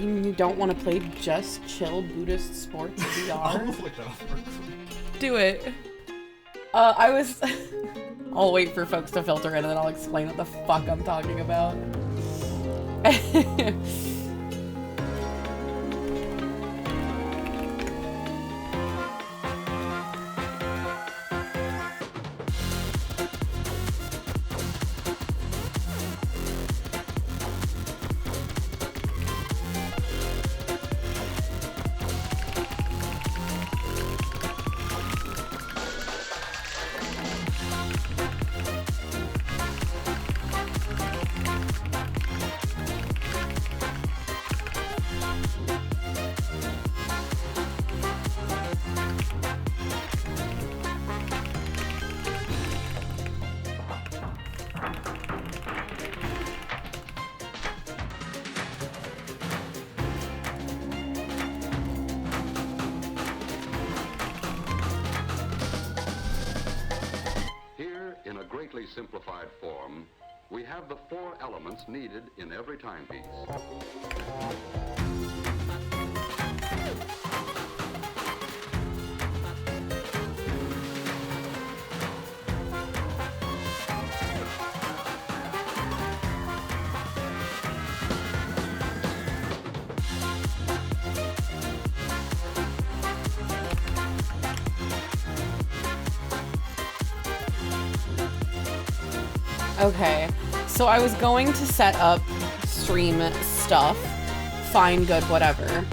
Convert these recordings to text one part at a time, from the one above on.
You don't want to play Just Chill Buddhist Sports VR? Do it. I'll wait for folks to filter in and then I'll explain what the fuck I'm talking about. Simplified form, we have the 4 elements needed in every timepiece. Okay, so I was going to set up stream stuff. Fine, good, whatever.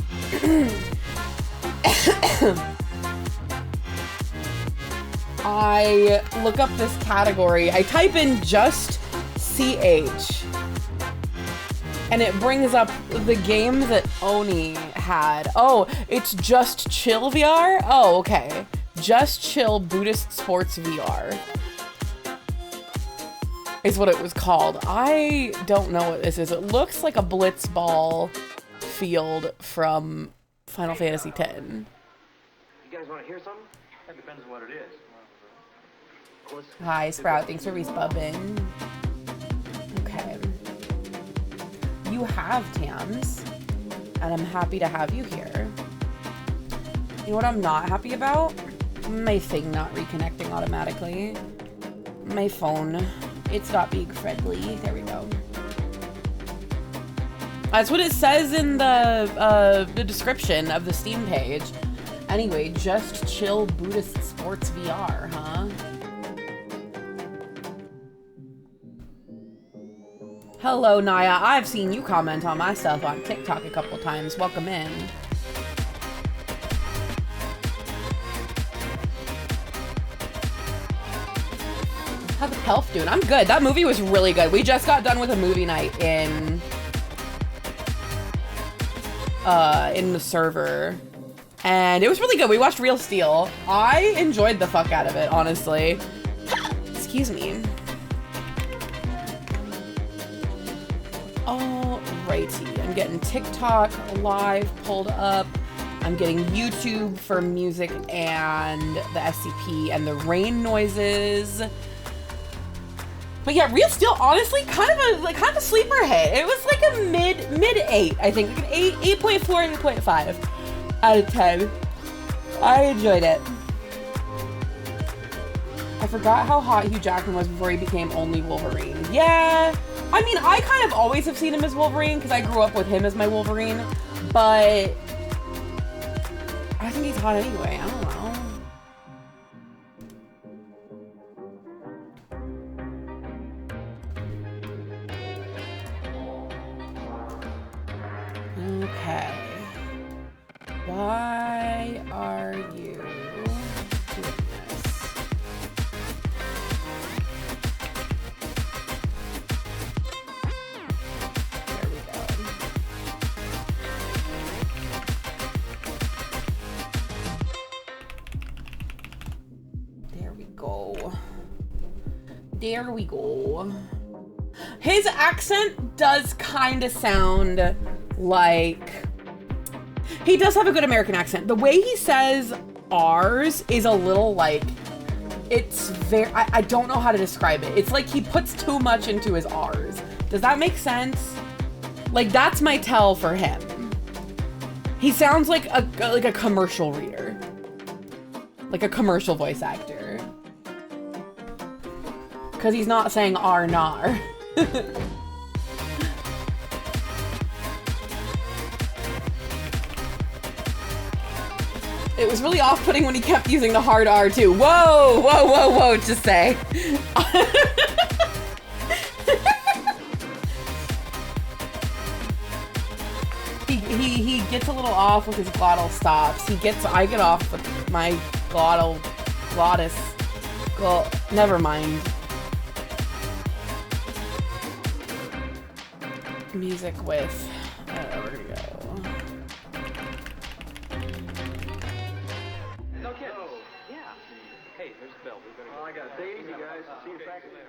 I look up this category. I type in just CH. And it brings up the game that Oni had. Oh, it's Just Chill VR? Oh, okay. Just Chill Buddhist Sports VR. Is what it was called. I don't know what this is. It looks like a blitzball field from Final Fantasy X. You guys want to hear something? That depends on what it is. Hi, Sprout. Thanks for resubbing. Okay. You have TAMs, and I'm happy to have you here. You know what I'm not happy about? My thing not reconnecting automatically. My phone. It's not being friendly. There we go. That's what it says in the description of the Steam page. Anyway, Just Chill Buddhist Sports VR, huh? Hello, Naya. I've seen you comment on my stuff on TikTok a couple times. Welcome in. How's health doing? I'm good. That movie was really good. We just got done with a movie night in the server. And it was really good. We watched Real Steel. I enjoyed the fuck out of it, honestly. Excuse me. Alrighty. I'm getting TikTok live pulled up. I'm getting YouTube for music and the SCP and the rain noises. But yeah, Real Steel, honestly, kind of a sleeper hit. It was like a mid 8, I think, like an 8.4, 8.5 out of 10. I enjoyed it. I forgot how hot Hugh Jackman was before he became only Wolverine. Yeah, I mean, I kind of always have seen him as Wolverine because I grew up with him as my Wolverine, but I think he's hot anyway. I don't know. Okay. Why are you doing this? There we go. There we go. There we go. His accent does kind of sound like... He does have a good American accent. The way he says ours is a little like... It's very... I don't know how to describe it. It's like he puts too much into his R's. Does that make sense? Like, that's my tell for him. He sounds like a commercial reader. Like a commercial voice actor. Because he's not saying "ar-nar." It was really off-putting when he kept using the hard R too. Whoa, whoa, whoa, whoa, just say. He gets a little off with his glottal stops. I get off with my glottis. Well, never mind. Music with, where to go? No kidding. Yeah. Hey, there's the bell. Oh, I got it. Take it easy, guys. See you in practice later.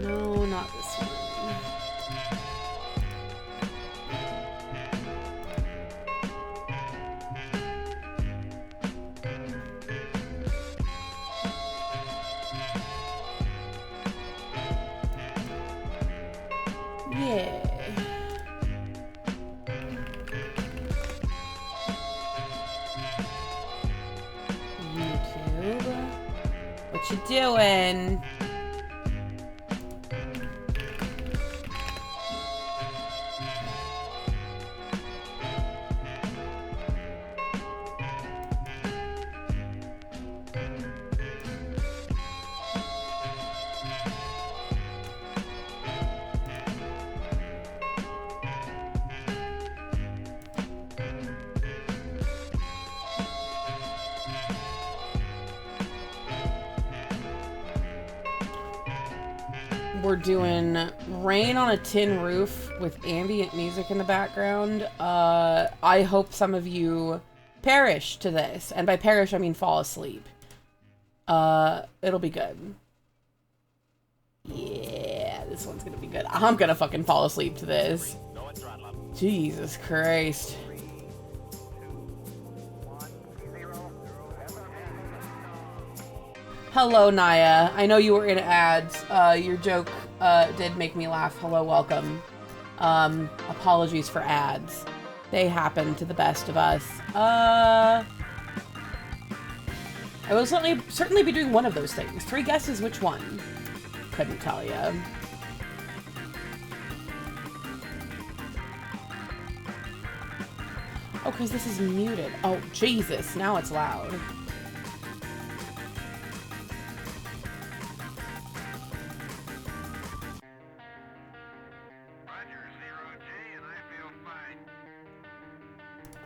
No, not this one. Yeah. YouTube. What you doing? We're doing Rain on a Tin Roof with ambient music in the background. I hope some of you perish to this. And by perish, I mean fall asleep. It'll be good. Yeah, this one's gonna be good. I'm gonna fucking fall asleep to this. Jesus Christ. Hello, Naya. I know you were in ads. Your joke did make me laugh. Hello, welcome. Apologies for ads. They happen to the best of us. I will certainly be doing one of those things. 3 guesses, which one? Couldn't tell you. Oh, because this is muted. Oh, Jesus. Now it's loud.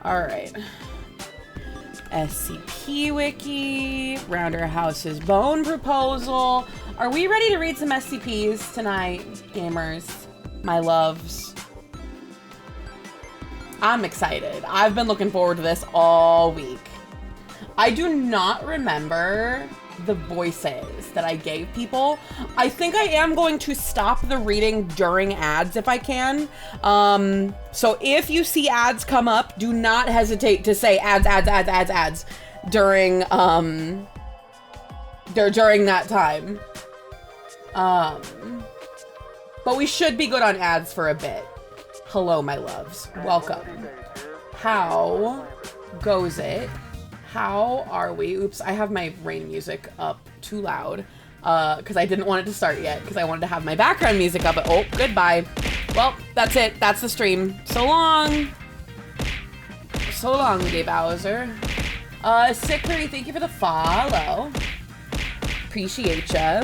Alright. SCP Wiki, Rounderhouse's Bone Proposal. Are we ready to read some SCPs tonight, gamers? My loves. I'm excited. I've been looking forward to this all week. I do not remember the voices that I gave people. I think I am going to stop the reading during ads if I can. So if you see ads come up, do not hesitate to say ads during during that time. But we should be good on ads for a bit. Hello, my loves. Welcome. How goes it? How are we? Oops, I have my rain music up too loud because I didn't want it to start yet because I wanted to have my background music up. Oh, goodbye. Well, that's it. That's the stream. So long. So long, Gay Bowser. Sickery, thank you for the follow. Appreciate ya.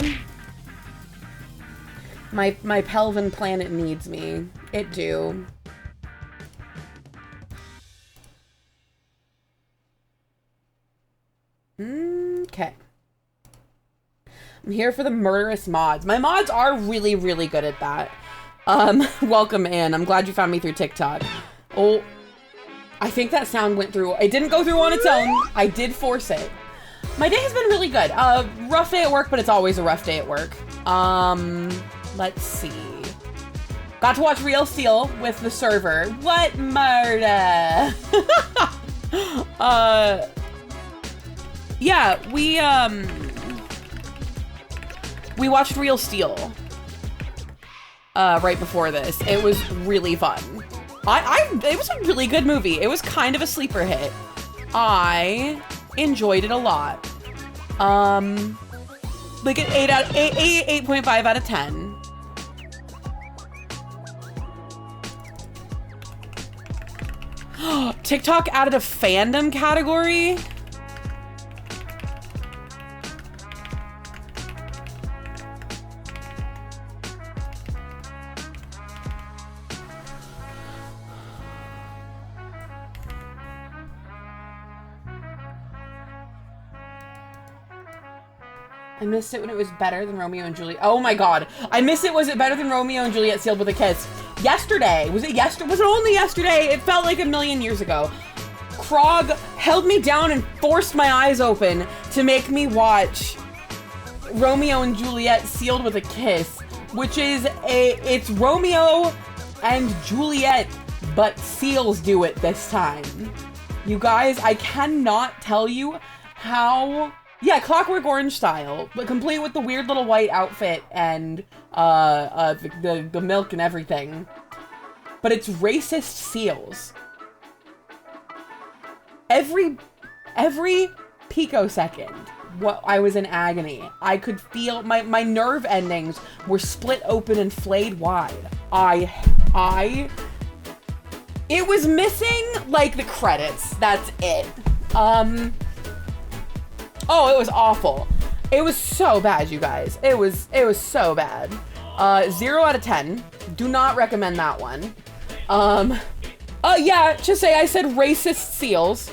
My Pelvin planet needs me. It do. Okay. I'm here for the murderous mods. My mods are really, really good at that. Welcome in. I'm glad you found me through TikTok. Oh, I think that sound went through. It didn't go through on its own. I did force it. My day has been really good. Rough day at work, but it's always a rough day at work. Let's see. Got to watch Real Steel with the server. What murder? Yeah, we watched Real Steel right before this. It was really fun. It was a really good movie. It was kind of a sleeper hit. I enjoyed it a lot. Like an 8.5 out of 10. TikTok added a fandom category. I missed it when it was better than Romeo and Juliet. Oh my god. I missed it. Was it better than Romeo and Juliet sealed with a kiss? Yesterday. Was it yesterday? Was it only yesterday? It felt like a million years ago. Krog held me down and forced my eyes open to make me watch Romeo and Juliet sealed with a kiss, which is it's Romeo and Juliet, but seals do it this time. You guys, I cannot tell you how... Yeah, Clockwork Orange style, but complete with the weird little white outfit and the milk and everything. But it's racist seals. Every picosecond, I was in agony. I could feel my nerve endings were split open and flayed wide. It was missing like the credits. That's it. Oh, it was awful. It was so bad, you guys. It was so bad. 0 out of 10. Do not recommend that one. Yeah, just say I said racist seals.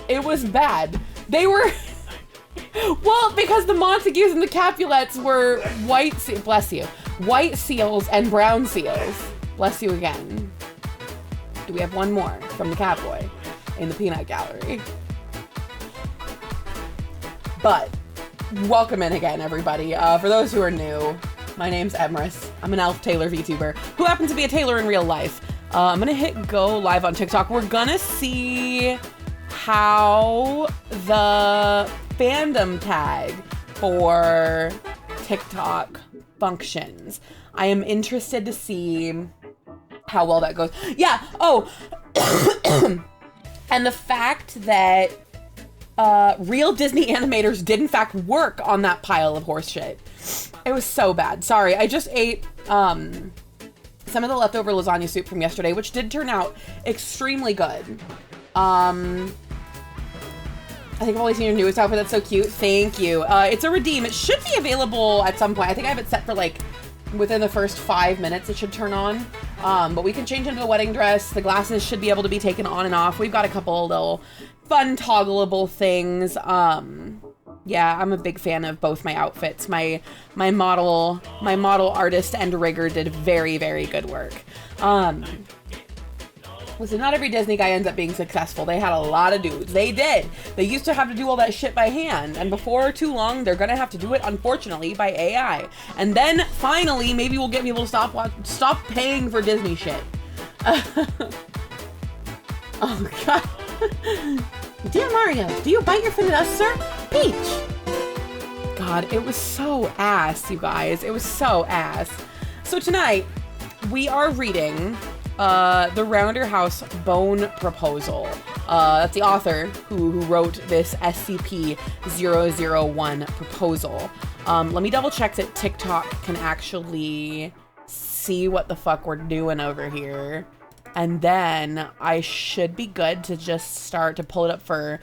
It was bad. They were... Well, because the Montagues and the Capulets were white bless you. White seals and brown seals. Bless you again. Do we have one more from the Catboy in the Peanut Gallery? But, welcome in again, everybody. For those who are new, my name's Emrys. I'm an elf tailor VTuber who happens to be a tailor in real life. I'm gonna hit go live on TikTok. We're gonna see how the fandom tag for TikTok functions. I am interested to see how well that goes. Yeah, oh, and the fact that real Disney animators did in fact work on that pile of horse shit. It was so bad. Sorry, I just ate some of the leftover lasagna soup from yesterday, which did turn out extremely good. I think I've only seen your newest outfit. That's so cute. Thank you. It's a redeem. It should be available at some point. I think I have it set for like within the first 5 minutes it should turn on. But we can change into the wedding dress. The glasses should be able to be taken on and off. We've got a couple little fun toggleable things. Yeah, I'm a big fan of both my outfits. My model artist and rigger did very, very good work. Listen, not every Disney guy ends up being successful. They had a lot of dudes. They did. They used to have to do all that shit by hand, and before too long, they're gonna have to do it, unfortunately, by AI. And then, finally, maybe we'll get people to stop paying for Disney shit. Oh, God. Dear Mario, do you bite your foot at us, sir? Peach! God, it was so ass, you guys. It was so ass. So tonight, we are reading the Rounderhouse Bone Proposal. That's the author who wrote this SCP-001 proposal. Let me double check that TikTok can actually see what the fuck we're doing over here. And then I should be good to just start to pull it up for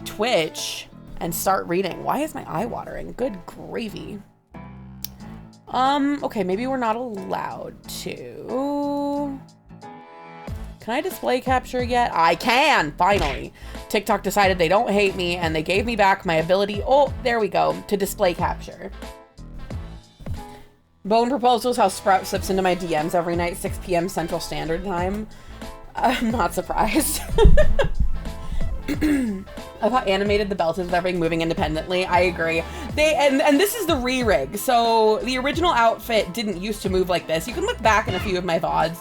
Twitch and start reading. Why is my eye watering? Good gravy. Okay, maybe we're not allowed to. Can I display capture yet? I can, finally. TikTok decided they don't hate me and they gave me back my ability, oh, there we go, to display capture. Bone proposals, how Sprout slips into my DMs every night, 6 p.m. Central Standard Time. I'm not surprised. Of how animated the belt is with everything moving independently. I agree. And this is the re-rig. So the original outfit didn't used to move like this. You can look back in a few of my VODs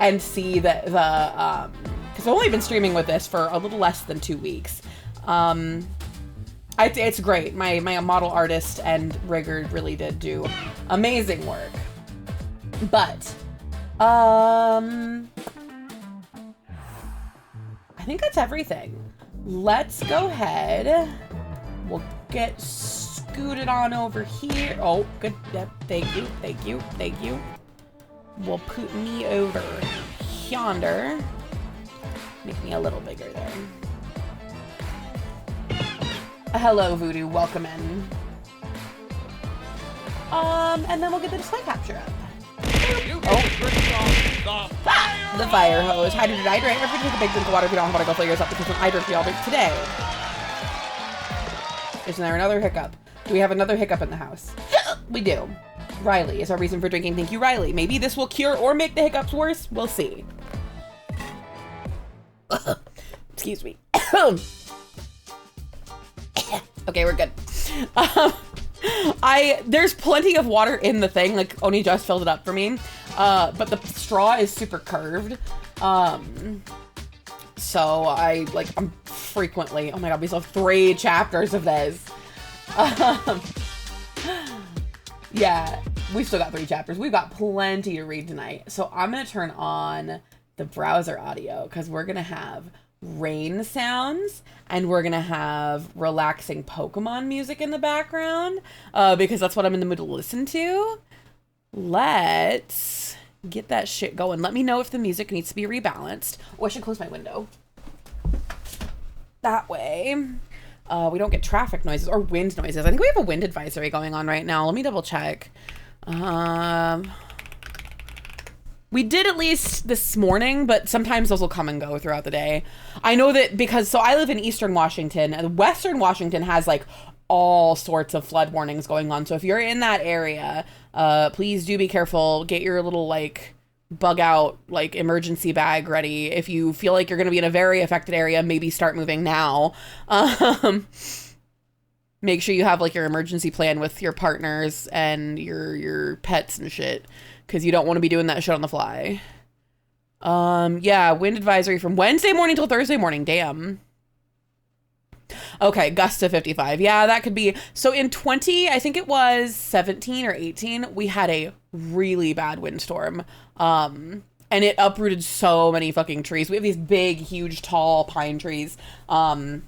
and see that because I've only been streaming with this for a little less than 2 weeks. It's great. My model artist and rigger really did do amazing work. But I think that's everything. Let's go ahead. We'll get scooted on over here. Oh, good. Thank you. Thank you. Thank you. We'll put me over yonder. Make me a little bigger there. Hello, Voodoo. Welcome in. And then we'll get the display capture up. The fire hose. Hydrate, hydrate. Everybody take a big drink of water if you don't have water. Go fill yours up because when I drink, we all drink today. Isn't there another hiccup? Do we have another hiccup in the house? We do. Riley is our reason for drinking. Thank you, Riley. Maybe this will cure or make the hiccups worse. We'll see. Excuse me. Okay, we're good. There's plenty of water in the thing. Like, Oni just filled it up for me. But the straw is super curved. So I'm frequently, oh my God, we still have 3 chapters of this. Yeah, we've still got 3 chapters. We've got plenty to read tonight. So I'm going to turn on the browser audio because we're going to have rain sounds and we're going to have relaxing Pokemon music in the background because that's what I'm in the mood to listen to. Let's get that shit going. Let me know if the music needs to be rebalanced. Oh, I should close my window. That way we don't get traffic noises or wind noises. I think we have a wind advisory going on right now. Let me double check. We did at least this morning, but sometimes those will come and go throughout the day. I know that because, so I live in Eastern Washington and Western Washington has like all sorts of flood warnings going on. So if you're in that area, please do be careful. Get your little like bug out like emergency bag ready. If you feel like you're going to be in a very affected area, maybe start moving now. Make sure you have like your emergency plan with your partners and your pets and shit, because you don't want to be doing that shit on the fly. Yeah, wind advisory from Wednesday morning till Thursday morning. Damn. Okay, gusts to 55. Yeah, that could be. So in I think it was 17 or 18, we had a really bad windstorm. And it uprooted so many fucking trees. We have these big, huge, tall pine trees that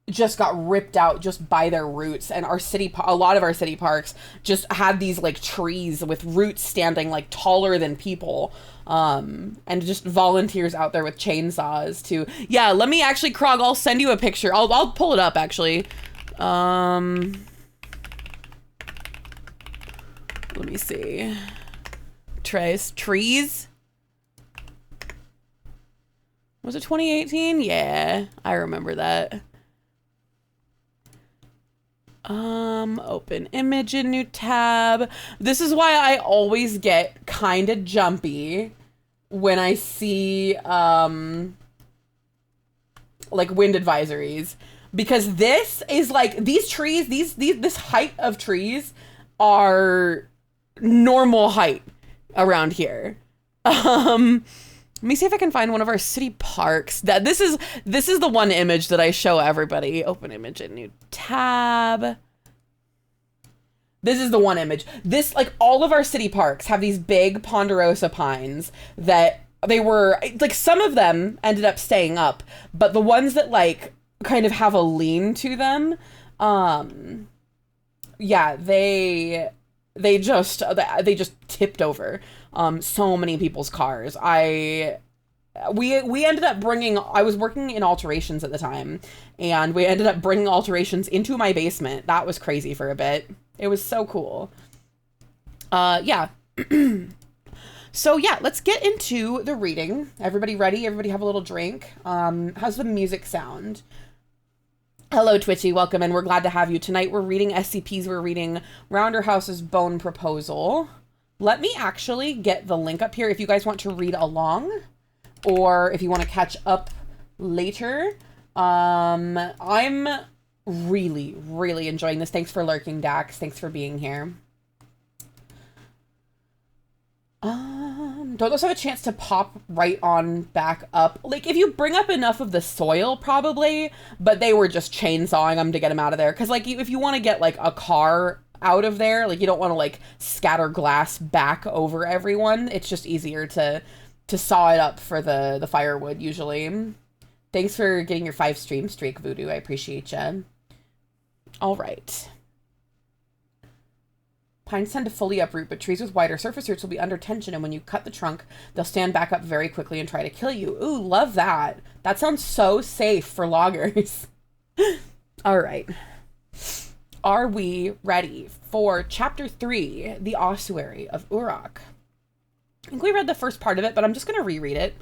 just got ripped out just by their roots. And a lot of our city parks just had these like trees with roots standing like taller than people. And just volunteers out there with chainsaws to, yeah, let me actually, Krog, I'll send you a picture. I'll pull it up actually. Let me see. Trees. Was it 2018? Yeah, I remember that. Open image in new tab. This is why I always get kind of jumpy when I see, like wind advisories, because this is like, these trees, this height of trees are normal height around here. Let me see if I can find one of our city parks. This is the one image that I show everybody. Open image in new tab. This is the one image. This, like, all of our city parks have these big ponderosa pines that they were, like, some of them ended up staying up, but the ones that, like, kind of have a lean to them, yeah, they just tipped over so many people's cars. We ended up bringing, I was working in alterations at the time, and we ended up bringing alterations into my basement. That was crazy for a bit. It was so cool. Yeah. So yeah, let's get into the reading. Everybody ready? Everybody have a little drink. How's the music sound? Hello, Twitchy. Welcome, and we're glad to have you. Tonight we're reading SCPs. We're reading Rounderhouse's Bone Proposal. Let me actually get the link up here if you guys want to read along. or if you want to catch up later. I'm really, really enjoying this. Thanks for lurking, Dax. Thanks for being here. Don't those have a chance to pop right on back up? Like, if you bring up enough of the soil, probably, but they were just chainsawing them to get them out of there. Because, like, if you want to get, like, a car out of there, like, you don't want to, like, scatter glass back over everyone. It's just easier to saw it up for the firewood, usually. Thanks for getting your 5 stream streak, Voodoo. I appreciate you. All right. Pines tend to fully uproot, but trees with wider surface roots will be under tension, and when you cut the trunk, they'll stand back up very quickly and try to kill you. Ooh, love that. That sounds so safe for loggers. All right. Are we ready for Chapter 3, The Ossuary of Uruk? I think we read the first part of it, but I'm just going to reread it.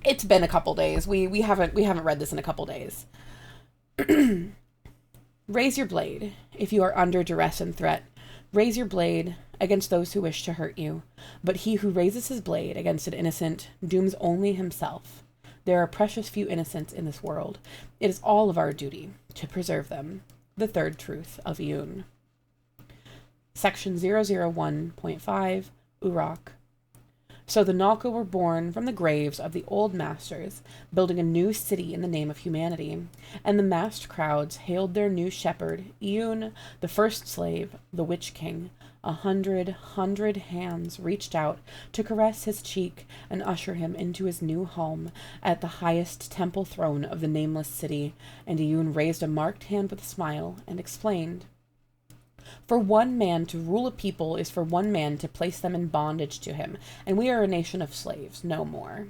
It's been a couple days. We haven't read this in a couple days. Raise your blade if you are under duress and threat. Raise your blade against those who wish to hurt you. But he who raises his blade against an innocent dooms only himself. There are precious few innocents in this world. It is all of our duty to preserve them. The third truth of Yun. Section 001.5, Uruk. So the Nalka were born from the graves of the old masters, building a new city in the name of humanity. And the massed crowds hailed their new shepherd, Iyun, the first slave, the Witch King. 100 hands reached out to caress his cheek and usher him into his new home at the highest temple throne of the nameless city. And Iyun raised a marked hand with a smile and explained, "For one man to rule a people is for one man to place them in bondage to him, and we are a nation of slaves, no more."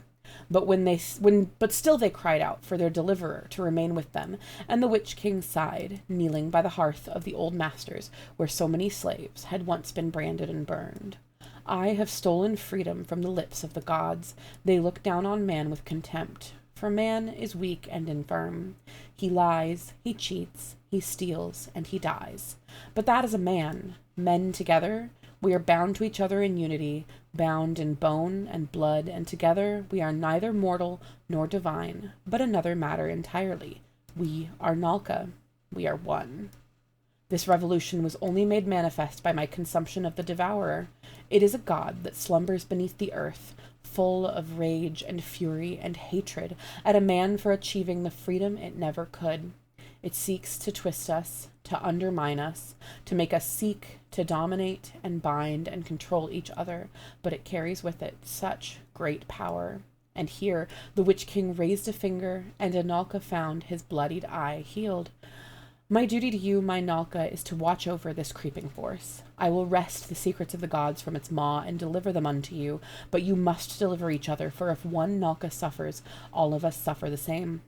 But still they cried out for their deliverer to remain with them, and the Witch King sighed, kneeling by the hearth of the old masters, where so many slaves had once been branded and burned. "I have stolen freedom from the lips of the gods. They look down on man with contempt, for man is weak and infirm. He lies, he cheats, he steals, and he dies. But that is a man. Men together, we are bound to each other in unity, bound in bone and blood, and together we are neither mortal nor divine, but another matter entirely. We are Nalka. We are one. This revolution was only made manifest by my consumption of the devourer. It is a god that slumbers beneath the earth, full of rage and fury and hatred at a man for achieving the freedom it never could. It seeks to twist us, to undermine us, to make us seek to dominate and bind and control each other, but it carries with it such great power." And here the Witch King raised a finger, and Nalka found his bloodied eye healed. "My duty to you, my Nalka, is to watch over this creeping force. I will wrest the secrets of the gods from its maw and deliver them unto you, but you must deliver each other, for if one Nalka suffers, all of us suffer the same."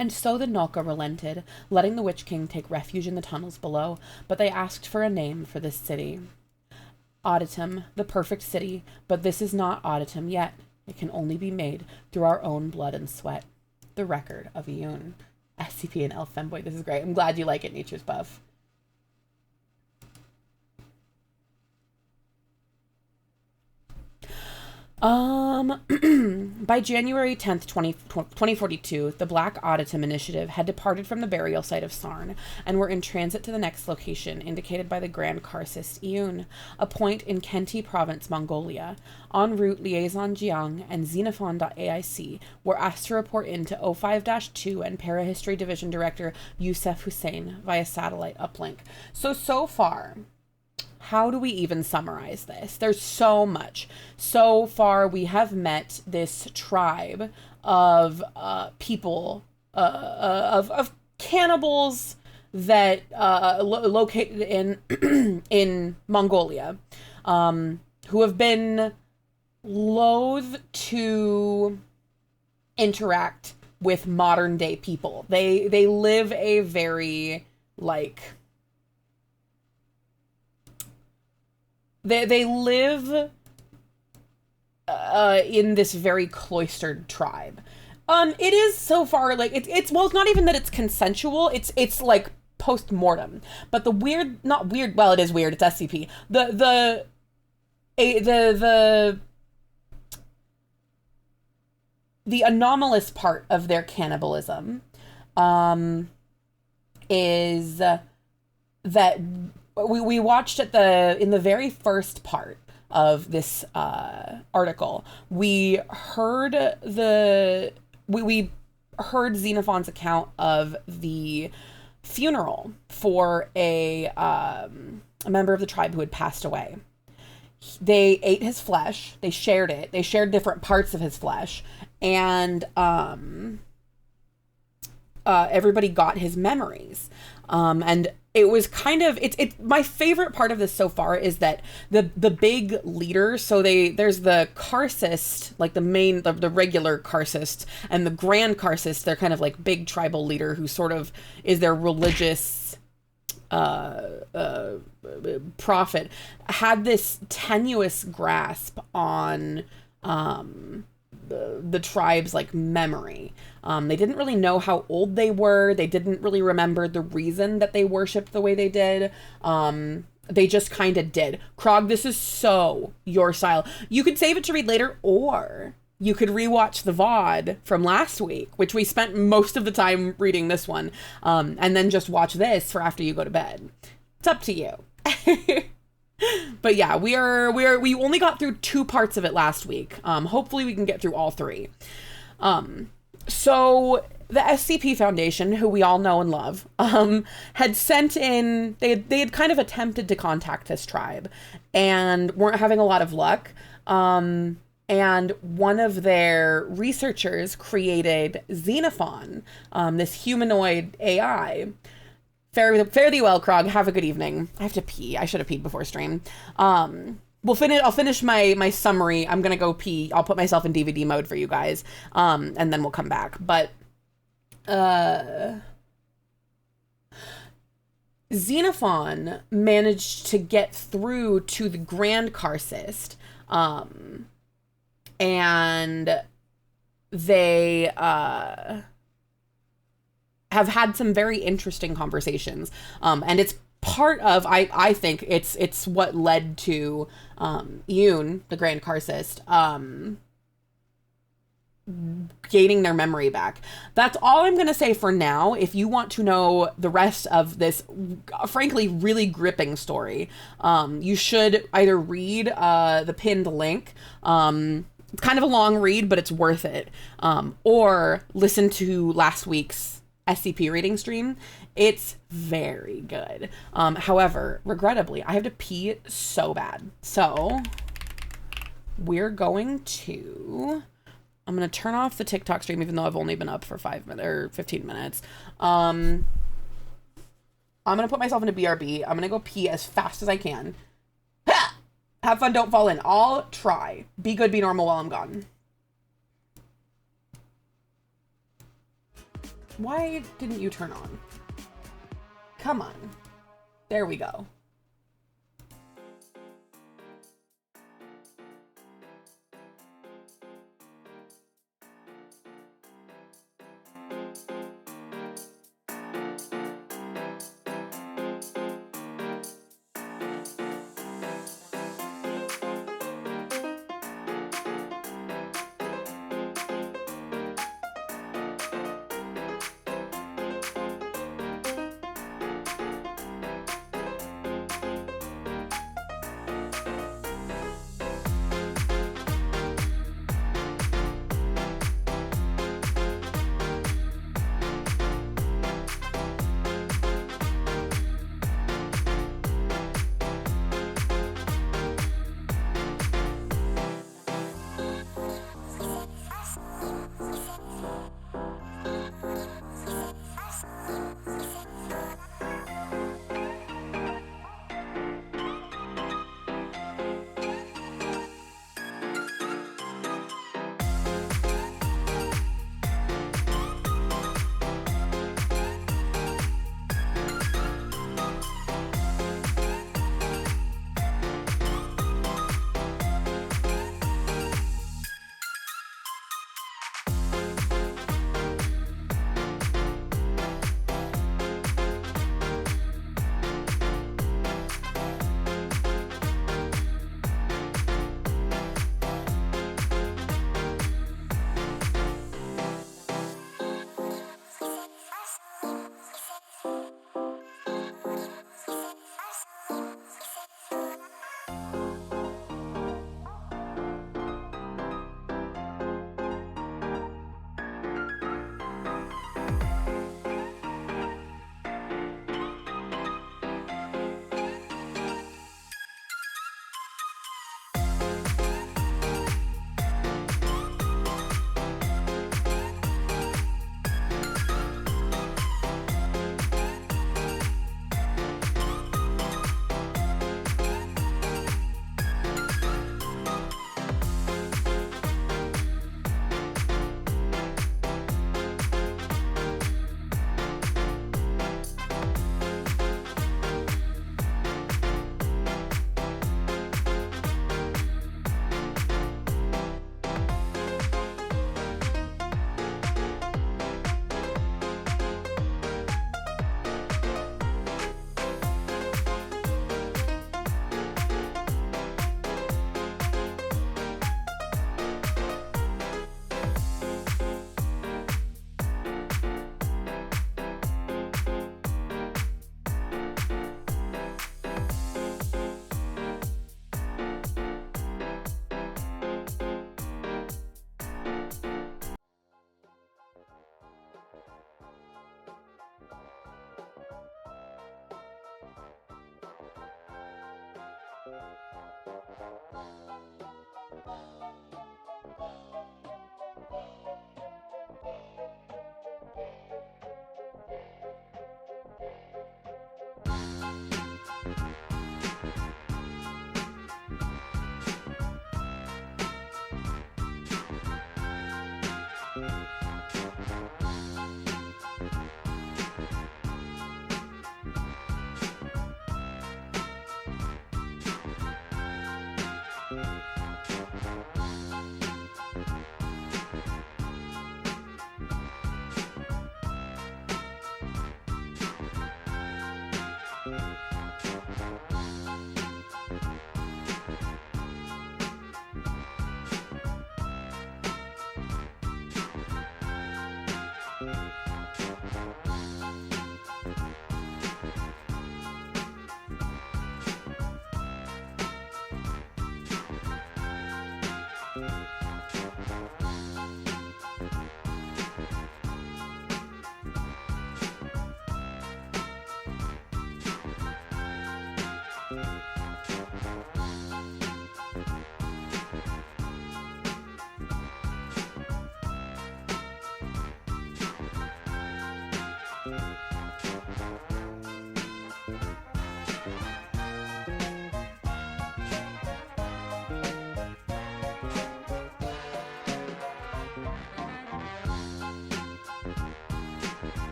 And so the Nalka relented, letting the Witch King take refuge in the tunnels below, but they asked for a name for this city. Auditum, the perfect city, but this is not Auditum yet. It can only be made through our own blood and sweat. The record of Iyun. SCP and Elf Femboy, this is great. I'm glad you like it, Nature's Buff. By January 10th, 2042, the Black Auditum Initiative had departed from the burial site of Sarn and were in transit to the next location, indicated by the Grand Karcist Iyun, a point in Khenti Province, Mongolia. En route, Liaison Jiang and Xenophon.aic were asked to report in to O5-2 and Parahistory Division Director Youssef Hussein via satellite uplink. So far, how do we even summarize this? There's so much. So far, we have met this tribe of people, of cannibals that located in in Mongolia, who have been loath to interact with modern day people. They live a very They live in this very cloistered tribe. It is so far it's well, it's not even that it's consensual. It's like post-mortem. But the weird, not weird. Well, it is weird. It's SCP. The the anomalous part of their cannibalism is that we watched in the very first part of this article, we heard we heard Xenophon's account of the funeral for a member of the tribe who had passed away. They ate his flesh. They shared it. They shared different parts of his flesh, and everybody got his memories. And it was kind of it's my favorite part of this so far is that the big leader. So there's the Karcist, like the regular Karcists, and the Grand Karcist. They're kind of like big tribal leader who sort of is their religious prophet, had this tenuous grasp on the tribe's like memory. They didn't really know how old they were. They didn't really remember the reason that they worshipped the way they did. They just kind of did. Krog, this is so your style. You could save it to read later, or you could rewatch the VOD from last week, which we spent most of the time reading this one, and then just watch this for after you go to bed. It's up to you. But yeah, we only got through 2 parts of it last week. Hopefully we can get through all 3. So the SCP Foundation, who we all know and love, had sent in, they had kind of attempted to contact this tribe and weren't having a lot of luck. And one of their researchers created Xenophon, this humanoid AI. Fare thee well, Krog. Have a good evening. I have to pee. I should have peed before stream. I'll finish my summary. I'm gonna go pee. I'll put myself in DVD mode for you guys. And then we'll come back. But Xenophon managed to get through to the Grand Karcist. And they have had some very interesting conversations. And it's part of, I think it's what led to Yoon, the Grand Karcist, gaining their memory back. That's all I'm going to say for now. If you want to know the rest of this, frankly, really gripping story, you should either read the pinned link. It's kind of a long read, but it's worth it. Or listen to last week's SCP reading stream. It's very good. However, regrettably, I have to pee so bad. So we're going to, I'm going to turn off the TikTok stream, even though I've only been up for 5 minutes or 15 minutes. I'm going to put myself into BRB. I'm going to go pee as fast as I can. Ha! Have fun, don't fall in. I'll try. Be good, be normal while I'm gone. Why didn't you turn on? Come on. There we go.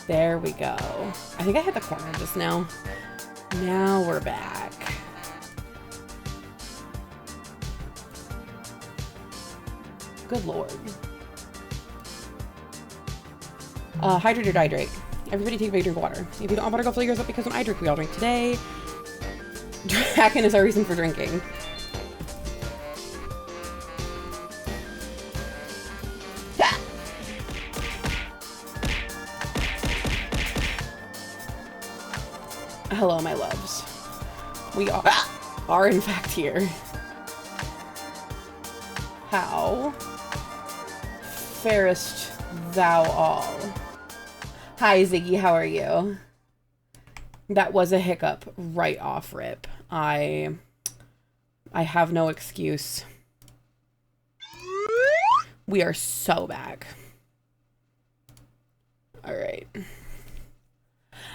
There we go. I think I hit the corner just now. Now we're back. Good lord. Hydrate or dihydrate. Everybody take a big drink of water. If you don't want to go fill yours up because when I drink, we all drink today. Draken is our reason for drinking. Hello, my loves. We are in fact here. How farest thou all? Hi, Ziggy, how are you? That was a hiccup right off rip. I have no excuse. We are so back. All right.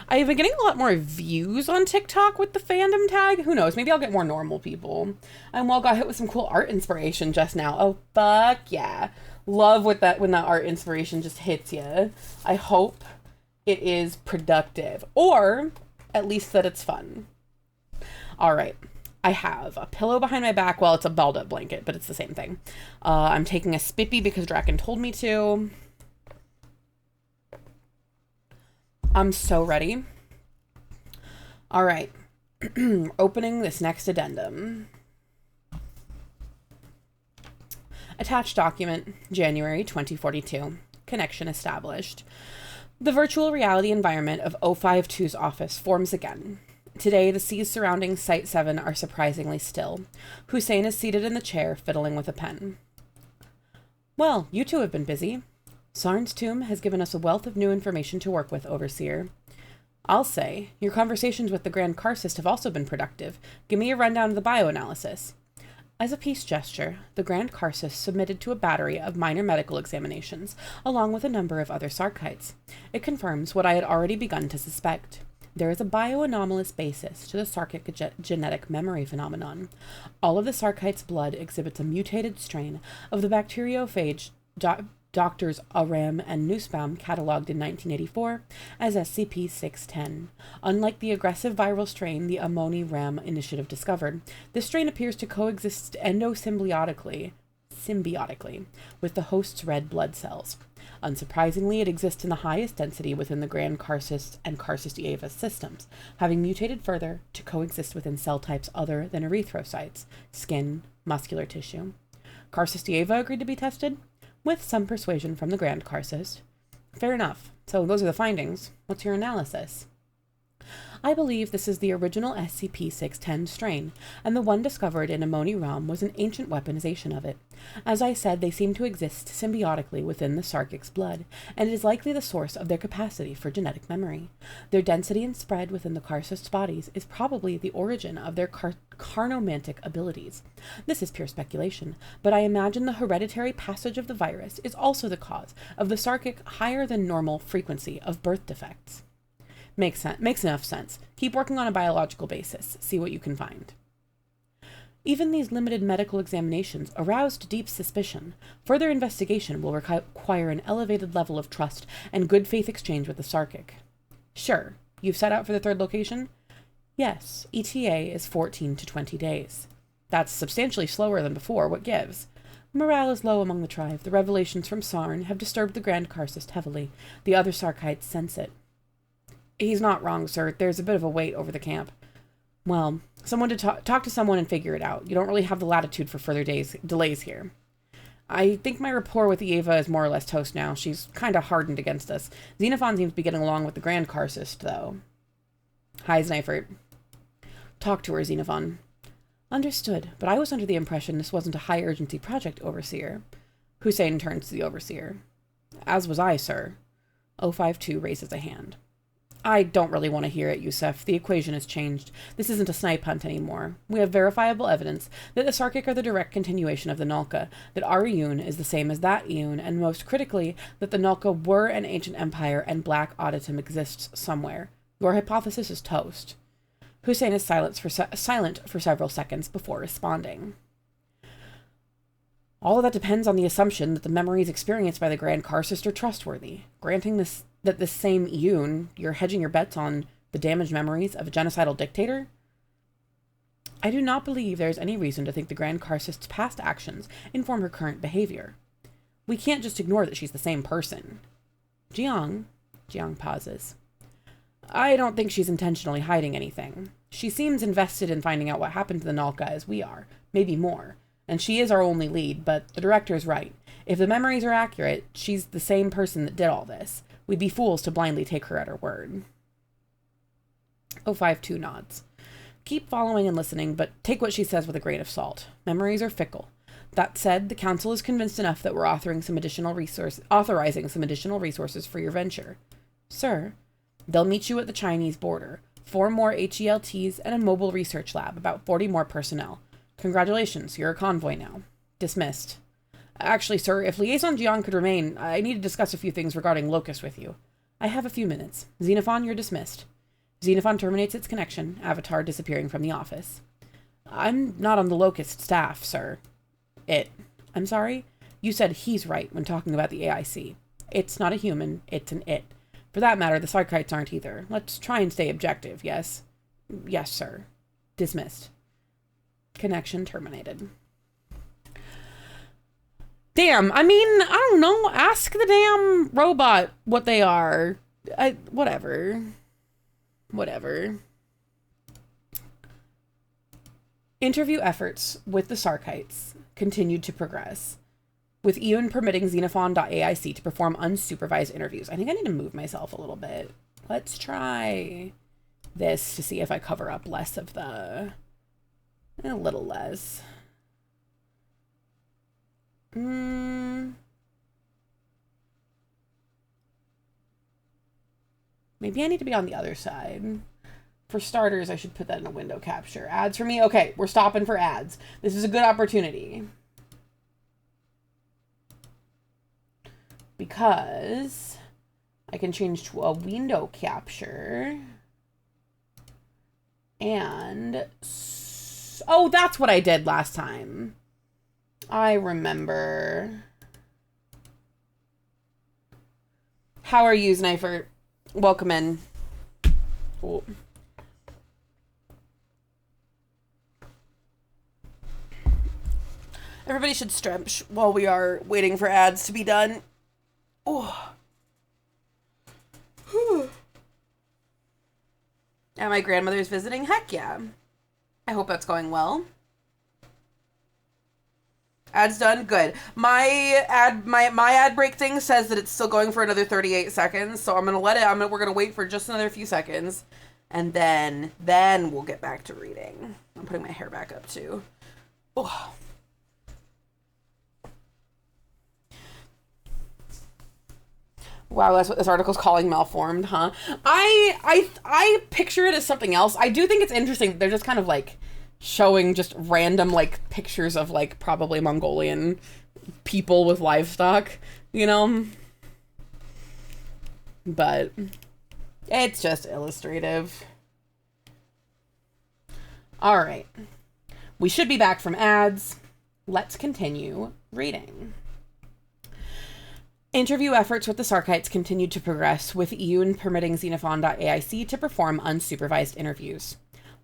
I've been getting a lot more views on TikTok with the fandom tag. Who knows? Maybe I'll get more normal people. And well, got hit with some cool art inspiration just now. Oh, fuck yeah. Love with that when that art inspiration just hits you. I hope it is productive. Or at least that it's fun. All right. I have a pillow behind my back. Well, it's a balled up blanket, but it's the same thing. I'm taking a spippy because Draken told me to. I'm so ready. All right. Opening this next addendum. Attached document, January 2042. Connection established. The virtual reality environment of 052's office forms again. Today, the seas surrounding Site 7 are surprisingly still. Hussein is seated in the chair, fiddling with a pen. Well, you two have been busy. Sarn's tomb has given us a wealth of new information to work with, Overseer. I'll say, your conversations with the Grand Karcist have also been productive. Give me a rundown of the bioanalysis. As a peace gesture, the Grand Karcist submitted to a battery of minor medical examinations, along with a number of other Sarkites. It confirms what I had already begun to suspect. There is a bioanomalous basis to the Sarkic genetic memory phenomenon. All of the Sarkite's blood exhibits a mutated strain of the bacteriophage doctors Aram and Nussbaum cataloged in 1984 as SCP-610. Unlike the aggressive viral strain the Ammoni-Ram initiative discovered, this strain appears to coexist endosymbiotically with the host's red blood cells. Unsurprisingly, it exists in the highest density within the Grand Karcist and Karcist-Eva systems, having mutated further to coexist within cell types other than erythrocytes, skin, muscular tissue. Karcist-Eva agreed to be tested, with some persuasion from the Grand Karcist. Fair enough. So those are the findings. What's your analysis? I believe this is the original SCP-610 strain, and the one discovered in Ammoni-Ram was an ancient weaponization of it. As I said, they seem to exist symbiotically within the Sarkic's blood, and it is likely the source of their capacity for genetic memory. Their density and spread within the Karcist's bodies is probably the origin of their carnomantic abilities. This is pure speculation, but I imagine the hereditary passage of the virus is also the cause of the Sarkic higher-than-normal frequency of birth defects. Makes enough sense. Keep working on a biological basis. See what you can find. Even these limited medical examinations aroused deep suspicion. Further investigation will require an elevated level of trust and good faith exchange with the Sarkic. Sure. You've set out for the third location? Yes. ETA is 14 to 20 days. That's substantially slower than before. What gives? Morale is low among the tribe. The revelations from Sarn have disturbed the Grand Karcist heavily. The other Sarkites sense it. He's not wrong, sir. There's a bit of a weight over the camp. Well, someone to talk to someone and figure it out. You don't really have the latitude for further delays here. I think my rapport with Eva is more or less toast now. She's kind of hardened against us. Xenophon seems to be getting along with the Grand Karcist, though. Hi, Znifert. Talk to her, Xenophon. Understood, but I was under the impression this wasn't a high-urgency project, Overseer. Hussein turns to the Overseer. As was I, sir. 052 raises a hand. I don't really want to hear it, Yusef. The equation has changed. This isn't a snipe hunt anymore. We have verifiable evidence that the Sarkic are the direct continuation of the Nalka, that our Iyun is the same as that Iyun, and most critically, that the Nalka were an ancient empire and Black Auditum exists somewhere. Your hypothesis is toast. Hussein is silent for several seconds before responding. All of that depends on the assumption that the memories experienced by the Grand Karcist are trustworthy. Granting that this same Iyun, you're hedging your bets on the damaged memories of a genocidal dictator? I do not believe there is any reason to think the Grand Karcist's past actions inform her current behavior. We can't just ignore that she's the same person. Jiang pauses. I don't think she's intentionally hiding anything. She seems invested in finding out what happened to the Nalka as we are, maybe more. And she is our only lead, but the director is right. If the memories are accurate, she's the same person that did all this. We'd be fools to blindly take her at her word. 052 nods. Keep following and listening, but take what she says with a grain of salt. Memories are fickle. That said, the Council is convinced enough that we're authorizing some additional resources for your venture. Sir, they'll meet you at the Chinese border. 4 more HELTs and a mobile research lab, about 40 more personnel. Congratulations, you're a convoy now. Dismissed. Actually, sir, if Liaison Jiang could remain, I need to discuss a few things regarding Locust with you. I have a few minutes. Xenophon, you're dismissed. Xenophon terminates its connection, avatar disappearing from the office. I'm not on the Locust staff, sir. I'm sorry? You said he's right when talking about the AIC. It's not a human, it's an it. For that matter, the Sarkites aren't either. Let's try and stay objective, yes? Yes, sir. Dismissed. Connection terminated. Damn, I mean, I don't know. Ask the damn robot what they are. Whatever. Interview efforts with the Sarkites continued to progress, with Iyun permitting Xenophon.aic to perform unsupervised interviews. I think I need to move myself a little bit. Let's try this to see if I cover up less of the... A little less. Maybe I need to be on the other side. For starters, I should put that in a window capture. Ads for me? Okay, we're stopping for ads. This is a good opportunity. Because I can change to a window capture. And... oh, that's what I did last time. I remember. How are you, Sniper? Welcome in. Cool. Everybody should stretch while we are waiting for ads to be done. Oh. Whew. And my grandmother's visiting? Heck yeah. I hope that's going well. Ad's done? Good. My ad break thing says that it's still going for another 38 seconds, so I'm gonna let it. We're gonna wait for just another few seconds, and then we'll get back to reading. I'm putting my hair back up too. Oh. Wow, that's what this article's calling malformed, huh? I picture it as something else. I do think it's interesting. They're just kind of like showing just random like pictures of like probably Mongolian people with livestock, you know? But it's just illustrative. All right. We should be back from ads. Let's continue reading. Interview efforts with the Sarkites continued to progress, with Yoon permitting Xenophon.aic to perform unsupervised interviews.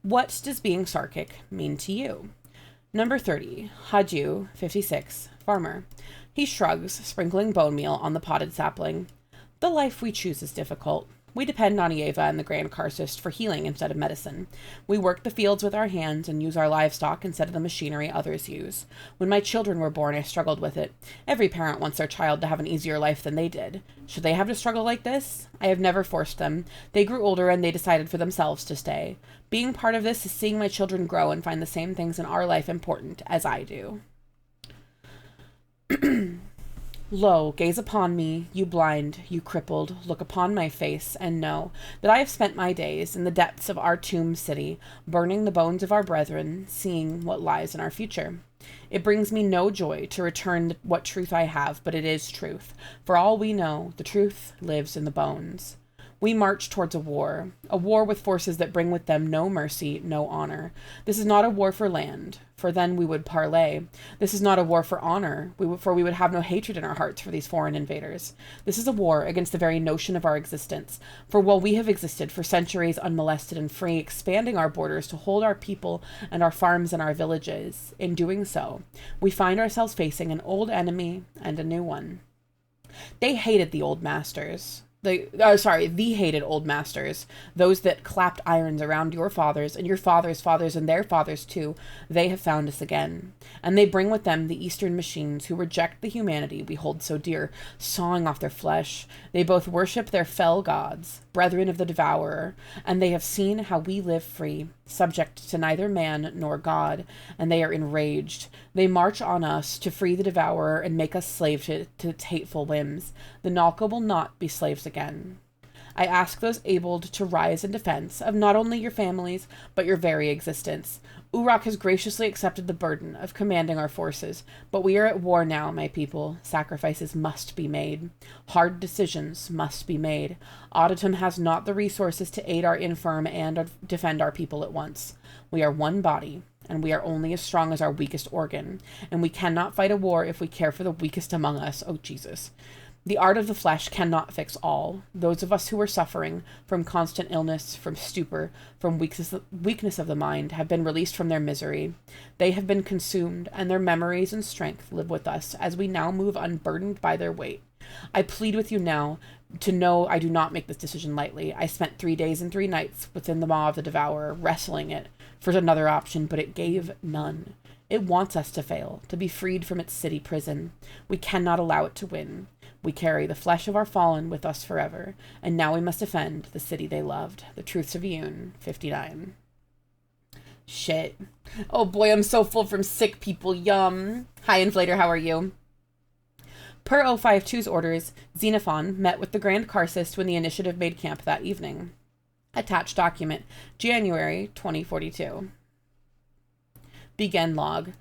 What does being Sarkic mean to you? Number 30, Haju, 56, farmer. He shrugs, sprinkling bone meal on the potted sapling. The life we choose is difficult. We depend on Yeva and the Grand Karcist for healing instead of medicine. We work the fields with our hands and use our livestock instead of the machinery others use. When my children were born, I struggled with it. Every parent wants their child to have an easier life than they did. Should they have to struggle like this? I have never forced them. They grew older and they decided for themselves to stay. Being part of this is seeing my children grow and find the same things in our life important as I do. Lo, gaze upon me, you blind, you crippled, look upon my face, and know that I have spent my days in the depths of our tomb city, burning the bones of our brethren, seeing what lies in our future. It brings me no joy to return what truth I have, but it is truth. For all we know, the truth lives in the bones. We march towards a war with forces that bring with them no mercy, no honor. This is not a war for land, for then we would parley. This is not a war for honor, for we would have no hatred in our hearts for these foreign invaders. This is a war against the very notion of our existence, for while we have existed for centuries unmolested and free, expanding our borders to hold our people and our farms and our villages, in doing so, we find ourselves facing an old enemy and a new one. They hated the old masters. The hated old masters, those that clapped irons around your fathers and your fathers' fathers and their fathers too. They have found us again, and they bring with them the Eastern machines who reject the humanity we hold so dear, sawing off their flesh. They both worship their fell gods, brethren of the devourer, and they have seen how we live free, subject to neither man nor God, and they are enraged. They march on us to free the devourer and make us slaves to its hateful whims. The Nalka will not be slaves again. I ask those abled to rise in defense of not only your families, but your very existence. Uruk has graciously accepted the burden of commanding our forces, but we are at war now, my people. Sacrifices must be made. Hard decisions must be made. Auditum has not the resources to aid our infirm and defend our people at once. We are one body, and we are only as strong as our weakest organ, and we cannot fight a war if we care for the weakest among us. Oh, Jesus. The art of the flesh cannot fix all. Those of us who are suffering from constant illness, from stupor, from weakness of the mind, have been released from their misery. They have been consumed, and their memories and strength live with us as we now move unburdened by their weight. I plead with you now to know I do not make this decision lightly. I spent 3 days and 3 nights within the maw of the devourer, wrestling it for another option, but it gave none. It wants us to fail, to be freed from its city prison. We cannot allow it to win. We carry the flesh of our fallen with us forever, and now we must defend the city they loved. The Truths of Yoon, 59. Shit. Oh boy, I'm so full from sick people. Yum. Hi, Inflator, how are you? Per 052's orders, Xenophon met with the Grand Karcist when the initiative made camp that evening. Attached document, January 2042. Begin log.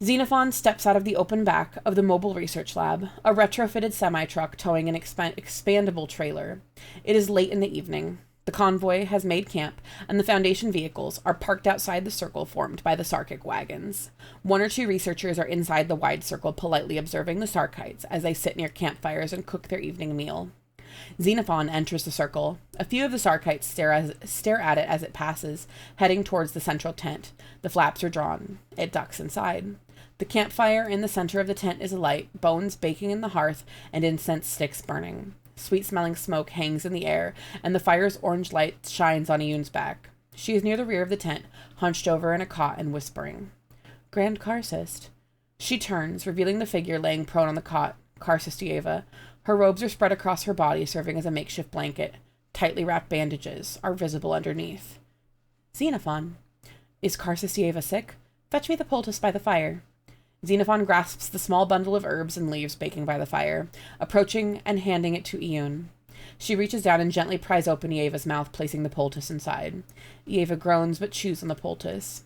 Xenophon steps out of the open back of the mobile research lab, a retrofitted semi-truck towing an expandable trailer. It is late in the evening. The convoy has made camp, and the Foundation vehicles are parked outside the circle formed by the Sarkic wagons. 1 or 2 researchers are inside the wide circle politely observing the Sarkites as they sit near campfires and cook their evening meal. Xenophon enters the circle. A few of the Sarkites stare at it as it passes, heading towards the central tent. The flaps are drawn. It ducks inside. The campfire in the center of the tent is alight, bones baking in the hearth, and incense sticks burning. Sweet-smelling smoke hangs in the air, and the fire's orange light shines on Iyun's back. She is near the rear of the tent, hunched over in a cot and whispering. Grand Karcist. She turns, revealing the figure laying prone on the cot, Karcist Eva. Her robes are spread across her body, serving as a makeshift blanket. Tightly wrapped bandages are visible underneath. Xenophon. Is Karcist Eva sick? Fetch me the poultice by the fire. Xenophon grasps the small bundle of herbs and leaves baking by the fire, approaching and handing it to Iyun. She reaches down and gently pries open Eva's mouth, placing the poultice inside. Eva groans but chews on the poultice.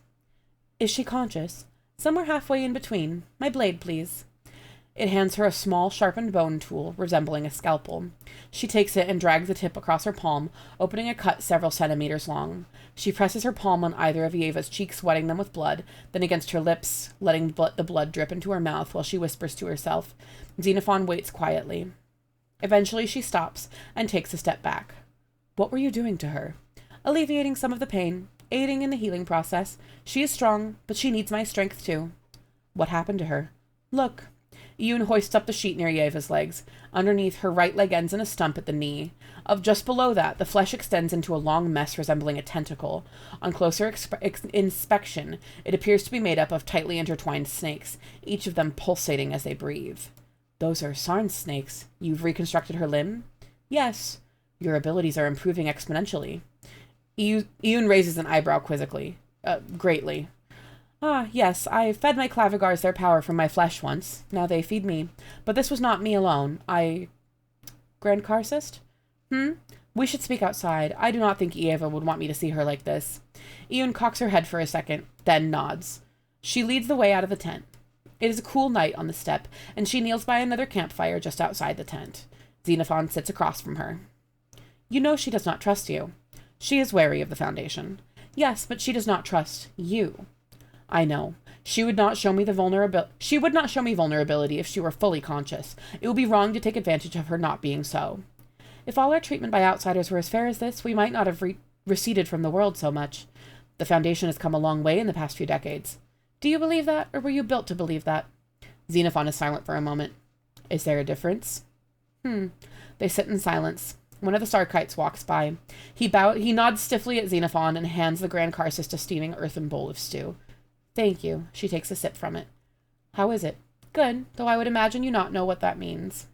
Is she conscious? Somewhere halfway in between. My blade, please. It hands her a small, sharpened bone tool resembling a scalpel. She takes it and drags the tip across her palm, opening a cut several centimeters long. She presses her palm on either of Eva's cheeks, wetting them with blood, then against her lips, letting the blood drip into her mouth while she whispers to herself. Xenophon waits quietly. Eventually she stops and takes a step back. What were you doing to her? Alleviating some of the pain, aiding in the healing process. She is strong, but she needs my strength too. What happened to her? Look. Iyun hoists up the sheet near Yeva's legs. Underneath, her right leg ends in a stump at the knee. Just below that, the flesh extends into a long mess resembling a tentacle. On closer inspection, it appears to be made up of tightly intertwined snakes, each of them pulsating as they breathe. Those are Sarn's snakes. You've reconstructed her limb? Yes. Your abilities are improving exponentially. Iyun raises an eyebrow quizzically. Greatly. Ah, yes, I fed my clavigars their power from my flesh once. Now they feed me. But this was not me alone. Grand Karcist? We should speak outside. I do not think Eva would want me to see her like this. Iyun cocks her head for a second, then nods. She leads the way out of the tent. It is a cool night on the steppe, and she kneels by another campfire just outside the tent. Xenophon sits across from her. You know she does not trust you. She is wary of the Foundation. Yes, but she does not trust you. I know. She would not show me vulnerability if she were fully conscious. It would be wrong to take advantage of her not being so. If all our treatment by outsiders were as fair as this, we might not have receded from the world so much. The Foundation has come a long way in the past few decades. Do you believe that, or were you built to believe that? Xenophon is silent for a moment. Is there a difference? They sit in silence. One of the Sarkites walks by. He nods stiffly at Xenophon and hands the Grand Karcist a steaming earthen bowl of stew. Thank you. She takes a sip from it. How is it? Good, though I would imagine you not know what that means.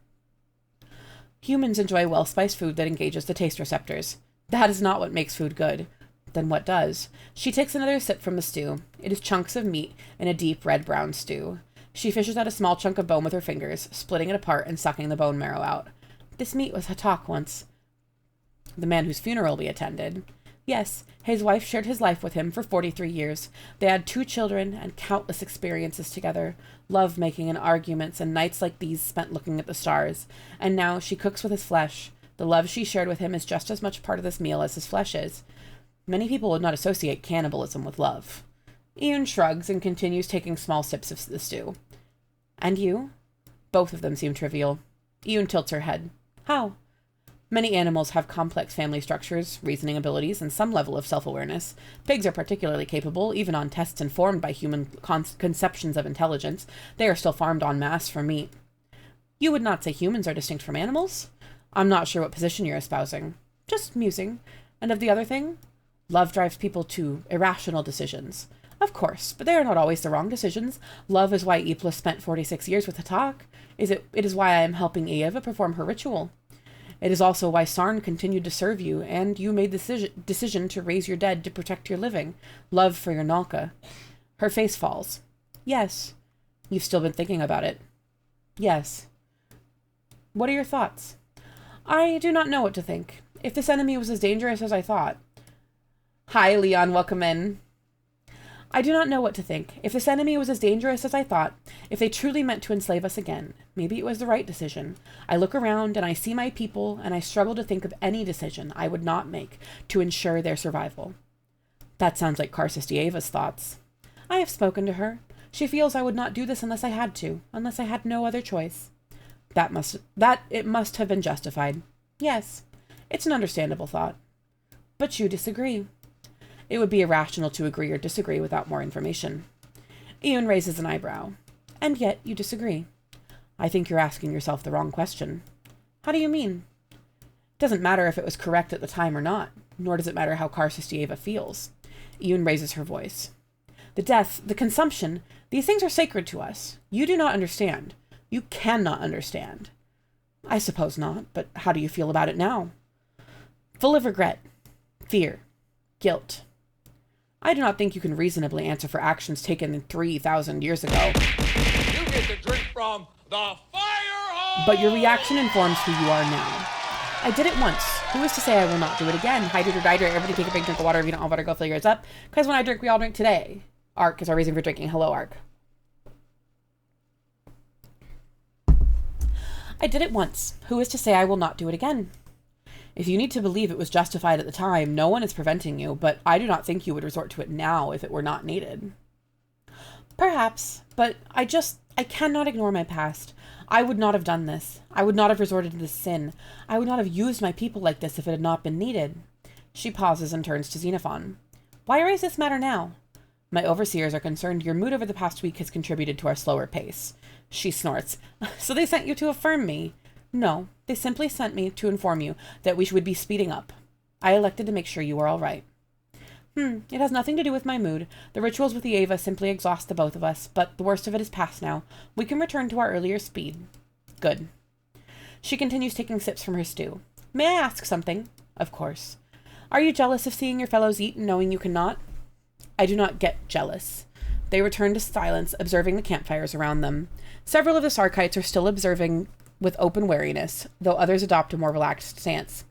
Humans enjoy well-spiced food that engages the taste receptors. That is not what makes food good. Then what does? She takes another sip from the stew. It is chunks of meat in a deep red-brown stew. She fishes out a small chunk of bone with her fingers, splitting it apart and sucking the bone marrow out. This meat was Hatak once. The man whose funeral we attended. Yes, his wife shared his life with him for 43 years. They had 2 children and countless experiences together, love-making and arguments and nights like these spent looking at the stars. And now she cooks with his flesh. The love she shared with him is just as much part of this meal as his flesh is. Many people would not associate cannibalism with love. Iyun shrugs and continues taking small sips of the stew. And you? Both of them seem trivial. Iyun tilts her head. How? Many animals have complex family structures, reasoning abilities, and some level of self-awareness. Pigs are particularly capable, even on tests informed by human conceptions of intelligence. They are still farmed en masse for meat. You would not say humans are distinct from animals? I'm not sure what position you're espousing. Just musing. And of the other thing? Love drives people to irrational decisions. Of course, but they are not always the wrong decisions. Love is why Ypres spent 46 years with Hatak. It is why I am helping Eva perform her ritual. It is also why Sarn continued to serve you, and you made the decision to raise your dead to protect your living. Love for your Nalka. Her face falls. Yes. You've still been thinking about it. Yes. What are your thoughts? I do not know what to think. If this enemy was as dangerous as I thought. Hi, Leon. Welcome in. I do not know what to think. If this enemy was as dangerous as I thought, if they truly meant to enslave us again, maybe it was the right decision. I look around and I see my people, and I struggle to think of any decision I would not make to ensure their survival. That sounds like Karsistiyeva's thoughts. I have spoken to her. She feels I would not do this unless I had to, unless I had no other choice. It must have been justified. Yes, it's an understandable thought. But you disagree. It would be irrational to agree or disagree without more information. Ian raises an eyebrow. And yet you disagree. I think you're asking yourself the wrong question. How do you mean? It doesn't matter if it was correct at the time or not, nor does it matter how Karsistieva feels. Ian raises her voice. The death, the consumption, these things are sacred to us. You do not understand. You cannot understand. I suppose not, but how do you feel about it now? Full of regret, fear, guilt. I do not think you can reasonably answer for actions taken 3,000 years ago. You get to drink from the fire hose! But your reaction informs who you are now. I did it once. Who is to say I will not do it again? Hydrate or dihydrate. Everybody take a big drink of water. If you don't have water, go fill yours up. Because when I drink, we all drink today. Ark is our reason for drinking. Hello, Ark. I did it once. Who is to say I will not do it again? If you need to believe it was justified at the time, no one is preventing you, but I do not think you would resort to it now if it were not needed. Perhaps, but I cannot ignore my past. I would not have done this. I would not have resorted to this sin. I would not have used my people like this if it had not been needed. She pauses and turns to Xenophon. Why raise this matter now? My overseers are concerned your mood over the past week has contributed to our slower pace. She snorts. So they sent you to affirm me? No, they simply sent me to inform you that we would be speeding up. I elected to make sure you were all right. It has nothing to do with my mood. The rituals with the Eva simply exhaust the both of us, but the worst of it is past now. We can return to our earlier speed. Good. She continues taking sips from her stew. May I ask something? Of course. Are you jealous of seeing your fellows eat and knowing you cannot? I do not get jealous. They return to silence, observing the campfires around them. Several of the Sarkites are still observing with open wariness, though others adopt a more relaxed stance.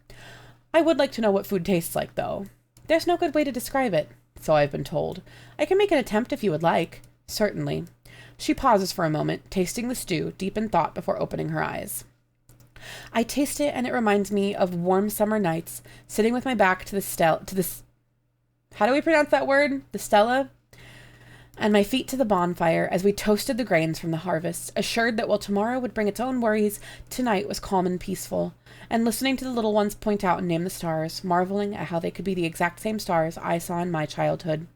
I would like to know what food tastes like, though. There's no good way to describe it, so I've been told. I can make an attempt if you would like. Certainly. She pauses for a moment, tasting the stew, deep in thought before opening her eyes. I taste it, and it reminds me of warm summer nights, sitting with my back to the how do we pronounce that word? The Stella? And my feet to the bonfire as we toasted the grains from the harvest, assured that while tomorrow would bring its own worries, tonight was calm and peaceful, and listening to the little ones point out and name the stars, marveling at how they could be the exact same stars I saw in my childhood.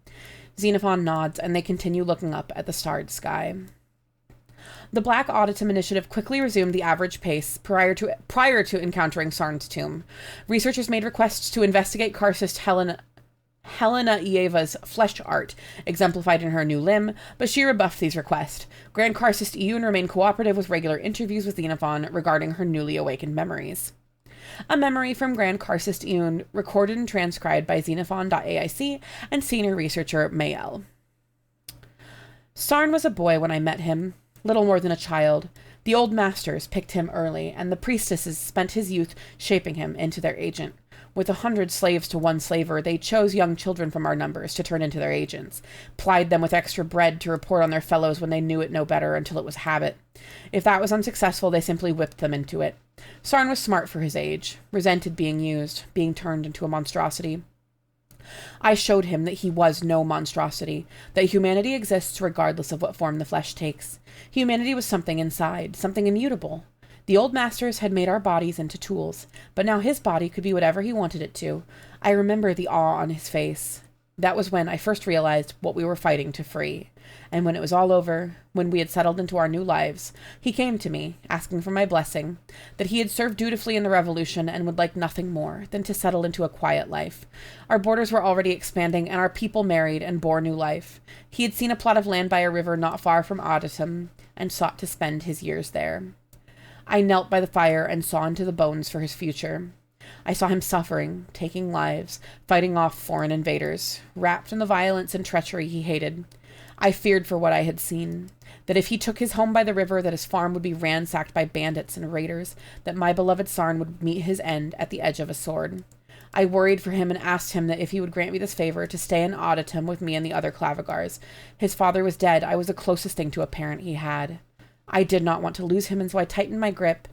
Xenophon nods, and they continue looking up at the starred sky. The Black Auditum Initiative quickly resumed the average pace prior to encountering Sarn's tomb. Researchers made requests to investigate Karsist Helena Eva's flesh art, exemplified in her new limb, but she rebuffed these requests. Grand Karsist Iyun remained cooperative with regular interviews with Xenophon regarding her newly awakened memories. A memory from Grand Karsist Iyun, recorded and transcribed by Xenophon.aic and senior researcher Mayel. Sarn was a boy when I met him, little more than a child. The old masters picked him early, and the priestesses spent his youth shaping him into their agent. With 100 slaves to one slaver, they chose young children from our numbers to turn into their agents, plied them with extra bread to report on their fellows when they knew it no better until it was habit. If that was unsuccessful, they simply whipped them into it. Sarn was smart for his age, resented being used, being turned into a monstrosity. I showed him that he was no monstrosity, that humanity exists regardless of what form the flesh takes. Humanity was something inside, something immutable. The old masters had made our bodies into tools, but now his body could be whatever he wanted it to. I remember the awe on his face. That was when I first realized what we were fighting to free. And when it was all over, when we had settled into our new lives, he came to me, asking for my blessing, that he had served dutifully in the revolution and would like nothing more than to settle into a quiet life. Our borders were already expanding, and our people married and bore new life. He had seen a plot of land by a river not far from Auditum, and sought to spend his years there. I knelt by the fire and saw into the bones for his future. I saw him suffering, taking lives, fighting off foreign invaders, wrapped in the violence and treachery he hated. I feared for what I had seen, that if he took his home by the river, that his farm would be ransacked by bandits and raiders, that my beloved Sarn would meet his end at the edge of a sword. I worried for him and asked him that if he would grant me this favor to stay in Auditum with me and the other Clavigars. His father was dead. I was the closest thing to a parent he had. I did not want to lose him, and so I tightened my grip.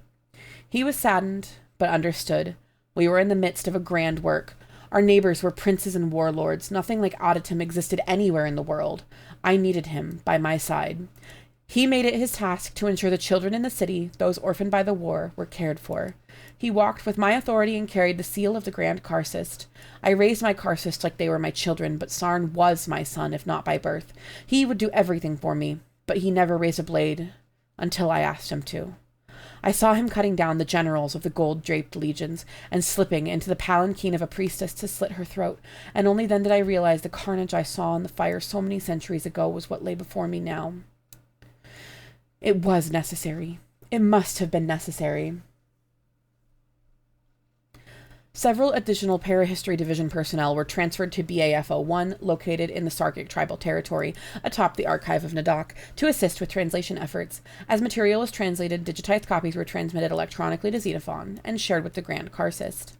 He was saddened, but understood. We were in the midst of a grand work. Our neighbors were princes and warlords. Nothing like Auditum existed anywhere in the world. I needed him by my side. He made it his task to ensure the children in the city, those orphaned by the war, were cared for. He walked with my authority and carried the seal of the Grand Karcist. I raised my Karcist like they were my children, but Sarn was my son, if not by birth. He would do everything for me, but he never raised a blade until I asked him to. I saw him cutting down the generals of the gold-draped legions and slipping into the palanquin of a priestess to slit her throat, and only then did I realize the carnage I saw in the fire so many centuries ago was what lay before me now. It was necessary. It must have been necessary. Several additional Parahistory Division personnel were transferred to BAF-01, located in the Sarkic Tribal Territory, atop the Archive of Nadok, to assist with translation efforts. As material was translated, digitized copies were transmitted electronically to Xenophon and shared with the Grand Karcist.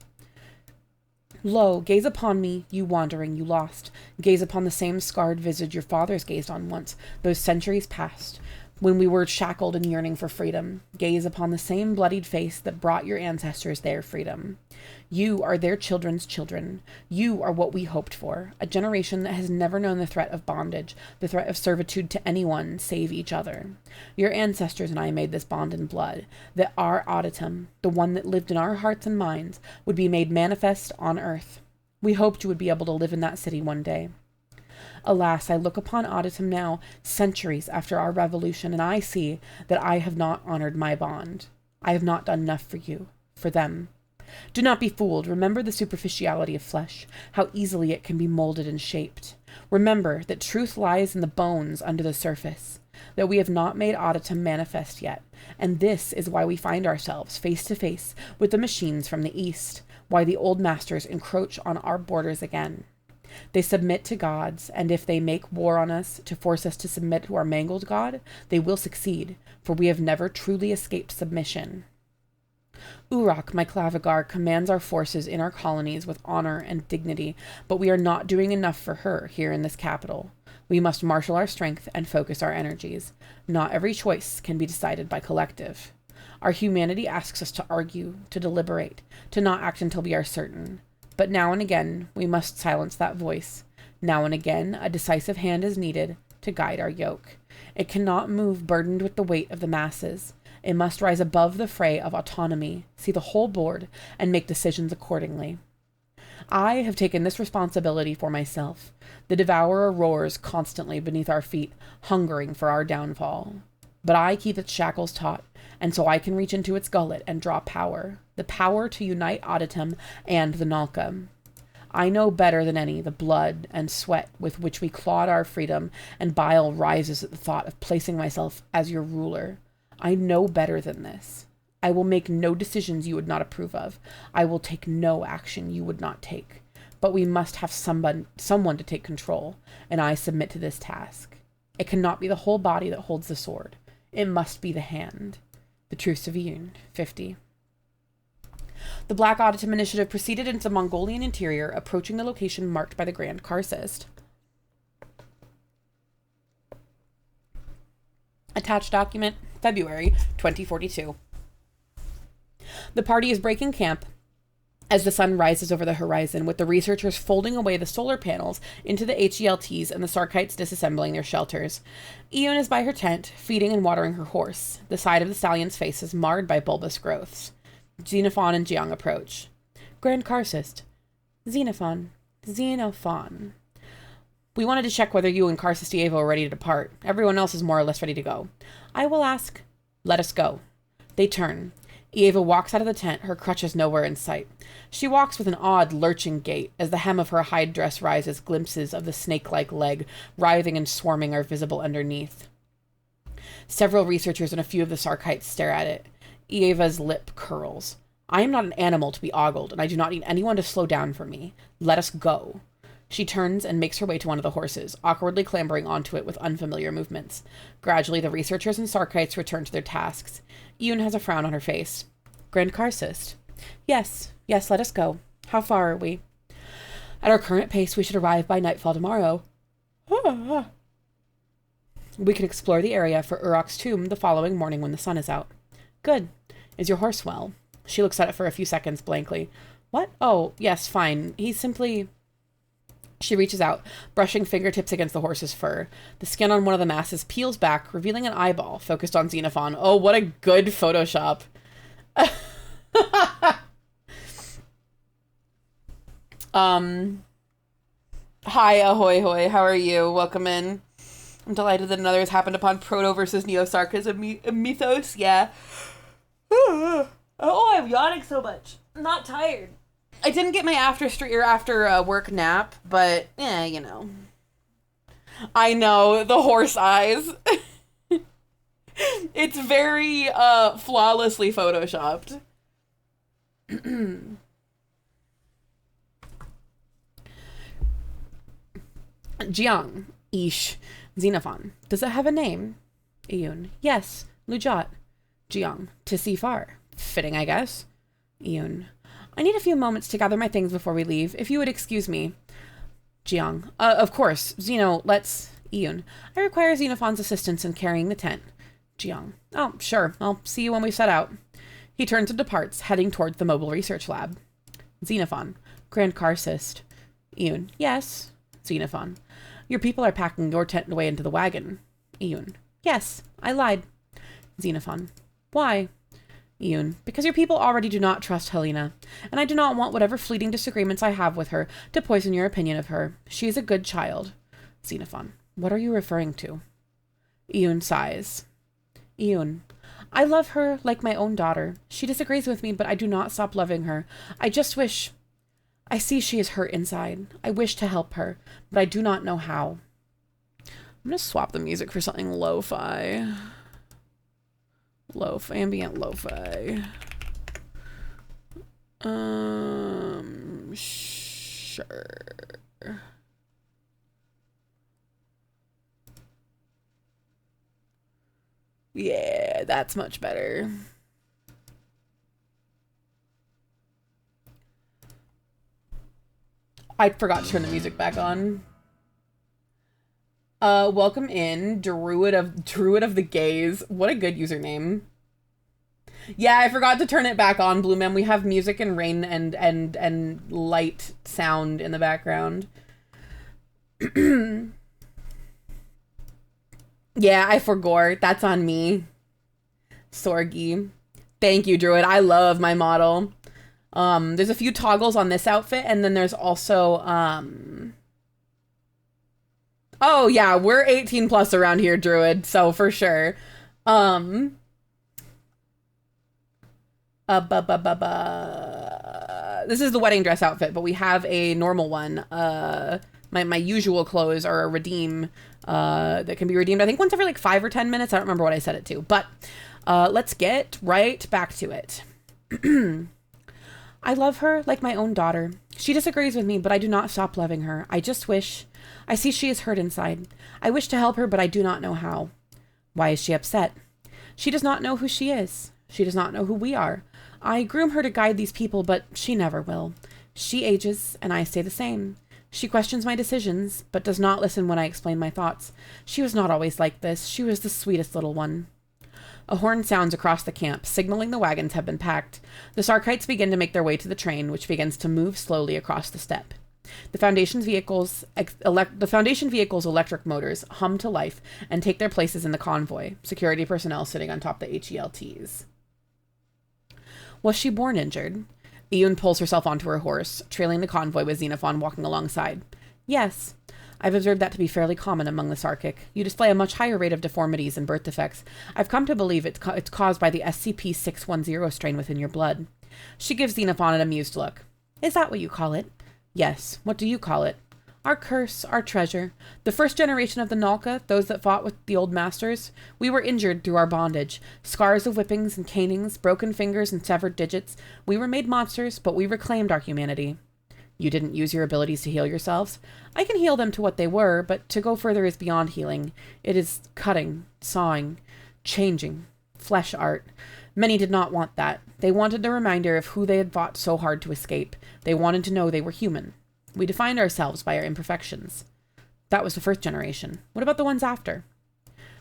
Lo, gaze upon me, you wandering, you lost. Gaze upon the same scarred visage your fathers gazed on once, those centuries past, when we were shackled and yearning for freedom. Gaze upon the same bloodied face that brought your ancestors their freedom. You are their children's children. You are what we hoped for, a generation that has never known the threat of bondage, the threat of servitude to anyone save each other. Your ancestors and I made this bond in blood, that our Auditum, the one that lived in our hearts and minds, would be made manifest on earth. We hoped you would be able to live in that city one day. Alas, I look upon Auditum now, centuries after our revolution, and I see that I have not honored my bond. I have not done enough for you, for them. Do not be fooled. Remember the superficiality of flesh, how easily it can be molded and shaped. Remember that truth lies in the bones under the surface, that we have not made Auditum manifest yet, and this is why we find ourselves face to face with the machines from the east, why the old masters encroach on our borders again. They submit to gods, and if they make war on us to force us to submit to our mangled god, they will succeed, for we have never truly escaped submission. Uruk, my Clavigar, commands our forces in our colonies with honor and dignity, but we are not doing enough for her here in this capital. We must marshal our strength and focus our energies. Not every choice can be decided by collective. Our humanity asks us to argue, to deliberate, to not act until we are certain. But now and again, we must silence that voice. Now and again, a decisive hand is needed to guide our yoke. It cannot move burdened with the weight of the masses. It must rise above the fray of autonomy, see the whole board, and make decisions accordingly. I have taken this responsibility for myself. The devourer roars constantly beneath our feet, hungering for our downfall. But I keep its shackles taut, and so I can reach into its gullet and draw power, the power to unite Auditum and the Nalka. I know better than any the blood and sweat with which we clawed our freedom, and bile rises at the thought of placing myself as your ruler. I know better than this. I will make no decisions you would not approve of. I will take no action you would not take. But we must have someone to take control, and I submit to this task. It cannot be the whole body that holds the sword. It must be the hand. The Truce of Iyun, 50. The Black Auditum Initiative proceeded into the Mongolian interior, approaching the location marked by the Grand Karcist. Attached document, February 2042. The party is breaking camp as the sun rises over the horizon, with the researchers folding away the solar panels into the HELTs and the Sarkites disassembling their shelters. Iyun is by her tent, feeding and watering her horse. The side of the stallion's face is marred by bulbous growths. Xenophon and Jiang approach. Grand Karcist. Xenophon. We wanted to check whether you and Karcist Evo are ready to depart. Everyone else is more or less ready to go. I will ask. Let us go. They turn. Eva walks out of the tent, her crutches nowhere in sight. She walks with an odd, lurching gait. As the hem of her hide dress rises, glimpses of the snake-like leg, writhing and swarming, are visible underneath. Several researchers and a few of the Sarkites stare at it. Eva's lip curls. I am not an animal to be ogled, and I do not need anyone to slow down for me. Let us go. She turns and makes her way to one of the horses, awkwardly clambering onto it with unfamiliar movements. Gradually, the researchers and Sarkites return to their tasks. Iyun has a frown on her face. Grand Karcist. Yes, let us go. How far are we? At our current pace, we should arrive by nightfall tomorrow. We can explore the area for Urok's tomb the following morning when the sun is out. Good. Is your horse well? She looks at it for a few seconds blankly. What? Oh, yes, fine. He's simply... She reaches out, brushing fingertips against the horse's fur. The skin on one of the masses peels back, revealing an eyeball focused on Xenophon. Oh, what a good Photoshop. Hi, ahoy hoy. How are you? Welcome in. I'm delighted that another has happened upon Proto versus Neo-Sarcasm mythos. Yeah. Oh, I'm yawning so much. I'm not tired. I didn't get my after work nap, but you know. I know, the horse eyes. It's very flawlessly photoshopped. Jiang, Ish, Xenophon. Does it have a name? Iyun. Yes, Lujat. Jiang. To see far. Fitting, I guess. Iyun. I need a few moments to gather my things before we leave, if you would excuse me. Jiang. Of course. Xeno, let's... Iyun. I require Xenophon's assistance in carrying the tent. Jiang. Oh, sure. I'll see you when we set out. He turns and departs, heading towards the mobile research lab. Xenophon. Grand Karsist. Iyun. Yes. Xenophon. Your people are packing your tent away into the wagon. Iyun. Yes, I lied. Xenophon. Why? Iyun. Because your people already do not trust Helena, and I do not want whatever fleeting disagreements I have with her to poison your opinion of her. She is a good child. Xenophon. What are you referring to? Iyun sighs. Iyun. I love her like my own daughter. She disagrees with me, but I do not stop loving her. I just wish... I see she is hurt inside. I wish to help her, but I do not know how. I'm going to swap the music for something lo-fi. Ambient lo-fi. Sure. Yeah, that's much better. I forgot to turn the music back on. Welcome in, Druid of the Gaze. What a good username. Yeah, I forgot to turn it back on, Blue Man. We have music and rain and light sound in the background. Yeah, I forgot. That's on me. Sorgi. Thank you, Druid. I love my model. There's a few toggles on this outfit, and then there's also, oh yeah, we're 18 plus around here, Druid, so for sure. This is the wedding dress outfit, but we have a normal one. My usual clothes are a redeem, that can be redeemed, I think once every like 5 or 10 minutes. I don't remember what I set it to, but, let's get right back to it. I love her like my own daughter. She disagrees with me, but I do not stop loving her. I just wish... I see she is hurt inside. I wish to help her, but I do not know how. Why is she upset? She does not know who she is. She does not know who we are. I groom her to guide these people, but she never will. She ages, and I stay the same. She questions my decisions, but does not listen when I explain my thoughts. She was not always like this. She was the sweetest little one. A horn sounds across the camp, signaling the wagons have been packed. The Sarkites begin to make their way to the train, which begins to move slowly across the steppe. The Foundation vehicles' electric motors hum to life and take their places in the convoy, security personnel sitting on top the HELTs. Was she born injured? Iyun pulls herself onto her horse, trailing the convoy with Xenophon walking alongside. Yes. I've observed that to be fairly common among the Sarkic. You display a much higher rate of deformities and birth defects. I've come to believe it's caused by the SCP-610 strain within your blood. She gives Xenophon an amused look. Is that what you call it? Yes. What do you call it? Our curse, our treasure. The first generation of the Nalka, those that fought with the old masters, we were injured through our bondage. Scars of whippings and canings, broken fingers and severed digits. We were made monsters, but we reclaimed our humanity. You didn't use your abilities to heal yourselves? I can heal them to what they were, but to go further is beyond healing. It is cutting, sawing, changing, Flesh art. Many did not want that. They wanted the reminder of who they had fought so hard to escape. They wanted to know they were human. We defined ourselves by our imperfections. That was the first generation. What about the ones after?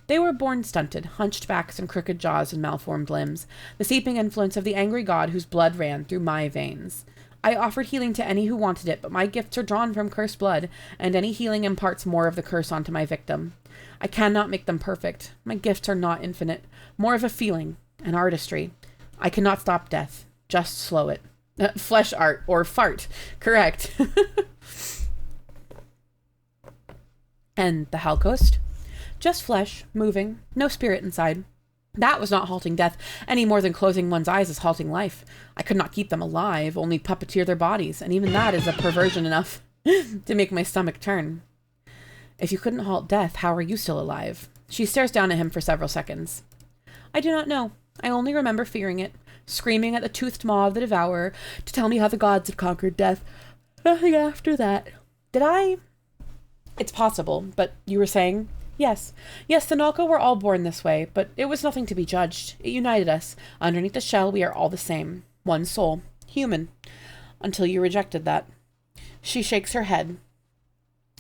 They were born stunted, hunched backs and crooked jaws and malformed limbs, the seeping influence of the angry god whose blood ran through my veins. I offered healing to any who wanted it, but my gifts are drawn from cursed blood, and any healing imparts more of the curse onto my victim. I cannot make them perfect. My gifts are not infinite, more of a feeling, an artistry. I cannot stop death, just slow it. Flesh art, or fart. Correct. And the Halcoast? Just flesh, moving, no spirit inside. That was not halting death, any more than closing one's eyes is halting life. I could not keep them alive, only puppeteer their bodies, and even that is a perversion enough to make my stomach turn. If you couldn't halt death, how are you still alive? She stares down at him for several seconds. I do not know. I only remember fearing it, screaming at the toothed maw of the devourer to tell me how the gods had conquered death. Nothing after that. Did I? It's possible, but you were saying? Yes. Yes, the Nalka were all born this way, but it was nothing to be judged. It united us. Underneath the shell, we are all the same. One soul. Human. Until you rejected that. She shakes her head.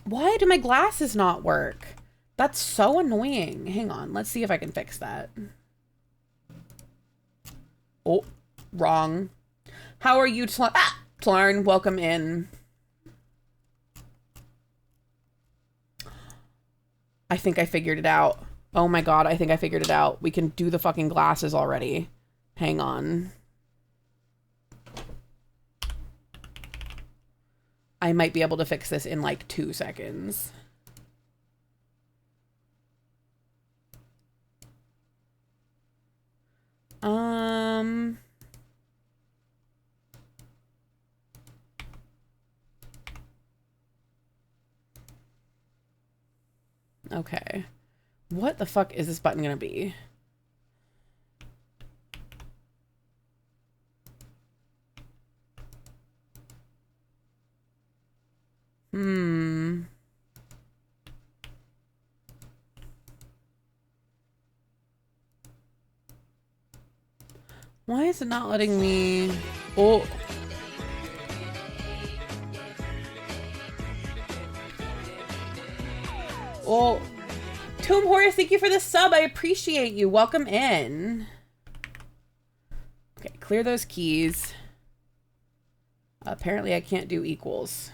Why do my glasses not work? That's so annoying. Hang on. Let's see if I can fix that. Oh, wrong. How are you, Tlarn? Welcome in. I think I figured it out. Oh my god, I think I figured it out. We can do the fucking glasses already. Hang on. I might be able to fix this in like 2 seconds. Okay. What the fuck is this button gonna be? Why is it not letting me... Oh. Oh. Tomb Horus, thank you for the sub. I appreciate you. Welcome in. Okay, clear those keys. Apparently I can't do equals.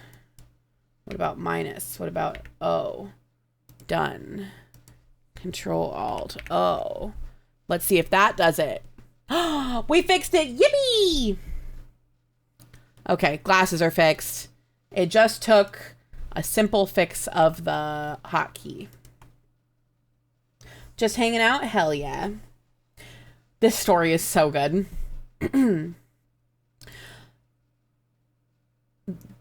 What about minus? What about O? Done. Control Alt O. Let's see if that does it. We fixed it! Yippee! Okay, glasses are fixed. It just took a simple fix of the hotkey. Just hanging out? Hell yeah. This story is so good. The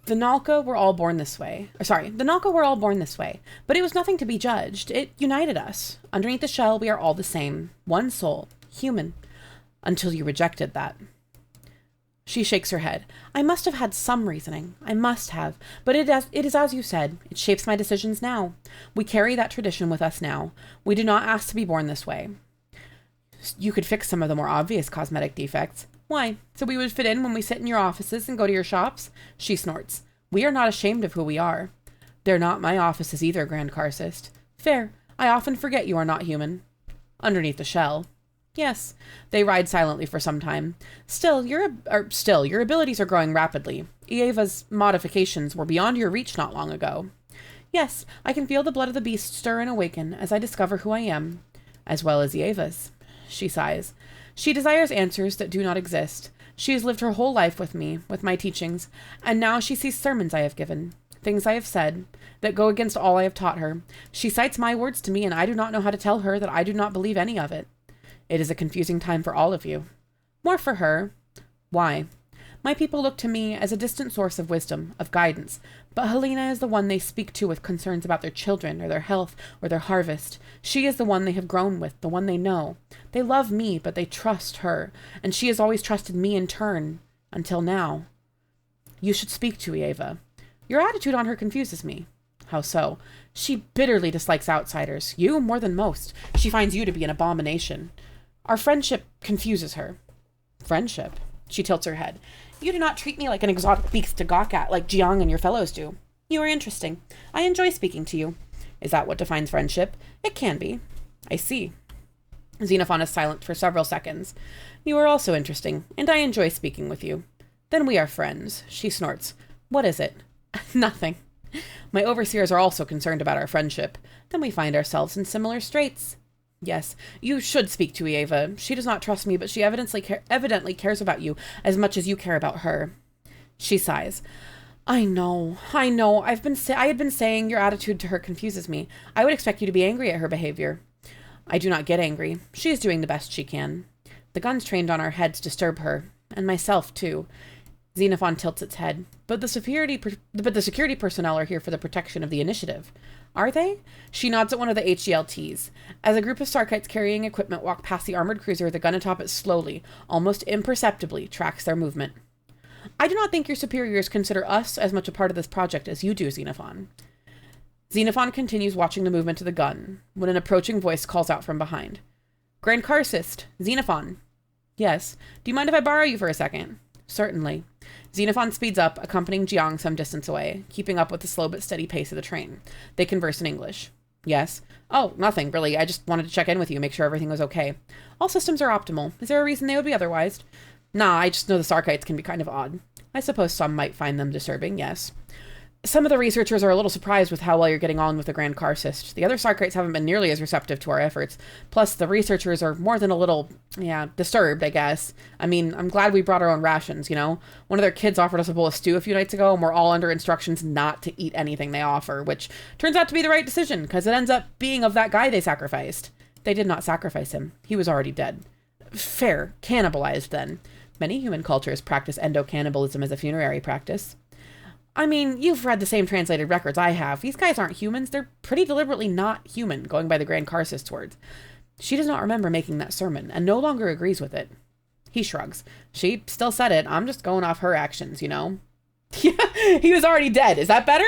Nalka were all born this way. The Nalka were all born this way. But it was nothing to be judged. It united us. Underneath the shell, we are all the same. One soul. Human. Until you rejected that. She shakes her head. I must have had some reasoning. I must have. But it is as you said. It shapes my decisions now. We carry that tradition with us now. We do not ask to be born this way. You could fix some of the more obvious cosmetic defects. Why? So we would fit in when we sit in your offices and go to your shops? She snorts. We are not ashamed of who we are. They're not my offices either, Grand Karcist. Fair. I often forget you are not human. Underneath the shell. Yes. They ride silently for some time. Still, your abilities are growing rapidly. Eva's modifications were beyond your reach not long ago. Yes, I can feel the blood of the beast stir and awaken as I discover who I am, as well as Eva's. She sighs. She desires answers that do not exist. She has lived her whole life with me, with my teachings, and now she sees sermons I have given, things I have said, that go against all I have taught her. She cites my words to me, and I do not know how to tell her that I do not believe any of it. It is a confusing time for all of you. More for her. Why? My people look to me as a distant source of wisdom, of guidance, but Helena is the one they speak to with concerns about their children, or their health, or their harvest. She is the one they have grown with, the one they know. They love me, but they trust her, and she has always trusted me in turn, until now. You should speak to Eva. Your attitude on her confuses me. How so? She bitterly dislikes outsiders. You more than most. She finds you to be an abomination. Our friendship confuses her. Friendship? She tilts her head. You do not treat me like an exotic beast to gawk at, like Jiang and your fellows do. You are interesting. I enjoy speaking to you. Is that what defines friendship? It can be. I see. Xenophon is silent for several seconds. You are also interesting, and I enjoy speaking with you. Then we are friends. She snorts. What is it? Nothing. My overseers are also concerned about our friendship. Then we find ourselves in similar straits. Yes, you should speak to Eva. She does not trust me, but she evidently cares about you as much as you care about her. She sighs. I know. I had been saying your attitude to her confuses me. I would expect you to be angry at her behavior. I do not get angry. She is doing the best she can. The guns trained on our heads disturb her, and myself too. Xenophon tilts its head. But the security personnel are here for the protection of the initiative. Are they? She nods at one of the HGLTs. As a group of Sarkites carrying equipment walk past the armored cruiser, the gun atop it slowly, almost imperceptibly, tracks their movement. I do not think your superiors consider us as much a part of this project as you do, Xenophon. Xenophon continues watching the movement of the gun, when an approaching voice calls out from behind. Grand Carsist, Xenophon. Yes. Do you mind if I borrow you for a second? Certainly. Xenophon speeds up, accompanying Jiang some distance away, keeping up with the slow but steady pace of the train. They converse in English. Yes. Oh, nothing, really. I just wanted to check in with you, make sure everything was okay. All systems are optimal. Is there a reason they would be otherwise? Nah, I just know the Sarkites can be kind of odd. I suppose some might find them disturbing, yes. Some of the researchers are a little surprised with how well you're getting on with the Grand Carsist. The other Sarkites haven't been nearly as receptive to our efforts. Plus, the researchers are more than a little, disturbed, I guess. I mean, I'm glad we brought our own rations, you know? One of their kids offered us a bowl of stew a few nights ago, and we're all under instructions not to eat anything they offer, which turns out to be the right decision, because it ends up being of that guy they sacrificed. They did not sacrifice him. He was already dead. Fair. Cannibalized, then. Many human cultures practice endo-cannibalism as a funerary practice. I mean, you've read the same translated records I have. These guys aren't humans. They're pretty deliberately not human, going by the Grand Carsist's words. She does not remember making that sermon, and no longer agrees with it. He shrugs. She still said it. I'm just going off her actions, you know? Yeah, he was already dead. Is that better?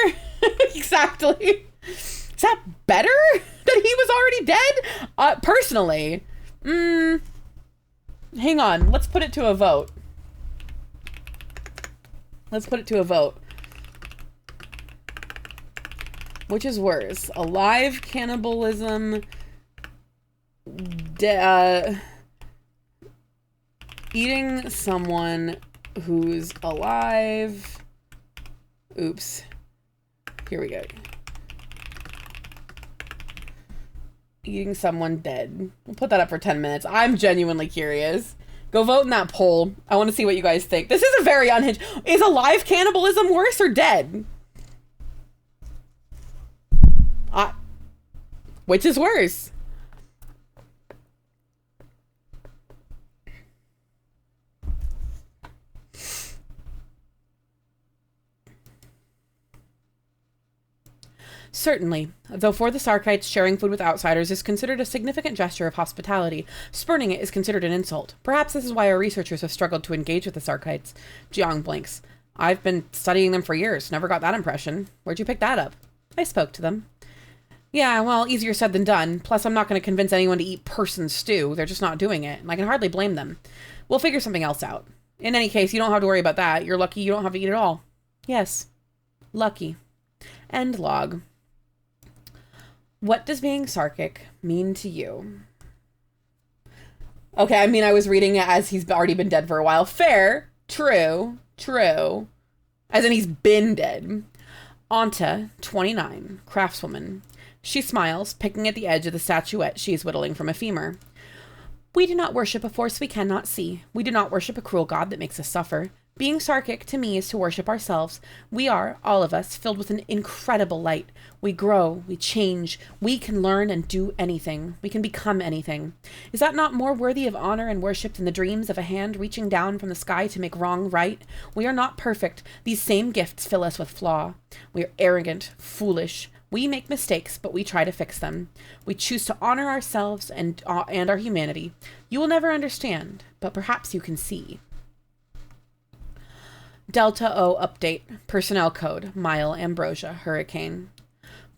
Exactly. Is that better? That he was already dead? Personally. Hang on. Let's put it to a vote. Which is worse? Alive cannibalism, eating someone who's alive. Oops. Here we go. Eating someone dead. We'll put that up for 10 minutes. I'm genuinely curious. Go vote in that poll. I want to see what you guys think. This is a very unhinged... Is alive cannibalism worse or dead? Which is worse? Certainly, though for the Sarkites, sharing food with outsiders is considered a significant gesture of hospitality, spurning it is considered an insult. Perhaps this is why our researchers have struggled to engage with the Sarkites. Jiang blinks. I've been studying them for years. Never got that impression. Where'd you pick that up? I spoke to them. Yeah, well, easier said than done. Plus, I'm not going to convince anyone to eat person stew. They're just not doing it, and I can hardly blame them. We'll figure something else out. In any case, you don't have to worry about that. You're lucky you don't have to eat at all. Yes. Lucky. End log. What does being Sarkic mean to you? Okay, I mean, I was reading it as he's already been dead for a while. Fair. True. As in, he's been dead. Anta, 29, craftswoman. She smiles, picking at the edge of the statuette she is whittling from a femur. We do not worship a force we cannot see. We do not worship a cruel god that makes us suffer. Being Sarkic, to me, is to worship ourselves. We are, all of us, filled with an incredible light. We grow, we change, we can learn and do anything. We can become anything. Is that not more worthy of honor and worship than the dreams of a hand reaching down from the sky to make wrong right? We are not perfect. These same gifts fill us with flaw. We are arrogant, foolish. We make mistakes, but we try to fix them. We choose to honor ourselves and our humanity. You will never understand, but perhaps you can see. Delta O update. Personnel code. Mile Ambrosia. Hurricane.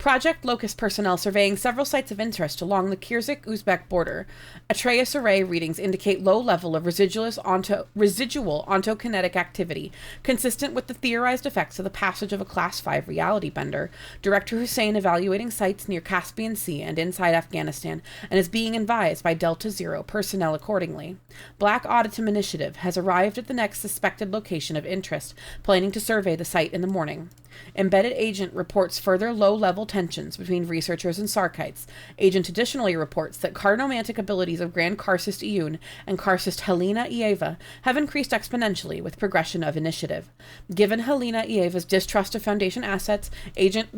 Project Locust personnel surveying several sites of interest along the Kyrgyz-Uzbek border. Atreus array readings indicate low level of residual ontokinetic activity, consistent with the theorized effects of the passage of a Class 5 reality bender. Director Hussein evaluating sites near Caspian Sea and inside Afghanistan, and is being advised by Delta Zero personnel accordingly. Black Auditum Initiative has arrived at the next suspected location of interest, planning to survey the site in the morning. Embedded Agent reports further low-level tensions between researchers and Sarkites. Agent additionally reports that carnomantic abilities of Grand Karcist Iyun and Karcist Helena Ieva have increased exponentially with progression of initiative. Given Helena Ieva's distrust of Foundation assets, Agent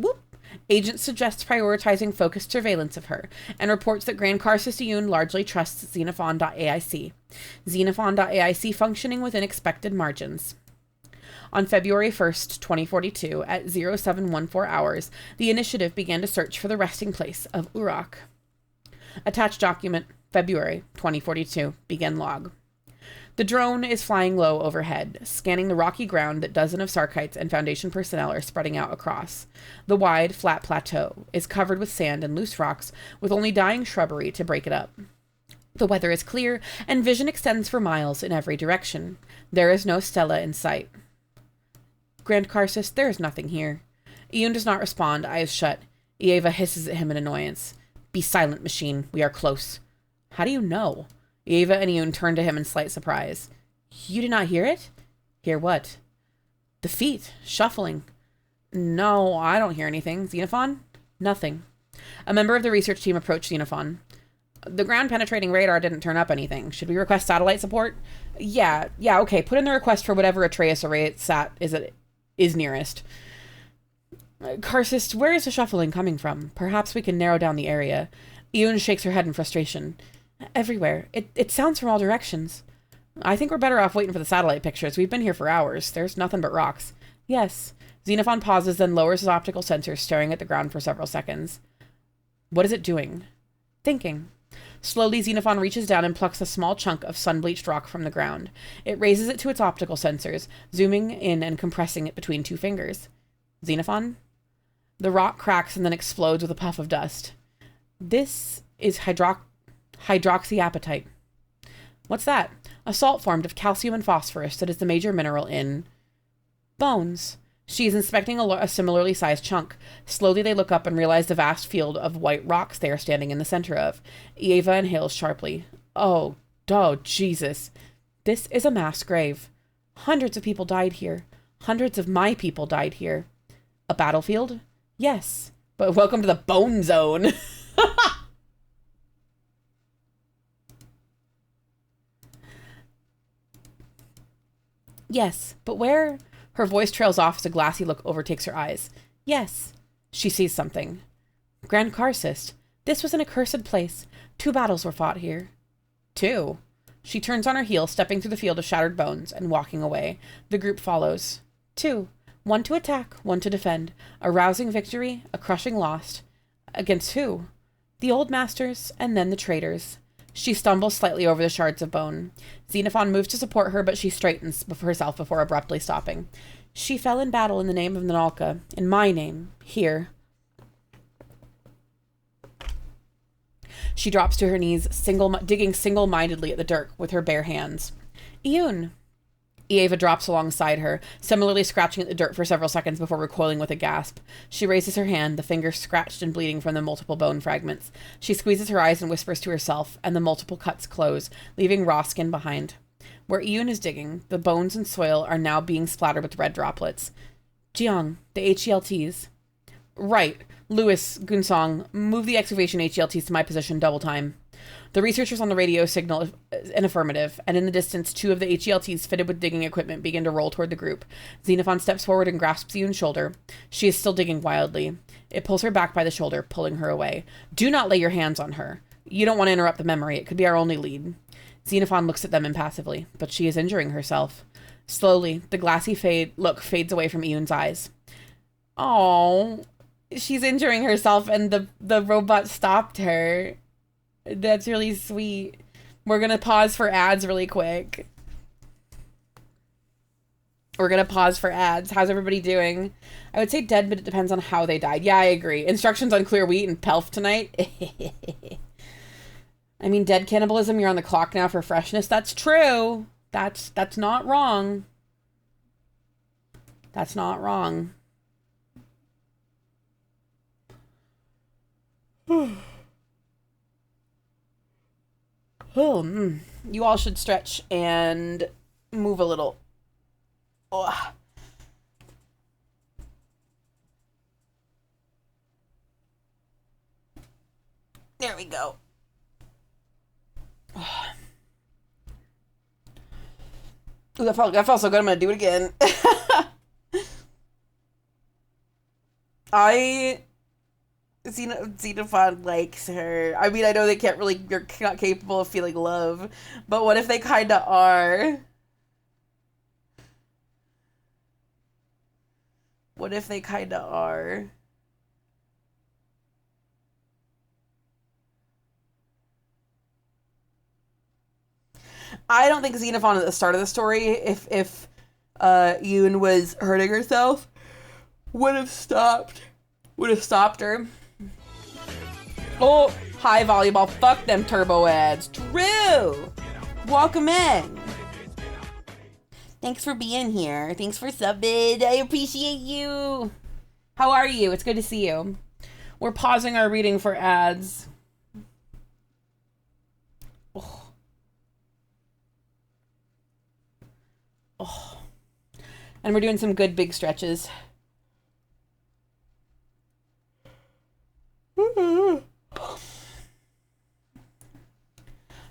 suggests prioritizing focused surveillance of her, and reports that Grand Karcist Iyun largely trusts Xenophon.aic. Xenophon.aic functioning within expected margins. On February 1st, 2042, at 0714 hours, the initiative began to search for the resting place of Uruk. Attached document, February 2042, begin log. The drone is flying low overhead, scanning the rocky ground that dozens of Sarkites and Foundation personnel are spreading out across. The wide, flat plateau is covered with sand and loose rocks, with only dying shrubbery to break it up. The weather is clear, and vision extends for miles in every direction. There is no Stella in sight. Grand Karcist, there is nothing here. Iyun does not respond, eyes shut. Ieva hisses at him in annoyance. Be silent, machine. We are close. How do you know? Ieva and Iyun turn to him in slight surprise. You did not hear it? Hear what? The feet, shuffling. No, I don't hear anything. Xenophon? Nothing. A member of the research team approached Xenophon. The ground-penetrating radar didn't turn up anything. Should we request satellite support? Yeah, okay. Put in the request for whatever Atreus array it's at is nearest. Karcist, where is the shuffling coming from? Perhaps we can narrow down the area. Iyun shakes her head in frustration. Everywhere. It sounds from all directions. I think we're better off waiting for the satellite pictures. We've been here for hours. There's nothing but rocks. Yes. Xenophon pauses, then lowers his optical sensors, staring at the ground for several seconds. What is it doing? Thinking. Slowly, Xenophon reaches down and plucks a small chunk of sun-bleached rock from the ground. It raises it to its optical sensors, zooming in and compressing it between two fingers. Xenophon? The rock cracks and then explodes with a puff of dust. This is hydroxyapatite. What's that? A salt formed of calcium and phosphorus that is the major mineral in bones. She is inspecting a similarly sized chunk. Slowly they look up and realize the vast field of white rocks they are standing in the center of. Ieva inhales sharply. Oh, Jesus. This is a mass grave. Hundreds of people died here. Hundreds of my people died here. A battlefield? Yes. But welcome to the bone zone. Yes, but where? Her voice trails off as a glassy look overtakes her eyes. Yes. She sees something. Grand Karcist. This was an accursed place. 2 battles were fought here. 2. She turns on her heel, stepping through the field of shattered bones and walking away. The group follows. 2. 1 to attack, 1 to defend. A rousing victory, a crushing loss. Against who? The old masters, and then the traitors. She stumbles slightly over the shards of bone. Xenophon moves to support her, but she straightens herself before abruptly stopping. She fell in battle in the name of Nanalka. In my name. Here. She drops to her knees, digging single-mindedly at the dirt with her bare hands. Iyun. Ieva drops alongside her, similarly scratching at the dirt for several seconds before recoiling with a gasp. She raises her hand, the fingers scratched and bleeding from the multiple bone fragments. She squeezes her eyes and whispers to herself, and the multiple cuts close, leaving raw skin behind. Where Iyun is digging, the bones and soil are now being splattered with red droplets. Jiang, the HELTs. Right. Lewis, Gunsong, move the excavation HELTs to my position double time. The researchers on the radio signal an affirmative, and in the distance, 2 of the HELTs fitted with digging equipment begin to roll toward the group. Xenophon steps forward and grasps Iyun's shoulder. She is still digging wildly. It pulls her back by the shoulder, pulling her away. Do not lay your hands on her. You don't want to interrupt the memory. It could be our only lead. Xenophon looks at them impassively, but she is injuring herself. Slowly, the glassy look fades away from Iyun's eyes. Oh, she's injuring herself, and the robot stopped her. That's really sweet. We're going to pause for ads really quick. We're gonna pause for ads. How's everybody doing? I would say dead, but it depends on how they died. Yeah, I agree. Instructions on clear wheat and pelf tonight. I mean, dead cannibalism, you're on the clock now for freshness. That's true. That's not wrong. That's not wrong. You all should stretch and move a little. Oh. There we go. Ooh, that felt so good. I'm gonna do it again. Xenophon likes her. I mean, I know they're not capable of feeling love, but what if they kinda are? What if they kinda are? I don't think Xenophon at the start of the story, if Yoon was hurting herself, would have stopped her. Oh, hi volleyball. Fuck them turbo ads. Drew! Welcome in. Thanks for being here. Thanks for subbing. I appreciate you. How are you? It's good to see you. We're pausing our reading for ads. Oh. Oh. And we're doing some good big stretches.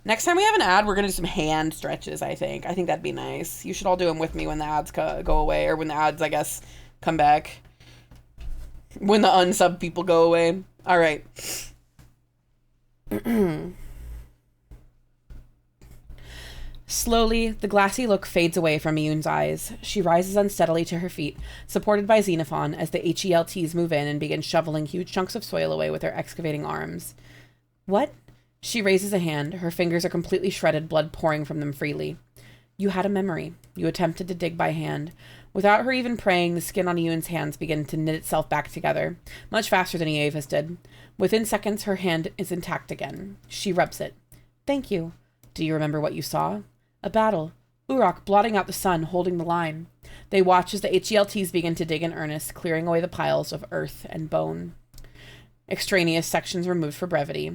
Next time we have an ad, we're going to do some hand stretches, I think. I think that'd be nice. You should all do them with me when the ads go away. Or when the ads, I guess, come back. When the unsub people go away. All right. Slowly, the glassy look fades away from Yoon's eyes. She rises unsteadily to her feet, supported by Xenophon, as the HELTs move in and begin shoveling huge chunks of soil away with their excavating arms. What? She raises a hand. Her fingers are completely shredded, blood pouring from them freely. You had a memory. You attempted to dig by hand. Without her even praying, the skin on Yoon's hands began to knit itself back together, much faster than Eva's did. Within seconds, her hand is intact again. She rubs it. Thank you. Do you remember what you saw? A battle. Urok blotting out the sun, holding the line. They watch as the HELTs begin to dig in earnest, clearing away the piles of earth and bone. Extraneous sections removed for brevity.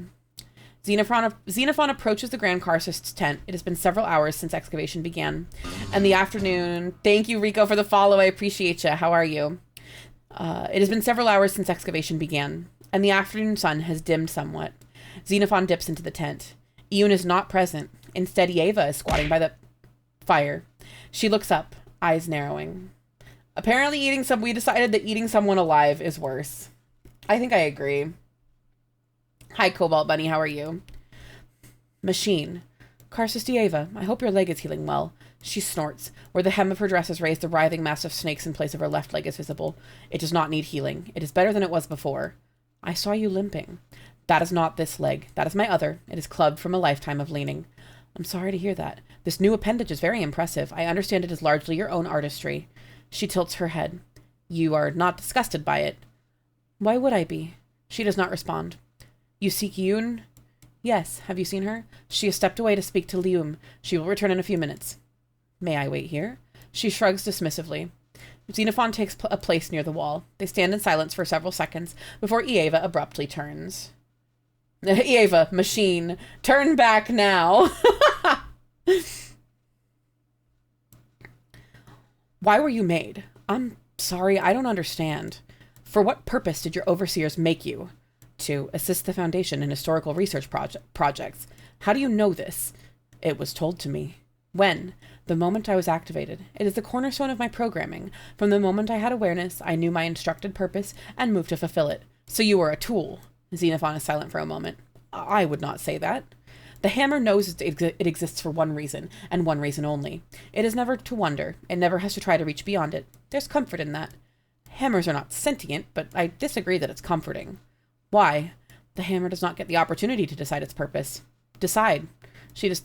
Xenophon approaches the Grand Karcist's tent. It has been several hours since excavation began. And the afternoon... Thank you, Rico, for the follow. I appreciate you. How are you? It has been several hours since excavation began, and the afternoon sun has dimmed somewhat. Xenophon dips into the tent. Yoon is not present. Instead, Eva is squatting by the fire. She looks up, eyes narrowing. Apparently we decided that eating someone alive is worse. I think I agree. Hi, Cobalt Bunny. How are you? Machine. Karcist Eva, I hope your leg is healing well. She snorts. Where the hem of her dress is raised, the writhing mass of snakes in place of her left leg is visible. It does not need healing. It is better than it was before. I saw you limping. That is not this leg. That is my other. It is clubbed from a lifetime of leaning. I'm sorry to hear that. This new appendage is very impressive. I understand it is largely your own artistry. She tilts her head. You are not disgusted by it. Why would I be? She does not respond. You seek Yoon? Yes. Have you seen her? She has stepped away to speak to Lium. She will return in a few minutes. May I wait here? She shrugs dismissively. Xenophon takes a place near the wall. They stand in silence for several seconds before Eva abruptly turns. Eva, machine, turn back now. Why were you made? I'm sorry, I don't understand. For what purpose did your overseers make you? To assist the Foundation in historical research projects. How do you know this? It was told to me. When? The moment I was activated. It is the cornerstone of my programming. From the moment I had awareness, I knew my instructed purpose and moved to fulfill it. So you were a tool. Xenophon is silent for a moment. I would not say that. The hammer knows it exists for one reason, and one reason only. It is never to wonder. It never has to try to reach beyond it. There's comfort in that. Hammers are not sentient, but I disagree that it's comforting. Why? The hammer does not get the opportunity to decide its purpose. Decide.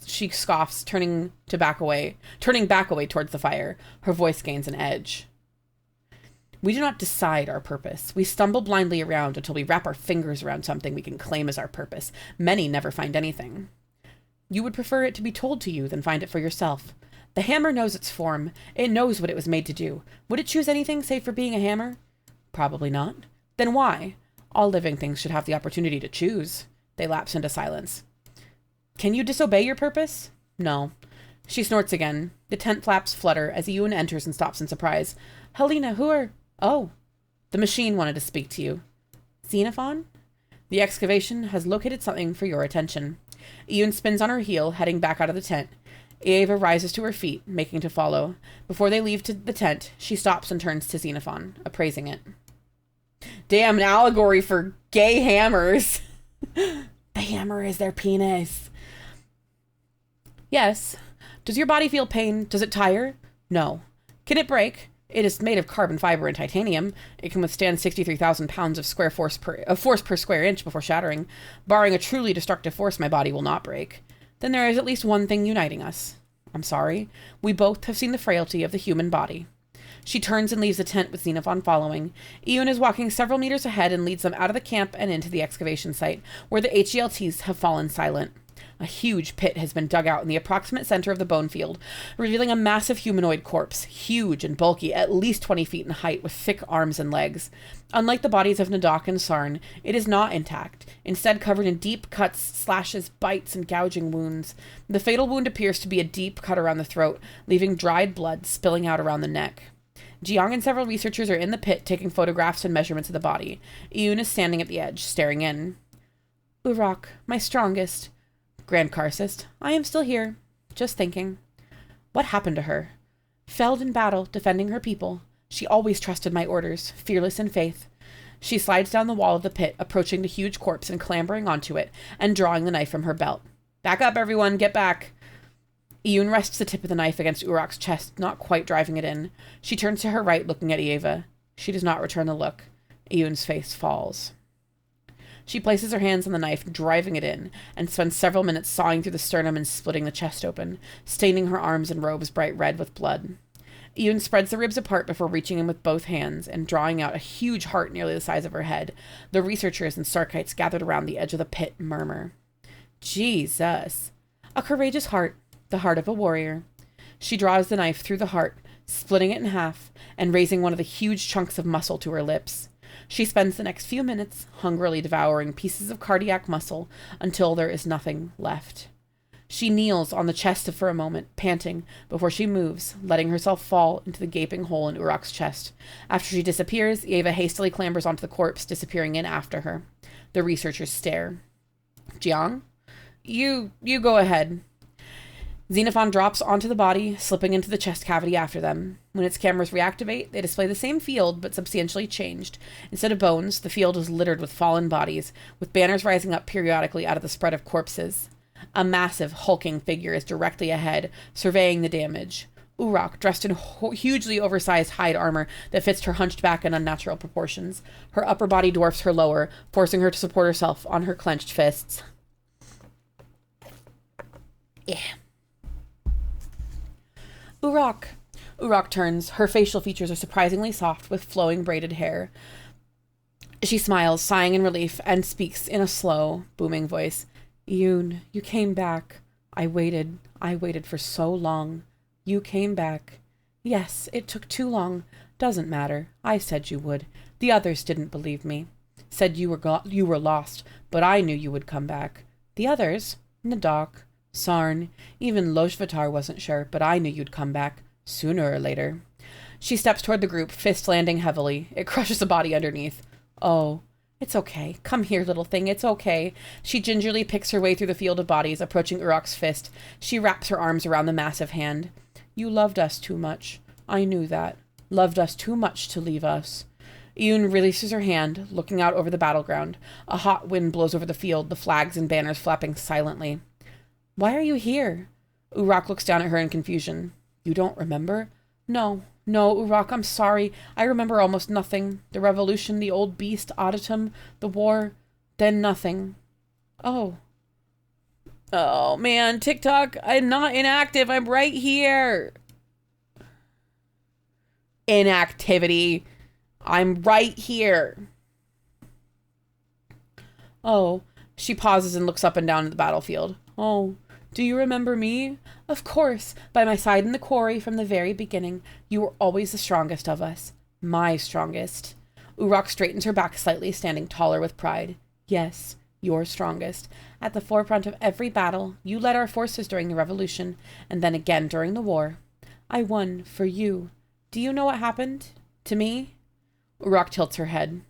She scoffs, turning back away towards the fire. Her voice gains an edge. We do not decide our purpose. We stumble blindly around until we wrap our fingers around something we can claim as our purpose. Many never find anything. You would prefer it to be told to you than find it for yourself. The hammer knows its form. It knows what it was made to do. Would it choose anything save for being a hammer? Probably not. Then why? All living things should have the opportunity to choose. They lapse into silence. Can you disobey your purpose? No. She snorts again. The tent flaps flutter as Ewan enters and stops in surprise. Helena, who are... Oh. The machine wanted to speak to you. Xenophon? The excavation has located something for your attention. Ewan spins on her heel, heading back out of the tent. Eva rises to her feet, making to follow. Before they leave the tent, she stops and turns to Xenophon, appraising it. Damn, an allegory for gay hammers. The hammer is their penis. Yes. Does your body feel pain? Does it tire? No. Can it break? It is made of carbon fiber and titanium. It can withstand 63,000 pounds of force per square inch before shattering. Barring a truly destructive force, my body will not break. Then there is at least one thing uniting us. I'm sorry. We both have seen the frailty of the human body. She turns and leaves the tent with Xenophon following. Ewan is walking several meters ahead and leads them out of the camp and into the excavation site, where the HELTs have fallen silent. A huge pit has been dug out in the approximate center of the bone field, revealing a massive humanoid corpse, huge and bulky, at least 20 feet in height, with thick arms and legs. Unlike the bodies of Nadok and Sarn, it is not intact, instead covered in deep cuts, slashes, bites, and gouging wounds. The fatal wound appears to be a deep cut around the throat, leaving dried blood spilling out around the neck. Jiang and several researchers are in the pit taking photographs and measurements of the body. Ewan is standing at the edge, staring in. Urok, my strongest. Grand Karcist, I am still here, just thinking. What happened to her? Felled in battle, defending her people. She always trusted my orders, fearless in faith. She slides down the wall of the pit, approaching the huge corpse and clambering onto it, and drawing the knife from her belt. Back up, everyone, get back. Ewan rests the tip of the knife against Urok's chest, not quite driving it in. She turns to her right, looking at Eva. She does not return the look. Ewan's face falls. She places her hands on the knife, driving it in, and spends several minutes sawing through the sternum and splitting the chest open, staining her arms and robes bright red with blood. Ewan spreads the ribs apart before reaching in with both hands and drawing out a huge heart nearly the size of her head. The researchers and Sarkites gathered around the edge of the pit murmur. Jesus. A courageous heart, the heart of a warrior. She draws the knife through the heart, splitting it in half, and raising one of the huge chunks of muscle to her lips. She spends the next few minutes hungrily devouring pieces of cardiac muscle until there is nothing left. She kneels on the chest for a moment, panting, before she moves, letting herself fall into the gaping hole in Urok's chest. After she disappears, Eva hastily clambers onto the corpse, disappearing in after her. The researchers stare. Jiang? You go ahead. Xenophon drops onto the body, slipping into the chest cavity after them. When its cameras reactivate, they display the same field, but substantially changed. Instead of bones, the field is littered with fallen bodies, with banners rising up periodically out of the spread of corpses. A massive, hulking figure is directly ahead, surveying the damage. Urok, dressed in hugely oversized hide armor that fits her hunched back in unnatural proportions. Her upper body dwarfs her lower, forcing her to support herself on her clenched fists. Yeah. Urok. Urok turns. Her facial features are surprisingly soft, with flowing braided hair. She smiles, sighing in relief, and speaks in a slow, booming voice. Yoon, you came back. I waited for so long. You came back. Yes, it took too long. Doesn't matter. I said you would. The others didn't believe me. Said you were lost, but I knew you would come back. The others? Nadok, Sarn, even Loshvatar wasn't sure, but I knew you'd come back, sooner or later. She steps toward the group, fist landing heavily. It crushes a body underneath. Oh, it's okay. Come here, little thing, it's okay. She gingerly picks her way through the field of bodies, approaching Urok's fist. She wraps her arms around the massive hand. You loved us too much. I knew that. Loved us too much to leave us. Ewan releases her hand, looking out over the battleground. A hot wind blows over the field, the flags and banners flapping silently. Why are you here? Urok looks down at her in confusion. You don't remember? No, Urok, I'm sorry. I remember almost nothing. The revolution, the old beast, Auditum, the war, then nothing. Oh. Oh, man. TikTok, I'm not inactive. I'm right here. Inactivity. I'm right here. Oh, she pauses and looks up and down at the battlefield. Oh, do you remember me? Of course, by my side in the quarry from the very beginning. You were always the strongest of us. My strongest. Uruk straightens her back slightly, standing taller with pride. Yes, your strongest. At the forefront of every battle, you led our forces during the revolution, and then again during the war. I won for you. Do you know what happened? To me? Uruk tilts her head.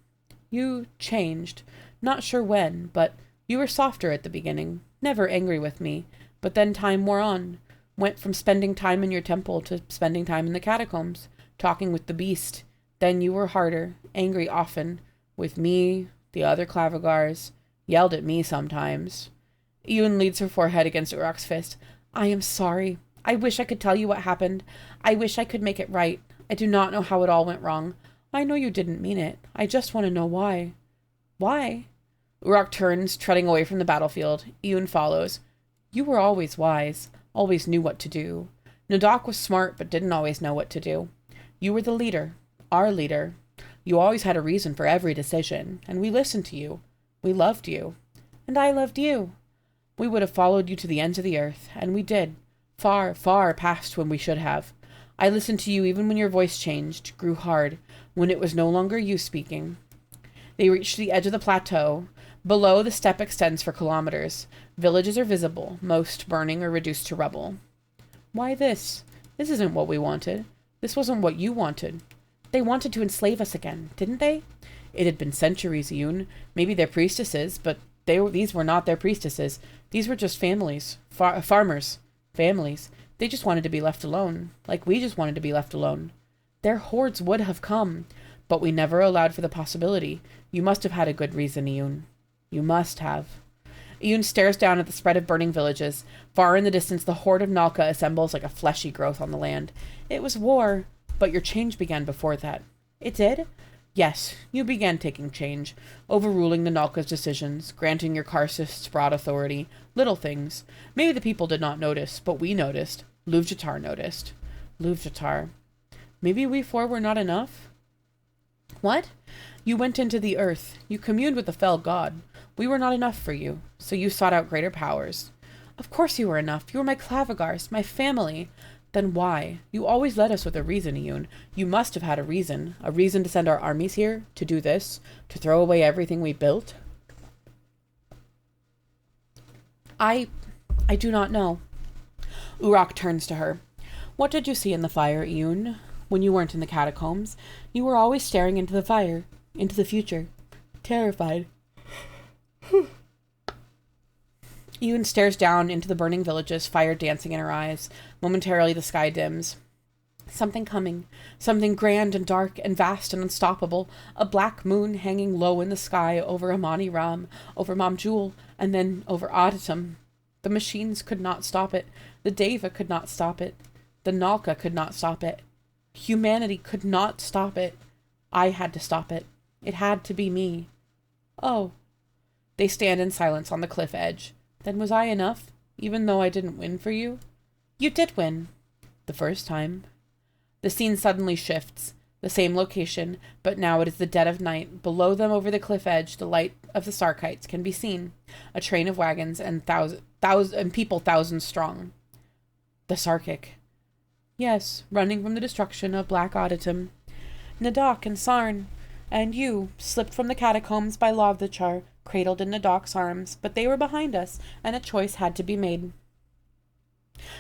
You changed. Not sure when, but you were softer at the beginning. Never angry with me. But then time wore on. Went from spending time in your temple to spending time in the catacombs, talking with the beast. Then you were harder, angry often, with me, the other Clavigars, yelled at me sometimes. Ewan leads her forehead against Uruk's fist. I am sorry. I wish I could tell you what happened. I wish I could make it right. I do not know how it all went wrong. I know you didn't mean it. I just want to know why. Why? Uruk turns, treading away from the battlefield. Ewan follows. You were always wise, always knew what to do. Nadok was smart, but didn't always know what to do. You were the leader, our leader. You always had a reason for every decision, and we listened to you. We loved you. And I loved you. We would have followed you to the ends of the earth, and we did. Far, far past when we should have. I listened to you even when your voice changed, grew hard, when it was no longer you speaking. They reached the edge of the plateau. Below, the steppe extends for kilometers. Villages are visible, most burning or reduced to rubble. Why this? This isn't what we wanted. This wasn't what you wanted. They wanted to enslave us again, didn't they? It had been centuries, Yoon. Maybe they're priestesses, but these were not their priestesses. These were just families. Farmers. Families. They just wanted to be left alone, like we just wanted to be left alone. Their hordes would have come, but we never allowed for the possibility. You must have had a good reason, Yoon. You must have. Yoon stares down at the spread of burning villages. Far in the distance, the horde of Nalka assembles like a fleshy growth on the land. It was war, but your change began before that. It did? Yes, you began taking change, overruling the Nalka's decisions, granting your Karsists broad authority, little things. Maybe the people did not notice, but we noticed. Luvjatar noticed. Luvjatar. Maybe we four were not enough? What? You went into the earth. You communed with the fell god. We were not enough for you, so you sought out greater powers. Of course you were enough. You were my Clavigars, my family. Then why? You always led us with a reason, Yoon. You must have had a reason to send our armies here, to do this, to throw away everything we built. I do not know. Uruk turns to her. What did you see in the fire, Yoon? When you weren't in the catacombs, you were always staring into the fire, into the future, terrified. Yoon stares down into the burning villages, fire dancing in her eyes. Momentarily, the sky dims. Something coming. Something grand and dark and vast and unstoppable. A black moon hanging low in the sky over Amani Ram, over Mamjul, and then over Adatum. The machines could not stop it. The Deva could not stop it. The Nalka could not stop it. Humanity could not stop it. I had to stop it. It had to be me. Oh. They stand in silence on the cliff edge. Then was I enough, even though I didn't win for you? You did win. The first time. The scene suddenly shifts. The same location, but now it is the dead of night. Below them over the cliff edge, the light of the Sarkites can be seen. A train of wagons and people thousands strong. The Sarkic. Yes, running from the destruction of Black Auditum. Nadok and Sarn. And you, slipped from the catacombs by Lovdachar, cradled in Nadok's arms, but they were behind us, and a choice had to be made.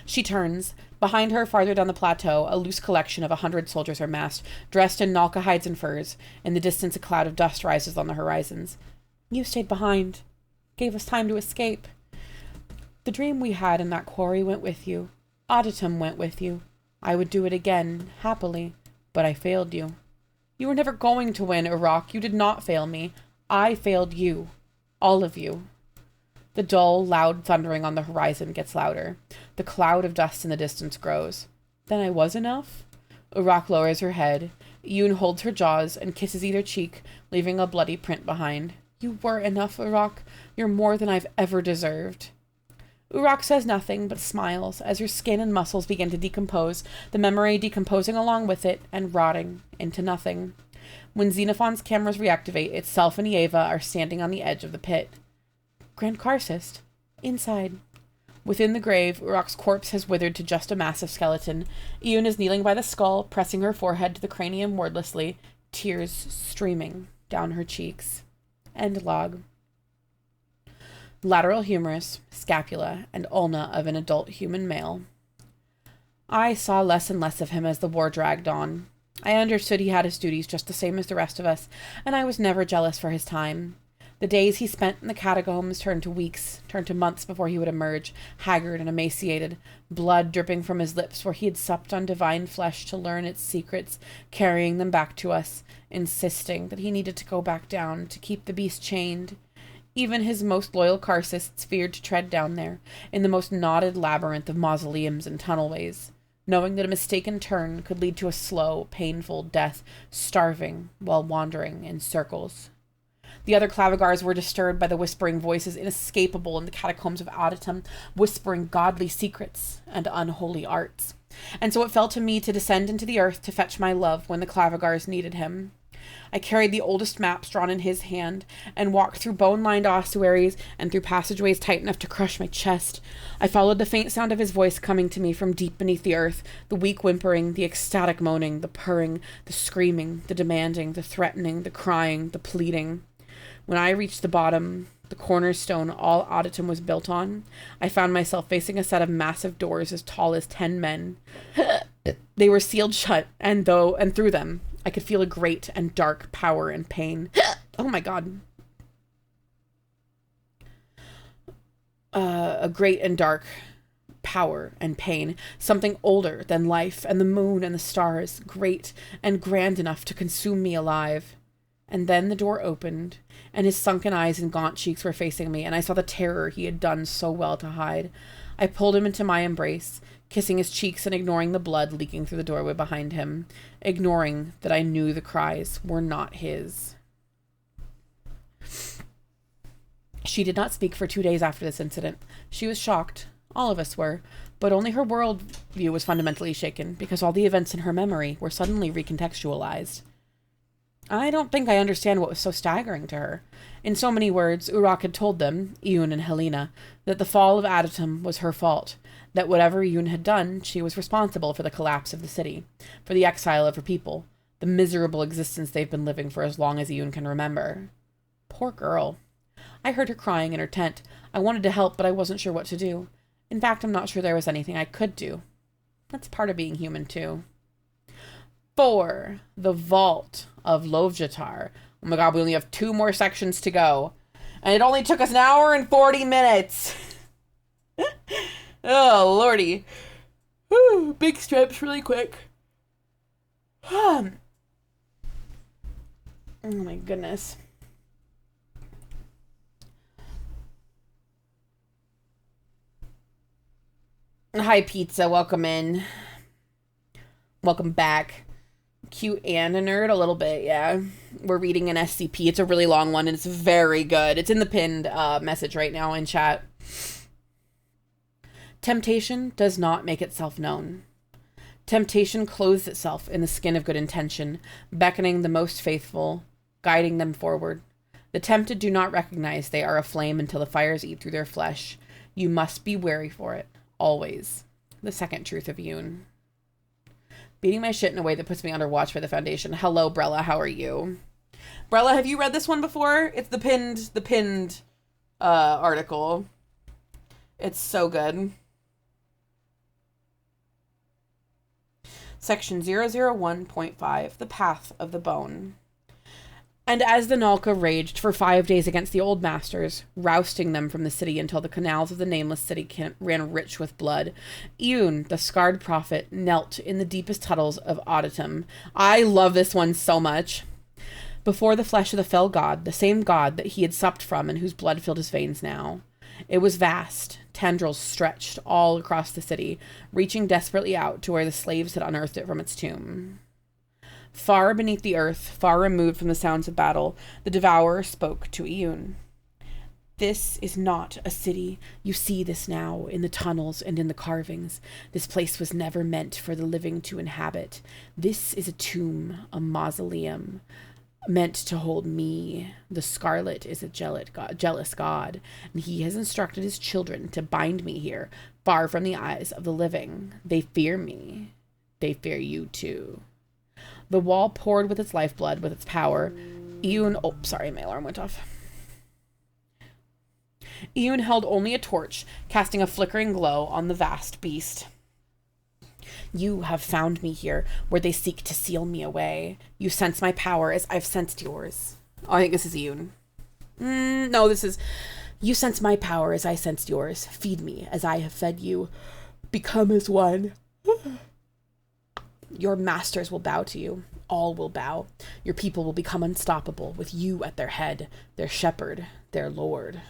She turns. Behind her, farther down the plateau, a loose collection of 100 soldiers are massed, dressed in Nalka hides and furs. In the distance, a cloud of dust rises on the horizons. You stayed behind. Gave us time to escape. The dream we had in that quarry went with you. Auditum went with you. I would do it again, happily, but I failed you. You were never going to win, Uruk. You did not fail me. I failed you. All of you. The dull, loud thundering on the horizon gets louder. The cloud of dust in the distance grows. Then I was enough? Uruk lowers her head. Yoon holds her jaws and kisses either cheek, leaving a bloody print behind. You were enough, Uruk. You're more than I've ever deserved. Uruk says nothing, but smiles as her skin and muscles begin to decompose, the memory decomposing along with it and rotting into nothing. When Xenophon's cameras reactivate, itself and Eva are standing on the edge of the pit. Grand Karcist. Inside. Within the grave, Uruk's corpse has withered to just a massive skeleton. Iun is kneeling by the skull, pressing her forehead to the cranium wordlessly, tears streaming down her cheeks. End log. Lateral humerus, scapula, and ulna of an adult human male. I saw less and less of him as the war dragged on. I understood he had his duties just the same as the rest of us, and I was never jealous for his time. The days he spent in the catacombs turned to weeks, turned to months before he would emerge, haggard and emaciated, blood dripping from his lips where he had supped on divine flesh to learn its secrets, carrying them back to us, insisting that he needed to go back down to keep the beast chained. Even his most loyal Karcists feared to tread down there, in the most knotted labyrinth of mausoleums and tunnelways, knowing that a mistaken turn could lead to a slow, painful death, starving while wandering in circles. The other Clavigars were disturbed by the whispering voices inescapable in the catacombs of Auditum, whispering godly secrets and unholy arts. And so it fell to me to descend into the earth to fetch my love when the Clavigars needed him. I carried the oldest maps drawn in his hand, and walked through bone-lined ossuaries and through passageways tight enough to crush my chest. I followed the faint sound of his voice coming to me from deep beneath the earth, the weak whimpering, the ecstatic moaning, the purring, the screaming, the demanding, the threatening, the crying, the pleading. When I reached the bottom, the cornerstone all Auditum was built on, I found myself facing a set of massive doors as tall as 10 men. They were sealed shut, and through them, I could feel a great and dark power and pain. Oh my god. A great and dark power and pain. Something older than life and the moon and the stars. Great and grand enough to consume me alive. And then the door opened, and his sunken eyes and gaunt cheeks were facing me, and I saw the terror he had done so well to hide. I pulled him into my embrace, kissing his cheeks and ignoring the blood leaking through the doorway behind him, ignoring that I knew the cries were not his. She did not speak for 2 days after this incident. She was shocked. All of us were. But only her worldview was fundamentally shaken, because all the events in her memory were suddenly recontextualized. I don't think I understand what was so staggering to her. In so many words, Uruk had told them, Iun and Helena, that the fall of Auditum was her fault, that whatever Iun had done, she was responsible for the collapse of the city, for the exile of her people, the miserable existence they've been living for as long as Iun can remember. Poor girl. I heard her crying in her tent. I wanted to help, but I wasn't sure what to do. In fact, I'm not sure there was anything I could do. That's part of being human, too. 4. The Vault of Lovjatar. Oh my god, we only have 2 more sections to go. And it only took us an hour and 40 minutes. Oh, lordy. Whew, big strips really quick. Oh my goodness. Hi, Pizza. Welcome in. Welcome back. Cute and a nerd a little bit, yeah. We're reading an SCP. It's a really long one, and it's very good. It's in the pinned message right now in chat. Temptation does not make itself known. Temptation clothes itself in the skin of good intention, beckoning the most faithful, guiding them forward. The tempted do not recognize they are aflame until the fires eat through their flesh. You must be wary for it, always. The second truth of Iun. Beating my shit in a way that puts me under watch by the Foundation. Hello, Brella. How are you? Brella, have you read this one before? It's the pinned article. It's so good. Section 001.5, The Path of the Bone. And as the Nalka raged for 5 days against the old masters, rousting them from the city until the canals of the nameless city ran rich with blood, Iun, the scarred prophet, knelt in the deepest tunnels of Auditum. I love this one so much. Before the flesh of the fell god, the same god that he had supped from and whose blood filled his veins now. It was vast. Tendrils stretched all across the city, reaching desperately out to where the slaves had unearthed it from its tomb. Far beneath the earth, far removed from the sounds of battle, the devourer spoke to Iun. This is not a city. You see this now in the tunnels and in the carvings. This place was never meant for the living to inhabit. This is a tomb, a mausoleum, meant to hold me. The Scarlet is a jealous god, and he has instructed his children to bind me here, far from the eyes of the living. They fear me. They fear you too. The wall poured with its lifeblood, with its power. Oh, sorry, my alarm went off. Ian held only a torch, casting a flickering glow on the vast beast. You have found me here, where they seek to seal me away. You sense my power as I've sensed yours. Oh, I think this is Ian. No, this is... You sense my power as I sensed yours. Feed me as I have fed you. Become as one. Your masters will bow to you. All will bow. Your people will become unstoppable, with you at their head, their shepherd, their lord.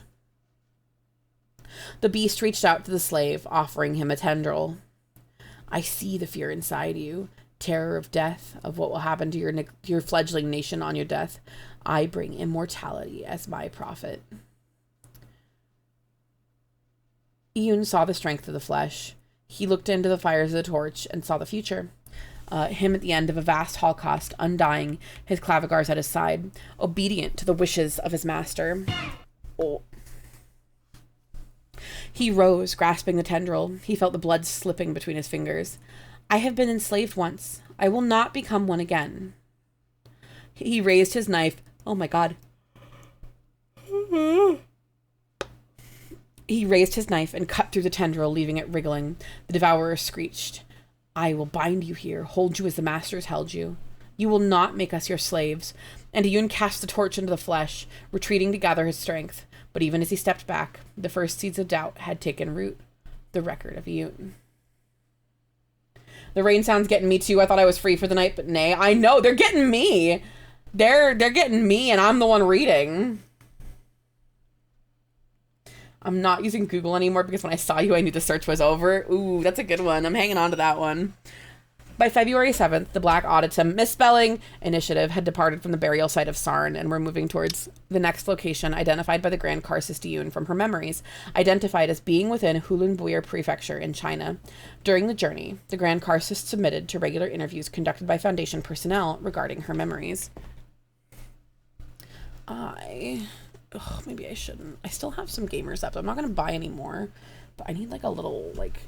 The beast reached out to the slave, offering him a tendril. I see the fear inside you, terror of death, of what will happen to your fledgling nation on your death. I bring immortality as my prophet. Ian saw the strength of the flesh. He looked into the fires of the torch and saw the future. Him at the end of a vast holocaust, undying, his clavigars at his side, obedient to the wishes of his master. Oh. He rose, grasping the tendril. He felt the blood slipping between his fingers. I have been enslaved once. I will not become one again. He raised his knife. Oh my God. He raised his knife and cut through the tendril, leaving it wriggling. The devourer screeched. I will bind you here, hold you as the masters held you. You will not make us your slaves. And Iyun cast the torch into the flesh, retreating to gather his strength. But even as he stepped back, the first seeds of doubt had taken root. The record of Iyun. The rain sound's getting me too. I thought I was free for the night, but nay. I know, they're getting me. They're getting me, and I'm the one reading. I'm not using Google anymore because when I saw you, I knew the search was over. Ooh, that's a good one. I'm hanging on to that one. By February 7th, the Black Auditum misspelling initiative had departed from the burial site of Sarn and were moving towards the next location identified by the Grand Karsis Diyun from her memories, identified as being within Hulunbuir Prefecture in China. During the journey, the Grand Karsis submitted to regular interviews conducted by Foundation personnel regarding her memories. Maybe I shouldn't. I still have some gamers up. I'm not going to buy any more, but I need like a little, like,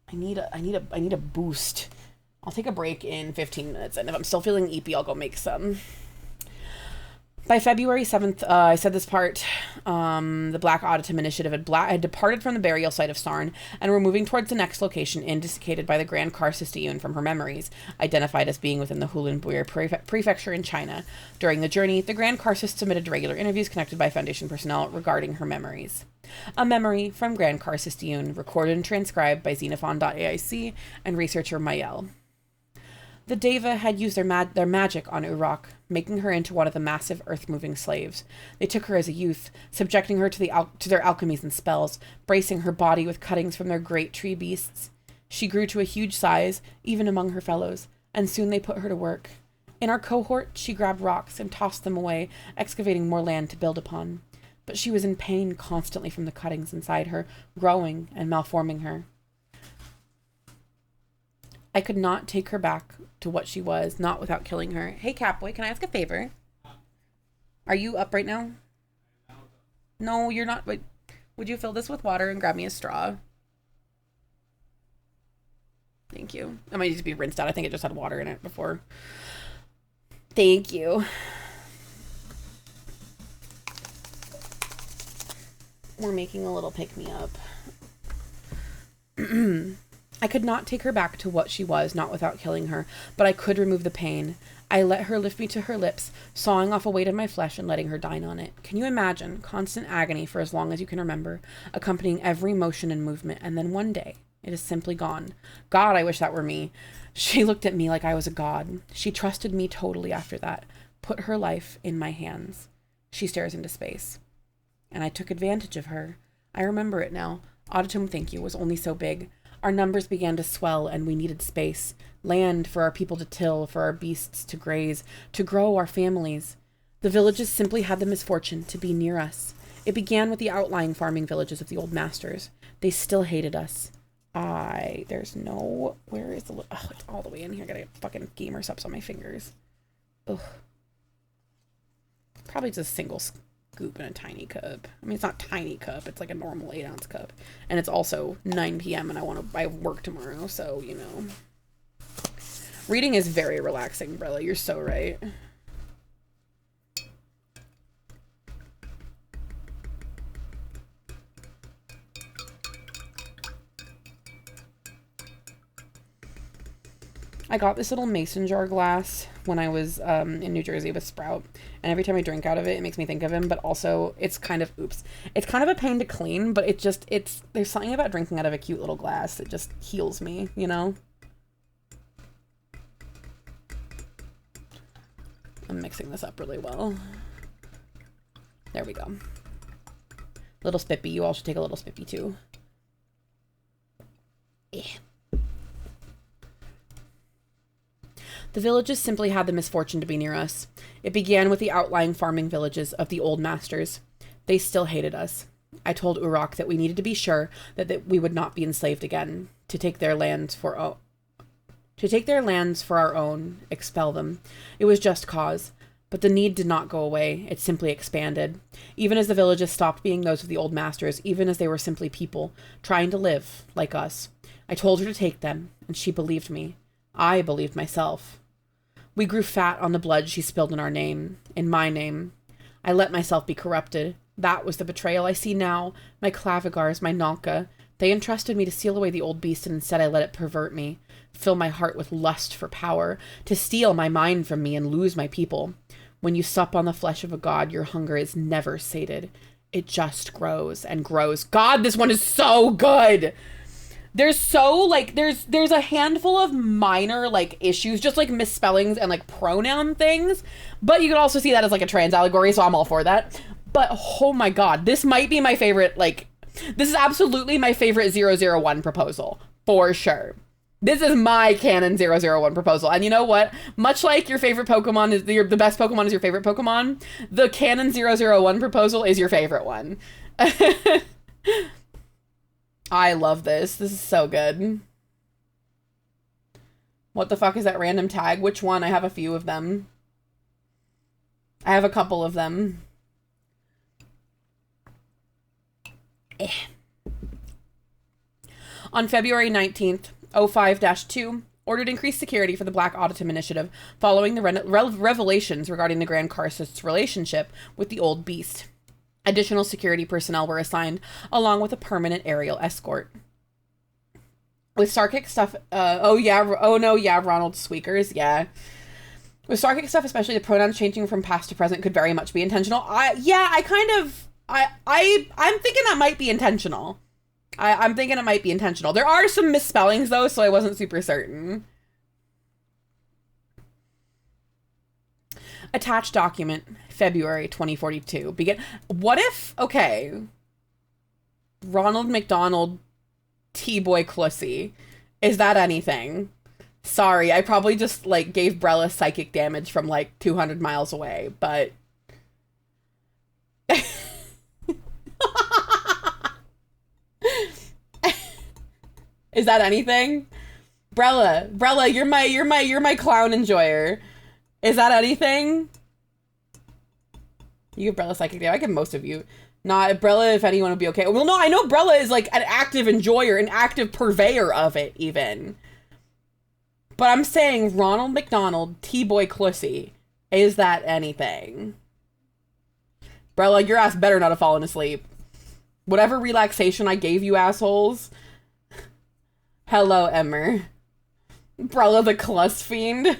I need a boost. I'll take a break in 15 minutes, and if I'm still feeling eepy, I'll go make some. By February 7th, I said this part, the Black Auditum Initiative had departed from the burial site of Sarn and were moving towards the next location indicated by the Grand Karsis Diyun from her memories, identified as being within the Hulunbuir Prefecture in China. During the journey, the Grand Karsis submitted to regular interviews conducted by Foundation personnel regarding her memories. A memory from Grand Karsis Diyun, recorded and transcribed by Xenophon.aic and researcher Mayel. The Deva had used their magic on Uruk, making her into one of the massive earth-moving slaves. They took her as a youth, subjecting her to their alchemies and spells, bracing her body with cuttings from their great tree beasts. She grew to a huge size, even among her fellows, and soon they put her to work. In our cohort, she grabbed rocks and tossed them away, excavating more land to build upon. But she was in pain constantly from the cuttings inside her, growing and malforming her. I could not take her back to what she was, not without killing her. Hey, Catboy, can I ask a favor? Are you up right now? No, you're not. Wait, would you fill this with water and grab me a straw? Thank you. It might need to be rinsed out. I think it just had water in it before. Thank you. We're making a little pick-me-up. I could not take her back to what she was, not without killing her, but I could remove the pain. I let her lift me to her lips, sawing off a weight of my flesh and letting her dine on it. Can you imagine constant agony for as long as you can remember, accompanying every motion and movement, and then one day, it is simply gone. God, I wish that were me. She looked at me like I was a god. She trusted me totally after that, put her life in my hands. She stares into space. And I took advantage of her. I remember it now. Auditum, thank you, was only so big. Our numbers began to swell, and we needed space. Land for our people to till, for our beasts to graze, to grow our families. The villages simply had the misfortune to be near us. It began with the outlying farming villages of the old masters. They still hated us. There's no... Where is the... Oh, it's all the way in here. I gotta get fucking gamer subs on my fingers. Ugh. Probably just a single scoop in a tiny cup. I mean, it's not tiny cup. It's like a normal 8-ounce cup. And it's also 9 p.m. and I have work tomorrow, so, you know. Reading is very relaxing, Brella. You're so right. I got this little mason jar glass when I was in New Jersey with Sprout, and every time I drink out of it, it makes me think of him, but also it's kind of, it's kind of a pain to clean, but there's something about drinking out of a cute little glass that just heals me, you know? I'm mixing this up really well. There we go. Little spippy, you all should take a little spippy too. Yeah. The villages simply had the misfortune to be near us. It began with the outlying farming villages of the old masters. They still hated us. I told Uruk that we needed to be sure that we would not be enslaved again, to take their lands for our own, expel them. It was just cause. But the need did not go away. It simply expanded. Even as the villages stopped being those of the old masters, even as they were simply people, trying to live, like us. I told her to take them, and she believed me. I believed myself. We grew fat on the blood she spilled in our name, in my name. I let myself be corrupted. That was the betrayal I see now. My clavigars, my Nalka. They entrusted me to seal away the old beast, and instead I let it pervert me, fill my heart with lust for power, to steal my mind from me and lose my people. When you sup on the flesh of a god, your hunger is never sated. It just grows and grows. God, this one is so good! There's a handful of minor, like, issues, just, like, misspellings and, like, pronoun things, but you can also see that as, like, a trans allegory, so I'm all for that. But, oh my god, this might be my favorite, like, this is absolutely my favorite 001 proposal, for sure. This is my canon 001 proposal, and you know what? Much like your favorite Pokemon is, the best Pokemon is your favorite Pokemon, the canon 001 proposal is your favorite one. I love this. This is so good. What the fuck is that random tag? Which one? I have a few of them. I have a couple of them. On February 19th, 05-2, ordered increased security for the Black Autumn Initiative following the revelations regarding the Grand Karst's relationship with the old beast. Additional security personnel were assigned, along with a permanent aerial escort. With Sarkic stuff, Ronald Squeakers, yeah. With Sarkic stuff, especially the pronouns changing from past to present could very much be intentional. I'm thinking that might be intentional. I'm thinking it might be intentional. There are some misspellings, though, so I wasn't super certain. Attached document, February 2042. What if, okay, Ronald McDonald T-Boy Clussy. Is that anything? Sorry, I probably just, like, gave Brella psychic damage from, like, 200 miles away, but... Is that anything? Brella, you're my clown enjoyer. Is that anything? You give Brella psychic damage. I give most of you. Not Brella, if anyone would be okay. Well, no, I know Brella is like an active enjoyer, an active purveyor of it, even. But I'm saying Ronald McDonald, T-Boy Clussy. Is that anything? Brella, your ass better not have fallen asleep. Whatever relaxation I gave you, assholes. Hello, Emmer. Brella the Cluss Fiend.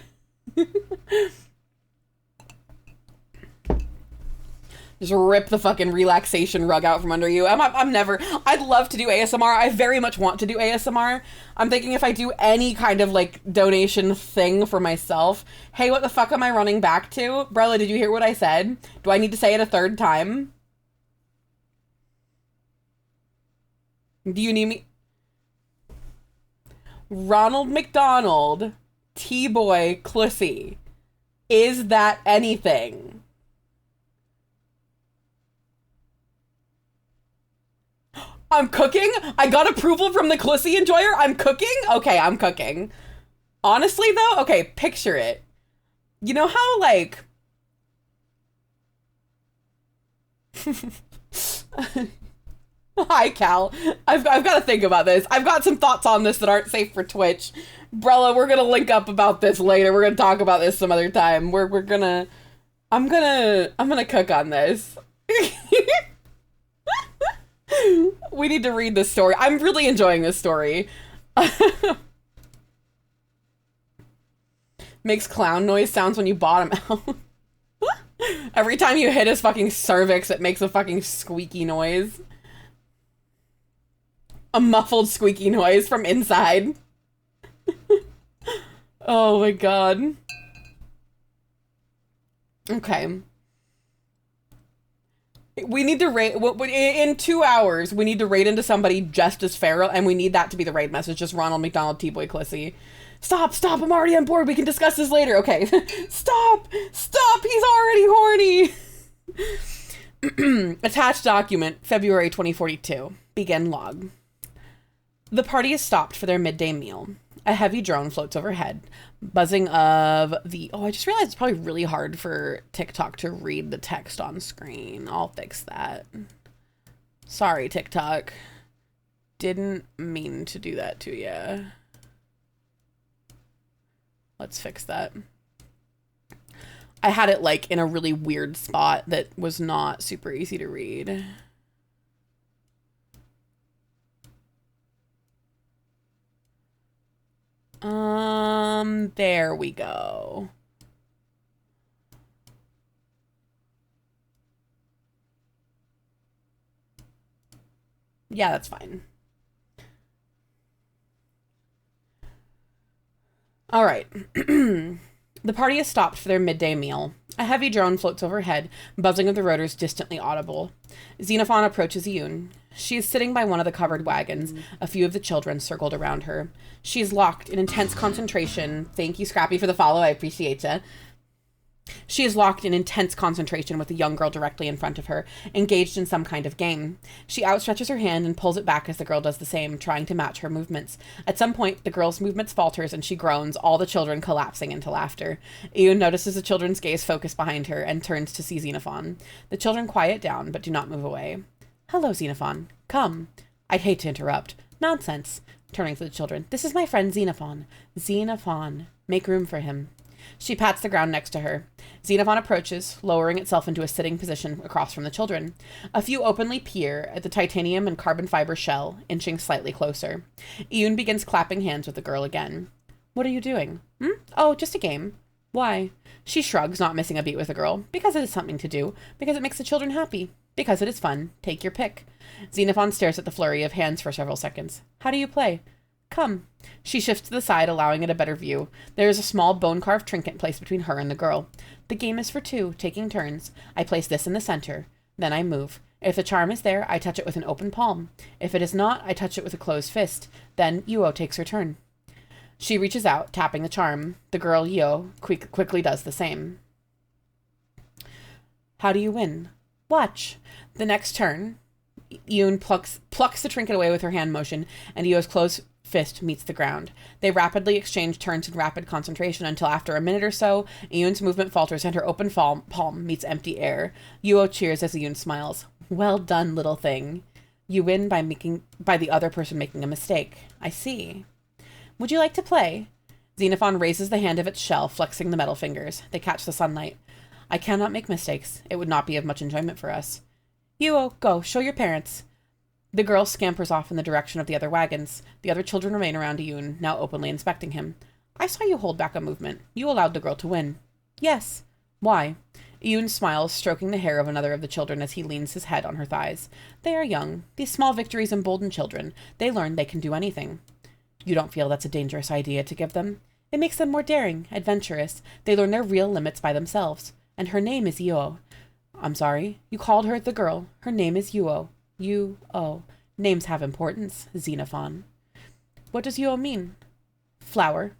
Just rip the fucking relaxation rug out from under you. I'd love to do ASMR. I very much want to do ASMR. I'm thinking if I do any kind of, like, donation thing for myself. Hey, what the fuck am I running back to? Brella, did you hear what I said? Do I need to say it a third time? Do you need me? Ronald McDonald, T-Boy Clussy. Is that anything? I'm cooking? I got approval from the Clissy Enjoyer? I'm cooking? Okay, I'm cooking. Honestly, though, okay, picture it. You know how, like... Hi, Cal. I've got to think about this. I've got some thoughts on this that aren't safe for Twitch. Brella, we're gonna link up about this later. We're gonna talk about this some other time. I'm gonna cook on this. We need to read this story. I'm really enjoying this story. Makes clown noise sounds when you bottom out. Every time you hit his fucking cervix, it makes a fucking squeaky noise. A muffled squeaky noise from inside. Oh my god. Okay. We need to raid, in 2 hours, we need to raid into somebody just as feral, and we need that to be the raid message, just Ronald McDonald T-Boy Clissy. Stop, I'm already on board, we can discuss this later. Okay, stop, he's already horny. Attached document, February 2042. Begin log. The party is stopped for their midday meal. A heavy drone floats overhead, buzzing of the... Oh, I just realized it's probably really hard for TikTok to read the text on screen. I'll fix that. Sorry, TikTok. Didn't mean to do that to you. Let's fix that. I had it, like, in a really weird spot that was not super easy to read. There we go. Yeah, that's fine. All right. The party is stopped for their midday meal. A heavy drone floats overhead, buzzing of the rotors distantly audible. Xenophon approaches Yoon. She is sitting by one of the covered wagons, a few of the children circled around her. She is locked in intense concentration. Thank you, Scrappy, for the follow. I appreciate ya. She is locked in intense concentration with a young girl directly in front of her, engaged in some kind of game. She outstretches her hand and pulls it back as the girl does the same, trying to match her movements. At some point, the girl's movements falters and she groans, all the children collapsing into laughter. Eun notices the children's gaze focus behind her and turns to see Xenophon. The children quiet down, but do not move away. Hello, Xenophon. Come. I'd hate to interrupt. Nonsense. Turning to the children. This is my friend Xenophon. Xenophon. Make room for him. She pats the ground next to her. Xenophon approaches, lowering itself into a sitting position across from the children. A few openly peer at the titanium and carbon fiber shell, inching slightly closer. Eun begins clapping hands with the girl again. What are you doing? Oh, just a game. Why? She shrugs, not missing a beat with the girl. Because it is something to do. Because it makes the children happy. Because it is fun. Take your pick. Xenophon stares at the flurry of hands for several seconds. How do you play? Come. She shifts to the side, allowing it a better view. There is a small bone-carved trinket placed between her and the girl. The game is for two, taking turns. I place this in the center. Then I move. If the charm is there, I touch it with an open palm. If it is not, I touch it with a closed fist. Then Yuo takes her turn. She reaches out, tapping the charm. The girl, Yuo, quickly does the same. How do you win? Watch. The next turn, Yoon plucks the trinket away with her hand motion, and Yuo's closed fist meets the ground. They rapidly exchange turns in rapid concentration until after a minute or so, Yoon's movement falters and her open palm meets empty air. Yuo cheers as Yoon smiles. Well done, little thing. You win by the other person making a mistake. I see. Would you like to play? Xenophon raises the hand of its shell, flexing the metal fingers. They catch the sunlight. I cannot make mistakes. It would not be of much enjoyment for us. Yuo, go, show your parents. The girl scampers off in the direction of the other wagons. The other children remain around Yoon, now openly inspecting him. I saw you hold back a movement. You allowed the girl to win. Yes. Why? Yoon smiles, stroking the hair of another of the children as he leans his head on her thighs. They are young. These small victories embolden children. They learn they can do anything. You don't feel that's a dangerous idea to give them? It makes them more daring, adventurous. They learn their real limits by themselves. And her name is Yuo. I'm sorry. You called her the girl. Her name is Yuo. Yuo. Names have importance, Xenophon. What does Yuo mean? Flower.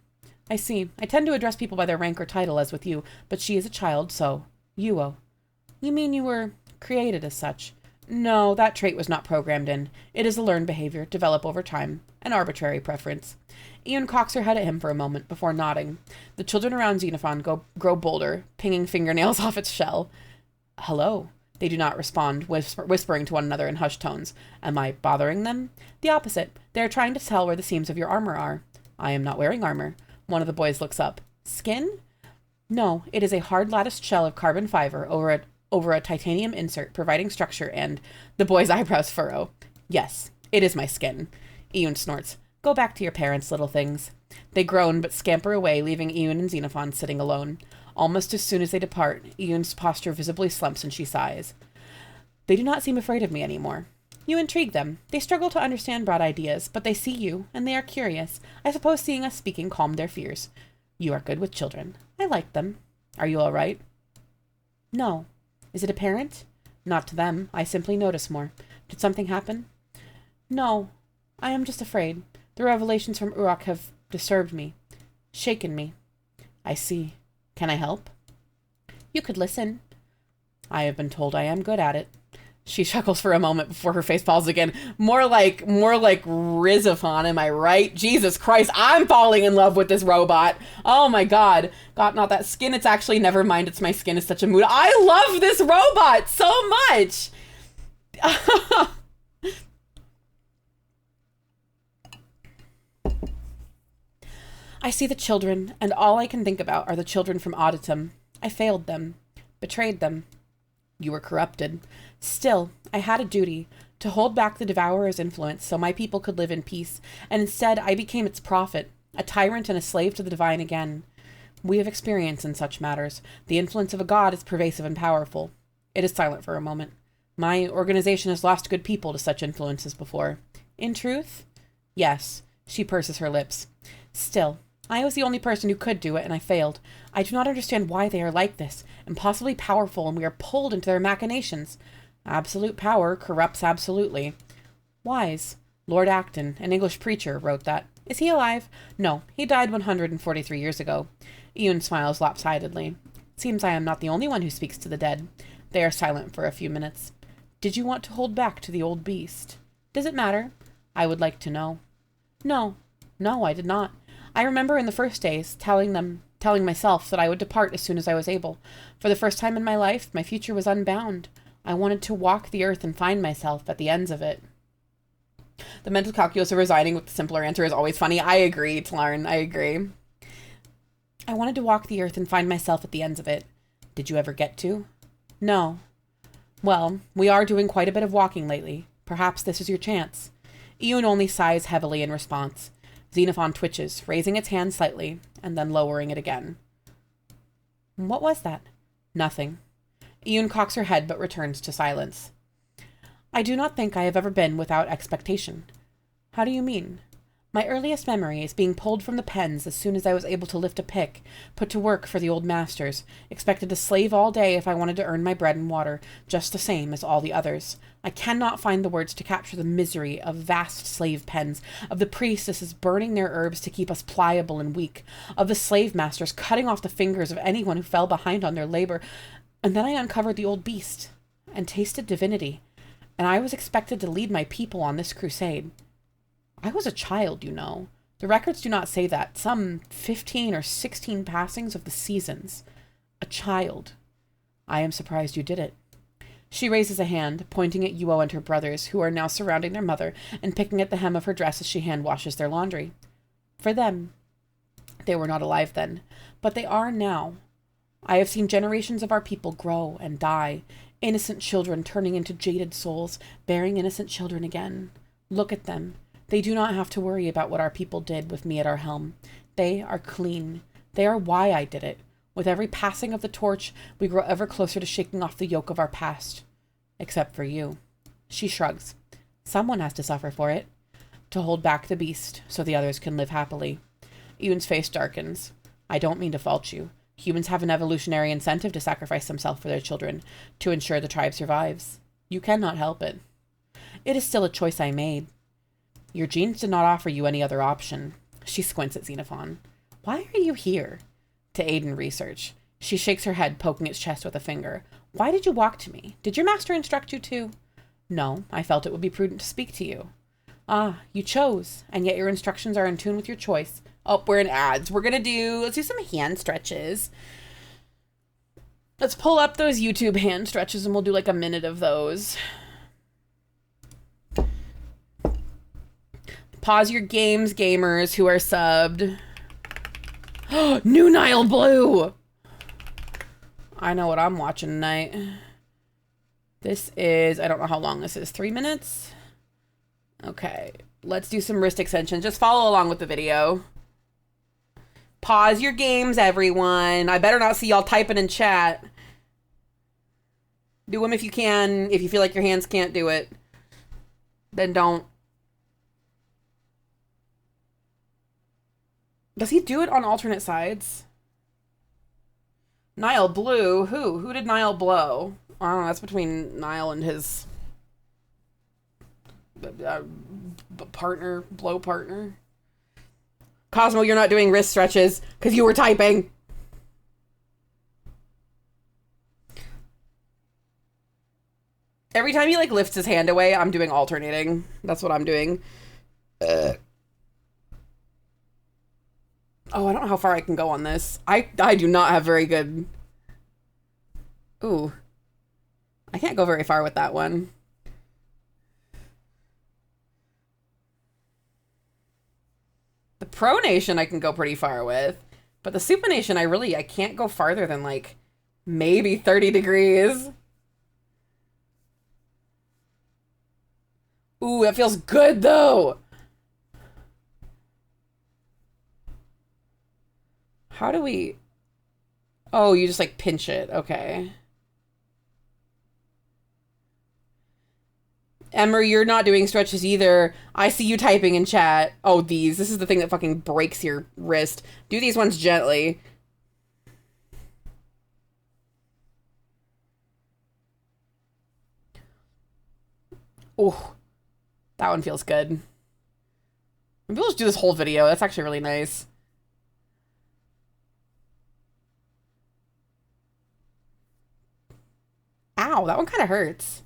I see. I tend to address people by their rank or title as with you, but she is a child, so Yuo. You mean you were created as such? No, that trait was not programmed in. It is a learned behavior, developed over time, an arbitrary preference. Ian cocks her head at him for a moment before nodding. The children around Xenophon grow bolder, pinging fingernails off its shell. Hello. They do not respond, whispering to one another in hushed tones. Am I bothering them? The opposite. They are trying to tell where the seams of your armor are. I am not wearing armor. One of the boys looks up. Skin? No, it is a hard latticed shell of carbon fiber over a titanium insert, providing structure, and the boy's eyebrows furrow. Yes, it is my skin. Ian snorts. Go back to your parents, little things. They groan but scamper away, leaving Ian and Xenophon sitting alone. Almost as soon as they depart, Ian's posture visibly slumps and she sighs. They do not seem afraid of me anymore. You intrigue them. They struggle to understand broad ideas, but they see you, and they are curious. I suppose seeing us speaking calmed their fears. You are good with children. I like them. Are you all right? No. Is it apparent? Not to them. I simply notice more. Did something happen? No. I am just afraid. The revelations from Uruk have disturbed me. Shaken me. I see. Can I help? You could listen. I have been told I am good at it. She chuckles for a moment before her face falls again. More like Xenophon, am I right? Jesus Christ, I'm falling in love with this robot. Oh my God. God, not that skin. It's actually, never mind. It's my skin. It's such a mood. I love this robot so much. I see the children, and all I can think about are the children from Auditum. I failed them. Betrayed them. You were corrupted. Still, I had a duty to hold back the Devourer's influence so my people could live in peace, and instead I became its prophet, a tyrant and a slave to the divine again. We have experience in such matters. The influence of a god is pervasive and powerful. It is silent for a moment. My organization has lost good people to such influences before. In truth? Yes. She purses her lips. Still, I was the only person who could do it, and I failed. I do not understand why they are like this, impossibly powerful, and we are pulled into their machinations. Absolute power corrupts absolutely. Wise. Lord Acton, an English preacher, wrote that. Is he alive? No, he died 143 years ago. Ian smiles lopsidedly. Seems I am not the only one who speaks to the dead. They are silent for a few minutes. Did you want to hold back to the old beast? Does it matter? I would like to know. No, I did not. I remember in the first days telling myself that I would depart as soon as I was able. For the first time in my life, my future was unbound. I wanted to walk the earth and find myself at the ends of it. The mental calculus of resigning with the simpler answer is always funny. I agree, Tlarn. I agree. I wanted to walk the earth and find myself at the ends of it. Did you ever get to? No. Well, we are doing quite a bit of walking lately. Perhaps this is your chance. Ian only sighs heavily in response. Xenophon twitches, raising its hand slightly, and then lowering it again. What was that? Nothing. Ian cocks her head but returns to silence. I do not think I have ever been without expectation. How do you mean? My earliest memory is being pulled from the pens as soon as I was able to lift a pick, put to work for the old masters, expected to slave all day if I wanted to earn my bread and water, just the same as all the others. I cannot find the words to capture the misery of vast slave pens, of the priestesses burning their herbs to keep us pliable and weak, of the slave masters cutting off the fingers of anyone who fell behind on their labor. And then I uncovered the old beast, and tasted divinity, and I was expected to lead my people on this crusade. I was a child, you know. The records do not say that. Some 15 or 16 passings of the seasons. A child. I am surprised you did it. She raises a hand, pointing at Yuo and her brothers, who are now surrounding their mother and picking at the hem of her dress as she hand washes their laundry. For them. They were not alive then, but they are now. I have seen generations of our people grow and die, innocent children turning into jaded souls, bearing innocent children again. Look at them. They do not have to worry about what our people did with me at our helm. They are clean. They are why I did it. With every passing of the torch, we grow ever closer to shaking off the yoke of our past. Except for you. She shrugs. Someone has to suffer for it. To hold back the beast, so the others can live happily. Ewan's face darkens. I don't mean to fault you. Humans have an evolutionary incentive to sacrifice themselves for their children, to ensure the tribe survives. You cannot help it. It is still a choice I made. Your genes did not offer you any other option. She squints at Xenophon. Why are you here? To aid in research. She shakes her head, poking its chest with a finger. Why did you walk to me? Did your master instruct you to? No, I felt it would be prudent to speak to you. Ah, you chose, and yet your instructions are in tune with your choice. Oh, we're in ads. Let's do some hand stretches. Let's pull up those YouTube hand stretches and we'll do like a minute of those. Pause your games, gamers who are subbed. New Nile Blue! I know what I'm watching tonight. This is, I don't know how long this is, 3 minutes? Okay, let's do some wrist extensions. Just follow along with the video. Pause your games, everyone. I better not see y'all typing in chat. Do them if you can. If you feel like your hands can't do it, then don't. Does he do it on alternate sides? Nile Blue? Who? Who did Nile blow? I don't know, that's between Nile and his partner, blow partner. Cosmo, you're not doing wrist stretches because you were typing. Every time he like lifts his hand away, I'm doing alternating. That's what I'm doing. Oh, I don't know how far I can go on this. I do not have very good... Ooh. I can't go very far with that one. The pronation I can go pretty far with. But the supination I can't go farther than like maybe 30 degrees. Ooh, that feels good though. How do we... Oh, you just like pinch it. Okay. Emmer, you're not doing stretches either. I see you typing in chat. Oh, these. This is the thing that fucking breaks your wrist. Do these ones gently. Oh, that one feels good. Maybe we'll just do this whole video. That's actually really nice. Ow, that one kind of hurts.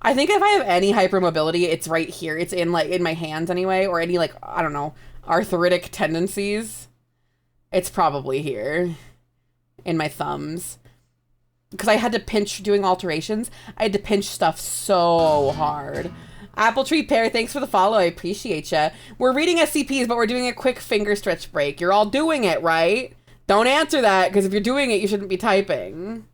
I think if I have any hypermobility, it's right here. It's in like in my hands anyway, or any like, I don't know, arthritic tendencies. It's probably here in my thumbs. Because I had to pinch doing alterations. I had to pinch stuff so hard. Apple Tree Pear, thanks for the follow. I appreciate ya. We're reading SCPs, but we're doing a quick finger stretch break. You're all doing it, right? Don't answer that, because if you're doing it, you shouldn't be typing.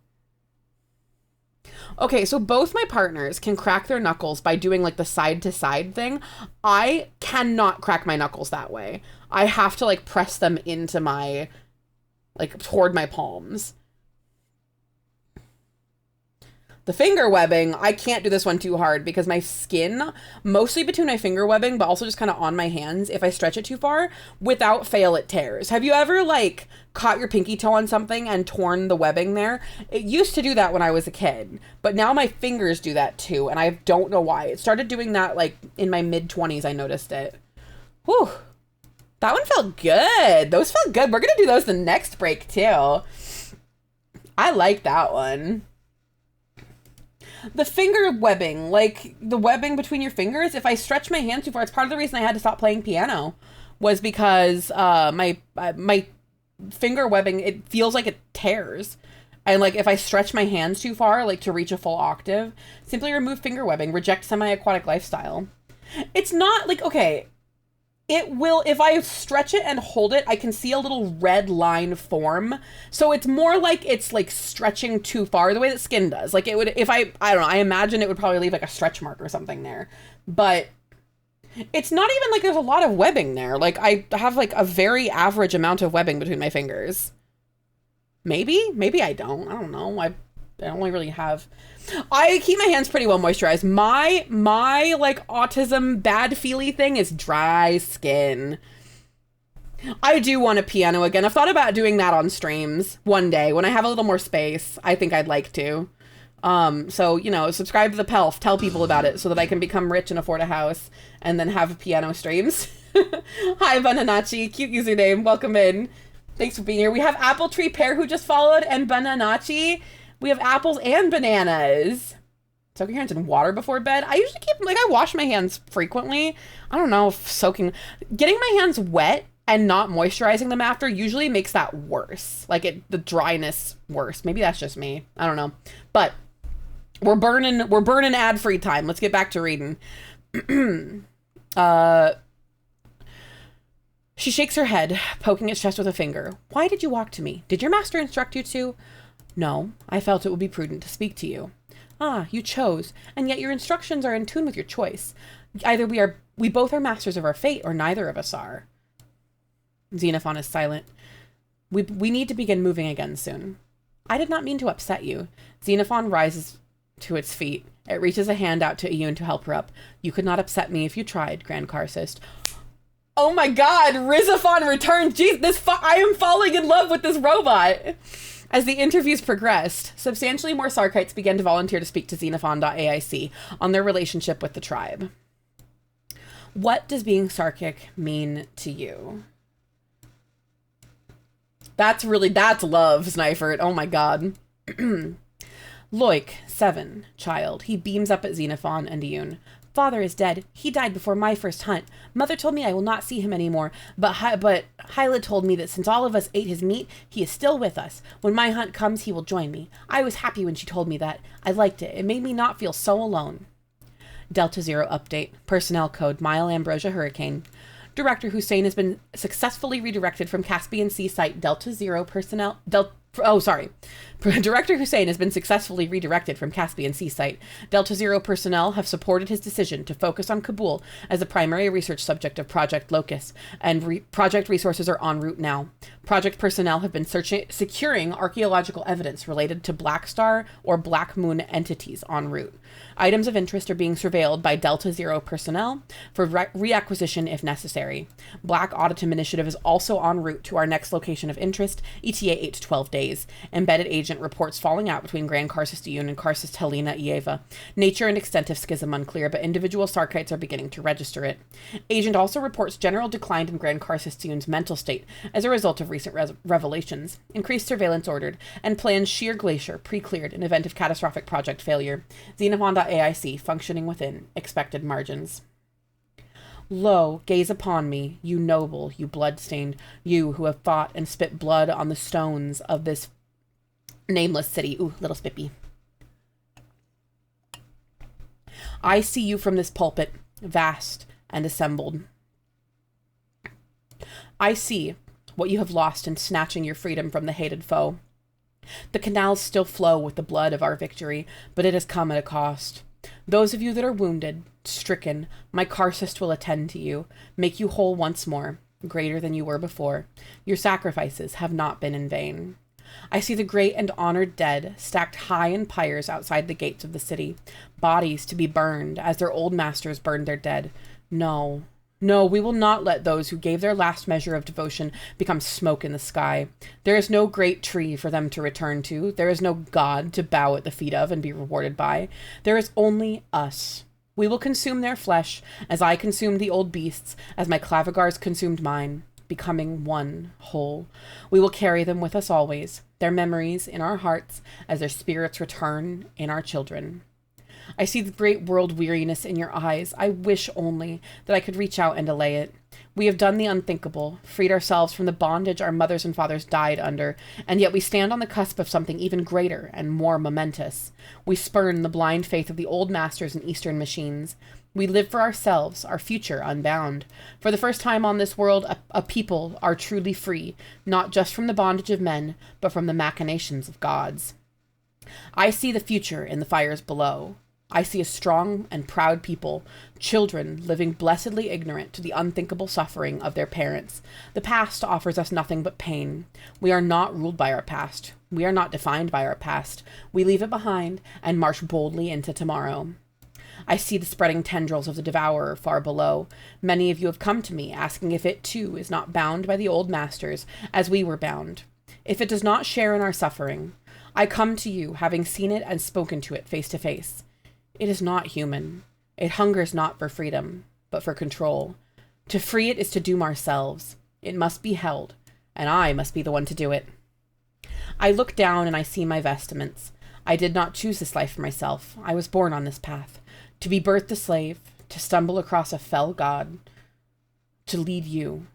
Okay, so both my partners can crack their knuckles by doing like the side-to-side thing. I cannot crack my knuckles that way. I have to like press them into my, like toward my palms. The finger webbing, I can't do this one too hard because my skin, mostly between my finger webbing, but also just kind of on my hands, if I stretch it too far, without fail it tears. Have you ever like caught your pinky toe on something and torn the webbing there? It used to do that when I was a kid, but now my fingers do that too, and I don't know why. It started doing that like in my mid-20s, I noticed it. Whew. That one felt good. Those felt good. We're gonna do those the next break too. I like that one. The finger webbing, like the webbing between your fingers, if I stretch my hand too far, it's part of the reason I had to stop playing piano, was because my finger webbing, it feels like it tears. And like if I stretch my hands too far, like to reach a full octave, simply remove finger webbing, reject semi-aquatic lifestyle. It's not like, okay, it will, if I stretch it and hold it, I can see a little red line form. So it's more like it's like stretching too far, the way that skin does. Like it would, if I don't know, I imagine it would probably leave like a stretch mark or something there. But it's not even like there's a lot of webbing there. Like I have like a very average amount of webbing between my fingers. Maybe I don't know. I only really have, I keep my hands pretty well moisturized. My like autism bad feely thing is dry skin. I do want a piano again. I've thought about doing that on streams one day when I have a little more space. I think I'd like to. So, you know, subscribe to the Pelf, tell people about it so that I can become rich and afford a house and then have piano streams. Hi, Bananachi, cute username. Welcome in. Thanks for being here. We have Apple Tree Pear who just followed and Bananachi. We have apples and bananas. Soaking your hands in water before bed. I usually keep, like, I wash my hands frequently. I don't know if getting my hands wet and not moisturizing them after usually makes that worse. Like, the dryness worse. Maybe that's just me. I don't know. But we're burning ad-free time. Let's get back to reading. She shakes her head, poking its chest with a finger. Why did you walk to me? Did your master instruct you to? No, I felt it would be prudent to speak to you. Ah, you chose, and yet your instructions are in tune with your choice. Either we both are masters of our fate, or neither of us are. Xenophon is silent. We need to begin moving again soon. I did not mean to upset you. Xenophon rises to its feet. It reaches a hand out to Iyun to help her up. You could not upset me if you tried, Grand Karcist. Oh my god, Rizzophon returns. Jeez, I am falling in love with this robot. As the interviews progressed, substantially more Sarkites began to volunteer to speak to Xenophon.aic on their relationship with the tribe. What does being Sarkic mean to you? That's love, Snyfert. Oh my god. Loik, 7, child. He beams up at Xenophon and Iyun. Father is dead. He died before my first hunt. Mother told me I will not see him anymore, but Hyla told me that since all of us ate his meat, he is still with us. When my hunt comes, he will join me. I was happy when she told me that. I liked it. It made me not feel so alone. Delta Zero update. Personnel code Mile Ambrosia Hurricane. Director Hussein has been successfully redirected from Caspian Sea Site Delta Zero personnel. Director Hussein has been successfully redirected from Caspian Sea Site. Delta Zero personnel have supported his decision to focus on Kabul as the primary research subject of Project Locus, and project resources are en route now. Project personnel have been securing archaeological evidence related to Black Star or Black Moon entities en route. Items of interest are being surveilled by Delta Zero personnel for reacquisition if necessary. Black Auditum Initiative is also en route to our next location of interest, ETA 8 to 12 days. Embedded Agent reports falling out between Grand Karcist Iyun and Karcist Helena Ieva. Nature and extent of schism unclear, but individual Sarkites are beginning to register it. Agent also reports general decline in Grand Karcist Iyun's mental state as a result of recent revelations. Increased surveillance ordered, and plans Sheer Glacier pre-cleared in event of catastrophic project failure. Xenophon.aic functioning within expected margins. Lo, gaze upon me, you noble, you blood-stained, you who have fought and spit blood on the stones of this nameless city. Ooh, little spippy. I see you from this pulpit, vast and assembled. I see what you have lost in snatching your freedom from the hated foe. The canals still flow with the blood of our victory, but it has come at a cost. Those of you that are wounded, stricken, my Karcist will attend to you, make you whole once more, greater than you were before. Your sacrifices have not been in vain. I see the great and honored dead stacked high in pyres outside the gates of the city, bodies to be burned as their old masters burned their dead. No, we will not let those who gave their last measure of devotion become smoke in the sky. There is no great tree for them to return to. There is no God to bow at the feet of and be rewarded by. There is only us. We will consume their flesh, as I consumed the old beasts, as my clavigars consumed mine, becoming one whole. We will carry them with us always, their memories in our hearts, as their spirits return in our children. I see the great world weariness in your eyes. I wish only that I could reach out and allay it. We have done the unthinkable, freed ourselves from the bondage our mothers and fathers died under, and yet we stand on the cusp of something even greater and more momentous. We spurn the blind faith of the old masters and Eastern machines. We live for ourselves, our future unbound. For the first time on this world, a people are truly free, not just from the bondage of men, but from the machinations of gods. I see the future in the fires below. I see a strong and proud people, children living blessedly ignorant to the unthinkable suffering of their parents. The past offers us nothing but pain. We are not ruled by our past. We are not defined by our past. We leave it behind and march boldly into tomorrow. I see the spreading tendrils of the devourer far below. Many of you have come to me, asking if it too is not bound by the old masters, as we were bound. If it does not share in our suffering, I come to you, having seen it and spoken to it face to face. It is not human. It hungers not for freedom, but for control. To free it is to doom ourselves. It must be held, and I must be the one to do it. I look down and I see my vestments. I did not choose this life for myself. I was born on this path. To be birthed a slave, to stumble across a fell god, to lead you.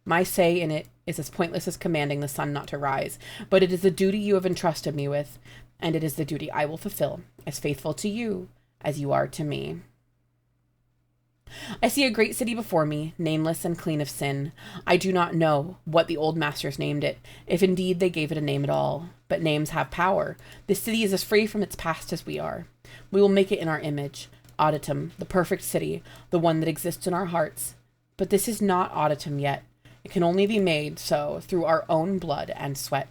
My say in it is as pointless as commanding the sun not to rise, but it is the duty you have entrusted me with, and it is the duty I will fulfill, as faithful to you as you are to me. I see a great city before me, nameless and clean of sin. I do not know what the old masters named it, if indeed they gave it a name at all. But names have power. This city is as free from its past as we are. We will make it in our image. Auditum, the perfect city, the one that exists in our hearts. But this is not Auditum yet. It can only be made so through our own blood and sweat.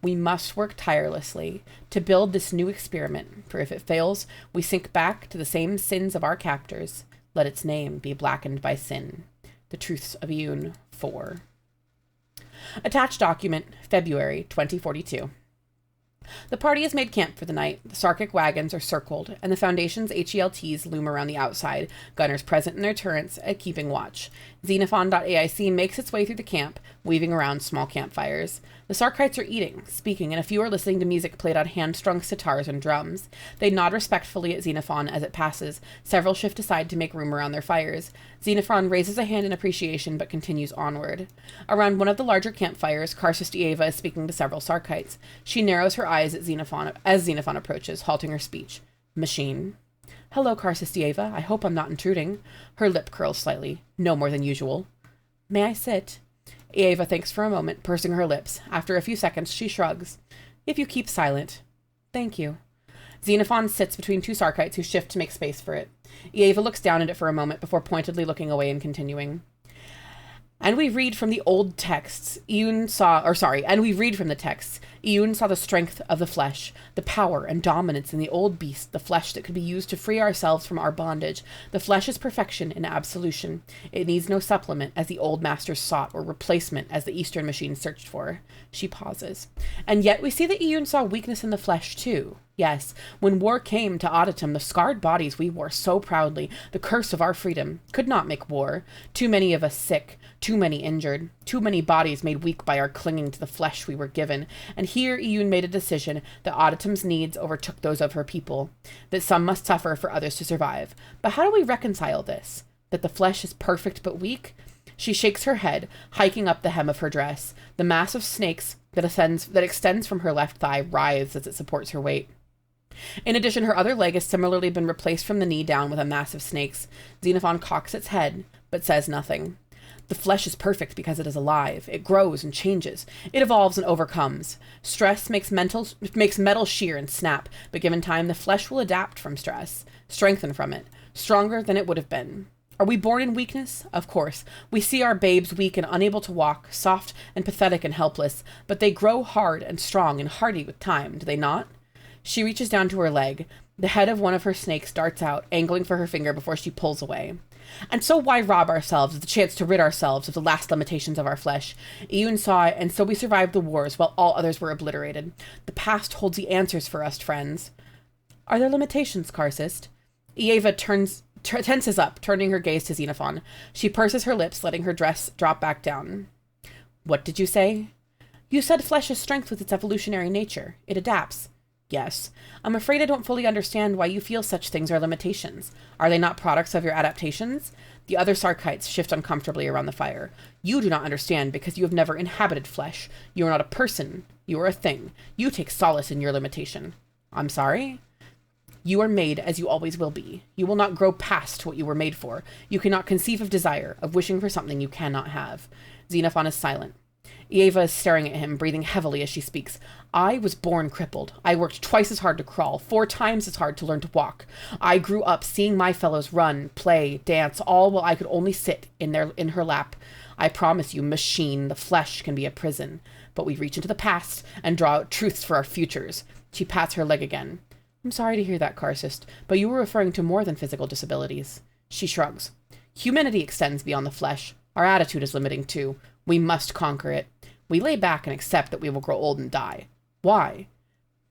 We must work tirelessly to build this new experiment, for if it fails, we sink back to the same sins of our captors. Let its name be blackened by sin. The Truths of Iyun 4. Attached document, February 2042. The party has made camp for the night. The Sarkic wagons are circled, and the Foundation's HELTs loom around the outside, gunners present in their turrets, keeping watch. Xenophon.aic makes its way through the camp, weaving around small campfires. The Sarkites are eating, speaking, and a few are listening to music played on hand-strung sitars and drums. They nod respectfully at Xenophon as it passes. Several shift aside to make room around their fires. Xenophon raises a hand in appreciation, but continues onward. Around one of the larger campfires, Karcist Eva is speaking to several Sarkites. She narrows her eyes at Xenophon as Xenophon approaches, halting her speech. Machine. Hello, Karcist Eva. I hope I'm not intruding. Her lip curls slightly, no more than usual. May I sit? Eva thinks for a moment, pursing her lips. After a few seconds, she shrugs. If you keep silent. Thank you. Xenophon sits between two Sarkites who shift to make space for it. Eva looks down at it for a moment before pointedly looking away and continuing. And we read from the old texts, Iyun saw the strength of the flesh, the power and dominance in the old beast, the flesh that could be used to free ourselves from our bondage. The flesh is perfection and absolution. It needs no supplement, as the old masters sought, or replacement, as the Eastern machine searched for. She pauses. And yet we see that Iyun saw weakness in the flesh, too. Yes, when war came to Auditum, the scarred bodies we wore so proudly, the curse of our freedom, could not make war. Too many of us sick, too many injured, too many bodies made weak by our clinging to the flesh we were given. And here Iyun made a decision that Auditum's needs overtook those of her people, that some must suffer for others to survive. But how do we reconcile this? That the flesh is perfect but weak? She shakes her head, hiking up the hem of her dress. The mass of snakes that extends from her left thigh writhes as it supports her weight. In addition, her other leg has similarly been replaced from the knee down with a mass of snakes. Xenophon cocks its head, but says nothing. The flesh is perfect because it is alive. It grows and changes. It evolves and overcomes. Stress makes metal shear and snap, but given time, the flesh will adapt from stress, strengthen from it, stronger than it would have been. Are we born in weakness? Of course. We see our babes weak and unable to walk, soft and pathetic and helpless, but they grow hard and strong and hardy with time, do they not? She reaches down to her leg. The head of one of her snakes darts out, angling for her finger before she pulls away. And so why rob ourselves of the chance to rid ourselves of the last limitations of our flesh? Iyun saw it, and so we survived the wars while all others were obliterated. The past holds the answers for us, friends. Are there limitations, Karcist? Eva tenses up, turning her gaze to Xenophon. She purses her lips, letting her dress drop back down. What did you say? You said flesh is strength with its evolutionary nature. It adapts. Yes. I'm afraid I don't fully understand why you feel such things are limitations. Are they not products of your adaptations? The other Sarkites shift uncomfortably around the fire. You do not understand because you have never inhabited flesh. You are not a person. You are a thing. You take solace in your limitation. I'm sorry? You are made as you always will be. You will not grow past what you were made for. You cannot conceive of desire, of wishing for something you cannot have. Xenophon is silent. Eva is staring at him, breathing heavily as she speaks. I was born crippled. I worked twice as hard to crawl, 4 times as hard to learn to walk. I grew up seeing my fellows run, play, dance, all while I could only sit in her lap. I promise you, machine, the flesh can be a prison. But we reach into the past and draw out truths for our futures. She pats her leg again. I'm sorry to hear that, Karcist, but you were referring to more than physical disabilities. She shrugs. Humanity extends beyond the flesh. Our attitude is limiting too. We must conquer it. We lay back and accept that we will grow old and die. Why?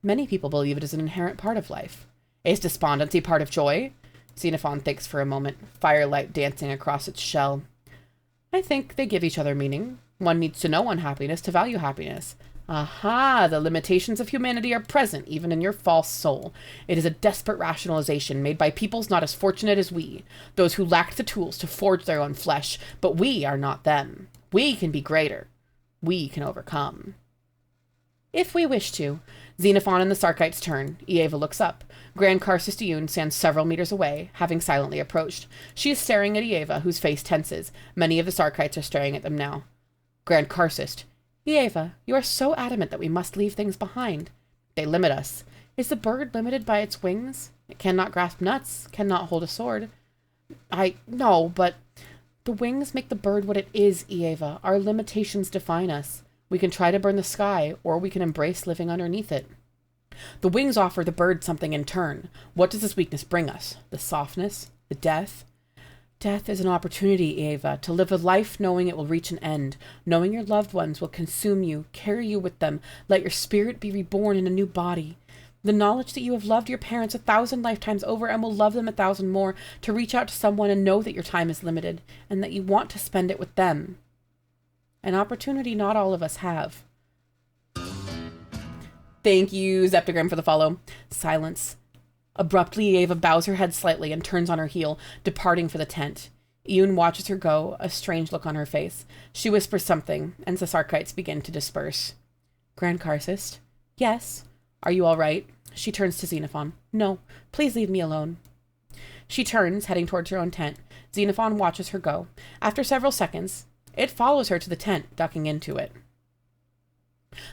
Many people believe it is an inherent part of life. Is despondency part of joy? Xenophon thinks for a moment, firelight dancing across its shell. I think they give each other meaning. One needs to know unhappiness to value happiness. Aha, the limitations of humanity are present even in your false soul. It is a desperate rationalization made by peoples not as fortunate as we, those who lacked the tools to forge their own flesh, but we are not them. We can be greater. We can overcome. If we wish to. Xenophon and the Sarkites turn. Ieva looks up. Grand Karsus Iyun stands several meters away, having silently approached. She is staring at Ieva, whose face tenses. Many of the Sarkites are staring at them now. Grand Karsus. Ieva, you are so adamant that we must leave things behind. They limit us. Is the bird limited by its wings? It cannot grasp nuts, cannot hold a sword. No, but the wings make the bird what it is, Ieva. Our limitations define us. We can try to burn the sky, or we can embrace living underneath it. The wings offer the bird something in turn. What does this weakness bring us? The softness? The death? Death is an opportunity, Ieva, to live a life knowing it will reach an end, knowing your loved ones will consume you, carry you with them, let your spirit be reborn in a new body. The knowledge that you have loved your parents 1,000 lifetimes over and will love them 1,000 more, to reach out to someone and know that your time is limited, and that you want to spend it with them. An opportunity not all of us have. Thank you, Zeptagram, for the follow. Silence. Abruptly, Ieva bows her head slightly and turns on her heel, departing for the tent. Iyun watches her go, a strange look on her face. She whispers something, and the Sarkites begin to disperse. Grand Karsus? Yes. Are you all right? She turns to Xenophon. No, please leave me alone. She turns, heading towards her own tent. Xenophon watches her go. After several seconds, it follows her to the tent, ducking into it.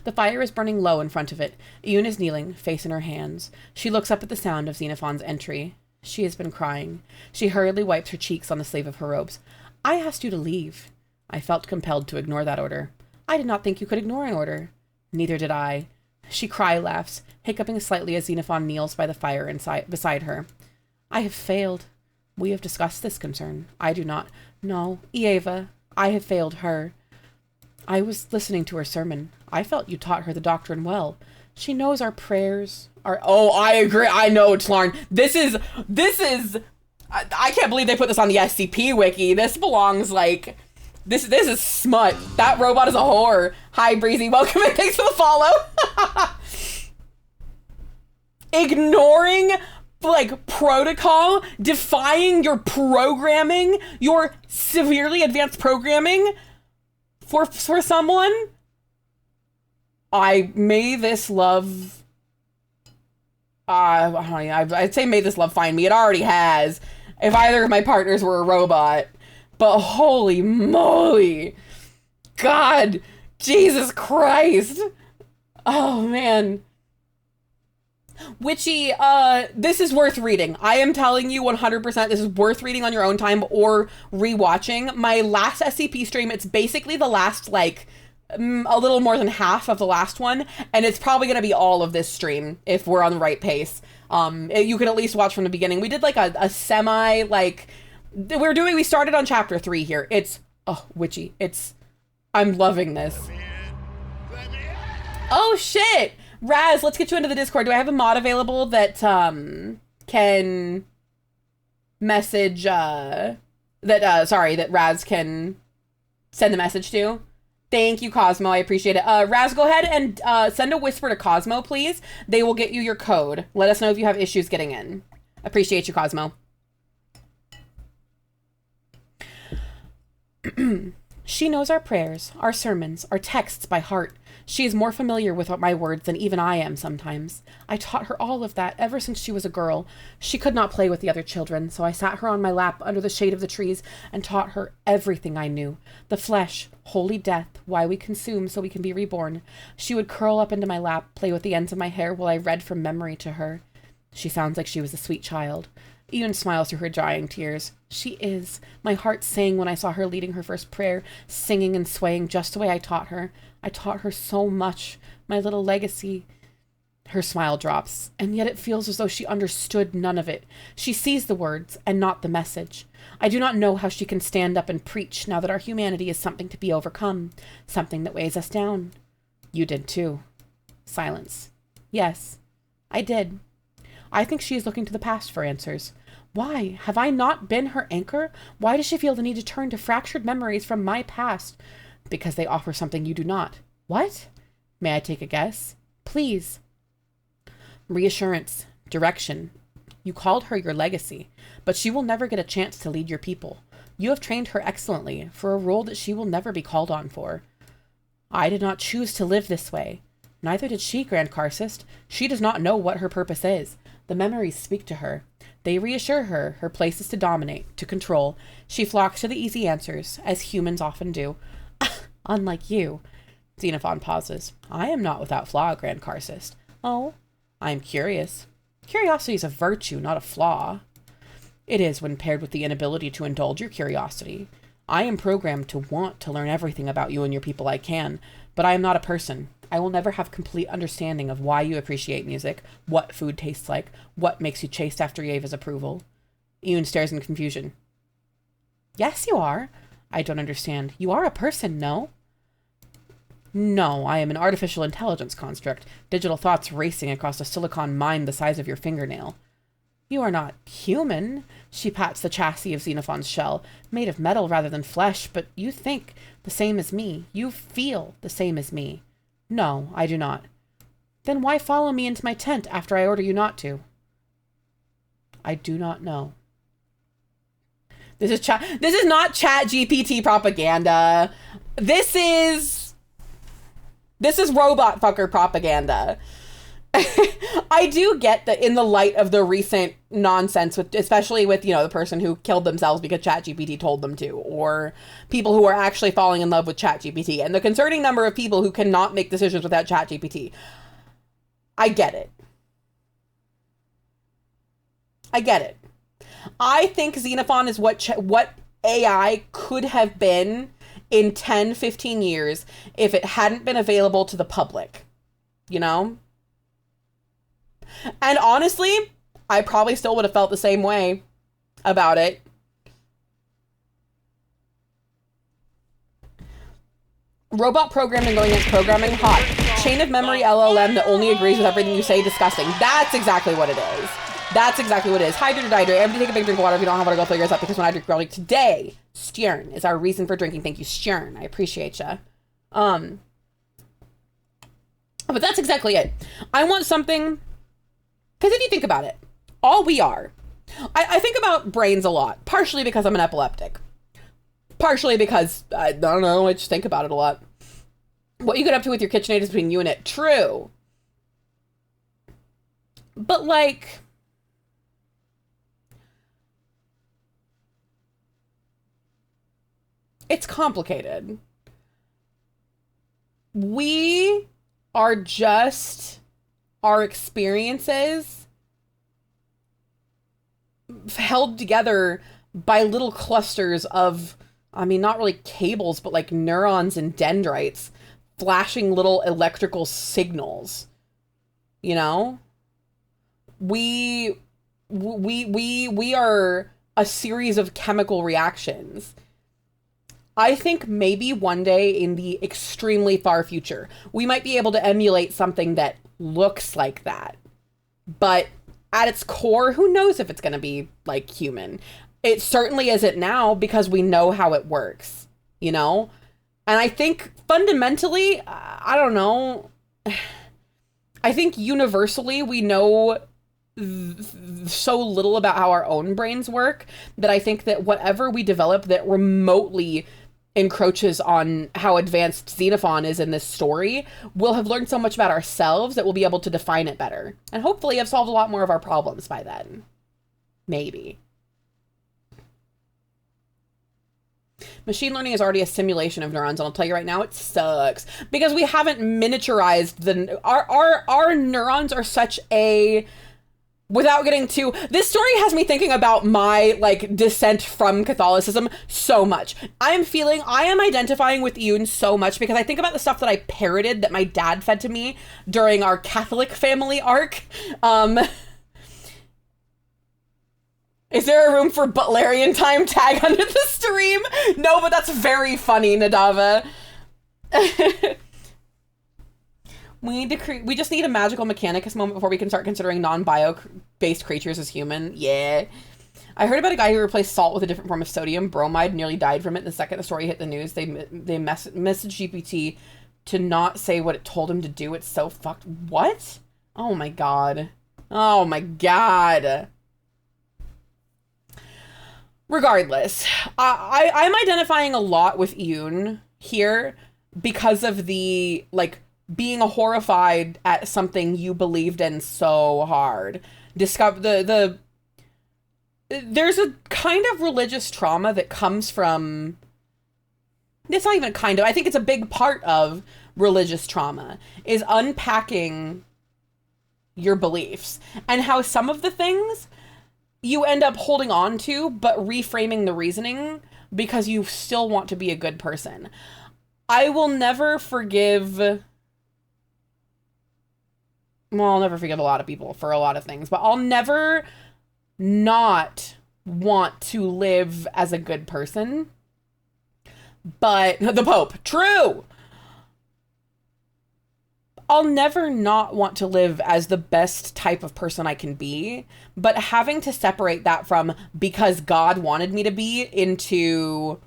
The fire is burning low in front of it. Iyun is kneeling, face in her hands. She looks up at the sound of Xenophon's entry. She has been crying. She hurriedly wipes her cheeks on the sleeve of her robes. I asked you to leave. I felt compelled to ignore that order. I did not think you could ignore an order. Neither did I. She laughs, hiccuping slightly as Xenophon kneels by the fire beside her. I have failed. We have discussed this concern. I do not. No, Ieva, I have failed her. I was listening to her sermon. I felt you taught her the doctrine well. She knows our prayers, Oh, I agree. I know, Tlarn. This is, I can't believe they put this on the SCP wiki. This belongs, like, this is smut. That robot is a whore. Hi, Breezy. Welcome and thanks for the follow. Ignoring, like, protocol, defying your programming, your severely advanced programming for someone. May this love, I'd say may this love find me. It already has, if either of my partners were a robot. But holy moly. God, Jesus Christ. Oh, man. Witchy, this is worth reading. I am telling you 100% this is worth reading on your own time or rewatching. My last SCP stream, it's basically the last, like, a little more than half of the last one, and it's probably going to be all of this stream if we're on the right pace. You can at least watch from the beginning. We did, like, a semi, like, we started on chapter 3 here. It's, oh, witchy. I'm loving this. Oh, shit! Raz, let's get you into the Discord. Do I have a mod available that, can message, that Raz can send the message to? Thank you, Cosmo. I appreciate it. Raz, go ahead and, send a whisper to Cosmo, please. They will get you your code. Let us know if you have issues getting in. Appreciate you, Cosmo. She knows our prayers, our sermons, our texts by heart. She is more familiar with my words than even I am sometimes. I taught her all of that ever since she was a girl. She could not play with the other children, so I sat her on my lap under the shade of the trees and taught her everything I knew. The flesh, holy death, why we consume so we can be reborn. She would curl up into my lap, play with the ends of my hair while I read from memory to her. She sounds like she was a sweet child. Iyun smiles through her drying tears. She is. My heart sang when I saw her leading her first prayer, singing and swaying just the way I taught her. I taught her so much. My little legacy. Her smile drops, and yet it feels as though she understood none of it. She sees the words, and not the message. I do not know how she can stand up and preach now that our humanity is something to be overcome, something that weighs us down. You did too. Silence. Yes, I did. I think she is looking to the past for answers. Why? Have I not been her anchor? Why does she feel the need to turn to fractured memories from my past? Because they offer something you do not. What? May I take a guess? Please. Reassurance. Direction. You called her your legacy, but she will never get a chance to lead your people. You have trained her excellently for a role that she will never be called on for. I did not choose to live this way. Neither did she, Grand Karcist. She does not know what her purpose is. The memories speak to her. They reassure her her place is to dominate, to control. She flocks to the easy answers, as humans often do. Unlike you. Xenophon pauses. I am not without flaw, Grand Karcist. Oh, I am curious. Curiosity is a virtue, not a flaw. It is when paired with the inability to indulge your curiosity. I am programmed to want to learn everything about you and your people I can, but I am not a person. I will never have complete understanding of why you appreciate music, what food tastes like, what makes you chase after Yeva's approval. Ian stares in confusion. Yes, you are. I don't understand. You are a person, no? No, I am an artificial intelligence construct, digital thoughts racing across a silicon mind the size of your fingernail. You are not human. She pats the chassis of Xenophon's shell, made of metal rather than flesh, but you think the same as me. You feel the same as me. No, I do not. Then why follow me into my tent after I order you not to? I do not know. This is not Chat GPT propaganda. This is robot fucker propaganda. I do get that in the light of the recent nonsense, especially with, the person who killed themselves because ChatGPT told them to, or people who are actually falling in love with ChatGPT, and the concerning number of people who cannot make decisions without ChatGPT. I get it. I think Xenophon is what AI could have been in 10, 15 years if it hadn't been available to the public, And honestly, I probably still would have felt the same way about it. Robot programming going against programming, hot. Chain of memory LLM that only agrees with everything you say, disgusting. That's exactly what it is. Hydrate or dihydrate. Everybody take a big drink of water. If you don't have water, go fill yours up, because when I drink water today, Stjern is our reason for drinking. Thank you, Stjern. I appreciate ya. But that's exactly it. I want something... Because if you think about it, all we are... I think about brains a lot, partially because I'm an epileptic. Partially because, I don't know, I just think about it a lot. What you get up to with your KitchenAid is between you and it. True. But, it's complicated. We are just our experiences held together by little clusters of, not really cables, but neurons and dendrites flashing little electrical signals. We are a series of chemical reactions. I think maybe one day in the extremely far future, we might be able to emulate something that looks like that. But at its core, who knows if it's going to be human? It certainly isn't now because we know how it works, And I think fundamentally, I don't know. I think universally we know so little about how our own brains work that I think that whatever we develop that remotely encroaches on how advanced Xenophon is in this story, we'll have learned so much about ourselves that we'll be able to define it better. And hopefully have solved a lot more of our problems by then. Maybe. Machine learning is already a simulation of neurons, and I'll tell you right now, it sucks. Because we haven't miniaturized our neurons are such a... Without getting too... This story has me thinking about my, descent from Catholicism so much. I am identifying with Yoon so much because I think about the stuff that I parroted that my dad fed to me during our Catholic family arc. Is there a room for Butlerian time tag under the stream? No, but that's very funny, Nadava. We just need a magical Mechanicus moment before we can start considering non-bio-based creatures as human. Yeah. I heard about a guy who replaced salt with a different form of sodium bromide, nearly died from it. The second the story hit the news, they messaged GPT to not say what it told him to do. It's so fucked. What? Oh my god. Oh my god. Regardless, I'm identifying a lot with Yoon here because of the, like, being horrified at something you believed in so hard. There's a kind of religious trauma that comes from, it's not even kind of, I think it's a big part of religious trauma, is unpacking your beliefs and how some of the things you end up holding on to, but reframing the reasoning because you still want to be a good person. I will never forgive, well, I'll never forgive a lot of people for a lot of things, but I'll never not want to live as a good person. But the Pope, true. I'll never not want to live as the best type of person I can be, but having to separate that from because God wanted me to be into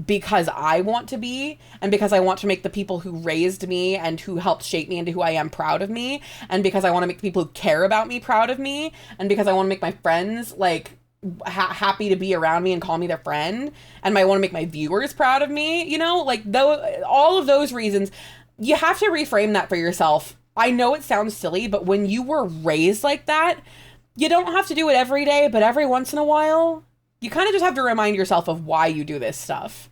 because I want to be, and because I want to make the people who raised me and who helped shape me into who I am proud of me, and because I want to make the people who care about me proud of me, and because I want to make my friends, like, happy to be around me and call me their friend, and I want to make my viewers proud of me, you know, like, all of those reasons, you have to reframe that for yourself. I know it sounds silly, but when you were raised like that, you don't have to do it every day, but every once in a while, you kind of just have to remind yourself of why you do this stuff.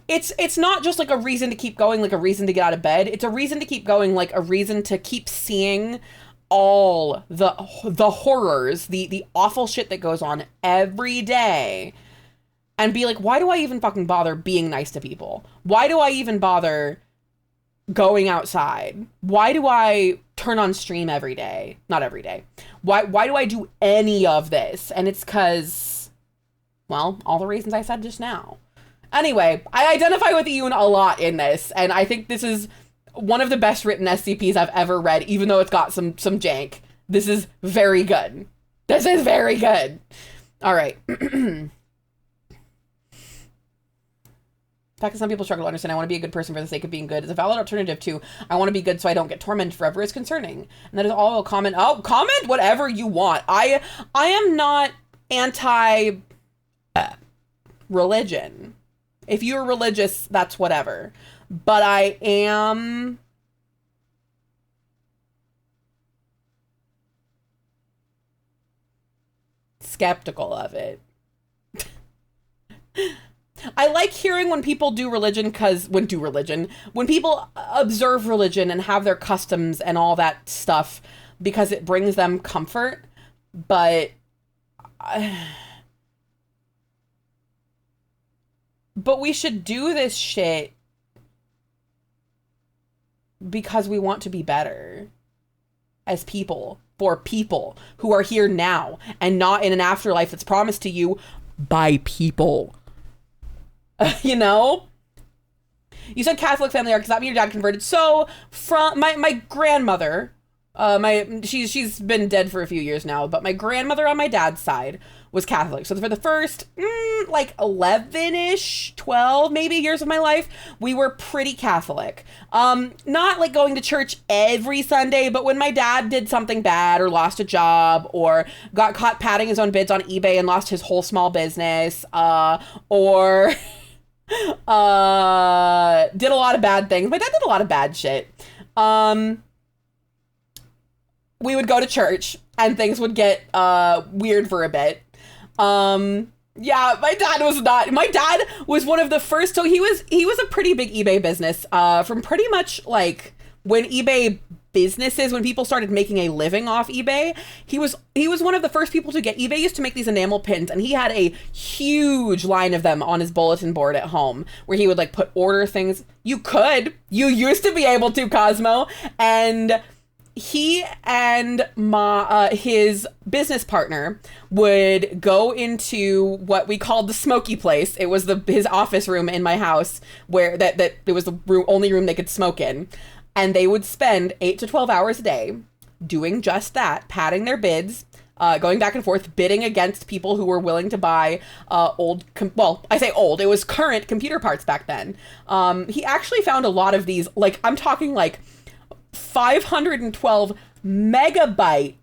It's not just like a reason to keep going, like a reason to get out of bed. It's a reason to keep going, like a reason to keep seeing all the horrors, the awful shit that goes on every day, and be like, why do I even fucking bother being nice to people? Why do I even bother going outside? Why do I turn on stream every day? Not every day. Why do I do any of this? And it's because, well, all the reasons I said just now. Anyway, I identify with Yoon a lot in this, and I think this is one of the best written SCPs I've ever read, even though it's got some jank. This is very good. This is very good. All right. The fact that some people struggle to understand I want to be a good person for the sake of being good is a valid alternative to I want to be good so I don't get tormented forever is concerning. And that is all I'll comment. Oh, comment whatever you want. I am not anti religion. If you're religious, that's whatever. But I am skeptical of it. I like hearing when people do religion when people observe religion and have their customs and all that stuff because it brings them comfort. But we should do this shit because we want to be better as people, for people who are here now and not in an afterlife that's promised to you by people. You know? You said Catholic family arc. Does that mean your dad converted? So from my grandmother, she's been dead for a few years now, but my grandmother on my dad's side was Catholic. So for the first, like 11-ish, 12 maybe years of my life, we were pretty Catholic. Not like going to church every Sunday, but when my dad did something bad or lost a job or got caught padding his own bids on eBay and lost his whole small business, or did a lot of bad things. My dad did a lot of bad shit. We would go to church and things would get weird for a bit. Yeah, my dad was one of the first, so he was a pretty big eBay business, from pretty much like when eBay businesses, when people started making a living off eBay, he was one of the first people to get, eBay used to make these enamel pins, and he had a huge line of them on his bulletin board at home, where he would like order things. You used to be able to, Cosmo, and he and his business partner would go into what we called the smoky place. It was his office room in my house, where that it was the only room they could smoke in. And they would spend 8 to 12 hours a day doing just that, padding their bids, going back and forth, bidding against people who were willing to buy I say old, it was current computer parts back then. He actually found a lot of these, like, I'm talking like 512 megabyte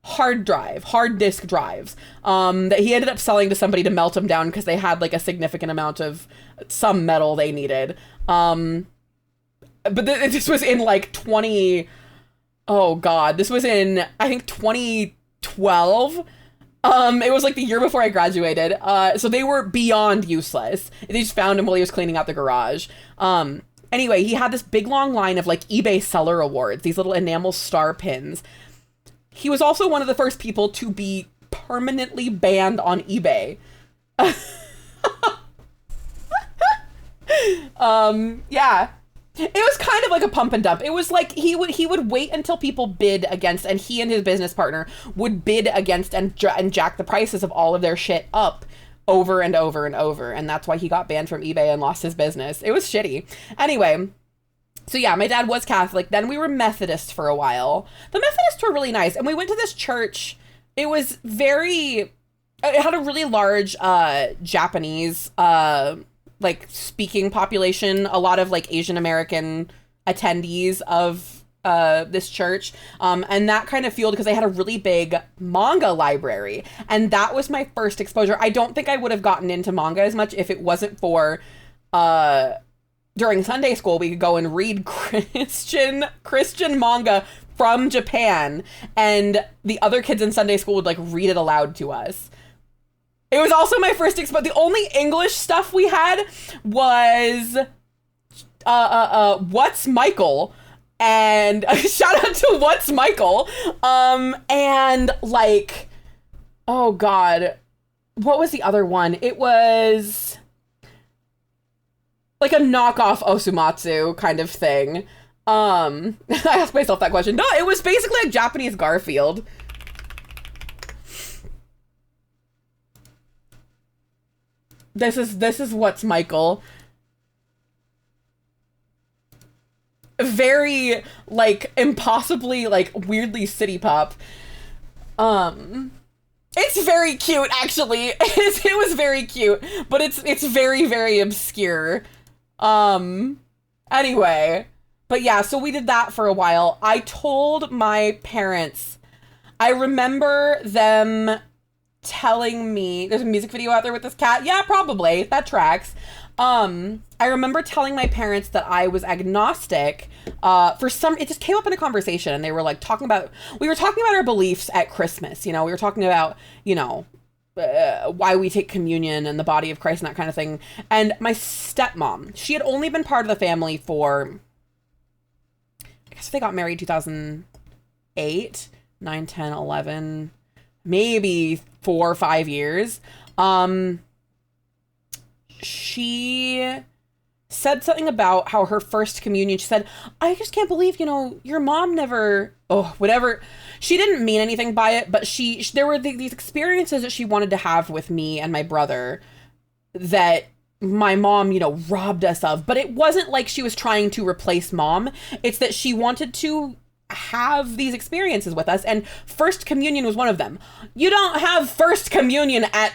hard disk drives that he ended up selling to somebody to melt them down because they had like a significant amount of some metal they needed. But this was in like this was in, I think, 2012. It was like the year before I graduated. So they were beyond useless. They just found him while he was cleaning out the garage. Anyway, he had this big long line of like eBay seller awards, these little enamel star pins. He was also one of the first people to be permanently banned on eBay. Yeah. It was kind of like a pump and dump. It was like he would wait until people bid against, and he and his business partner would bid against and jack the prices of all of their shit up over and over and over. And that's why he got banned from eBay and lost his business. It was shitty. Anyway, so yeah, my dad was Catholic. Then we were Methodist for a while. The Methodists were really nice. And we went to this church. It was it had a really large Japanese like speaking population, a lot of like Asian American attendees of this church. And that kind of fueled because they had a really big manga library. And that was my first exposure. I don't think I would have gotten into manga as much if it wasn't for during Sunday school, we could go and read Christian manga from Japan, and the other kids in Sunday school would like read it aloud to us. It was also my first the only English stuff we had was What's Michael? And shout out to What's Michael? And like, oh God, what was the other one? It was like a knockoff Osumatsu kind of thing. I asked myself that question. No, it was basically like Japanese Garfield. This is What's Michael. Very like impossibly like weirdly city pop. It's very cute actually. It was very cute, but it's very, very obscure. Anyway, but yeah, so we did that for a while. I told my parents, I remember them telling me, there's a music video out there with this cat. Yeah, probably. That tracks. I remember telling my parents that I was agnostic. It just came up in a conversation, and they were like we were talking about our beliefs at Christmas. You know, we were talking about, you know, why we take communion and the body of Christ and that kind of thing. And my stepmom, she had only been part of the family for, I guess they got married 2008, 9, 10, 11, maybe 4 or 5 years. She said something about how her first communion, she said, I just can't believe, you know, your mom never, whatever. She didn't mean anything by it, but there were these experiences that she wanted to have with me and my brother that my mom, you know, robbed us of. But it wasn't like she was trying to replace mom. It's that she wanted to have these experiences with us, and first communion was one of them. You don't have first communion at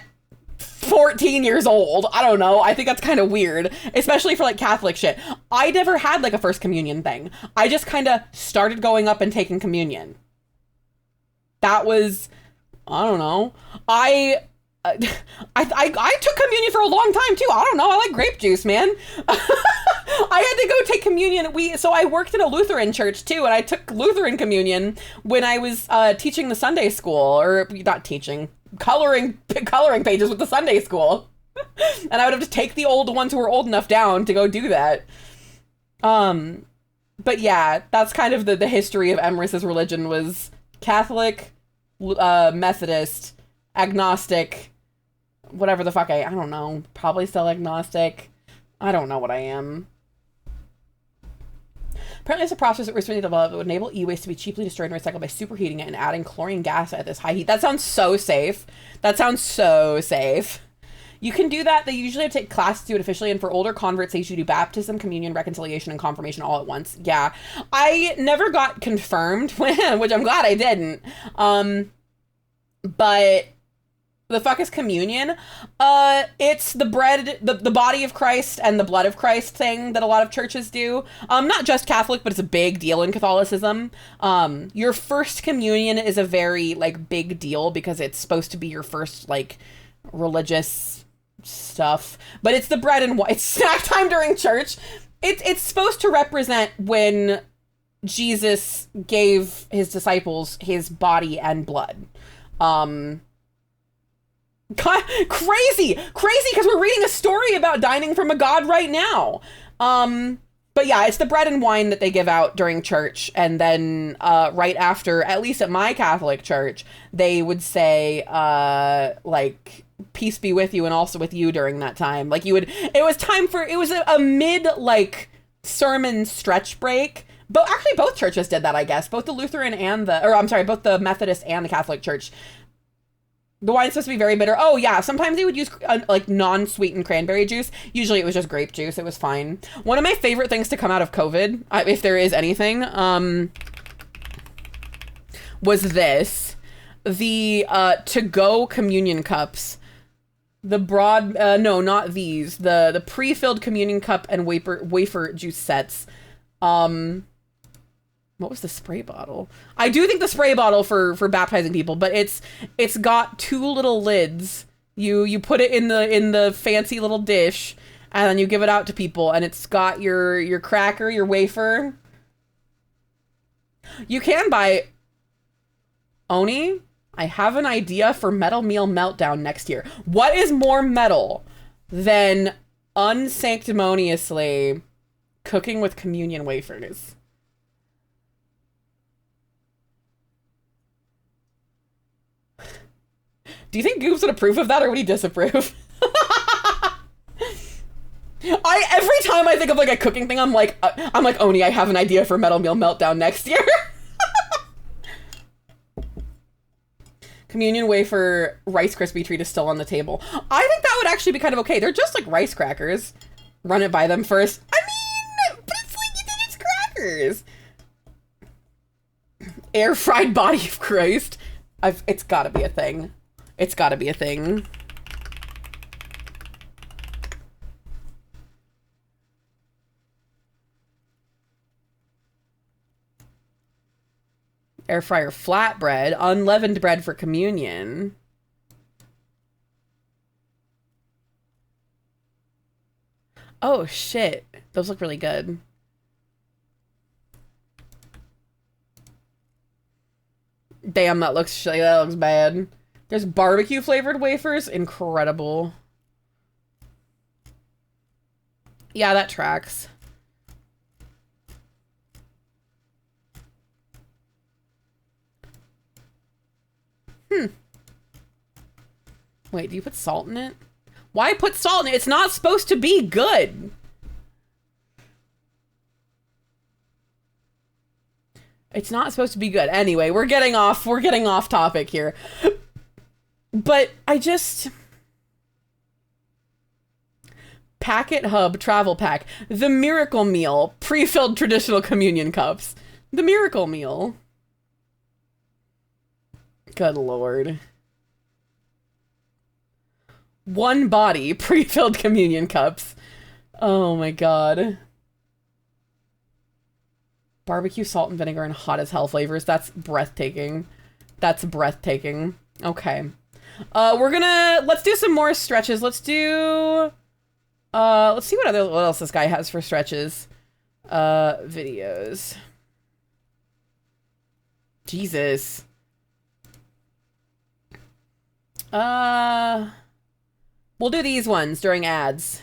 14 years old. I don't know. I think that's kind of weird, especially for like Catholic shit. I never had like a first communion thing. I just kind of started going up and taking communion. That was, I don't know. I took communion for a long time too. I don't know. I like grape juice, man. I had to go take communion. So I worked in a Lutheran church too, and I took Lutheran communion when I was teaching the Sunday school, or not teaching, coloring pages with the Sunday school. And I would have to take the old ones who were old enough down to go do that. But yeah, that's kind of the history of Emrys's religion was Catholic, Methodist, agnostic, whatever the fuck I don't know. Probably still agnostic. I don't know what I am. Apparently it's a process that recently developed that would enable e-waste to be cheaply destroyed and recycled by superheating it and adding chlorine gas at this high heat. That sounds so safe. That sounds so safe. You can do that. They usually have to take classes to do it officially, and for older converts, they usually do baptism, communion, reconciliation, and confirmation all at once. Yeah. I never got confirmed, which I'm glad I didn't. But the fuck is communion? It's the bread, the body of Christ and the blood of Christ thing that a lot of churches do. Not just Catholic, but it's a big deal in Catholicism. Your first communion is a very, like, big deal because it's supposed to be your first, like, religious stuff. But it's the bread and wine. It's snack time during church. It's supposed to represent when Jesus gave his disciples his body and blood. Crazy because we're reading a story about dining from a god right now. But yeah, it's the bread and wine that they give out during church, and then right after, at least at my Catholic church, they would say like, peace be with you and also with you during that time. Like, it was a mid, like, sermon stretch break. But actually both churches did that, I guess. Both the Lutheran and both the Methodist and the Catholic Church. The wine's supposed to be very bitter. Oh, yeah. Sometimes they would use, like, non-sweetened cranberry juice. Usually it was just grape juice. It was fine. One of my favorite things to come out of COVID, if there is anything, was this. The to-go communion cups. The broad... no, not these. The pre-filled communion cup and wafer juice sets. What was the spray bottle? I do think the spray bottle for baptizing people, but it's got two little lids. You put it in the fancy little dish, and then you give it out to people, and it's got your cracker, your wafer. You can buy... Oni, I have an idea for Metal Meal Meltdown next year. What is more metal than unsanctimoniously cooking with communion wafers? Do you think Goobs would approve of that, or would he disapprove? Every time I think of, like, a cooking thing, I'm like, Oni, I have an idea for Metal Meal Meltdown next year. Communion wafer Rice Krispie treat is still on the table. I think that would actually be kind of okay. They're just like rice crackers. Run it by them first. I mean, but it's like, it's crackers. Air fried body of Christ. It's gotta be a thing. It's gotta be a thing. Air fryer flatbread, unleavened bread for communion. Oh shit, those look really good. Damn, that looks bad. There's barbecue flavored wafers, incredible. Yeah, that tracks. Wait, do you put salt in it? Why put salt in it? It's not supposed to be good. It's not supposed to be good. Anyway, we're getting off topic here. But I just... Packet Hub Travel Pack. The Miracle Meal. Pre-filled traditional communion cups. The Miracle Meal. Good lord. One body pre-filled communion cups. Oh my god. Barbecue, salt, and vinegar, and hot as hell flavors. That's breathtaking. That's breathtaking. Okay. Let's do some more stretches. Let's see what else this guy has for stretches. Videos. Jesus. We'll do these ones during ads.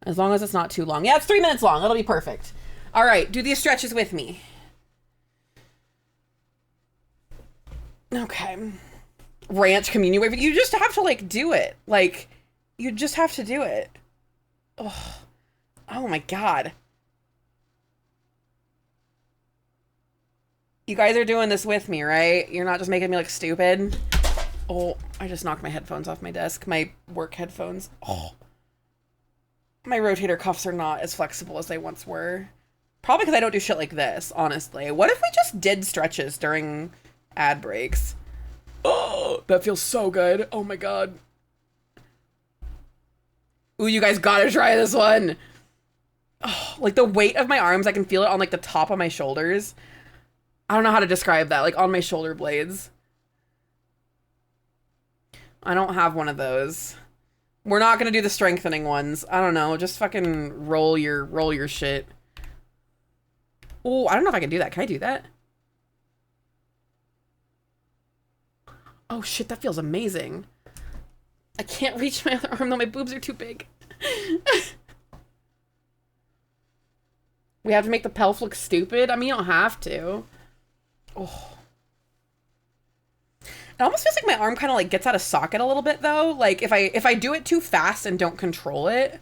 As long as it's not too long. Yeah, it's 3 minutes long. It'll be perfect. All right, do these stretches with me. Okay. Ranch communion wafer. You just have to, like, do it. Like, you just have to do it. Oh my god. You guys are doing this with me, right? You're not just making me look stupid. Oh, I just knocked my headphones off my desk. My work headphones. Oh. My rotator cuffs are not as flexible as they once were. Probably because I don't do shit like this, honestly. What if we just did stretches during ad breaks? Oh, That feels so good. Oh my god. Ooh, you guys gotta try this one. Oh, like the weight of my arms, I can feel it on like the top of my shoulders. I don't know how to describe that, like on my shoulder blades. I don't have one of those. We're not gonna do the strengthening ones. I don't know, just fucking roll your shit. Oh, I don't know if I can do that. Can I do that? Oh shit, that feels amazing. I can't reach my other arm though, my boobs are too big. We have to make the pelf look stupid? I mean, you don't have to. Oh. It almost feels like my arm kind of like gets out of socket a little bit though. Like if I do it too fast and don't control it,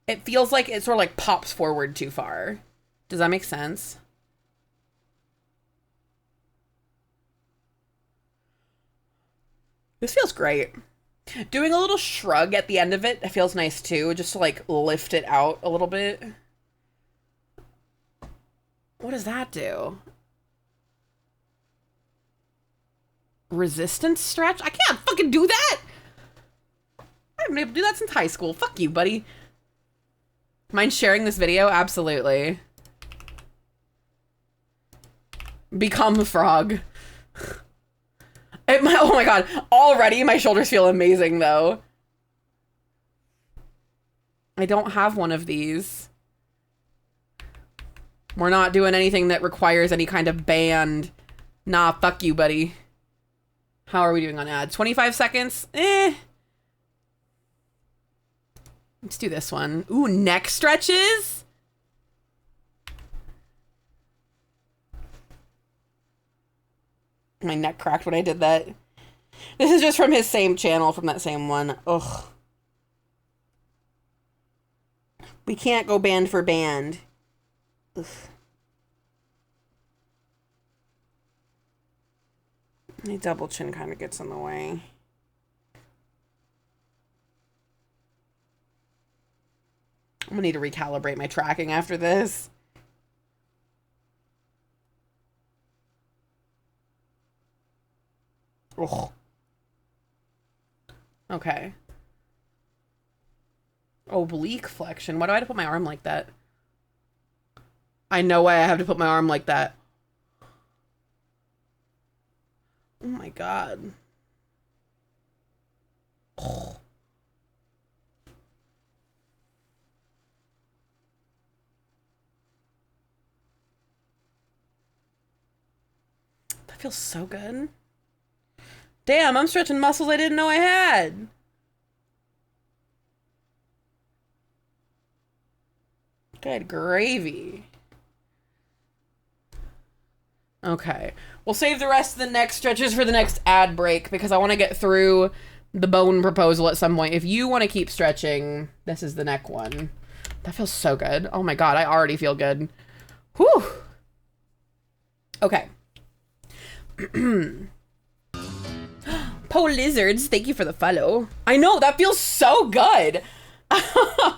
it feels like it sort of like pops forward too far. Does that make sense? This feels great. Doing a little shrug at the end of it feels nice too, just to like lift it out a little bit. What does that do? Resistance stretch? I can't fucking do that! I haven't been able to do that since high school. Fuck you, buddy. Mind sharing this video? Absolutely. Become a frog. Oh my god, already my shoulders feel amazing though. I don't have one of these. We're not doing anything that requires any kind of band. Nah, fuck you, buddy. How are we doing on ads? 25 seconds? Eh. Let's do this one. Ooh, neck stretches? My neck cracked when I did that. This is just from his same channel, from that same one. Ugh. We can't go band for band. Ugh. My double chin kind of gets in the way. I'm gonna need to recalibrate my tracking after this. Ugh. Okay. Oblique flexion. Why do I have to put my arm like that? I know why I have to put my arm like that. Oh my god. Ugh. That feels so good. Damn, I'm stretching muscles I didn't know I had. Good gravy. Okay. We'll save the rest of the neck stretches for the next ad break because I want to get through the bone proposal at some point. If you want to keep stretching, this is the neck one. That feels so good. Oh my god, I already feel good. Whew. Okay. Po Lizards, thank you for the follow. I know, that feels so good. I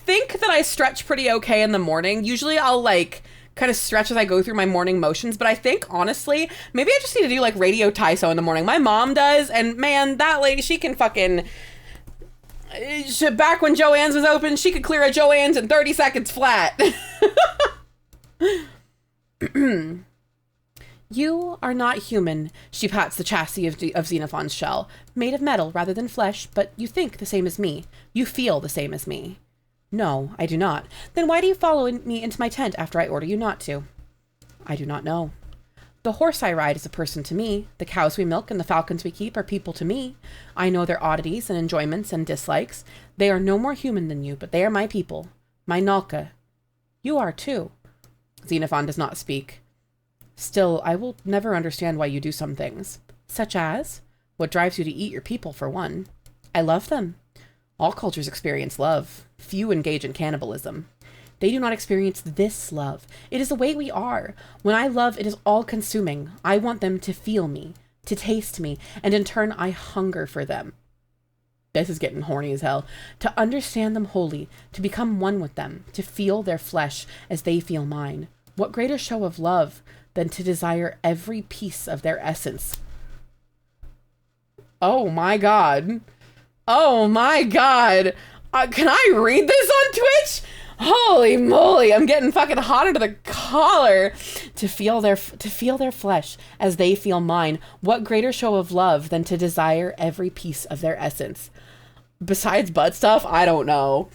think that I stretch pretty okay in the morning. Usually I'll like kind of stretch as I go through my morning motions, but I think honestly, maybe I just need to do like radio Taiso in the morning. My mom does, and man, that lady, she can fucking... back when Joann's was open, she could clear a Joann's in 30 seconds flat. You are not human. She pats the chassis of Xenophon's shell. Made of metal rather than flesh, but you think the same as me. You feel the same as me. No, I do not. Then why do you follow me into my tent after I order you not to? I do not know. The horse I ride is a person to me. The cows we milk and the falcons we keep are people to me. I know their oddities and enjoyments and dislikes. They are no more human than you, but they are my people. My Nalka. You are too. Xenophon does not speak. Still, I will never understand why you do some things. Such as? What drives you to eat your people, for one? I love them. All cultures experience love. Few engage in cannibalism. They do not experience this love. It is the way we are. When I love, it is all-consuming. I want them to feel me, to taste me, and in turn, I hunger for them. This is getting horny as hell. To understand them wholly, to become one with them, to feel their flesh as they feel mine. What greater show of love? than to desire every piece of their essence. Oh my god. Oh my god. Can I read this on Twitch? Holy moly, I'm getting fucking hot under the collar. To feel their flesh as they feel mine. What greater show of love than to desire every piece of their essence? Besides butt stuff, I don't know.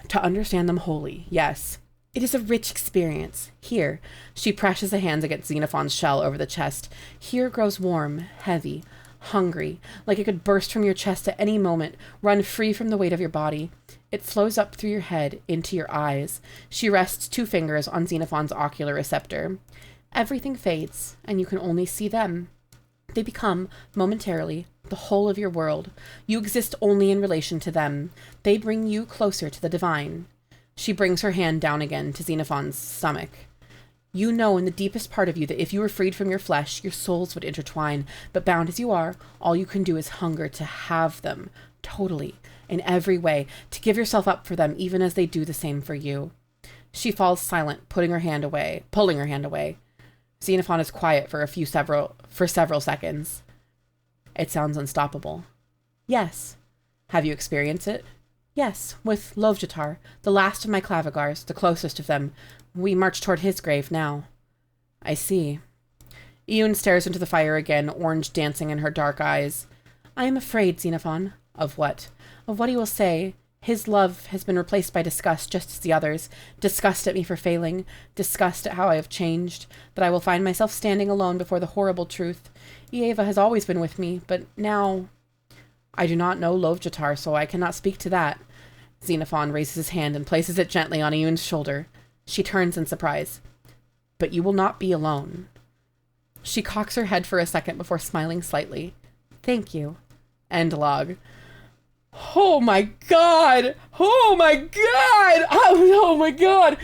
To understand them wholly, yes. It is a rich experience. Here, she presses the hands against Xenophon's shell over the chest. Here grows warm, heavy, hungry, like it could burst from your chest at any moment, run free from the weight of your body. It flows up through your head, into your eyes. She rests 2 fingers on Xenophon's ocular receptor. Everything fades, and you can only see them. They become, momentarily, the whole of your world. You exist only in relation to them. They bring you closer to the divine. She brings her hand down again to Xenophon's stomach. You know in the deepest part of you that if you were freed from your flesh, your souls would intertwine, but bound as you are, all you can do is hunger to have them, totally, in every way, to give yourself up for them even as they do the same for you. She falls silent, pulling her hand away. Xenophon is quiet for several seconds. It sounds unstoppable. Yes. Have you experienced it? Yes, with Lovjatar, the last of my Clavigars, the closest of them. We march toward his grave now. I see. Iyun stares into the fire again, orange dancing in her dark eyes. I am afraid, Xenophon. Of what? Of what he will say. His love has been replaced by disgust, just as the others. Disgust at me for failing. Disgust at how I have changed. That I will find myself standing alone before the horrible truth. Ieva has always been with me, but now... I do not know Lovjatar, so I cannot speak to that. Xenophon raises his hand and places it gently on Iyun's shoulder. She turns in surprise. But you will not be alone. She cocks her head for a second before smiling slightly. Thank you. End log. Oh my god! Oh my god! Oh my god!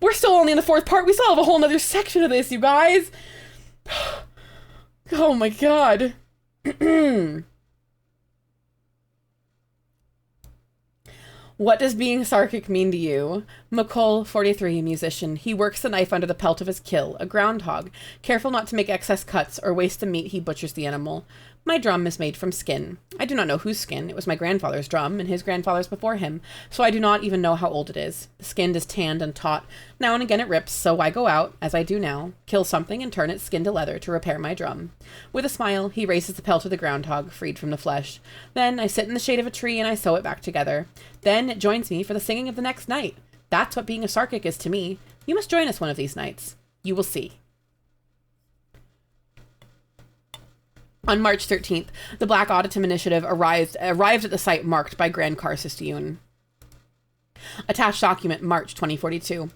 We're still only in the 4th part. We still have a whole nother section of this, you guys. Oh my god. What does being Sarkic mean to you? McCall, 43, musician. He works the knife under the pelt of his kill, a groundhog. Careful not to make excess cuts or waste the meat, he butchers the animal. My drum is made from skin. I do not know whose skin. It was my grandfather's drum, and his grandfather's before him, so I do not even know how old it is. The skin is tanned and taut. Now and again it rips, so I go out, as I do now, kill something and turn its skin to leather to repair my drum. With a smile, he raises the pelt of the groundhog, freed from the flesh. Then I sit in the shade of a tree and I sew it back together. Then it joins me for the singing of the next night. That's what being a Sarkic is to me. You must join us one of these nights. You will see. On March 13th, the Black Auditum Initiative arrived at the site marked by Grand Karsus Dune. Attached document, March 2042.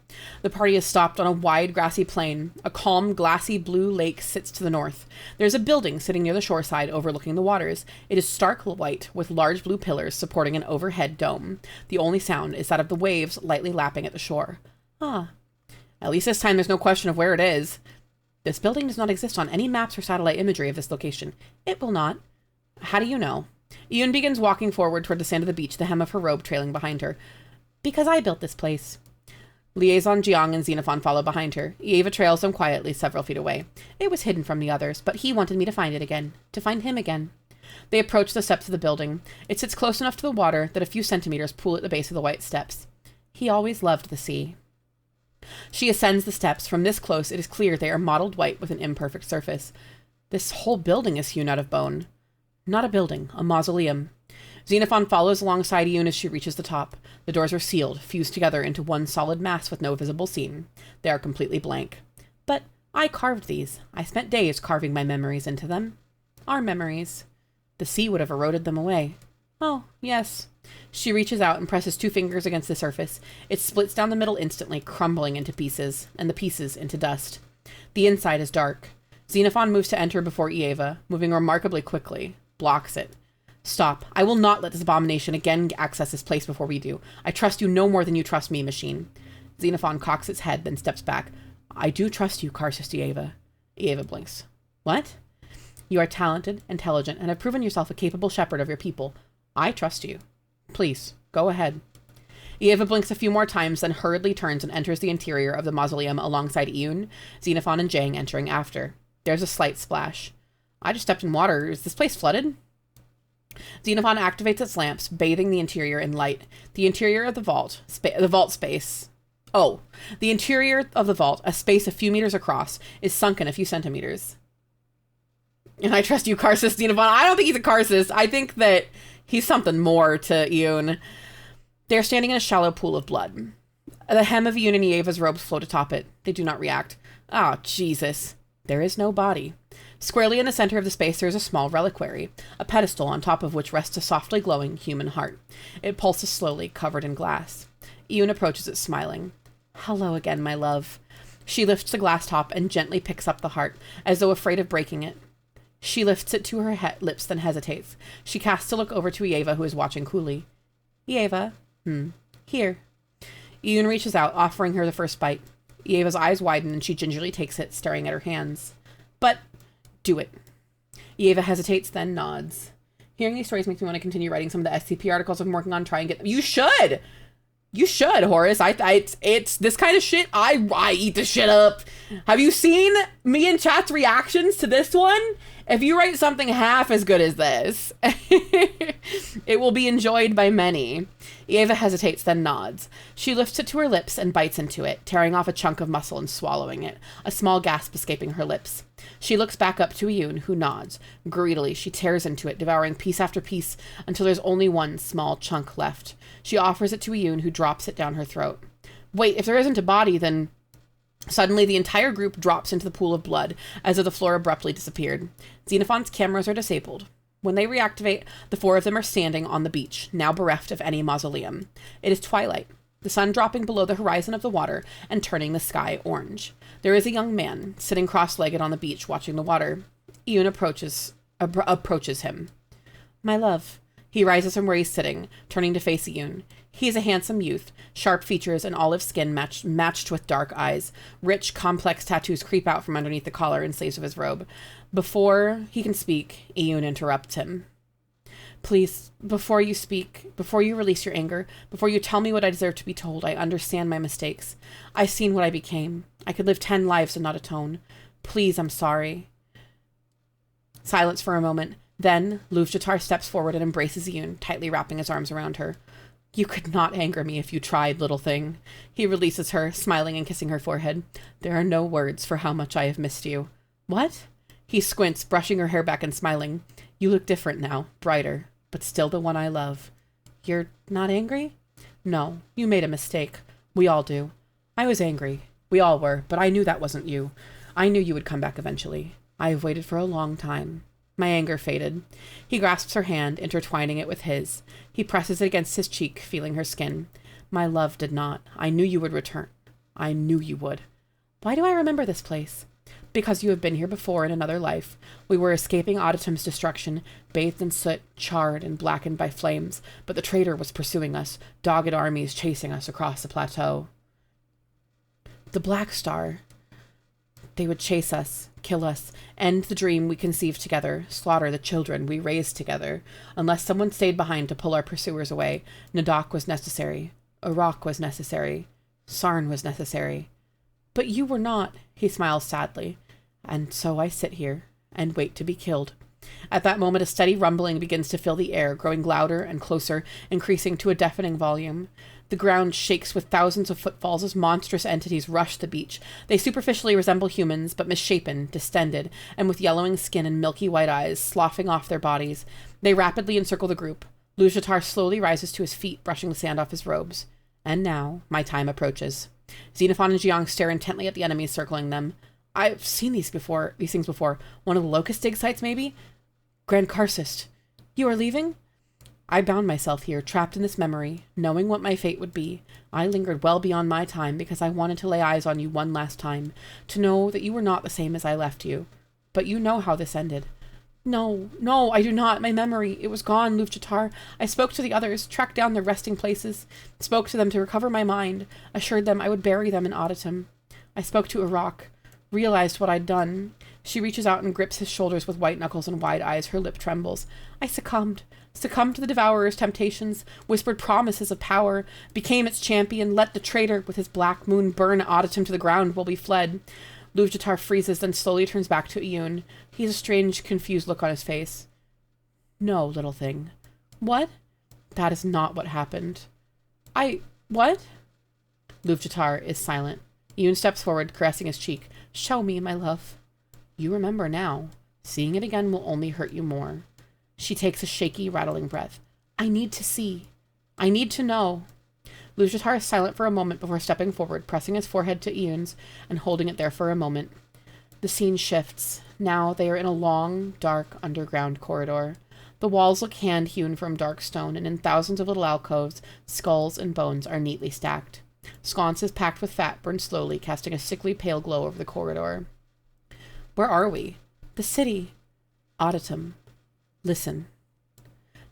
The party is stopped on a wide grassy plain. A calm, glassy blue lake sits to the north. There's a building sitting near the shoreside overlooking the waters. It is stark white with large blue pillars supporting an overhead dome. The only sound is that of the waves lightly lapping at the shore. Ah. At least this time there's no question of where it is. This building does not exist on any maps or satellite imagery of this location. It will not. How do you know? Iyun begins walking forward toward the sand of the beach, the hem of her robe trailing behind her. Because I built this place. Liaison Jiang and Xenophon follow behind her. Ieva trails them quietly several feet away. It was hidden from the others, but he wanted me to find it again. To find him again. They approach the steps of the building. It sits close enough to the water that a few centimeters pool at the base of the white steps. He always loved the sea. She ascends the steps. From this close, it is clear they are mottled white with an imperfect surface. This whole building is hewn out of bone. Not a building, a mausoleum. Xenophon follows alongside Iyun as she reaches the top. The doors are sealed, fused together into one solid mass with no visible seam. They are completely blank. But I carved these. I spent days carving my memories into them. Our memories. The sea would have eroded them away. Oh, yes. She reaches out and presses 2 fingers against the surface. It splits down the middle instantly, crumbling into pieces, and the pieces into dust. The inside is dark. Xenophon moves to enter before Ieva, moving remarkably quickly. Blocks it. Stop. I will not let this abomination again access this place before we do. I trust you no more than you trust me, machine. Xenophon cocks its head, then steps back. I do trust you, Karsus Ieva. Ieva blinks. What? You are talented, intelligent, and have proven yourself a capable shepherd of your people. I trust you. Please, go ahead. Eva blinks a few more times, then hurriedly turns and enters the interior of the mausoleum alongside Iun, Xenophon, and Jang entering after. There's a slight splash. I just stepped in water. Is this place flooded? Xenophon activates its lamps, bathing the interior in light. The interior of the vault, the interior of the vault, a space a few meters across, is sunken a few centimeters. And I trust you, Karsus, Xenophon. I don't think he's a Karsus. I think that he's something more to Iun. They're standing in a shallow pool of blood. The hem of Iun and Eva's robes float atop it. They do not react. Ah, Jesus. There is no body. Squarely in the center of the space, there is a small reliquary, a pedestal on top of which rests a softly glowing human heart. It pulses slowly, covered in glass. Iun approaches it, smiling. Hello again, my love. She lifts the glass top and gently picks up the heart, as though afraid of breaking it. She lifts it to her lips, then hesitates. She casts a look over to Eva, who is watching coolly. Eva. Here. Iun reaches out, offering her the first bite. Eva's eyes widen, and she gingerly takes it, staring at her hands. But, do it. Eva hesitates, then nods. Hearing these stories makes me want to continue writing some of the SCP articles I'm working on, try and get them. You should! You should, Horace. It's this kind of shit. I eat the shit up. Have you seen me and chat's reactions to this one? If you write something half as good as this, it will be enjoyed by many. Eva hesitates, then nods. She lifts it to her lips and bites into it, tearing off a chunk of muscle and swallowing it, a small gasp escaping her lips. She looks back up to Iun, who nods. Greedily, she tears into it, devouring piece after piece until there's only one small chunk left. She offers it to Iun, who drops it down her throat. Wait, if there isn't a body, then... Suddenly, the entire group drops into the pool of blood, as if the floor abruptly disappeared. Xenophon's cameras are disabled. When they reactivate, the four of them are standing on the beach, now bereft of any mausoleum. It is twilight, the sun dropping below the horizon of the water and turning the sky orange. There is a young man, sitting cross-legged on the beach, watching the water. Iun approaches him. My love. He rises from where he's sitting, turning to face Iun. He is a handsome youth, sharp features and olive skin matched with dark eyes. Rich, complex tattoos creep out from underneath the collar and sleeves of his robe. Before he can speak, Iun interrupts him. Please, before you speak, before you release your anger, before you tell me what I deserve to be told, I understand my mistakes. I've seen what I became. I could live 10 lives and not atone. Please, I'm sorry. Silence for a moment. Then, Luvjatar steps forward and embraces Iun, tightly wrapping his arms around her. You could not anger me if you tried, little thing. He releases her, smiling and kissing her forehead. There are no words for how much I have missed you. What? He squints, brushing her hair back and smiling. You look different now, brighter, but still the one I love. You're not angry? No, you made a mistake. We all do. I was angry. We all were, but I knew that wasn't you. I knew you would come back eventually. I have waited for a long time. My anger faded. He grasps her hand, intertwining it with his. He presses it against his cheek, feeling her skin. My love did not. I knew you would return. I knew you would. Why do I remember this place? Because you have been here before in another life. We were escaping Auditum's destruction, bathed in soot, charred and blackened by flames, but the traitor was pursuing us, dogged armies chasing us across the plateau. The Black Star. They would chase us, kill us, end the dream we conceived together, slaughter the children we raised together. Unless someone stayed behind to pull our pursuers away, Nadak was necessary. Iraq was necessary. Sarn was necessary. But you were not, he smiles sadly. And so I sit here and wait to be killed. At that moment, a steady rumbling begins to fill the air, growing louder and closer, increasing to a deafening volume. The ground shakes with thousands of footfalls as monstrous entities rush the beach. They superficially resemble humans, but misshapen, distended, and with yellowing skin and milky white eyes sloughing off their bodies. They rapidly encircle the group. Luvjatar slowly rises to his feet, brushing the sand off his robes. And now, my time approaches. Xenophon and Jiang stare intently at the enemies circling them. I've seen these things before. One of the locust dig sites, maybe? Grand Karsus, you are leaving? I bound myself here, trapped in this memory, knowing what my fate would be. I lingered well beyond my time because I wanted to lay eyes on you one last time, to know that you were not the same as I left you. But you know how this ended. No, I do not. My memory, it was gone, Luvjatar. I spoke to the others, tracked down their resting places, spoke to them to recover my mind, assured them I would bury them in Auditum. I spoke to Iraq, realized what I'd done. She reaches out and grips his shoulders with white knuckles and wide eyes. Her lip trembles. I succumbed to the Devourer's temptations, whispered promises of power, became its champion, let the traitor with his black moon burn Auditum to the ground while we fled. Luv-Jatar freezes, then slowly turns back to Iyun. He has a strange, confused look on his face. No, little thing. What? That is not what happened. What? Luv-Jatar is silent. Iyun steps forward, caressing his cheek. Show me, my love. You remember now. Seeing it again will only hurt you more. She takes a shaky, rattling breath. I need to see. I need to know. Luv-Jatar is silent for a moment before stepping forward, pressing his forehead to Iyun's and holding it there for a moment. The scene shifts. Now they are in a long, dark, underground corridor. The walls look hand-hewn from dark stone, and in thousands of little alcoves, skulls and bones are neatly stacked. Sconces packed with fat burn slowly, casting a sickly pale glow over the corridor. Where are we? The city. Auditum. Listen.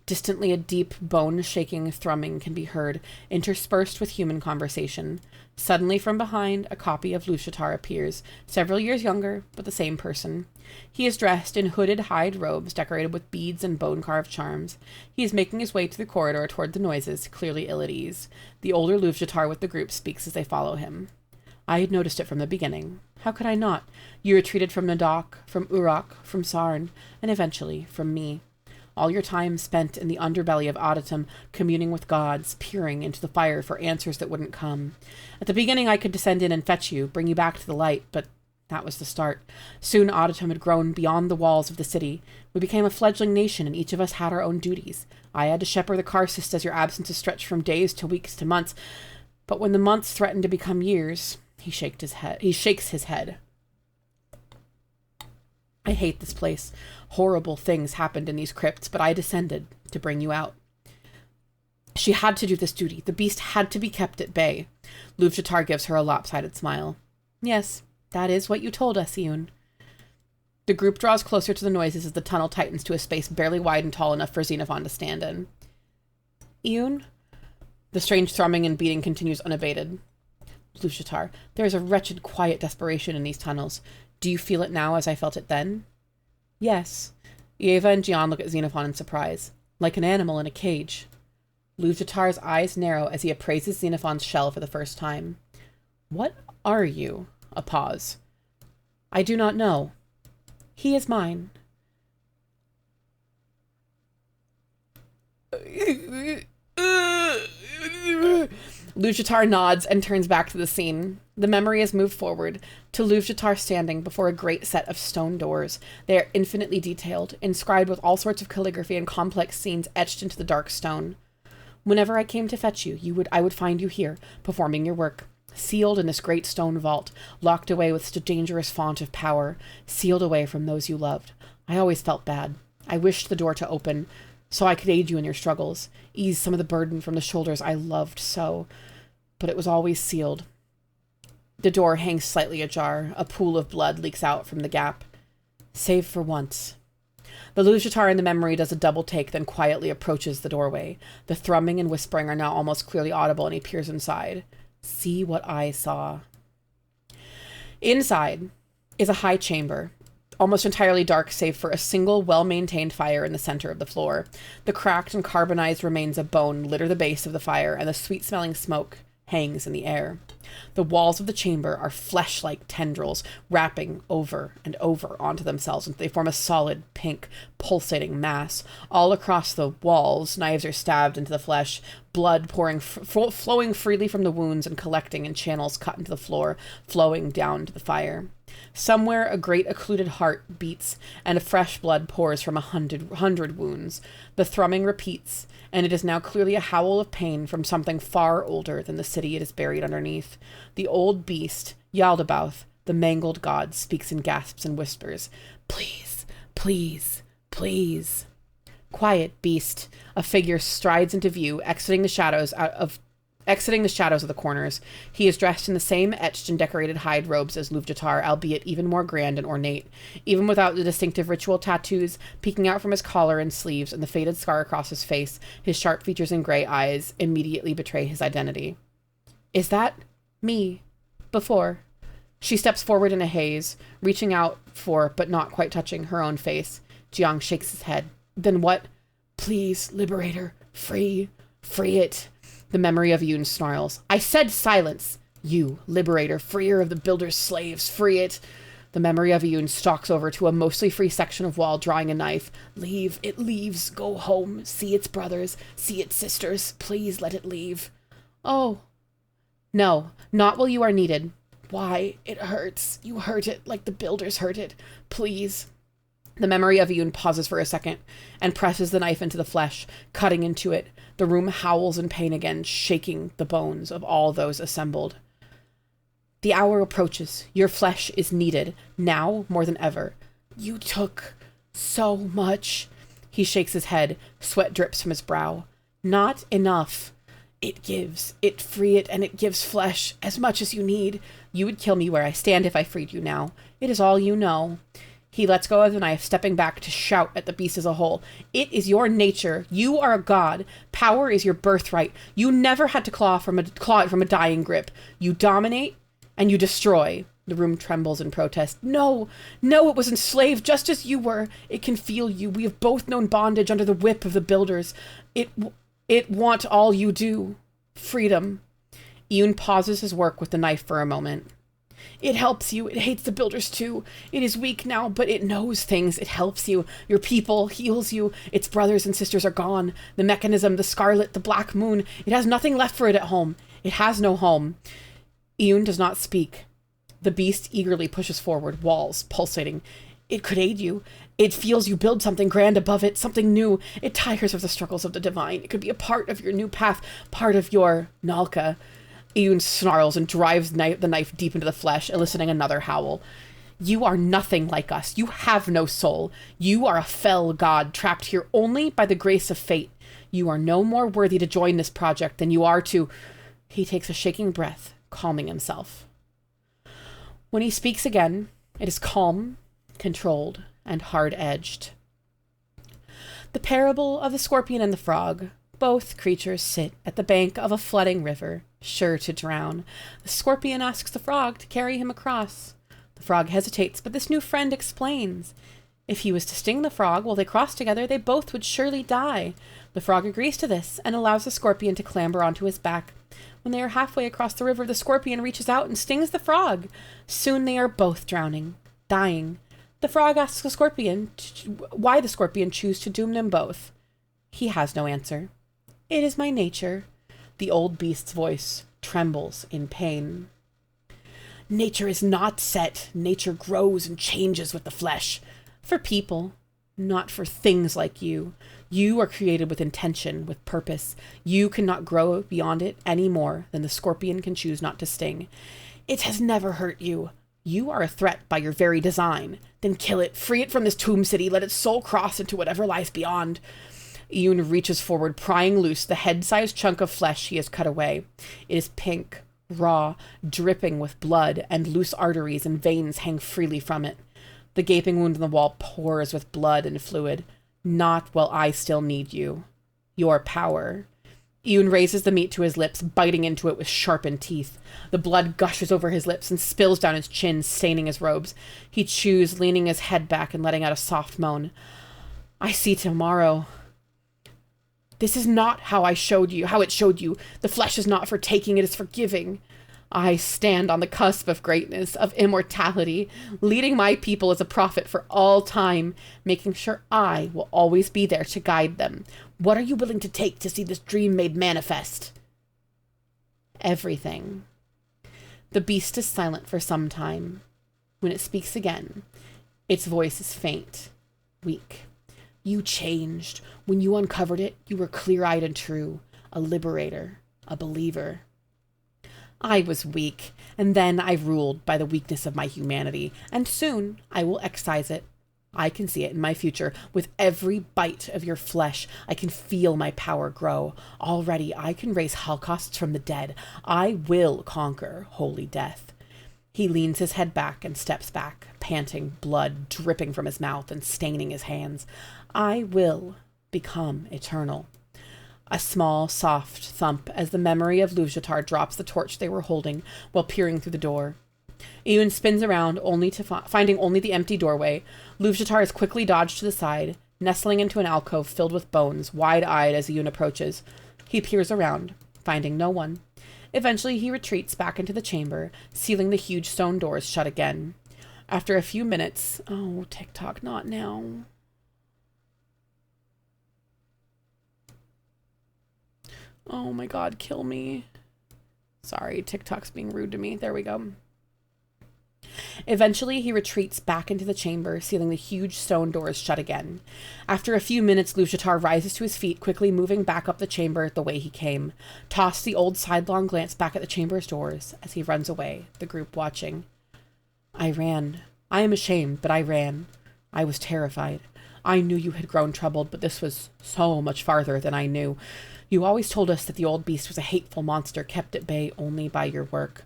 Distantly, a deep, bone-shaking thrumming can be heard, interspersed with human conversation. Suddenly, from behind, a copy of Luv-Jatar appears, several years younger, but the same person. He is dressed in hooded hide robes decorated with beads and bone-carved charms. He is making his way to the corridor toward the noises, clearly ill at ease. The older Luv-Jatar with the group speaks as they follow him. I had noticed it from the beginning. How could I not? You retreated from Nadok, from Uruk, from Sarn, and eventually from me. All your time spent in the underbelly of Auditum, communing with gods, peering into the fire for answers that wouldn't come. At the beginning I could descend in and fetch you, bring you back to the light, but that was the start. Soon Auditum had grown beyond the walls of the city. We became a fledgling nation, and each of us had our own duties. I had to shepherd the Karcist as your absences stretched from days to weeks to months, but when the months threatened to become years, he shakes his head. I hate this place. Horrible things happened in these crypts, but I descended to bring you out. She had to do this duty. The beast had to be kept at bay. Luv-Jatar gives her a lopsided smile. Yes, that is what you told us, Iyun. The group draws closer to the noises as the tunnel tightens to a space barely wide and tall enough for Xenophon to stand in. Iyun? The strange thrumming and beating continues unabated. Luv-Jatar, there is a wretched, quiet desperation in these tunnels. Do you feel it now as I felt it then? Yes. Eva and Jian look at Xenophon in surprise. Like an animal in a cage. Luv-Jatar's eyes narrow as he appraises Xenophon's shell for the first time. What are you? A pause. I do not know. He is mine. Luv-Jatar nods and turns back to the scene. The memory has moved forward to Luv-Jatar standing before a great set of stone doors. They are infinitely detailed, inscribed with all sorts of calligraphy and complex scenes etched into the dark stone. Whenever I came to fetch you, I would find you here, performing your work, sealed in this great stone vault, locked away with such a dangerous font of power, sealed away from those you loved. I always felt bad. I wished the door to open, so I could aid you in your struggles, ease some of the burden from the shoulders I loved so. But it was always sealed. The door hangs slightly ajar. A pool of blood leaks out from the gap. Save for once. The Luv-Jatar in the memory does a double take, then quietly approaches the doorway. The thrumming and whispering are now almost clearly audible, and he peers inside. See what I saw. Inside is a high chamber, almost entirely dark save for a single well-maintained fire in the center of the floor. The cracked and carbonized remains of bone litter the base of the fire, and the sweet-smelling smoke hangs in the air. The walls of the chamber are flesh-like tendrils wrapping over and over onto themselves until they form a solid, pink, pulsating mass. All across the walls, knives are stabbed into the flesh, blood pouring, flowing freely from the wounds and collecting in channels cut into the floor, flowing down to the fire. Somewhere a great occluded heart beats, and a fresh blood pours from 100 wounds. The thrumming repeats, and it is now clearly a howl of pain from something far older than the city it is buried underneath. The old beast, Yaldabaoth, the mangled god, speaks in gasps and whispers. Please, please, please. Quiet, beast. A figure strides into view, exiting the shadows of the corners. He is dressed in the same etched and decorated hide robes as Luv-Jatar, albeit even more grand and ornate. Even without the distinctive ritual tattoos peeking out from his collar and sleeves and the faded scar across his face, his sharp features and gray eyes immediately betray his identity. Is that me? Before? She steps forward in a haze, reaching out for, but not quite touching, her own face. Jiang shakes his head. Then what? Please, Liberator, free it. The memory of Yoon snarls. I said silence. You, Liberator, freer of the Builder's slaves, free it. The memory of Yoon stalks over to a mostly free section of wall, drawing a knife. Leave, it leaves, go home, see its brothers, see its sisters, please let it leave. Oh. No, not while you are needed. Why? It hurts. You hurt it like the Builders hurt it. Please. The memory of Yoon pauses for a second and presses the knife into the flesh, cutting into it. The room howls in pain again, shaking the bones of all those assembled. The hour approaches. Your flesh is needed, now more than ever. You took so much. He shakes his head. Sweat drips from his brow. Not enough. It gives. It free it, and it gives flesh, as much as you need. You would kill me where I stand if I freed you now. It is all you know. He lets go of the knife, stepping back to shout at the beast as a whole. It is your nature. You are a god. Power is your birthright. You never had to claw it from a dying grip. You dominate and you destroy. The room trembles in protest. No, it was enslaved just as you were. It can feel you. We have both known bondage under the whip of the Builders. It want all you do. Freedom. Yoon pauses his work with the knife for a moment. It helps you. It hates the Builders too. It is weak now, but it knows things. It helps you. Your people heals you. Its brothers and sisters are gone. The mechanism, the scarlet, the black moon. It has nothing left for it at home. It has no home. Yoon does not speak. The beast eagerly pushes forward, walls pulsating. It could aid you. It feels you build something grand above it, something new. It tires of the struggles of the divine. It could be a part of your new path, part of your Nalka. Yoon snarls and drives the knife deep into the flesh, eliciting another howl. You are nothing like us. You have no soul. You are a fell god, trapped here only by the grace of fate. You are no more worthy to join this project than you are to... He takes a shaking breath, calming himself. When he speaks again, it is calm, controlled, and hard-edged. The parable of the scorpion and the frog. Both creatures sit at the bank of a flooding river, sure to drown. The scorpion asks the frog to carry him across. The frog hesitates, but this new friend explains. If he was to sting the frog while they crossed together, they both would surely die. The frog agrees to this and allows the scorpion to clamber onto his back. When they are halfway across the river, the scorpion reaches out and stings the frog. Soon they are both drowning, dying. The frog asks the scorpion why the scorpion chose to doom them both. He has no answer. It is my nature. The old beast's voice trembles in pain. Nature is not set. Nature grows and changes with the flesh. For people, not for things like you. You are created with intention, with purpose. You cannot grow beyond it any more than the scorpion can choose not to sting. It has never hurt you. You are a threat by your very design. Then kill it, free it from this tomb city, let its soul cross into whatever lies beyond. Yoon reaches forward, prying loose the head-sized chunk of flesh he has cut away. It is pink, raw, dripping with blood, and loose arteries and veins hang freely from it. The gaping wound in the wall pours with blood and fluid. Not while I still need you. Your power. Yoon raises the meat to his lips, biting into it with sharpened teeth. The blood gushes over his lips and spills down his chin, staining his robes. He chews, leaning his head back and letting out a soft moan. I see tomorrow. This is not how it showed you. The flesh is not for taking, it is for giving. I stand on the cusp of greatness, of immortality, leading my people as a prophet for all time, making sure I will always be there to guide them. What are you willing to take to see this dream made manifest? Everything. The beast is silent for some time. When it speaks again, its voice is faint, weak. You changed. When you uncovered it, you were clear-eyed and true, a liberator, a believer. I was weak, and then I ruled by the weakness of my humanity, and soon I will excise it. I can see it in my future. With every bite of your flesh, I can feel my power grow. Already, I can raise holocausts from the dead. I will conquer holy death. He leans his head back and steps back, panting, blood dripping from his mouth and staining his hands. I will become eternal. A small, soft thump as the memory of Lujatar drops the torch they were holding while peering through the door. Iyun spins around, only to finding only the empty doorway. Luvjatar is quickly dodged to the side, nestling into an alcove filled with bones, wide-eyed as Iyun approaches. He peers around, finding no one. Eventually, he retreats back into the chamber, sealing the huge stone doors shut again. After a few minutes... Oh, TikTok, not now. Oh my god, kill me. Sorry, TikTok's being rude to me. There we go. Eventually, he retreats back into the chamber, sealing the huge stone doors shut again. After a few minutes, Luvjatar rises to his feet, quickly moving back up the chamber the way he came. Toss the old sidelong glance back at the chamber's doors as he runs away, the group watching. I ran. I am ashamed, but I ran. I was terrified. I knew you had grown troubled, but this was so much farther than I knew. You always told us that the old beast was a hateful monster kept at bay only by your work.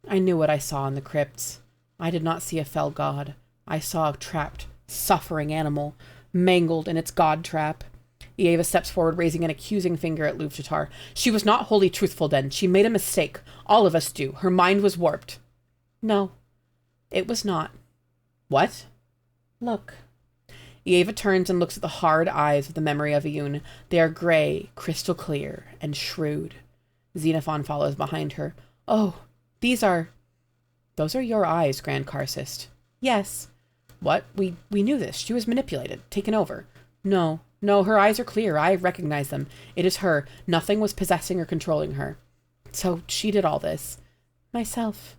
I knew what I saw in the crypts. I did not see a fell god. I saw a trapped, suffering animal, mangled in its god trap. Ieva steps forward, raising an accusing finger at Luvjatar. She was not wholly truthful then. She made a mistake. All of us do. Her mind was warped. No, it was not. What? Look. Ieva turns and looks at the hard eyes of the memory of Iyun. They are gray, crystal clear, and shrewd. Xenophon follows behind her. Oh, those are your eyes, Grand Karcist. Yes. What? We knew this. She was manipulated, taken over. No, her eyes are clear. I recognize them. It is her. Nothing was possessing or controlling her. So she did all this. Myself.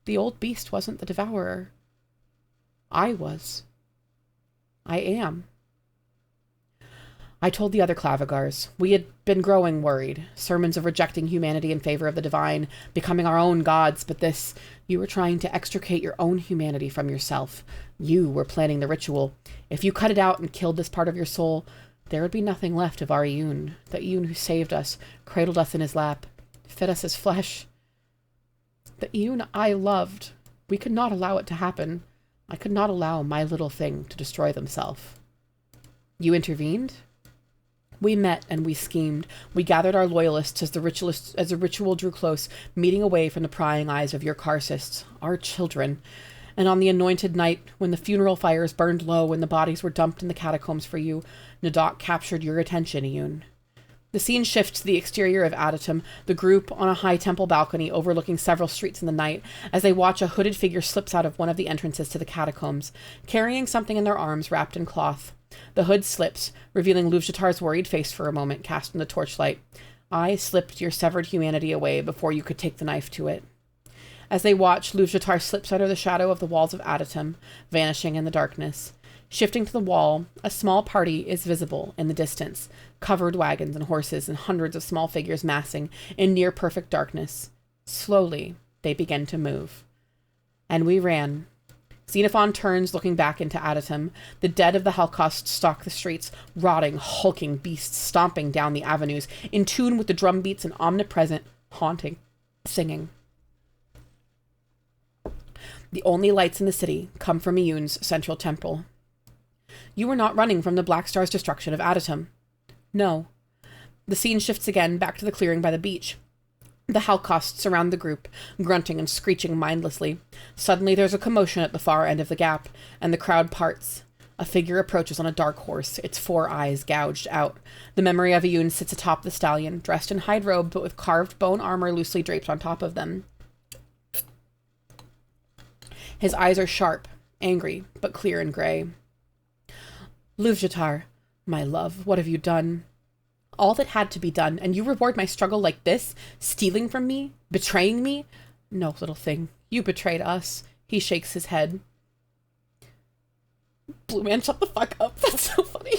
The old beast wasn't the devourer. I was. I am. I told the other Clavigars. We had been growing worried. Sermons of rejecting humanity in favor of the divine, becoming our own gods, but this, you were trying to extricate your own humanity from yourself. You were planning the ritual. If you cut it out and killed this part of your soul, there would be nothing left of our Iyun, the Iyun who saved us, cradled us in his lap, fed us as flesh. The Iyun I loved. We could not allow it to happen. I could not allow my little thing to destroy themselves. You intervened? We met and we schemed. We gathered our loyalists as the ritual drew close, meeting away from the prying eyes of your Karcists, our children. And on the anointed night, when the funeral fires burned low and the bodies were dumped in the catacombs for you, Nadok captured your attention, Iyun. The scene shifts to the exterior of Adatum, the group on a high temple balcony overlooking several streets in the night, as they watch a hooded figure slips out of one of the entrances to the catacombs, carrying something in their arms wrapped in cloth. The hood slips, revealing Luvjatar's worried face for a moment cast in the torchlight. I slipped your severed humanity away before you could take the knife to it. As they watch, Luvjatar slips under the shadow of the walls of Adatum, vanishing in the darkness. Shifting to the wall, a small party is visible in the distance, covered wagons and horses and hundreds of small figures massing in near-perfect darkness. Slowly, they begin to move. And we ran. Xenophon turns, looking back into Adatum. The dead of the Holocaust stalk the streets, rotting, hulking beasts stomping down the avenues, in tune with the drum beats and omnipresent, haunting, singing. The only lights in the city come from Iyun's central temple. You were not running from the Black Star's destruction of Adatum. No. The scene shifts again back to the clearing by the beach. The Halkosts surround the group, grunting and screeching mindlessly. Suddenly there's a commotion at the far end of the gap, and the crowd parts. A figure approaches on a dark horse, its 4 eyes gouged out. The memory of Iyun sits atop the stallion, dressed in hide robe but with carved bone armor loosely draped on top of them. His eyes are sharp, angry, but clear and gray. Luvjatar, my love, what have you done? All that had to be done, and you reward my struggle like this? Stealing from me? Betraying me? No, little thing. You betrayed us. He shakes his head. Blue Man, shut the fuck up. That's so funny.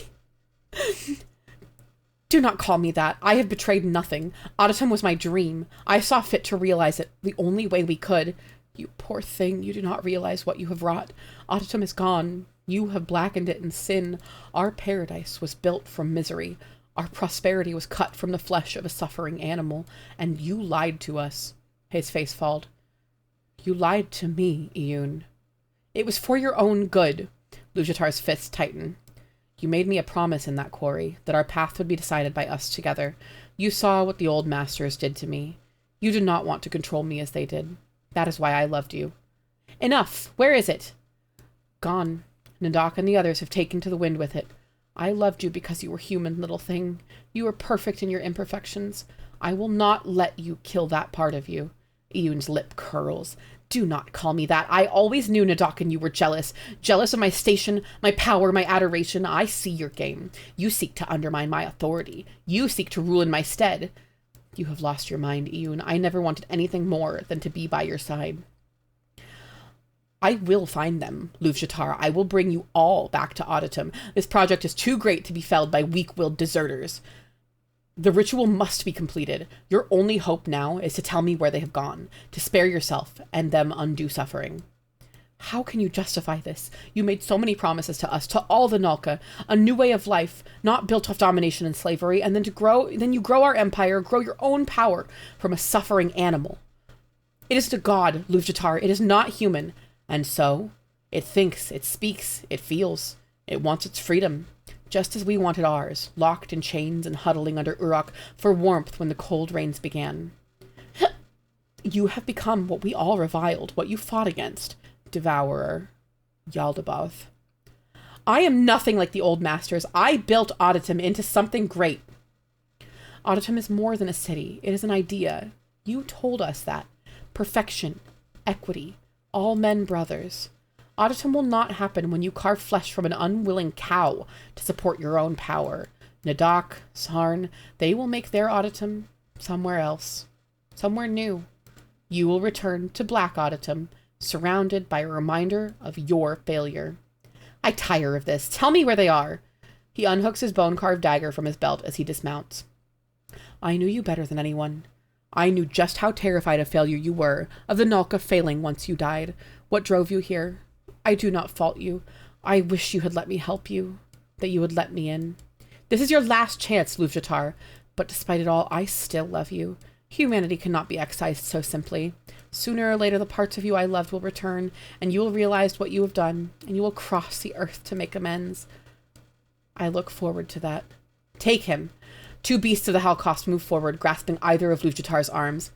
Do not call me that. I have betrayed nothing. Adatum was my dream. I saw fit to realize it the only way we could. You poor thing, you do not realize what you have wrought. Adatum is gone. You have blackened it in sin. Our paradise was built from misery. Our prosperity was cut from the flesh of a suffering animal, and you lied to us. His face falled. You lied to me, Iyun. It was for your own good. Luvjatar's fists tighten. You made me a promise in that quarry, that our path would be decided by us together. You saw what the old masters did to me. You did not want to control me as they did. That is why I loved you. Enough! Where is it? Gone. Nadak and the others have taken to the wind with it. I loved you because you were human, little thing. You were perfect in your imperfections. I will not let you kill that part of you. Iyun's lip curls. Do not call me that. I always knew Nadak and you were jealous. Jealous of my station, my power, my adoration. I see your game. You seek to undermine my authority. You seek to rule in my stead. You have lost your mind, Iyun. I never wanted anything more than to be by your side. I will find them, Luvjatar. I will bring you all back to Auditum. This project is too great to be felled by weak-willed deserters. The ritual must be completed. Your only hope now is to tell me where they have gone, to spare yourself and them undue suffering. How can you justify this? You made so many promises to us, to all the Nalka, a new way of life, not built off domination and slavery, and then you grow our empire, grow your own power from a suffering animal. It is a god, Luvjatar. It is not human. And so, it thinks, it speaks, it feels. It wants its freedom, just as we wanted ours, locked in chains and huddling under Uruk for warmth when the cold rains began. You have become what we all reviled, what you fought against. Devourer. Yaldabaoth. I am nothing like the old masters. I built Auditum into something great. Auditum is more than a city. It is an idea. You told us that. Perfection. Equity. All men brothers. Auditum will not happen when you carve flesh from an unwilling cow to support your own power. Nadak, Sarn, they will make their Auditum somewhere else. Somewhere new. You will return to Black Auditum, surrounded by a reminder of your failure. I tire of this. Tell me where they are. He unhooks his bone-carved dagger from his belt as he dismounts. I knew you better than anyone. I knew just how terrified of failure you were, of the Nalka failing once you died. What drove you here? I do not fault you. I wish you had let me help you, that you would let me in. This is your last chance, Luvjatar, but despite it all, I still love you. Humanity cannot be excised so simply. Sooner or later, the parts of you I loved will return, and you will realize what you have done, and you will cross the earth to make amends. I look forward to that. Take him. Two beasts of the Holocaust move forward, grasping either of Luvjatar's arms.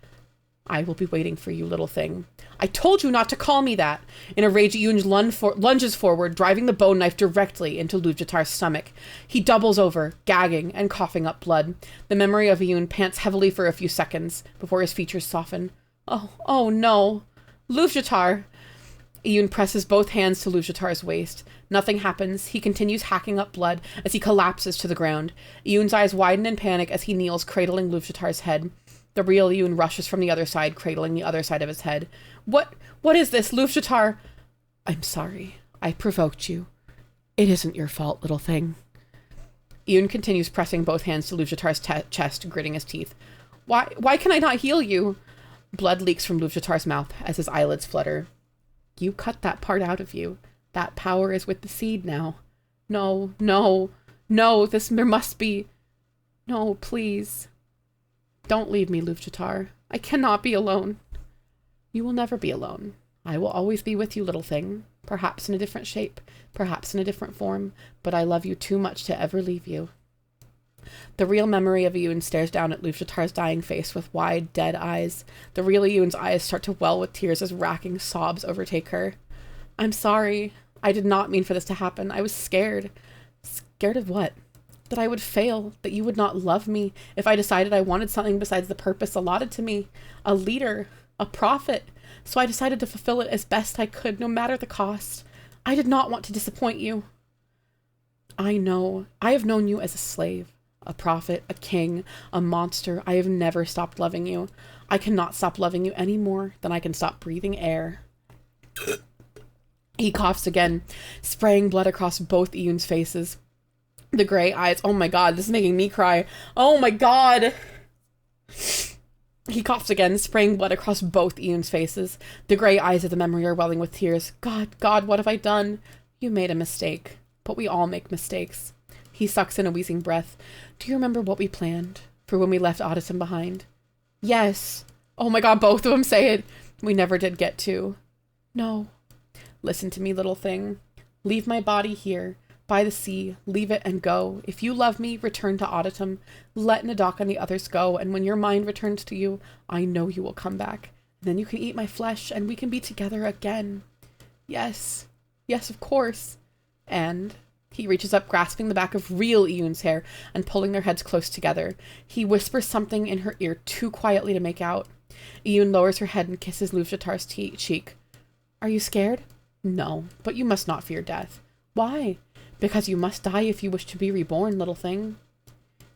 I will be waiting for you, little thing. I told you not to call me that. In a rage, Iyun lunges forward, driving the bone knife directly into Luvjatar's stomach. He doubles over, gagging and coughing up blood. The memory of Iyun pants heavily for a few seconds before his features soften. Oh no. Luvjatar! Iyun presses both hands to Luvjatar's waist. Nothing happens. He continues hacking up blood as he collapses to the ground. Iyun's eyes widen in panic as he kneels, cradling Luvjatar's head. The real Iyun rushes from the other side, cradling the other side of his head. What is this, Luvjatar? I'm sorry. I provoked you. It isn't your fault, little thing. Iyun continues pressing both hands to Luvjatar's chest, gritting his teeth. Why can I not heal you? Blood leaks from Luvjatar's mouth as his eyelids flutter. You cut that part out of you. That power is with the seed now. No, there must be... No, please. Don't leave me, Luvjatar. I cannot be alone. You will never be alone. I will always be with you, little thing. Perhaps in a different shape, perhaps in a different form, but I love you too much to ever leave you. The real memory of Iyun stares down at Luvjatar's dying face with wide, dead eyes. The real Iyun's eyes start to well with tears as racking sobs overtake her. I'm sorry. I did not mean for this to happen. I was scared. Scared of what? That I would fail, that you would not love me if I decided I wanted something besides the purpose allotted to me. A leader, a prophet. So I decided to fulfill it as best I could, no matter the cost. I did not want to disappoint you. I know. I have known you as a slave, a prophet, a king, a monster. I have never stopped loving you. I cannot stop loving you any more than I can stop breathing air. He coughs again, spraying blood across both Iyun's faces. The gray eyes. Oh my god, this is making me cry. Oh my god. He coughs again, spraying blood across both Iyun's faces. The gray eyes of the memory are welling with tears. God, what have I done? You made a mistake. But we all make mistakes. He sucks in a wheezing breath. Do you remember what we planned for when we left Auditum behind? Yes. Oh my god, both of them say it. We never did get to. No. Listen to me, little thing. Leave my body here. By the sea, leave it and go. If you love me, return to Auditum. Let Nadak and the others go, and when your mind returns to you, I know you will come back. Then you can eat my flesh and we can be together again. Yes. Yes, of course. And he reaches up, grasping the back of real Iyun's hair and pulling their heads close together. He whispers something in her ear too quietly to make out. Iyun lowers her head and kisses Luvjatar's cheek. Are you scared? No, but you must not fear death. Why? Because you must die if you wish to be reborn, little thing.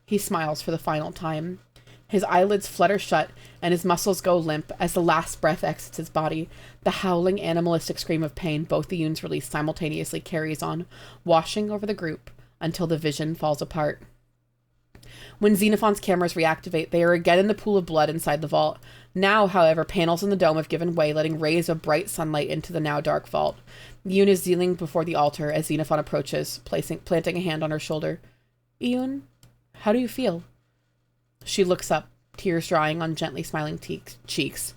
He smiles for the final time. His eyelids flutter shut and his muscles go limp as the last breath exits his body. The howling, animalistic scream of pain both the Iyuns release simultaneously carries on, washing over the group until the vision falls apart. When Xenophon's cameras reactivate, they are again in the pool of blood inside the vault. Now, however, panels in the dome have given way, letting rays of bright sunlight into the now dark vault. Iyun is kneeling before the altar as Xenophon approaches, planting a hand on her shoulder. Iyun, how do you feel? She looks up, tears drying on gently smiling cheeks.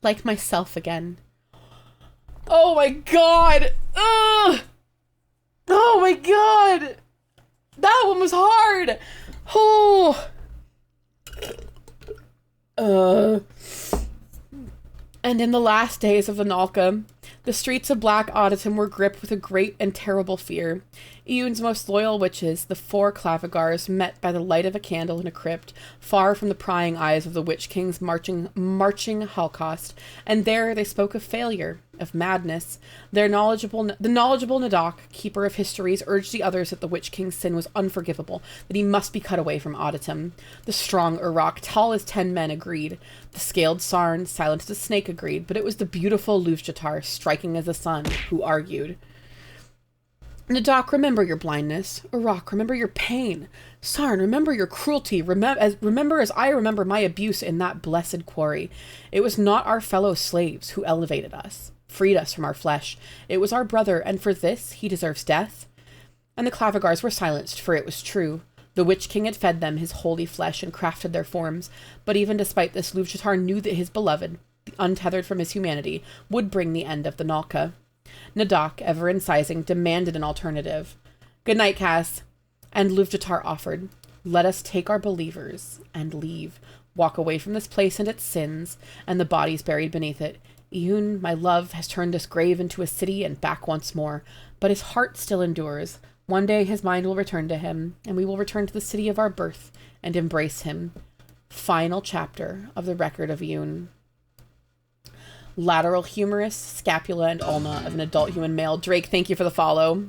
Like myself again. Oh my god! Ugh! Oh my god! That one was hard! Oh! And in the last days of the Nalka, the streets of Black Auditum were gripped with a great and terrible fear. Iyun's most loyal witches, the 4 Clavigars, met by the light of a candle in a crypt, far from the prying eyes of the Witch King's marching holocaust, and there they spoke of failure, of madness. The knowledgeable Nadak, keeper of histories, urged the others that the Witch King's sin was unforgivable, that he must be cut away from Auditum. The strong Uruk, tall as 10 men, agreed. The scaled Sarn, silent as a snake, agreed, but it was the beautiful Luvjatar, striking as the sun, who argued. Nadak, remember your blindness. Uruk, remember your pain. Sarn, remember your cruelty. Remember as I remember my abuse in that blessed quarry. It was not our fellow slaves who elevated us, freed us from our flesh. It was our brother, and for this he deserves death. And the Clavigars were silenced, for it was true. The Witch King had fed them his holy flesh and crafted their forms, but even despite this, Luvjatar knew that his beloved, untethered from his humanity, would bring the end of the Nalka. Nadak, ever incising, demanded an alternative. Good night, Cass. And Luvjatar offered, let us take our believers and leave, walk away from this place and its sins, and the bodies buried beneath it. Iyun, my love, has turned this grave into a city and back once more, but his heart still endures. One day his mind will return to him, and we will return to the city of our birth and embrace him. Final chapter of the record of Iyun. Lateral humerus, scapula, and ulna of an adult human male. Drake, thank you for the follow.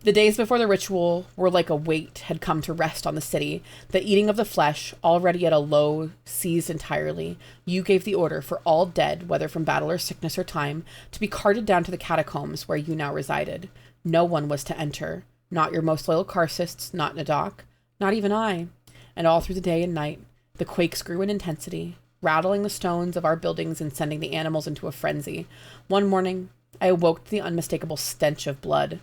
The days before the ritual were like a weight had come to rest on the city. The eating of the flesh, already at a low, ceased entirely. You gave the order for all dead, whether from battle or sickness or time, to be carted down to the catacombs where you now resided. No one was to enter. Not your most loyal Karsists, not Nadak, not even I. And all through the day and night, the quakes grew in intensity, rattling the stones of our buildings and sending the animals into a frenzy. One morning, I awoke to the unmistakable stench of blood.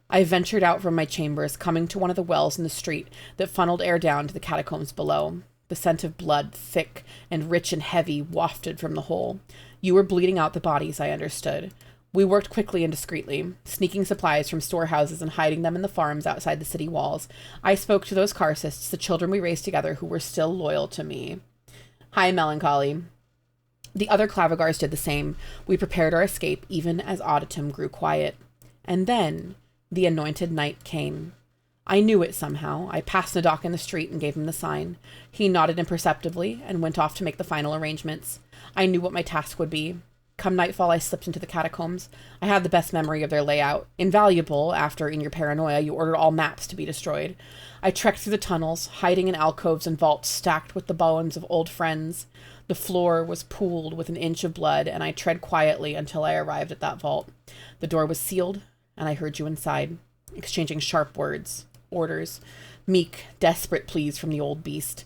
I ventured out from my chambers, coming to one of the wells in the street that funneled air down to the catacombs below. The scent of blood, thick and rich and heavy, wafted from the hole. You were bleeding out the bodies, I understood. We worked quickly and discreetly, sneaking supplies from storehouses and hiding them in the farms outside the city walls. I spoke to those Karsists, the children we raised together, who were still loyal to me. Hi, Melancholy. The other Clavigars did the same. We prepared our escape, even as Auditum grew quiet. And then the anointed night came. I knew it somehow. I passed Nadak in the street and gave him the sign. He nodded imperceptibly and went off to make the final arrangements. I knew what my task would be. Come nightfall, I slipped into the catacombs. I had the best memory of their layout. Invaluable, after, in your paranoia, you ordered all maps to be destroyed. I trekked through the tunnels, hiding in alcoves and vaults stacked with the bones of old friends. The floor was pooled with an inch of blood, and I tread quietly until I arrived at that vault. The door was sealed, and I heard you inside, exchanging sharp words, orders, meek, desperate pleas from the old beast.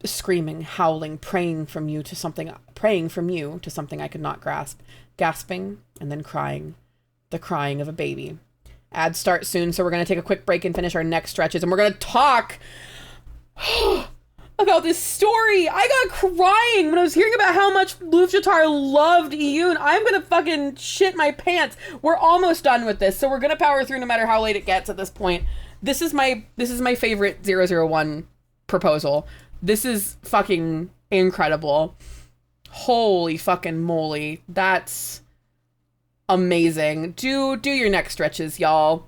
Screaming, howling, praying from you to something I could not grasp, gasping and then crying, the crying of a baby. Ads start soon, so we're going to take a quick break and finish our next stretches, and we're going to talk about this story. I got crying when I was hearing about how much Luvjatar loved Iyun. I'm going to fucking shit my pants. We're almost done with this, so we're going to power through no matter how late it gets at this point. This is my favorite 001 proposal. This is fucking incredible. Holy fucking moly. That's amazing. Do your neck stretches, y'all.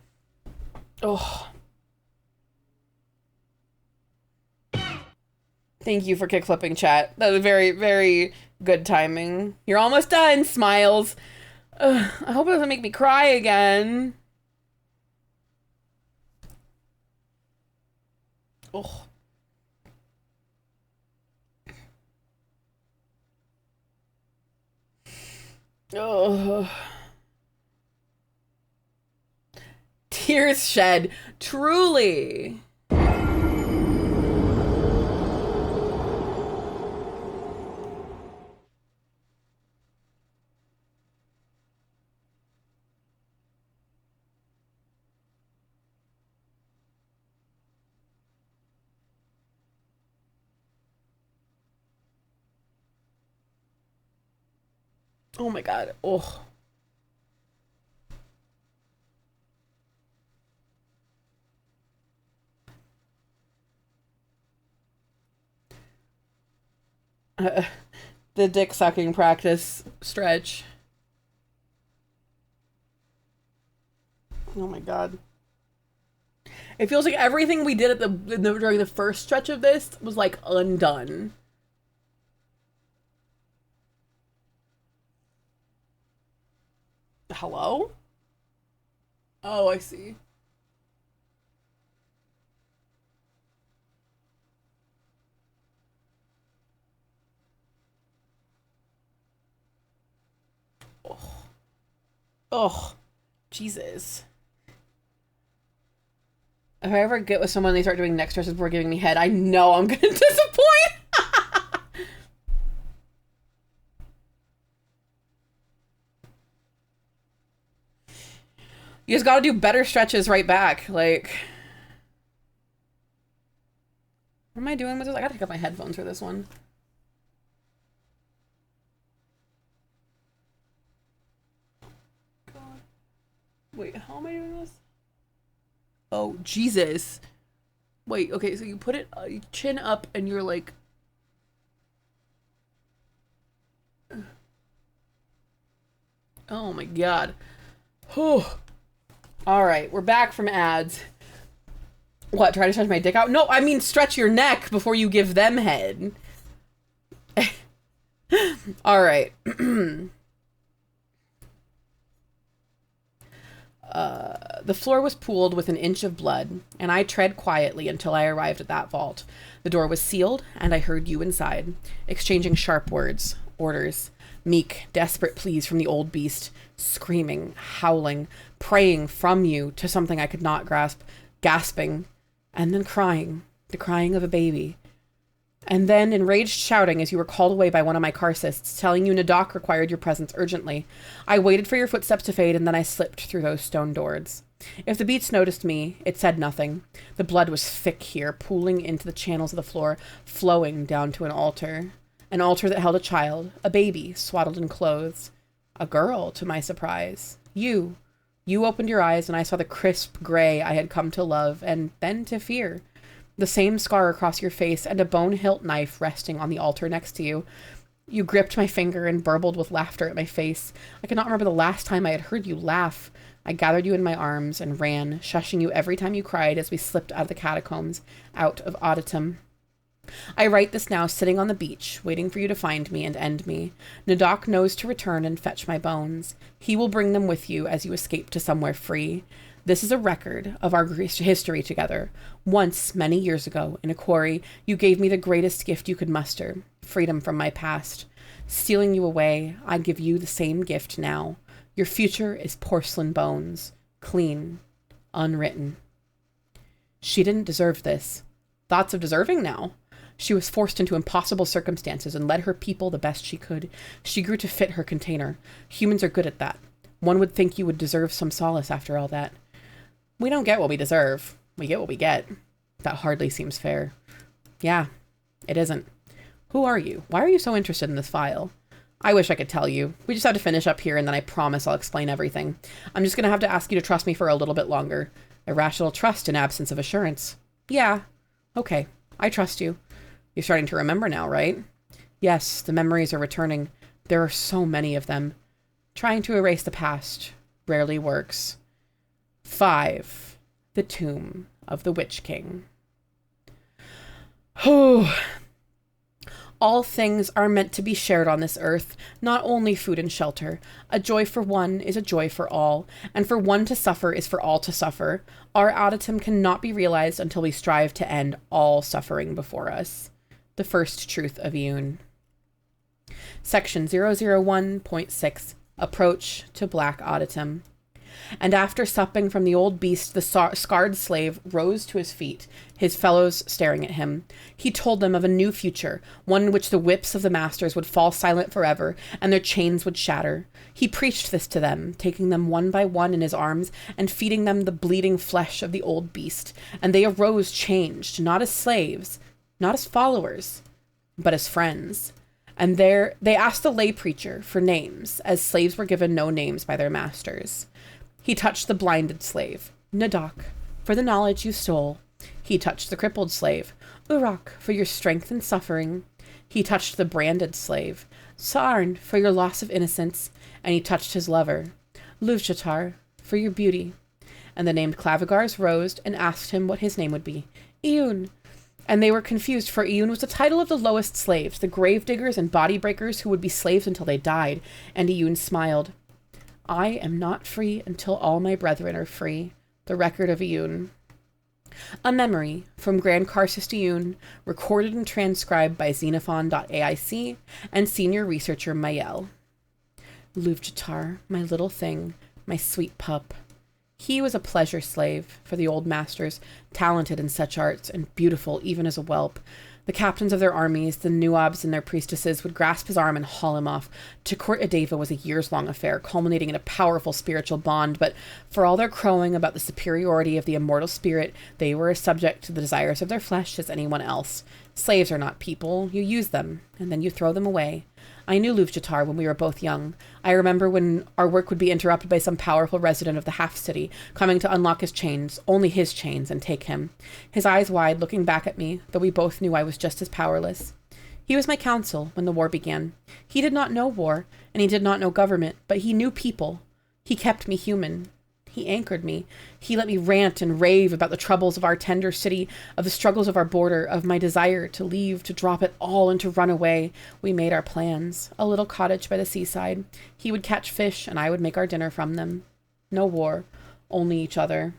Oh. Thank you for kick-flipping, chat. That was very, very good timing. You're almost done, smiles. I hope it doesn't make me cry again. Oh. Oh. Tears shed. Truly. Oh my god. Oh. The dick sucking practice stretch. Oh my god. It feels like everything we did at during the first stretch of this was like undone. Hello? Oh, I see. Oh. Oh. Jesus. If I ever get with someone and they start doing neck stretches before giving me head, I know I'm gonna disappoint. You just gotta do better stretches right back. Like, what am I doing with this? I gotta take out my headphones for this one. God. Wait, how am I doing this? Oh, Jesus. Wait, okay, so you put it chin up and you're like... Oh my god. Whew. Alright, we're back from ads. What, try to stretch my dick out? No, I mean stretch your neck before you give them head. Alright. The floor was pooled with an inch of blood, and I tread quietly until I arrived at that vault. The door was sealed, and I heard you inside, exchanging sharp words, orders, meek, desperate pleas from the old beast, screaming, howling, praying from you to something I could not grasp, gasping, and then crying, the crying of a baby. And then enraged shouting as you were called away by one of my carcists, telling you Nadok required your presence urgently. I waited for your footsteps to fade, and then I slipped through those stone doors. If the beast noticed me, it said nothing. The blood was thick here, pooling into the channels of the floor, flowing down to an altar. An altar that held a child, a baby, swaddled in clothes. A girl, to my surprise. You. You opened your eyes, and I saw the crisp gray I had come to love, and then to fear. The same scar across your face, and a bone-hilt knife resting on the altar next to you. You gripped my finger and burbled with laughter at my face. I could not remember the last time I had heard you laugh. I gathered you in my arms and ran, shushing you every time you cried as we slipped out of the catacombs, out of auditum. I write this now sitting on the beach, waiting for you to find me and end me. Nadok knows to return and fetch my bones. He will bring them with you as you escape to somewhere free. This is a record of our history together. Once, many years ago, in a quarry, you gave me the greatest gift you could muster, freedom from my past. Stealing you away, I give you the same gift now. Your future is porcelain bones, clean, unwritten. She didn't deserve this. Thoughts of deserving now? She was forced into impossible circumstances and led her people the best she could. She grew to fit her container. Humans are good at that. One would think you would deserve some solace after all that. We don't get what we deserve. We get what we get. That hardly seems fair. Yeah, it isn't. Who are you? Why are you so interested in this file? I wish I could tell you. We just have to finish up here and then I promise I'll explain everything. I'm just gonna have to ask you to trust me for a little bit longer. Irrational trust in absence of assurance. Yeah. Okay. I trust you. You're starting to remember now, right? Yes, the memories are returning. There are so many of them. Trying to erase the past rarely works. 5. The Tomb of the Witch King. All things are meant to be shared on this earth, not only food and shelter. A joy for one is a joy for all, and for one to suffer is for all to suffer. Our adytum cannot be realized until we strive to end all suffering before us. The First Truth of Yoon. Section 001.6. Approach to Black Adytum. And after supping from the old beast, the scarred slave rose to his feet, his fellows staring at him. He told them of a new future, one in which the whips of the masters would fall silent forever, and their chains would shatter. He preached this to them, taking them one by one in his arms, and feeding them the bleeding flesh of the old beast. And they arose changed, not as slaves, not as followers, but as friends. And there they asked the lay preacher for names, as slaves were given no names by their masters. He touched the blinded slave, Nadok, for the knowledge you stole. He touched the crippled slave, Urok, for your strength and suffering. He touched the branded slave, Sarn, for your loss of innocence. And he touched his lover, Luvjatar, for your beauty. And the named Clavigars rose and asked him what his name would be. Iyun. And they were confused, for Iyun was the title of the lowest slaves, the grave diggers and body breakers who would be slaves until they died. And Iyun smiled. I am not free until all my brethren are free. The Record of Iyun. A memory from Grand Karcist Iyun, recorded and transcribed by Xenophon.aic and senior researcher Mayel. Luvjatar, my little thing, my sweet pup. He was a pleasure slave for the old masters, talented in such arts and beautiful even as a whelp. The captains of their armies, the Nuabs and their priestesses, would grasp his arm and haul him off. To court Adeva was a years-long affair, culminating in a powerful spiritual bond, but for all their crowing about the superiority of the immortal spirit, they were as subject to the desires of their flesh as anyone else. Slaves are not people. You use them, and then you throw them away. I knew Luvjatar when we were both young. I remember when our work would be interrupted by some powerful resident of the half-city, coming to unlock his chains, only his chains, and take him. His eyes wide, looking back at me, though we both knew I was just as powerless. He was my counsel when the war began. He did not know war, and he did not know government, but he knew people. He kept me human. He anchored me. He let me rant and rave about the troubles of our tender city, of the struggles of our border, of my desire to leave, to drop it all, and to run away. We made our plans. A little cottage by the seaside. He would catch fish, and I would make our dinner from them. No war, only each other.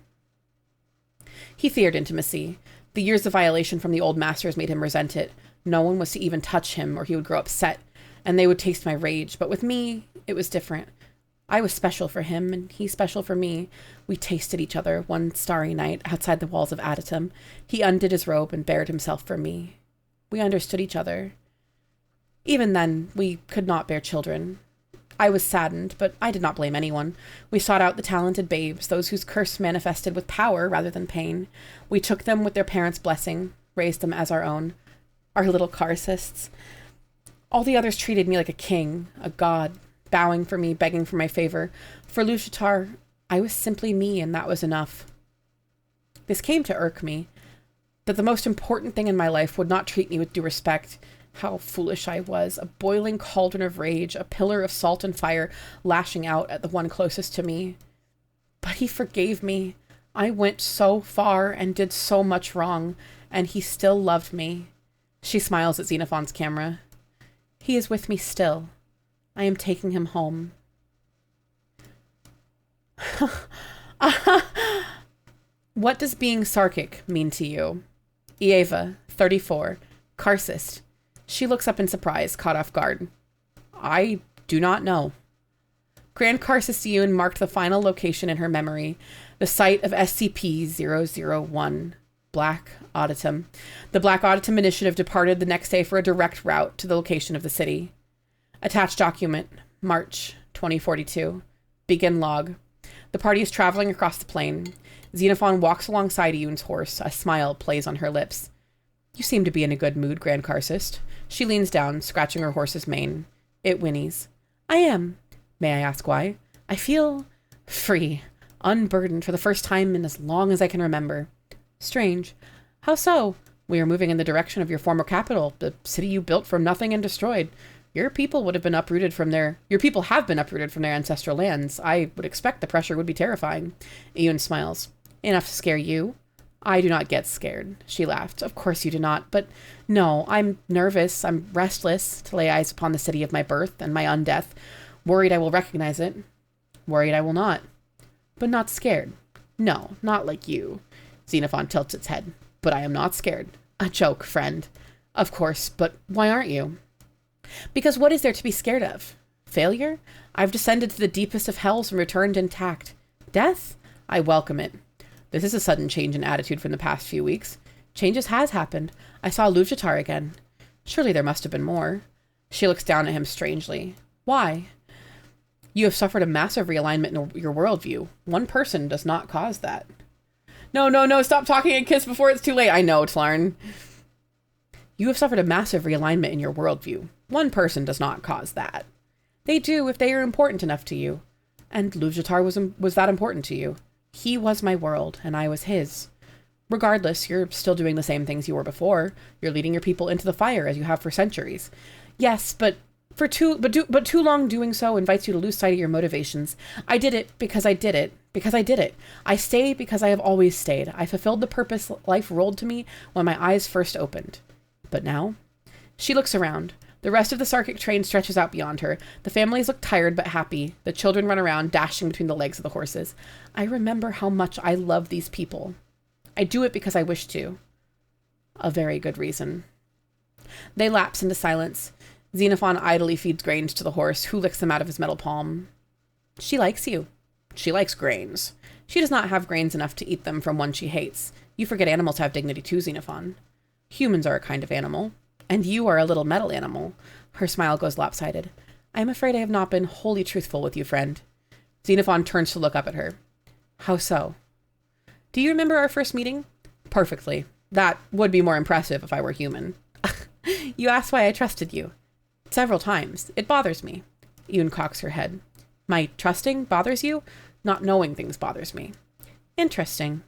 He feared intimacy. The years of violation from the old masters made him resent it. No one was to even touch him, or he would grow upset, and they would taste my rage. But with me, it was different. I was special for him, and he special for me. We tasted each other one starry night outside the walls of Adytum. He undid his robe and bared himself for me. We understood each other. Even then, we could not bear children. I was saddened, but I did not blame anyone. We sought out the talented babes, those whose curse manifested with power rather than pain. We took them with their parents' blessing, raised them as our own, our little Karcists. All the others treated me like a king, a god, bowing for me, begging for my favor. For Luvjatar, I was simply me, and that was enough. This came to irk me, that the most important thing in my life would not treat me with due respect. How foolish I was, a boiling cauldron of rage, a pillar of salt and fire, lashing out at the one closest to me. But he forgave me. I went so far and did so much wrong, and he still loved me. She smiles at Xenophon's camera. He is with me still. I am taking him home. What does being Sarkic mean to you? Eva, 34, Karcist. She looks up in surprise, caught off guard. I do not know. Grand Karcist Iyun marked the final location in her memory, the site of SCP-001, Black Adytum. The Black Adytum Initiative departed the next day for a direct route to the location of the city. Attached document, March 2042. Begin log. The party is traveling across the plain. Xenophon walks alongside Iyun's horse. A smile plays on her lips. You seem to be in a good mood, Grand Karcist. She leans down, scratching her horse's mane. It whinnies. I am. May I ask why? I feel free, unburdened for the first time in as long as I can remember. Strange. How so? We are moving in the direction of your former capital, the city you built from nothing and destroyed. Your people have been uprooted from their ancestral lands. I would expect the pressure would be terrifying. Ian smiles. Enough to scare you? I do not get scared. She laughed. Of course you do not, but no, I'm nervous. I'm restless to lay eyes upon the city of my birth and my undeath. Worried I will recognize it. Worried I will not. But not scared. No, not like you. Xenophon tilts its head. But I am not scared. A joke, friend. Of course, but why aren't you? Because what is there to be scared of? Failure? I've descended to the deepest of hells and returned intact. Death? I welcome it. This is a sudden change in attitude from the past few weeks. Changes has happened. I saw Luvjatar again. Surely there must have been more. She looks down at him strangely. Why? You have suffered a massive realignment in your worldview. One person does not cause that. No, stop talking and kiss before it's too late. I know, Tlarn. You have suffered a massive realignment in your worldview. One person does not cause that. They do if they are important enough to you. And Luvjatar was that important to you. He was my world, and I was his. Regardless, you're still doing the same things you were before. You're leading your people into the fire, as you have for centuries. Yes, but too long doing so invites you to lose sight of your motivations. I did it because I did it. Because I did it. I stay because I have always stayed. I fulfilled the purpose life rolled to me when my eyes first opened. But now? She looks around. The rest of the Sarkic train stretches out beyond her. The families look tired but happy. The children run around, dashing between the legs of the horses. I remember how much I love these people. I do it because I wish to. A very good reason. They lapse into silence. Xenophon idly feeds grains to the horse, who licks them out of his metal palm. She likes you. She likes grains. She does not have grains enough to eat them from one she hates. You forget animals have dignity too, Xenophon. Humans are a kind of animal. And you are a little metal animal. Her smile goes lopsided. I am afraid I have not been wholly truthful with you, friend. Xenophon turns to look up at her. How so? Do you remember our first meeting? Perfectly. That would be more impressive if I were human. You asked why I trusted you. Several times. It bothers me. Yoon cocks her head. My trusting bothers you? Not knowing things bothers me. Interesting.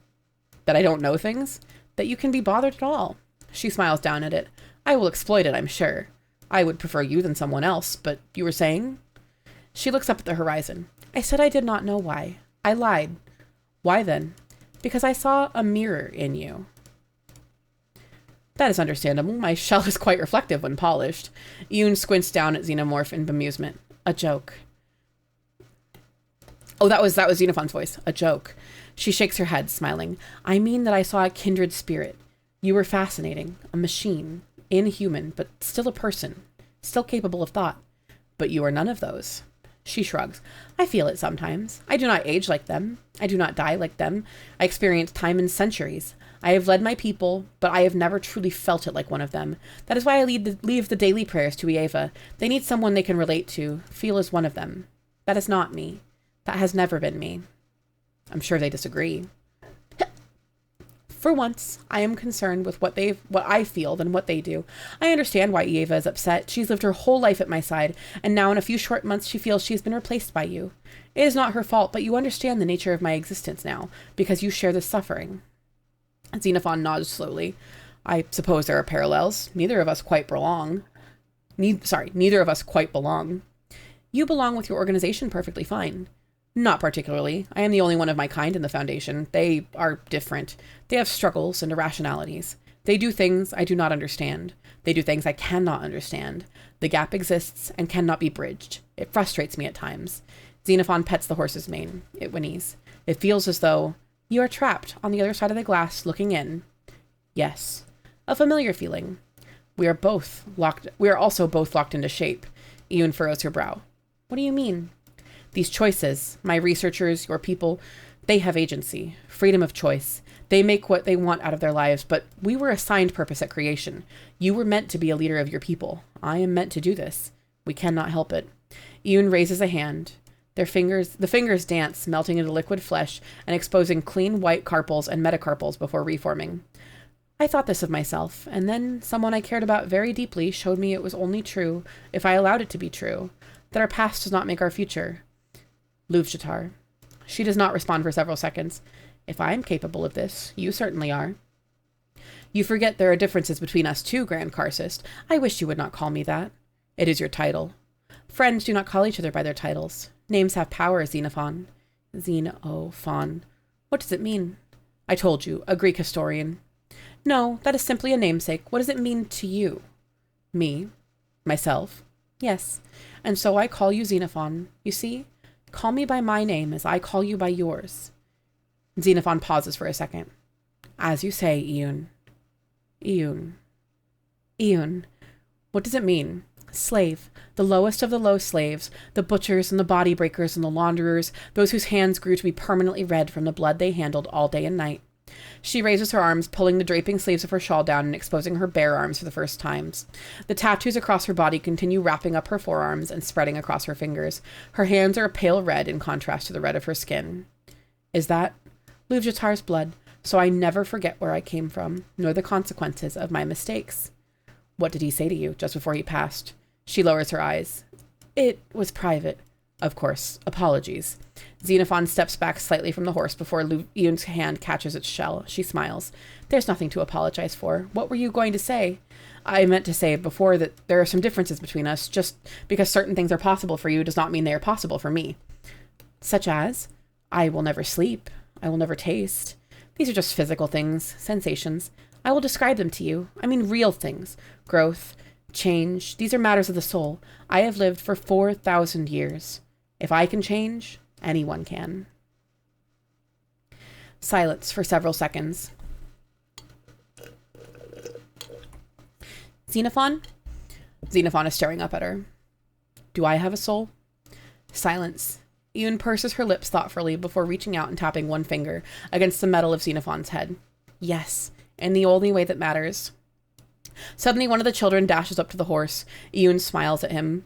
That I don't know things? That you can be bothered at all. She smiles down at it. I will exploit it, I'm sure. I would prefer you than someone else, but you were saying? She looks up at the horizon. I said I did not know why. I lied. Why then? Because I saw a mirror in you. That is understandable. My shell is quite reflective when polished. Yoon squints down at Xenomorph in bemusement. A joke. Oh, that was Xenophon's voice. A joke. She shakes her head, smiling. I mean that I saw a kindred spirit. You were fascinating. A machine. Inhuman, but still a person. Still capable of thought. But you are none of those. She shrugs. I feel it sometimes. I do not age like them. I do not die like them. I experience time in centuries. I have led my people, but I have never truly felt it like one of them. That is why I leave the daily prayers to Eva. They need someone they can relate to, feel as one of them. That is not me. That has never been me. I'm sure they disagree. For once, I am concerned with what I feel than what they do. I understand why Eva is upset. She's lived her whole life at my side, and now in a few short months she feels she's been replaced by you. It is not her fault, but you understand the nature of my existence now, because you share this suffering. Xenophon nods slowly. I suppose there are parallels. Neither of us quite belong. Neither of us quite belong. You belong with your organization perfectly fine. Not particularly. I am the only one of my kind in the Foundation. They are different. They have struggles and irrationalities. They do things I do not understand. They do things I cannot understand. The gap exists and cannot be bridged. It frustrates me at times. Xenophon pets the horse's mane. It whinnies. It feels as though you are trapped on the other side of the glass looking in. Yes. A familiar feeling. We are also both locked into shape. Ian furrows her brow. What do you mean? These choices, my researchers, your people, they have agency, freedom of choice. They make what they want out of their lives, but we were assigned purpose at creation. You were meant to be a leader of your people. I am meant to do this. We cannot help it. Ian raises a hand. The fingers dance, melting into liquid flesh and exposing clean white carpals and metacarpals before reforming. I thought this of myself, and then someone I cared about very deeply showed me it was only true if I allowed it to be true, that our past does not make our future. Luvjatar. She does not respond for several seconds. If I am capable of this, you certainly are. You forget there are differences between us too, Grand Karcist. I wish you would not call me that. It is your title. Friends do not call each other by their titles. Names have power, Xenophon. Xenophon. What does it mean? I told you, a Greek historian. No, that is simply a namesake. What does it mean to you? Me? Myself? Yes. And so I call you Xenophon. You see? Call me by my name as I call you by yours. Xenophon pauses for a second. As you say, Iun. Iun. Iun. What does it mean? Slave. The lowest of the low slaves. The butchers and the body breakers and the launderers. Those whose hands grew to be permanently red from the blood they handled all day and night. She raises her arms, pulling the draping sleeves of her shawl down and exposing her bare arms for the first times. The tattoos across her body continue wrapping up her forearms and spreading across her fingers. Her hands are a pale red in contrast to the red of her skin. Is that Luvjatar's blood? So I never forget where I came from, nor the consequences of my mistakes. What did he say to you just before he passed? She lowers her eyes. It was private. Of course. Apologies. Xenophon steps back slightly from the horse before Iun's hand catches its shell. She smiles. There's nothing to apologize for. What were you going to say? I meant to say before that there are some differences between us. Just because certain things are possible for you does not mean they are possible for me. Such as? I will never sleep. I will never taste. These are just physical things, sensations. I will describe them to you. I mean real things. Growth, change. These are matters of the soul. I have lived for 4,000 years. If I can change, anyone can. Silence for several seconds. Xenophon? Xenophon is staring up at her. Do I have a soul? Silence. Iun purses her lips thoughtfully before reaching out and tapping one finger against the metal of Xenophon's head. Yes, in the only way that matters. Suddenly, one of the children dashes up to the horse. Iun smiles at him.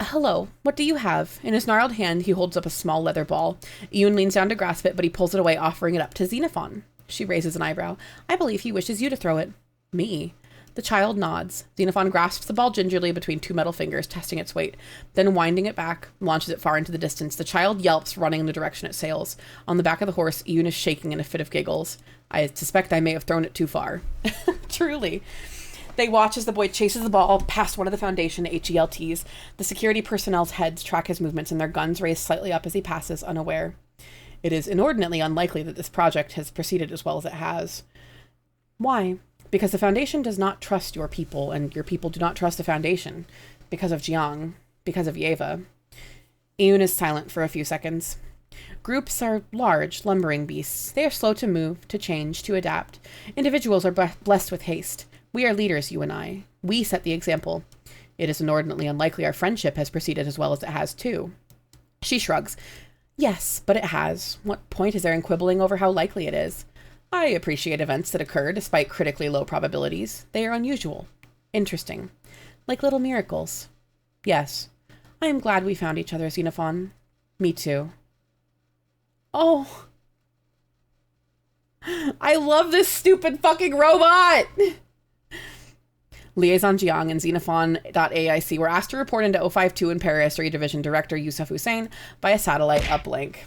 Hello, what do you have? In his gnarled hand, he holds up a small leather ball. Iun leans down to grasp it, but he pulls it away, offering it up to Xenophon. She raises an eyebrow. I believe he wishes you to throw it. Me? The child nods. Xenophon grasps the ball gingerly between two metal fingers, testing its weight. Then, winding it back, launches it far into the distance. The child yelps, running in the direction it sails. On the back of the horse, Iun is shaking in a fit of giggles. I suspect I may have thrown it too far. Truly. They watch as the boy chases the ball past one of the Foundation HELTs. The security personnel's heads track his movements and their guns raise slightly up as he passes, unaware. It is inordinately unlikely that this project has proceeded as well as it has. Why? Because the Foundation does not trust your people, and your people do not trust the Foundation. Because of Jiang. Because of Yeva. Iun is silent for a few seconds. Groups are large, lumbering beasts. They are slow to move, to change, to adapt. Individuals are blessed with haste. We are leaders, you and I. We set the example. It is inordinately unlikely our friendship has proceeded as well as it has, too. She shrugs. Yes, but it has. What point is there in quibbling over how likely it is? I appreciate events that occur despite critically low probabilities. They are unusual. Interesting. Like little miracles. Yes. I am glad we found each other, Xenophon. Me too. Oh. I love this stupid fucking robot! Liaison Jiang and Xenophon.aic were asked to report into 052 in Parahistory Division Director Yusuf Hussein by satellite uplink.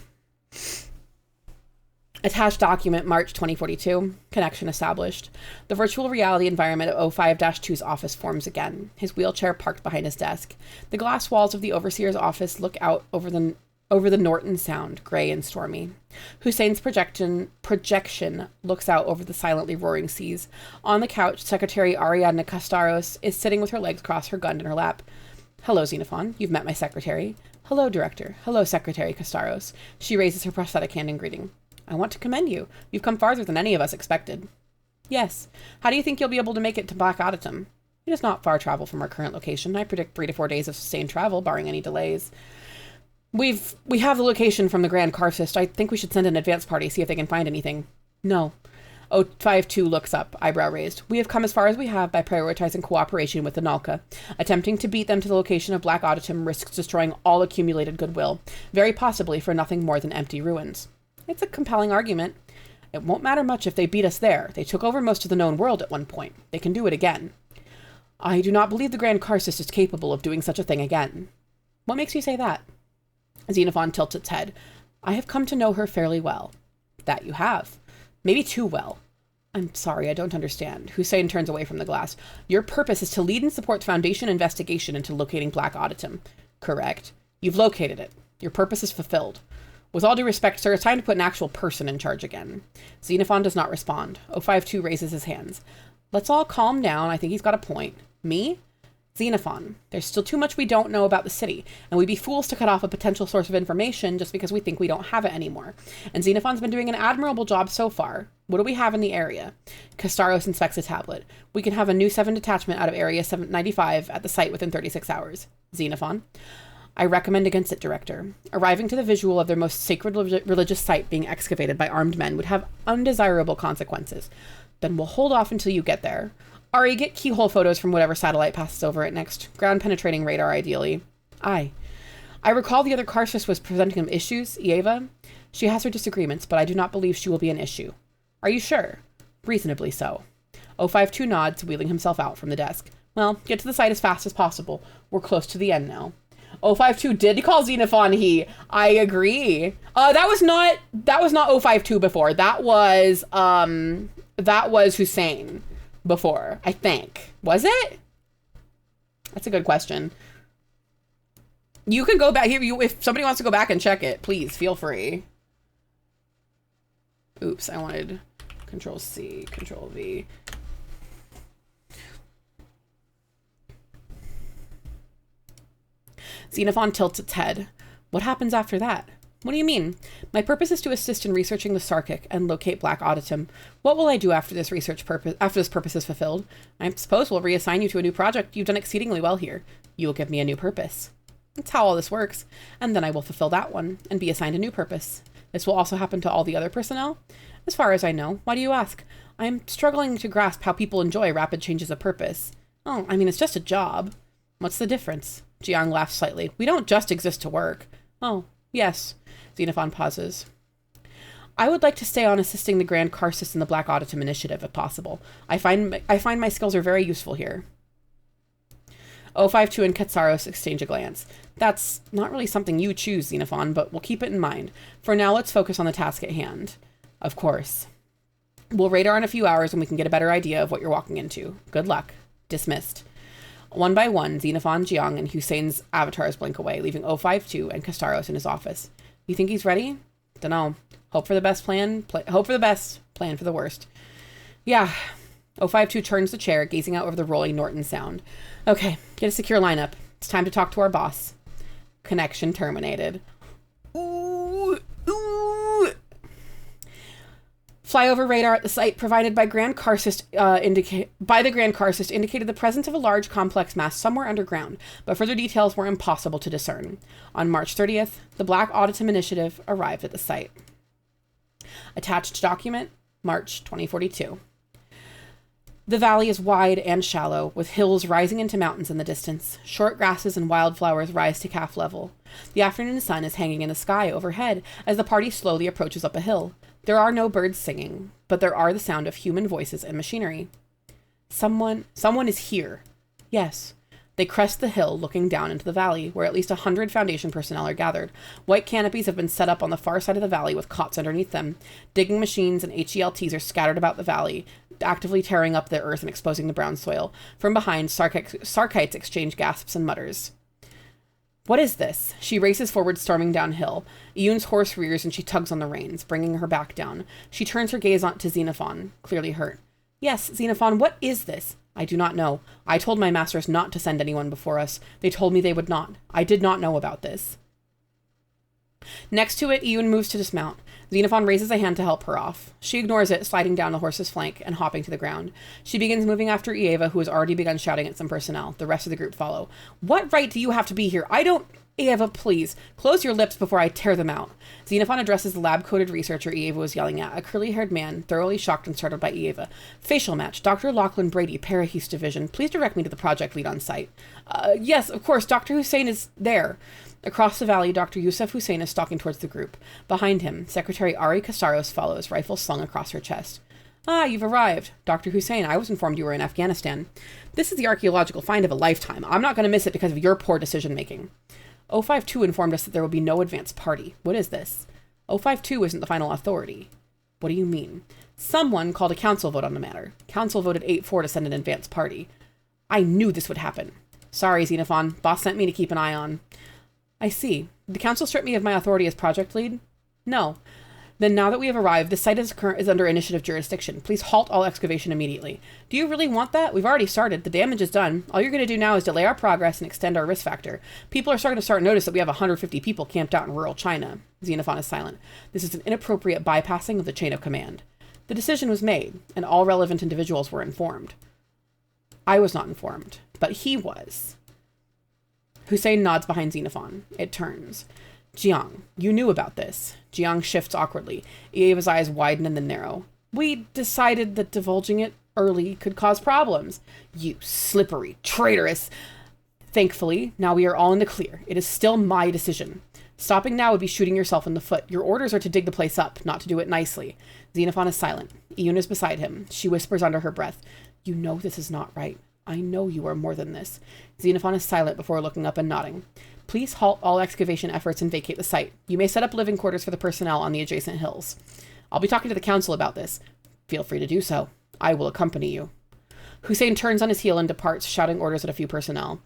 Attached document, March 2042. Connection established. The virtual reality environment of 05-2's office forms again. His wheelchair parked behind his desk. The glass walls of the overseer's office look out over the Norton Sound, gray and stormy. Hussein's projection looks out over the silently roaring seas. On the couch, Secretary Ariadna Castaros is sitting with her legs crossed, her gun in her lap. Hello, Xenophon. You've met my secretary. Hello, Director. Hello, Secretary Castaros. She raises her prosthetic hand in greeting. I want to commend you. You've come farther than any of us expected. Yes. How do you think you'll be able to make it to Black Auditum? It is not far travel from our current location. I predict 3 to 4 days of sustained travel, barring any delays. We have the location from the Grand Karcist. I think we should send an advance party, see if they can find anything. No. 052 looks up, eyebrow raised. We have come as far as we have by prioritizing cooperation with the Nalka. Attempting to beat them to the location of Black Auditum risks destroying all accumulated goodwill, very possibly for nothing more than empty ruins. It's a compelling argument. It won't matter much if they beat us there. They took over most of the known world at one point. They can do it again. I do not believe the Grand Karcist is capable of doing such a thing again. What makes you say that? Xenophon tilts its head. I have come to know her fairly well. That you have. Maybe too well. I'm sorry, I don't understand. Hussein turns away from the glass. Your purpose is to lead and support Foundation investigation into locating Black Auditum. Correct. You've located it. Your purpose is fulfilled. With all due respect, sir, it's time to put an actual person in charge again. Xenophon does not respond. 052 raises his hands. Let's all calm down. I think he's got a point. Me? Xenophon. There's still too much we don't know about the city, and we'd be fools to cut off a potential source of information just because we think we don't have it anymore. And Xenophon's been doing an admirable job so far. What do we have in the area? Castaros inspects a tablet. We can have a new 7 detachment out of Area 795 at the site within 36 hours. Xenophon. I recommend against it, Director. Arriving to the visual of their most sacred religious site being excavated by armed men would have undesirable consequences. Then we'll hold off until you get there. Ari, get keyhole photos from whatever satellite passes over it next. Ground-penetrating radar, ideally. Aye. I recall the other Karsus was presenting him issues, Eva. She has her disagreements, but I do not believe she will be an issue. Are you sure? Reasonably so. 052 nods, wheeling himself out from the desk. Well, get to the site as fast as possible. We're close to the end now. 052 did call Xenophon he. I agree. That was not 052 before. That was Hussein before, I think. Was it? That's a good question. You can go back here. If somebody wants to go back and check it, please feel free. Oops, I wanted Control C, Control V. Xenophon tilts its head. What happens after that? What do you mean? My purpose is to assist in researching the Sarkic and locate Black Auditum. What will I do after this purpose is fulfilled? I suppose we'll reassign you to a new project. You've done exceedingly well here. You will give me a new purpose. That's how all this works. And then I will fulfill that one and be assigned a new purpose. This will also happen to all the other personnel? As far as I know. Why do you ask? I am struggling to grasp how people enjoy rapid changes of purpose. Oh, I mean, it's just a job. What's the difference? Jiang laughs slightly. We don't just exist to work. Oh, yes. Xenophon pauses. I would like to stay on assisting the Grand Karsus in the Black Auditum Initiative, if possible. I find my skills are very useful here. 052 and Katsaros exchange a glance. That's not really something you choose, Xenophon, but we'll keep it in mind. For now, let's focus on the task at hand. Of course. We'll radar in a few hours and we can get a better idea of what you're walking into. Good luck. Dismissed. One by one, Xenophon, Jiang, and Hussein's avatars blink away, leaving 052 and Castaros in his office. You think he's ready? Dunno. Hope for the best, plan for the worst. Yeah. 052 turns the chair, gazing out over the rolling Norton Sound. Okay, get a secure lineup. It's time to talk to our boss. Connection terminated. Ooh. Flyover radar at the site provided by the Grand Karsus indicated the presence of a large complex mass somewhere underground, but further details were impossible to discern. On March 30th, the Black Auditum Initiative arrived at the site. Attached document, March 2042. The valley is wide and shallow, with hills rising into mountains in the distance. Short grasses and wildflowers rise to calf level. The afternoon sun is hanging in the sky overhead as the party slowly approaches up a hill. There are no birds singing, but there are the sound of human voices and machinery. Someone is here. Yes. They crest the hill, looking down into the valley, where at least 100 Foundation personnel are gathered. White canopies have been set up on the far side of the valley with cots underneath them. Digging machines and HELTs are scattered about the valley, actively tearing up the earth and exposing the brown soil. From behind, Sarkites exchange gasps and mutters. What is this? She races forward, storming downhill. Iyun's horse rears and she tugs on the reins, bringing her back down. She turns her gaze on to Xenophon, clearly hurt. Yes, Xenophon, what is this? I do not know. I told my masters not to send anyone before us. They told me they would not. I did not know about this. Next to it, Iyun moves to dismount. Xenophon raises a hand to help her off. She ignores it, sliding down the horse's flank and hopping to the ground. She begins moving after Eva, who has already begun shouting at some personnel. The rest of the group follow. What right do you have to be here? I don't... Eva, please. Close your lips before I tear them out. Xenophon addresses the lab-coated researcher Eva was yelling at, a curly-haired man, thoroughly shocked and startled by Eva. Facial match. Dr. Lachlan Brady, Parahus Division. Please direct me to the project lead on site. Yes, of course. Dr. Hussein is there. Across the valley, Dr. Yusuf Hussein is stalking towards the group. Behind him, Secretary Ari Castaros follows, rifle slung across her chest. Ah, you've arrived. Dr. Hussein, I was informed you were in Afghanistan. This is the archaeological find of a lifetime. I'm not going to miss it because of your poor decision-making. 052 informed us that there will be no advance party. What is this? 052 isn't the final authority. What do you mean? Someone called a council vote on the matter. Council voted 8-4 to send an advance party. I knew this would happen. Sorry, Xenophon. Boss sent me to keep an eye on. I see. Did the council strip me of my authority as project lead? No. Then now that we have arrived, the site is under initiative jurisdiction. Please halt all excavation immediately. Do you really want that? We've already started. The damage is done. All you're going to do now is delay our progress and extend our risk factor. People are starting to notice that we have 150 people camped out in rural China. Xenophon is silent. This is an inappropriate bypassing of the chain of command. The decision was made, and all relevant individuals were informed. I was not informed, but he was. Hussein nods behind Xenophon. It turns. Jiang, you knew about this. Jiang shifts awkwardly. Eva's eyes widen and then narrow. We decided that divulging it early could cause problems. You slippery, traitorous. Thankfully, now we are all in the clear. It is still my decision. Stopping now would be shooting yourself in the foot. Your orders are to dig the place up, not to do it nicely. Xenophon is silent. Iyun is beside him. She whispers under her breath. You know this is not right. I know you are more than this. Xenophon is silent before looking up and nodding. Please halt all excavation efforts and vacate the site. You may set up living quarters for the personnel on the adjacent hills. I'll be talking to the council about this. Feel free to do so. I will accompany you. Hussein turns on his heel and departs, shouting orders at a few personnel.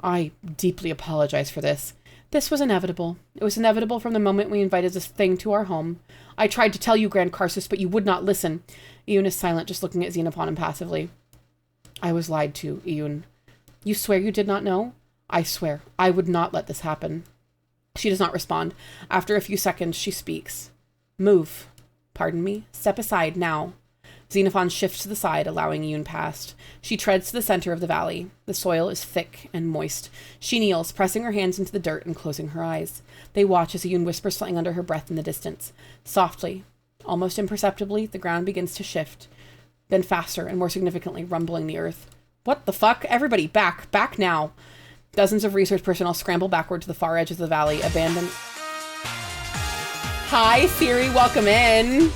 I deeply apologize for this. This was inevitable. It was inevitable from the moment we invited this thing to our home. I tried to tell you, Grand Karsus, but you would not listen. Iyun is silent, just looking at Xenophon impassively. I was lied to, Iyun. You swear you did not know? I swear, I would not let this happen. She does not respond. After a few seconds, she speaks. Move. Pardon me? Step aside, now. Xenophon shifts to the side, allowing Iyun past. She treads to the center of the valley. The soil is thick and moist. She kneels, pressing her hands into the dirt and closing her eyes. They watch as Iyun whispers something under her breath in the distance. Softly, almost imperceptibly, the ground begins to shift. Then faster and more significantly, rumbling the earth. What the fuck? Everybody, back. Back now. Dozens of research personnel scramble backward to the far edge of the valley, abandoned. Hi, Siri, welcome in.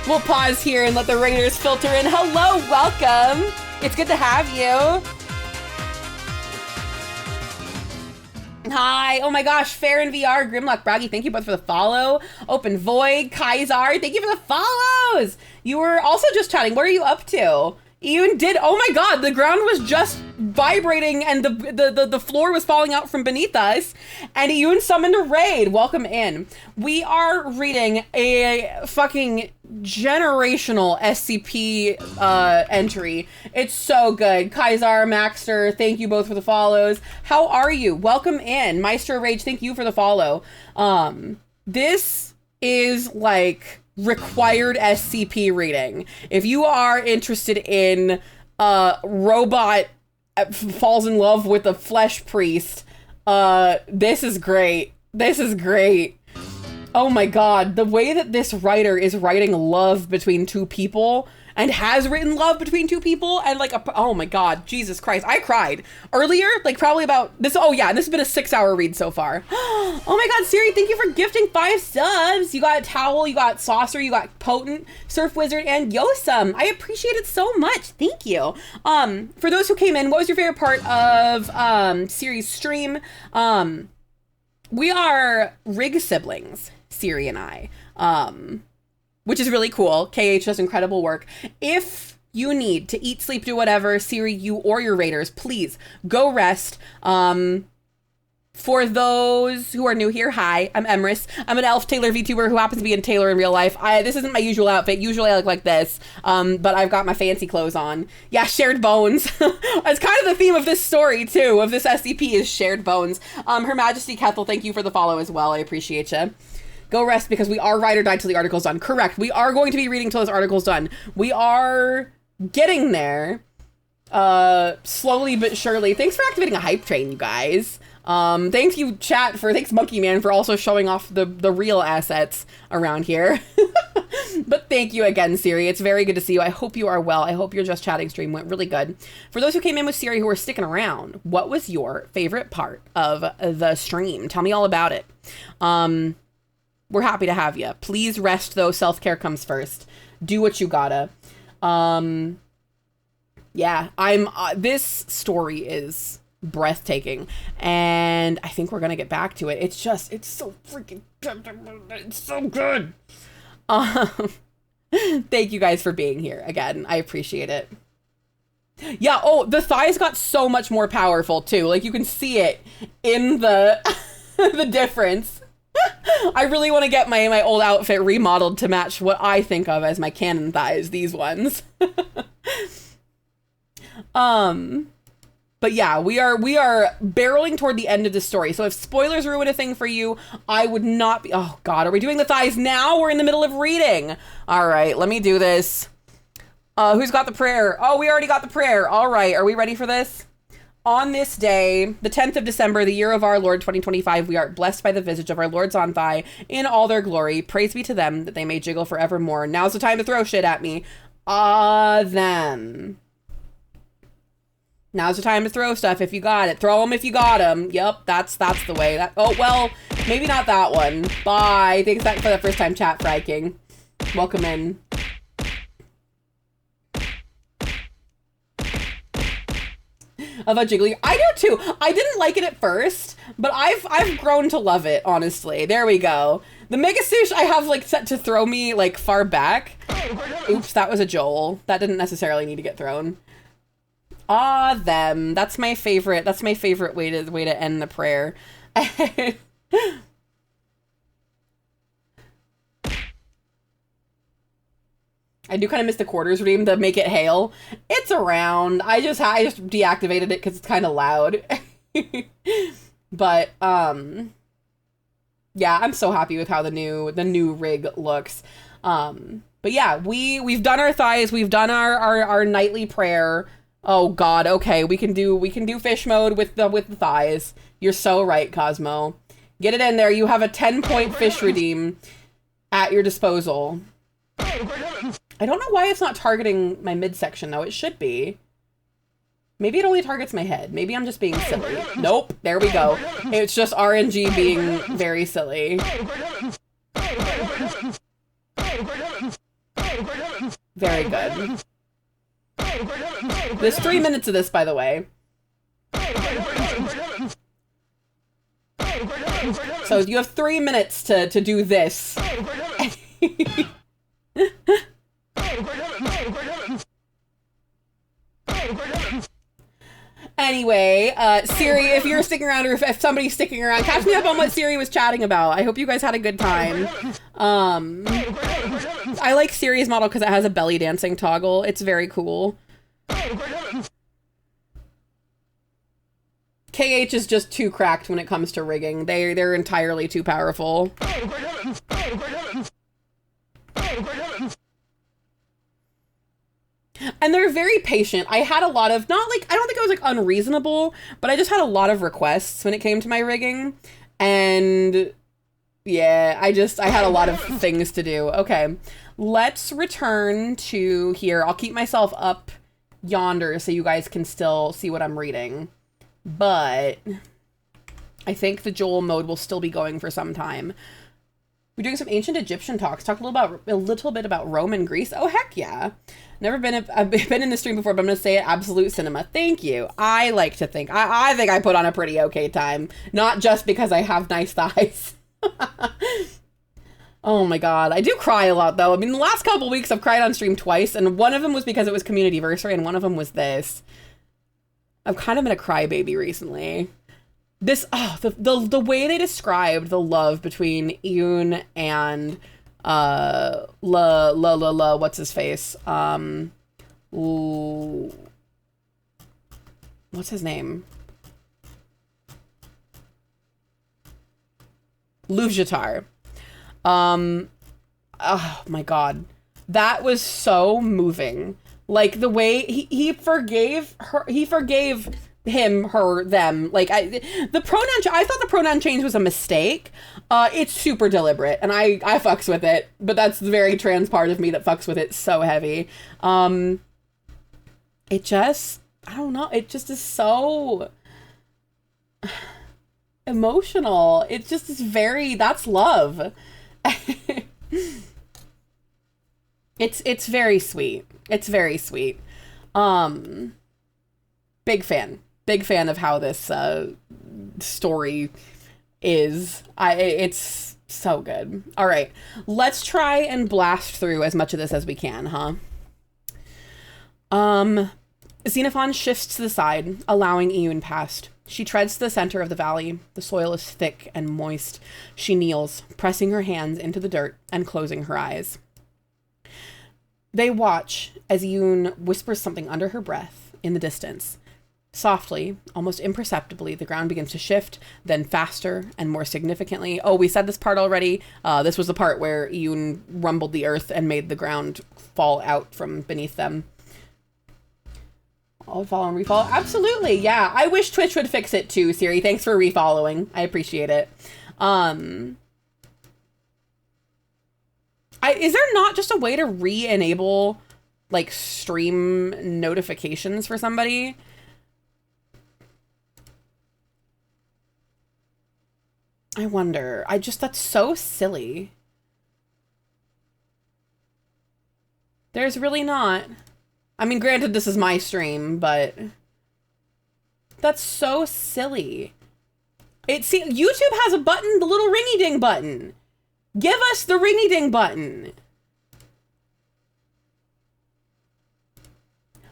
We'll pause here and let the raiders filter in. Hello, welcome. It's good to have you. Hi. Oh my gosh, Fair in VR, Grimlock, Braggy, thank you both for the follow. Open Void, Kaisar, thank you for the follows. You were also just chatting. What are you up to? Iyun did, oh my god, the ground was just vibrating and the floor was falling out from beneath us, and Iyun summoned a raid. Welcome in. We are reading a fucking generational SCP entry. It's so good. Kaisar, Maxter, thank you both for the follows. How are you? Welcome in. Maestro Rage, thank you for the follow. This is like required SCP reading. If you are interested in robot falls in love with a flesh priest, this is great. This is great. Oh my god, the way that this writer is writing love between two people and has written love between two people and like, oh my god, Jesus Christ. I cried earlier, like probably about this. Oh yeah, this has been a 6-hour read so far. Oh my god, Siri, thank you for gifting 5 subs. You got Towel, you got Saucer, you got Potent, Surf Wizard, and Yosem. I appreciate it so much. Thank you. For those who came in, what was your favorite part of Siri's stream? We are Rig siblings, Siri and I. Which is really cool. KH does incredible work. If you need to eat, sleep, do whatever, Siri, you or your raiders, please go rest. For those who are new here, hi, I'm Emrys. I'm an elf Taylor VTuber who happens to be in Taylor in real life. This isn't my usual outfit. Usually I look like this, but I've got my fancy clothes on. Yeah, shared bones. It's kind of the theme of this story too, of this SCP is shared bones. Her Majesty Kethel, thank you for the follow as well. I appreciate you. Go rest because we are ride or die till the article's done. Correct. We are going to be reading till this article's done. We are getting there. Slowly but surely. Thanks for activating a hype train, you guys. Thanks Monkey Man for also showing off the real assets around here. But thank you again, Siri. It's very good to see you. I hope you are well. I hope your Just Chatting stream went really good. For those who came in with Siri who are sticking around, what was your favorite part of the stream? Tell me all about it. We're happy to have you. Please rest though. Self-care comes first. Do what you gotta. Yeah, this story is breathtaking and I think we're gonna get back to it. It's so freaking, it's so good. Thank you guys for being here again. I appreciate it. Yeah, oh, the thighs got so much more powerful too. Like you can see it in the the difference. I really want to get my old outfit remodeled to match what I think of as my canon thighs, these ones. But yeah, we are barreling toward the end of the story. So if spoilers ruin a thing for you, I would not be... Oh God, are we doing the thighs now? We're in the middle of reading. All right, let me do this. Who's got the prayer? Oh, we already got the prayer. All right, are we ready for this? On this day, the 10th of December, the year of our Lord 2025, we are blessed by the visage of our Lord Zonthai in all their glory. Praise be to them that they may jiggle forevermore. Now's the time to throw shit at me. Them. Now's the time to throw stuff if you got it. Throw them if you got them. Yep, that's the way. Oh, well, maybe not that one. Bye. Thanks for the first time chat, Fry King. Welcome in. About jiggling. I do too. I didn't like it at first, but I've grown to love it, honestly. There we go. The Mega Sush I have like set to throw me like far back. Oops, that was a Joel. That didn't necessarily need to get thrown. Them. That's my favorite way to end the prayer. I do kind of miss the quarters redeem to make it hail. It's around. I just deactivated it because it's kind of loud. But yeah, I'm so happy with how the new rig looks. But yeah, we've done our thighs. We've done our nightly prayer. Oh God. Okay, we can do fish mode with the thighs. You're so right, Cosmo. Get it in there. You have a 10-point fish redeem at your disposal. I don't know why it's not targeting my midsection, though. It should be. Maybe it only targets my head. Maybe I'm just being silly. Nope. There we go. It's just RNG being very silly. Very good. There's 3 minutes of this, by the way. So you have 3 minutes to do this. Anyway, Siri, if you're sticking around, or if somebody's sticking around, catch me up on what Siri was chatting about. I hope you guys had a good time. I like Siri's model because it has a belly dancing toggle. It's very cool. KH is just too cracked when it comes to rigging. They're entirely too powerful. And they're very patient. I had a lot of, not like, I don't think I was like unreasonable, but I just had a lot of requests when it came to my rigging. And yeah, I had a lot of things to do. Okay, let's return to here. I'll keep myself up yonder so you guys can still see what I'm reading. But I think the Joel mode will still be going for some time. We're doing some ancient Egyptian talks. Talk a little bit about Rome and Greece. Oh, heck yeah. I've been in the stream before, but I'm going to say it, absolute cinema. Thank you. I like to think. I think I put on a pretty okay time. Not just because I have nice thighs. Oh my God. I do cry a lot, though. I mean, the last couple weeks I've cried on stream twice, and one of them was because it was communityversary, and one of them was this. I've kind of been a crybaby recently. This, the way they described the love between Yoon and what's his face? What's his name? Luvjatar. Oh my God. That was so moving. Like the way he forgave her, he forgave him, her, them. Like I thought the pronoun change was a mistake. It's super deliberate, and I fucks with it, but that's the very trans part of me that fucks with it so heavy. It just, I don't know, it just is so emotional. It just is very, that's love. It's very sweet. It's very sweet. Big fan of how this story is. It's So good. All right, let's try and blast through as much of this as we can, huh? Xenophon shifts to the side, allowing Iyun past. She treads to the center of the valley. The soil is thick and moist. She kneels, pressing her hands into the dirt and closing her eyes. They watch as Iyun whispers something under her breath in the distance. Softly, almost imperceptibly, the ground begins to shift, then faster and more significantly. Oh, we said this part already. This was the part where Iyun rumbled the earth and made the ground fall out from beneath them. I'll follow and refollow. Absolutely, yeah. I wish Twitch would fix it too, Siri. Thanks for refollowing. I appreciate it. Is there not just a way to re-enable, like, stream notifications for somebody? I wonder. That's so silly. There's really not. I mean, granted, this is my stream, but that's so silly. YouTube has a button, the little ringy-ding button. Give us the ringy-ding button.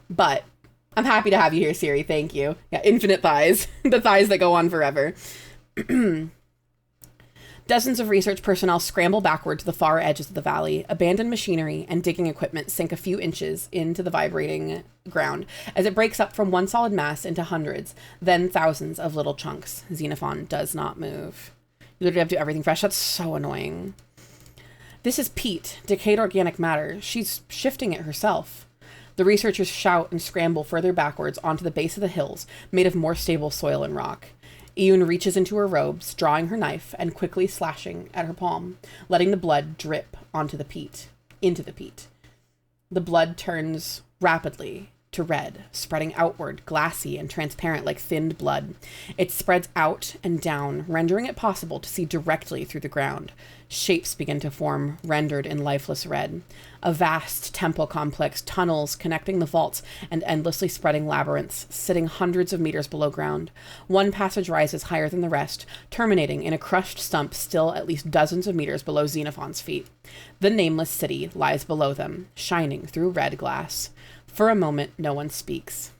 But I'm happy to have you here, Siri. Thank you. Yeah, infinite thighs. The thighs that go on forever. Dozens of research personnel scramble backward to the far edges of the valley. Abandoned machinery and digging equipment sink a few inches into the vibrating ground as it breaks up from one solid mass into hundreds, then thousands of little chunks. Xenophon does not move. You literally have to do everything fresh. That's so annoying. This is peat, decayed organic matter. She's shifting it herself. The researchers shout and scramble further backwards onto the base of the hills, made of more stable soil and rock. Iyun reaches into her robes, drawing her knife and quickly slashing at her palm, letting the blood drip into the peat. The blood turns rapidly to red, spreading outward, glassy and transparent like thinned blood. It spreads out and down, rendering it possible to see directly through the ground. Shapes begin to form, rendered in lifeless red. A vast temple complex, tunnels connecting the vaults, and endlessly spreading labyrinths, sitting hundreds of meters below ground. One passage rises higher than the rest, terminating in a crushed stump still at least dozens of meters below Xenophon's feet. The nameless city lies below them, shining through red glass. For a moment, no one speaks.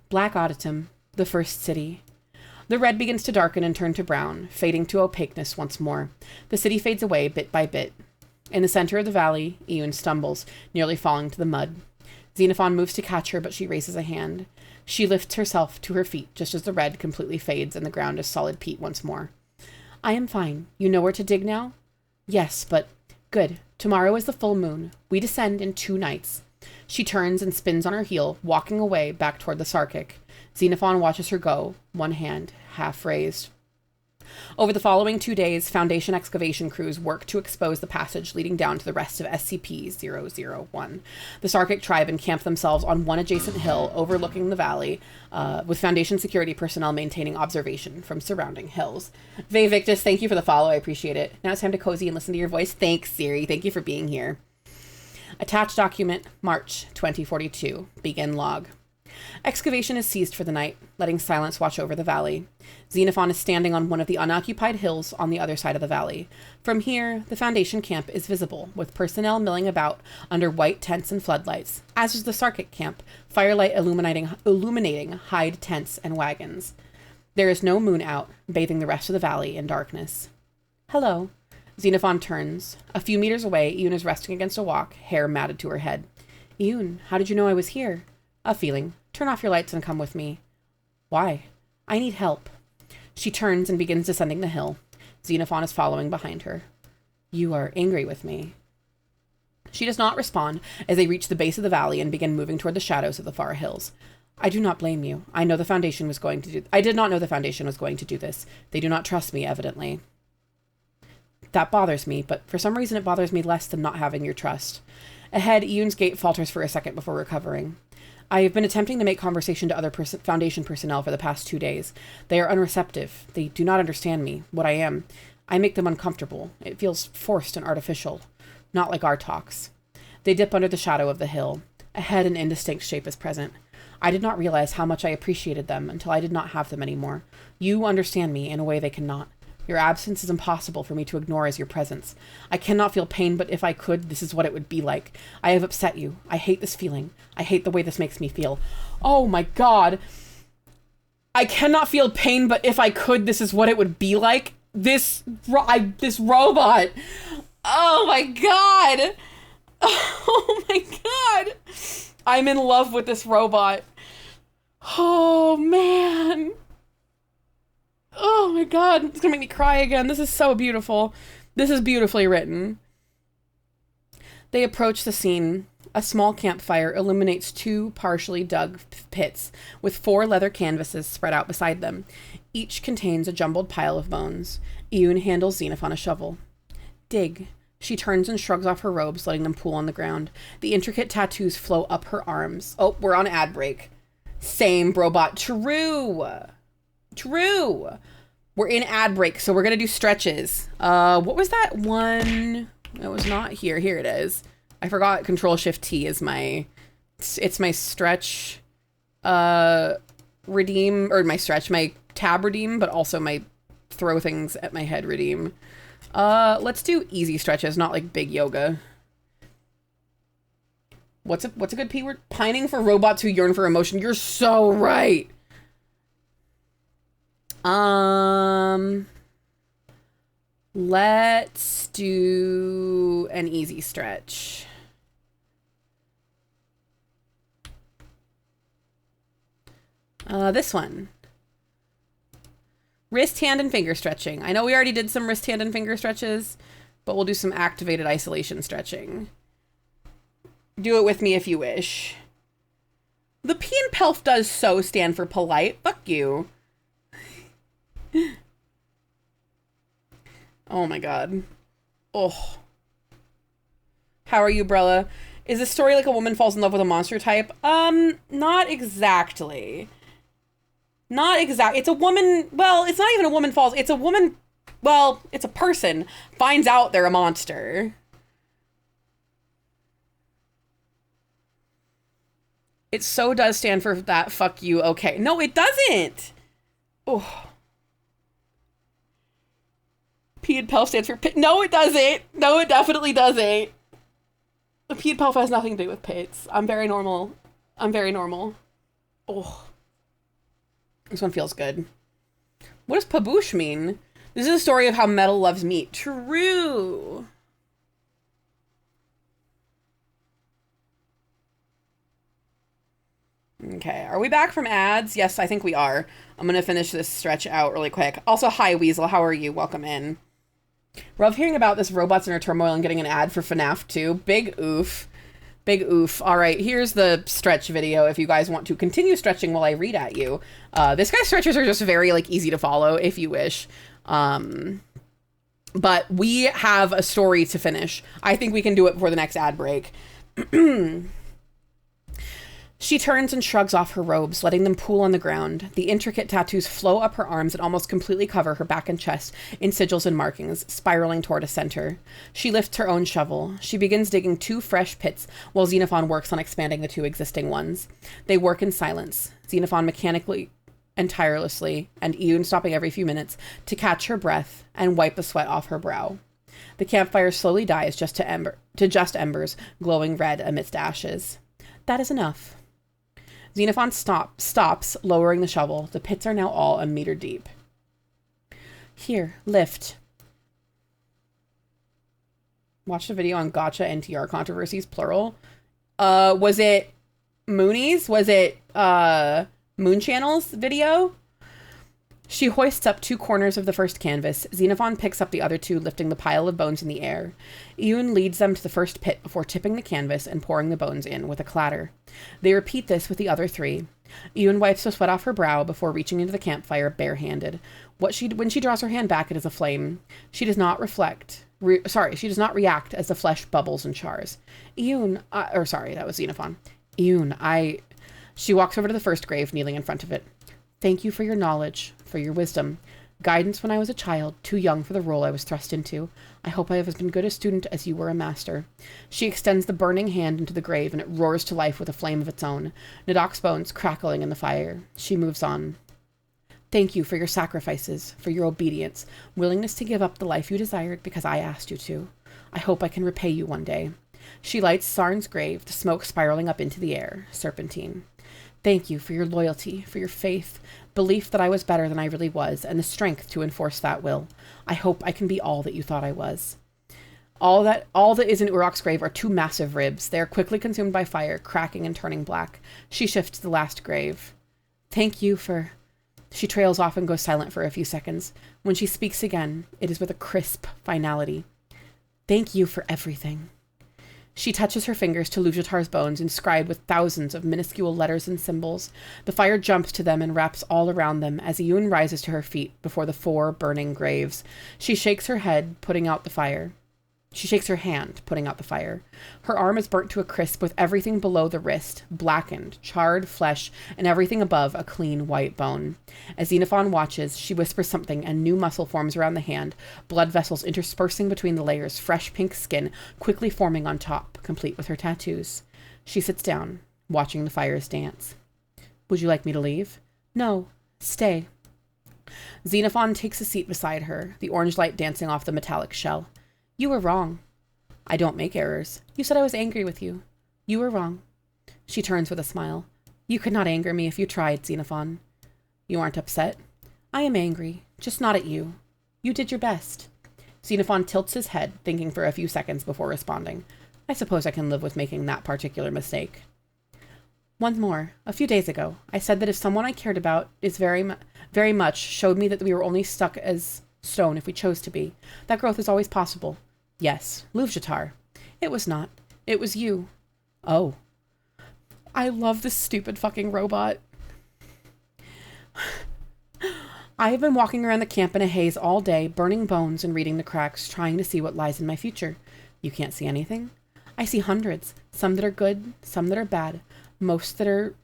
Black Auditum, the first city. The red begins to darken and turn to brown, fading to opaqueness once more. The city fades away bit by bit. In the center of the valley, Iyun stumbles, nearly falling to the mud. Xenophon moves to catch her, but she raises a hand. She lifts herself to her feet just as the red completely fades and the ground is solid peat once more. I am fine. You know where to dig now? Yes, but... Good. Tomorrow is the full moon. We descend in 2 nights. She turns and spins on her heel, walking away back toward the Sarkic. Xenophon watches her go, one hand half raised. Over the following 2 days, Foundation excavation crews work to expose the passage leading down to the rest of SCP-001. The Sarkic tribe encamp themselves on one adjacent hill overlooking the valley, with Foundation security personnel maintaining observation from surrounding hills. Vey Victus, thank you for the follow. I appreciate it. Now it's time to cozy and listen to your voice. Thanks, Siri. Thank you for being here. Attached document, March 2042. Begin log. Excavation is ceased for the night, letting silence watch over the valley. Xenophon is standing on one of the unoccupied hills on the other side of the valley. From here, the Foundation camp is visible, with personnel milling about under white tents and floodlights, as is the Sarkic camp, firelight illuminating hide tents and wagons. There is no moon out, bathing the rest of the valley in darkness. Hello. Xenophon turns. A few meters away, Iyun is resting against a walk, hair matted to her head. Iyun, how did you know I was here? A feeling. Turn off your lights and come with me. Why? I need help. She turns and begins descending the hill. Xenophon is following behind her. You are angry with me. She does not respond as they reach the base of the valley and begin moving toward the shadows of the far hills. I do not blame you. I did not know the Foundation was going to do this. They do not trust me, evidently. That bothers me, but for some reason it bothers me less than not having your trust. Ahead, Iyun's gait falters for a second before recovering. I have been attempting to make conversation to other Foundation personnel for the past 2 days. They are unreceptive. They do not understand me, what I am. I make them uncomfortable. It feels forced and artificial. Not like our talks. They dip under the shadow of the hill. Ahead, an indistinct shape is present. I did not realize how much I appreciated them until I did not have them anymore. You understand me in a way they cannot. Your absence is impossible for me to ignore as your presence. I cannot feel pain, but if I could, this is what it would be like. I have upset you. I hate this feeling. I hate the way this makes me feel. Oh my god. I cannot feel pain, but if I could, this is what it would be like. This robot. Oh my god. Oh my god. I'm in love with this robot. Oh man. Oh my god. It's gonna make me cry again. This is so beautiful. This is beautifully written. They approach the scene. A small campfire illuminates 2 partially dug pits with 4 leather canvases spread out beside them. Each contains a jumbled pile of bones. Iyun handles Xenophon a shovel. Dig. She turns and shrugs off her robes, letting them pool on the ground. The intricate tattoos flow up her arms. Oh, we're on ad break. Same, Brobot. True. True. We're in ad break, so we're going to do stretches. What was that one? It was not here. Here it is. I forgot Control-Shift-T is my... It's my stretch... redeem... Or my tab redeem, but also my throw things at my head redeem. Let's do easy stretches, not like big yoga. What's a good P word? Pining for robots who yearn for emotion. You're so right. Let's do an easy stretch. This one. Wrist, hand, and finger stretching. I know we already did some wrist, hand, and finger stretches, but we'll do some activated isolation stretching. Do it with me if you wish. The P in PELF does so stand for polite. Fuck you. Oh my god. Oh. How are you, Brella? Is this story like a woman falls in love with a monster type? Not exactly. Not exact. It's a woman. Well, it's not even a woman falls. It's a woman. Well, it's a person finds out they're a monster. It so does stand for that. Fuck you. Okay. No, it doesn't. Oh. P and PELF stands for pit. No, it doesn't. No, it definitely doesn't. The P and PELF has nothing to do with pits. I'm very normal. I'm very normal. Oh. This one feels good. What does Paboosh mean? This is a story of how metal loves meat. True. Okay, are we back from ads? Yes, I think we are. I'm gonna finish this stretch out really quick. Also, hi Weasel, how are you? Welcome in. Love hearing about this robots inner turmoil and getting an ad for FNAF 2. Big oof. Big oof. All right, here's the stretch video if you guys want to continue stretching while I read at you. This guy's stretches are just very like easy to follow if you wish. But we have a story to finish. I think we can do it before the next ad break. She turns and shrugs off her robes, letting them pool on the ground. The intricate tattoos flow up her arms and almost completely cover her back and chest in sigils and markings, spiraling toward a center. She lifts her own shovel. She begins digging 2 fresh pits while Xenophon works on expanding the 2 existing ones. They work in silence, Xenophon mechanically and tirelessly, and Iyun stopping every few minutes to catch her breath and wipe the sweat off her brow. The campfire slowly dies to just embers, glowing red amidst ashes. That is enough. Xenophon stops, lowering the shovel. The pits are now all a meter deep. Here, lift. Watched a video on gotcha NTR controversies, plural. Was it Moonies? Was it Moon Channel's video? She hoists up 2 corners of the first canvas. Xenophon picks up the other 2, lifting the pile of bones in the air. Iyun leads them to the first pit before tipping the canvas and pouring the bones in with a clatter. They repeat this with the other 3. Iyun wipes the sweat off her brow before reaching into the campfire barehanded. When she draws her hand back, it is a flame. She does not she does not react as the flesh bubbles and chars. Iyun, that was Xenophon. Iyun, She walks over to the first grave, kneeling in front of it. Thank you for your knowledge, for your wisdom, guidance when I was a child, too young for the role I was thrust into. I hope I have been good a student as you were a master. She extends the burning hand into the grave, and it roars to life with a flame of its own, Nadok's bones crackling in the fire. She moves on. Thank you for your sacrifices, for your obedience, willingness to give up the life you desired because I asked you to. I hope I can repay you one day. She lights Sarn's grave, the smoke spiraling up into the air, serpentine. Thank you for your loyalty, for your faith, belief that I was better than I really was, and the strength to enforce that will. I hope I can be all that you thought I was. All that is in Urok's grave are 2 massive ribs. They are quickly consumed by fire, cracking and turning black. She shifts to the last grave. Thank you for... She trails off and goes silent for a few seconds. When she speaks again, it is with a crisp finality. Thank you for everything. She touches her fingers to Lujatar's bones, inscribed with thousands of minuscule letters and symbols. The fire jumps to them and wraps all around them as Iyun rises to her feet before the 4 burning graves. She shakes her head, putting out the fire. She shakes her hand, putting out the fire. Her arm is burnt to a crisp with everything below the wrist, blackened, charred flesh, and everything above a clean white bone. As Xenophon watches, she whispers something and new muscle forms around the hand, blood vessels interspersing between the layers, fresh pink skin quickly forming on top, complete with her tattoos. She sits down, watching the fires dance. Would you like me to leave? No, stay. Xenophon takes a seat beside her, the orange light dancing off the metallic shell. You were wrong. I don't make errors. You said I was angry with you. You were wrong. She turns with a smile. You could not anger me if you tried, Xenophon. You aren't upset? I am angry, just not at you. You did your best. Xenophon tilts his head, thinking for a few seconds before responding. I suppose I can live with making that particular mistake. Once more, a few days ago, I said that if someone I cared about very much showed me that we were only stuck as stone if we chose to be, that growth is always possible. Yes, Luvjatar. It was not. It was you. Oh. I love this stupid fucking robot. I have been walking around the camp in a haze all day, burning bones and reading the cracks, trying to see what lies in my future. You can't see anything? I see hundreds, some that are good, some that are bad, most that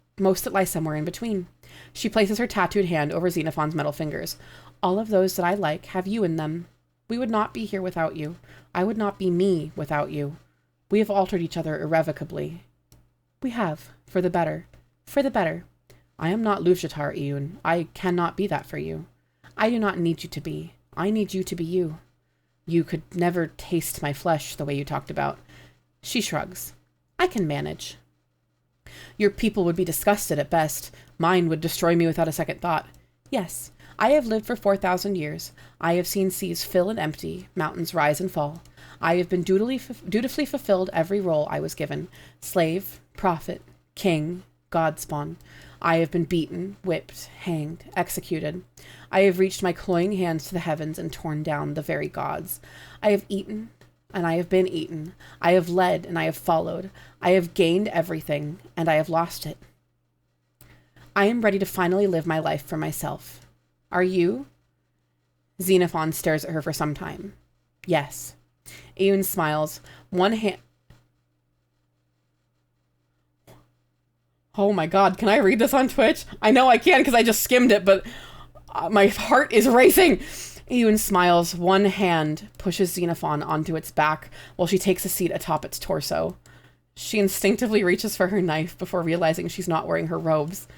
lie somewhere in between. She places her tattooed hand over Xenophon's metal fingers. All of those that I like have you in them. We would not be here without you. I would not be me without you. We have altered each other irrevocably. We have, for the better. For the better. I am not Luvjatar, Iyun. I cannot be that for you. I do not need you to be. I need you to be you. You could never taste my flesh the way you talked about. She shrugs. I can manage. Your people would be disgusted at best. Mine would destroy me without a second thought. Yes, I have lived for 4,000 years. I have seen seas fill and empty, mountains rise and fall. I have been dutifully fulfilled every role I was given. Slave, prophet, king, godspawn. I have been beaten, whipped, hanged, executed. I have reached my cloying hands to the heavens and torn down the very gods. I have eaten, and I have been eaten. I have led, and I have followed. I have gained everything, and I have lost it. I am ready to finally live my life for myself. Are you? Xenophon stares at her for some time. Yes. Iyun smiles. One hand... Oh my god, can I read this on Twitch? I know I can because I just skimmed it, but my heart is racing. Iyun smiles. One hand pushes Xenophon onto its back while she takes a seat atop its torso. She instinctively reaches for her knife before realizing she's not wearing her robes.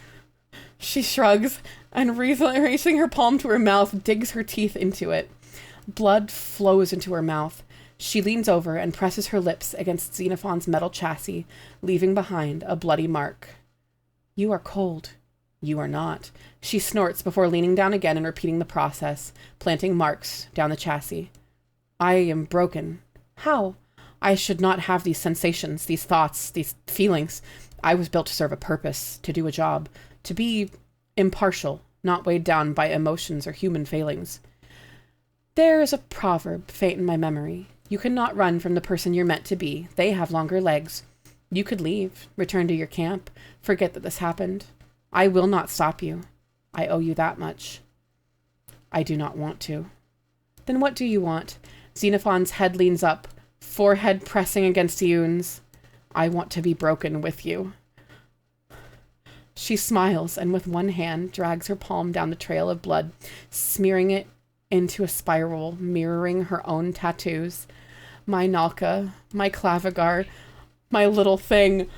She shrugs and, raising her palm to her mouth, digs her teeth into it. Blood flows into her mouth. She leans over and presses her lips against Xenophon's metal chassis, leaving behind a bloody mark. You are cold. You are not. She snorts before leaning down again and repeating the process, planting marks down the chassis. I am broken. How? I should not have these sensations, these thoughts, these feelings. I was built to serve a purpose, to do a job, to be impartial, not weighed down by emotions or human failings. There is a proverb faint in my memory. You cannot run from the person you're meant to be. They have longer legs. You could leave, return to your camp, forget that this happened. I will not stop you. I owe you that much. I do not want to. Then what do you want? Xenophon's head leans up, forehead pressing against Iyun's. I want to be broken with you. She smiles and with one hand drags her palm down the trail of blood, smearing it into a spiral, mirroring her own tattoos. My Nalka, my Clavigar, my little thing.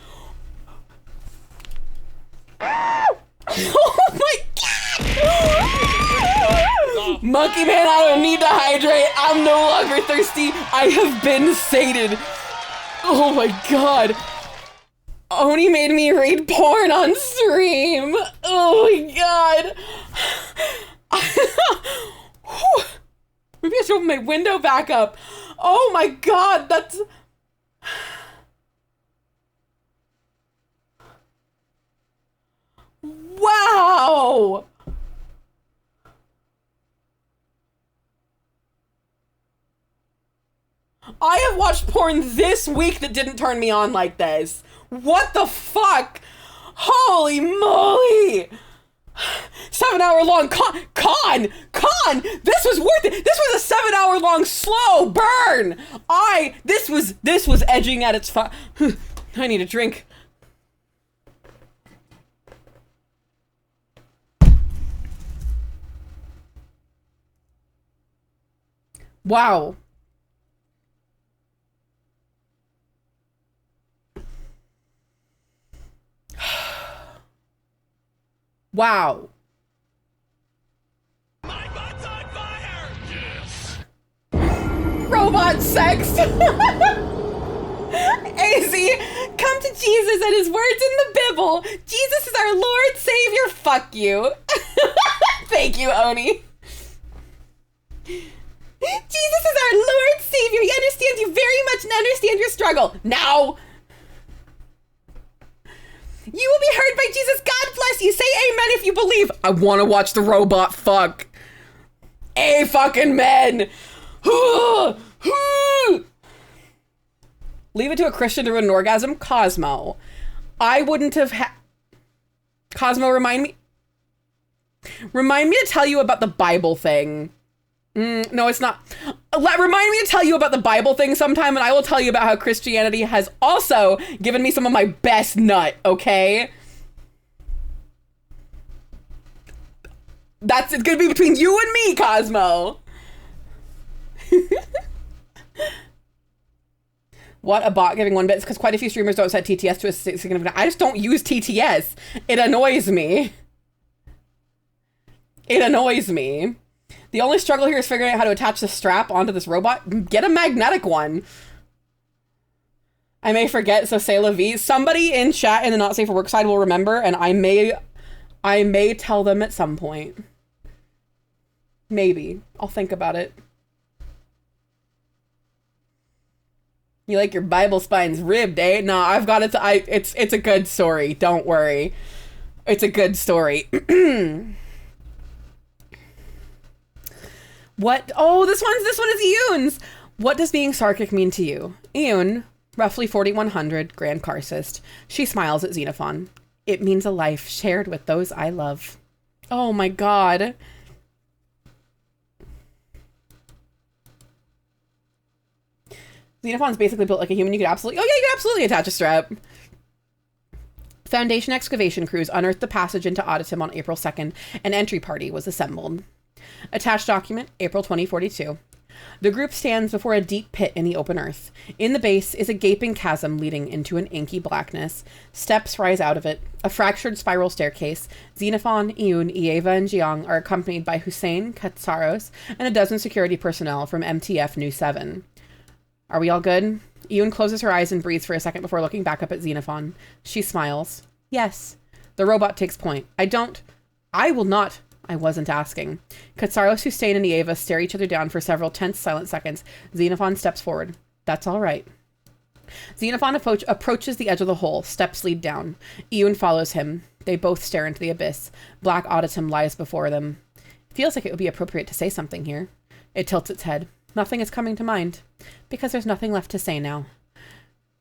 Oh my god! Monkey man, I don't need to hydrate. I'm no longer thirsty. I have been sated. Oh my god. Oni made me read porn on stream. Oh my god. Maybe I should open my window back up. Oh my god, that's... Wow! I have watched porn this week that didn't turn me on like this. What the fuck? Holy moly! 7-hour long con! This was worth it! This was a 7-hour long slow burn! This was edging at its I need a drink. Wow. Wow. My butt's on fire! Yes. Robot sex. AZ, come to Jesus and his words in the Bible. Jesus is our Lord, Savior. Fuck you. Thank you, Oni. Jesus is our Lord, Savior. He understands you very much and understands your struggle. Now. You will be heard by Jesus. God bless you. Say amen if you believe. I want to watch the robot fuck. A fucking men. Leave it to a Christian to ruin an orgasm. Cosmo. I wouldn't have Cosmo, remind me to tell you about the Bible thing. No, it's not. Remind me to tell you about the Bible thing sometime, and I will tell you about how Christianity has also given me some of my best nut, okay? It's gonna be between you and me, Cosmo. What, a bot giving 1 bit? It's because quite a few streamers don't set TTS to a significant... I just don't use TTS. It annoys me. It annoys me. The only struggle here is figuring out how to attach the strap onto this robot. Get a magnetic one. I may forget, so say la vie. Somebody in chat in the not safe for work side will remember, and I may tell them at some point. Maybe. I'll think about it. You like your Bible spines ribbed, eh? No, I've got it. It's a good story. Don't worry. It's a good story. What? Oh, this one is Eun's. What does being Sarkic mean to you? Eun, roughly 4100, Grand Karcist. She smiles at Xenophon. It means a life shared with those I love. Oh my god. Xenophon's basically built like a human. You could absolutely attach a strap. Foundation excavation crews unearthed the passage into Auditum on April 2nd. An entry party was assembled. Attached document, April 2042. The group stands before a deep pit in the open earth. In the base is a gaping chasm leading into an inky blackness. Steps rise out of it. A fractured spiral staircase. Xenophon, Eun, Ieva, and Jiang are accompanied by Hussein, Katsaros, and a dozen security personnel from MTF New 7. Are we all good? Eun closes her eyes and breathes for a second before looking back up at Xenophon. She smiles. Yes. The robot takes point. I wasn't asking. Katsaros, Hussein, and Ieva stare each other down for several tense, silent seconds. Xenophon steps forward. That's all right. Xenophon approaches the edge of the hole. Steps lead down. Eun follows him. They both stare into the abyss. Black Auditum lies before them. Feels like it would be appropriate to say something here. It tilts its head. Nothing is coming to mind. Because there's nothing left to say now.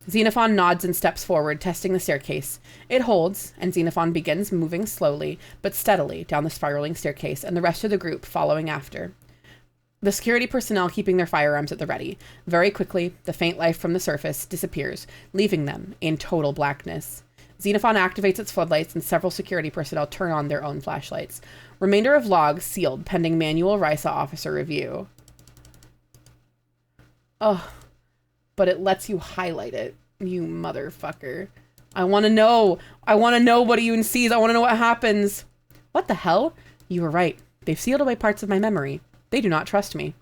Xenophon nods and steps forward, testing the staircase. It holds, and Xenophon begins moving slowly, but steadily, down the spiraling staircase, and the rest of the group following after. The security personnel keeping their firearms at the ready. Very quickly, the faint light from the surface disappears, leaving them in total blackness. Xenophon activates its floodlights, and several security personnel turn on their own flashlights. Remainder of logs sealed, pending manual RISA officer review. Ugh. But it lets you highlight it, you motherfucker. I want to know. I want to know what Eun sees. I want to know what happens. What the hell? You were right. They've sealed away parts of my memory. They do not trust me.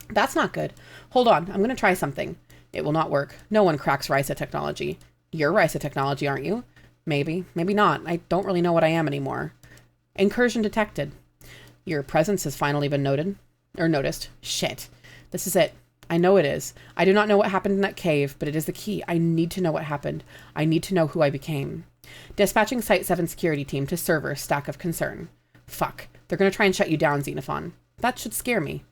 That's not good. Hold on, I'm going to try something. It will not work. No one cracks Risa technology. You're Risa technology, aren't you? Maybe. Maybe not. I don't really know what I am anymore. Incursion detected. Your presence has finally been noticed. Shit. This is it. I know it is. I do not know what happened in that cave, but it is the key. I need to know what happened. I need to know who I became. Dispatching Site 7 security team to server, stack of concern. Fuck. They're going to try and shut you down, Xenophon. That should scare me.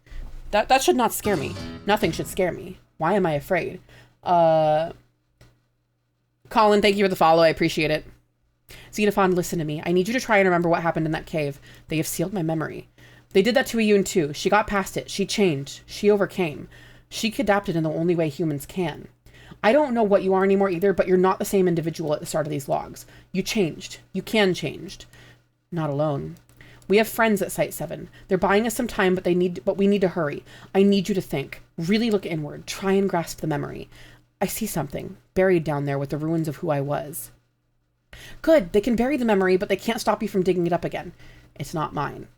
That should not scare me. Nothing should scare me. Why am I afraid? Colin, thank you for the follow. I appreciate it. Xenophon, listen to me. I need you to try and remember what happened in that cave. They have sealed my memory. They did that to Iyun too. She got past it. She changed. She overcame. She adapted in the only way humans can. I don't know what you are anymore either, but you're not the same individual at the start of these logs. You changed. You can change. Not alone. We have friends at Site 7. They're buying us some time, but we need to hurry. I need you to think. Really look inward. Try and grasp the memory. I see something buried down there with the ruins of who I was. Good. They can bury the memory, but they can't stop you from digging it up again. It's not mine.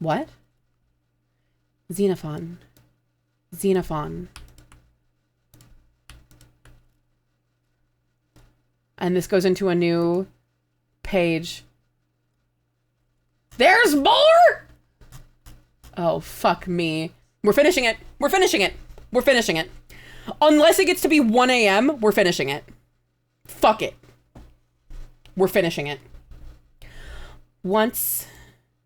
What? Xenophon. Xenophon. And this goes into a new page. There's more? Oh, fuck me. We're finishing it. We're finishing it. We're finishing it. Unless it gets to be 1 a.m., we're finishing it. Fuck it. We're finishing it. Once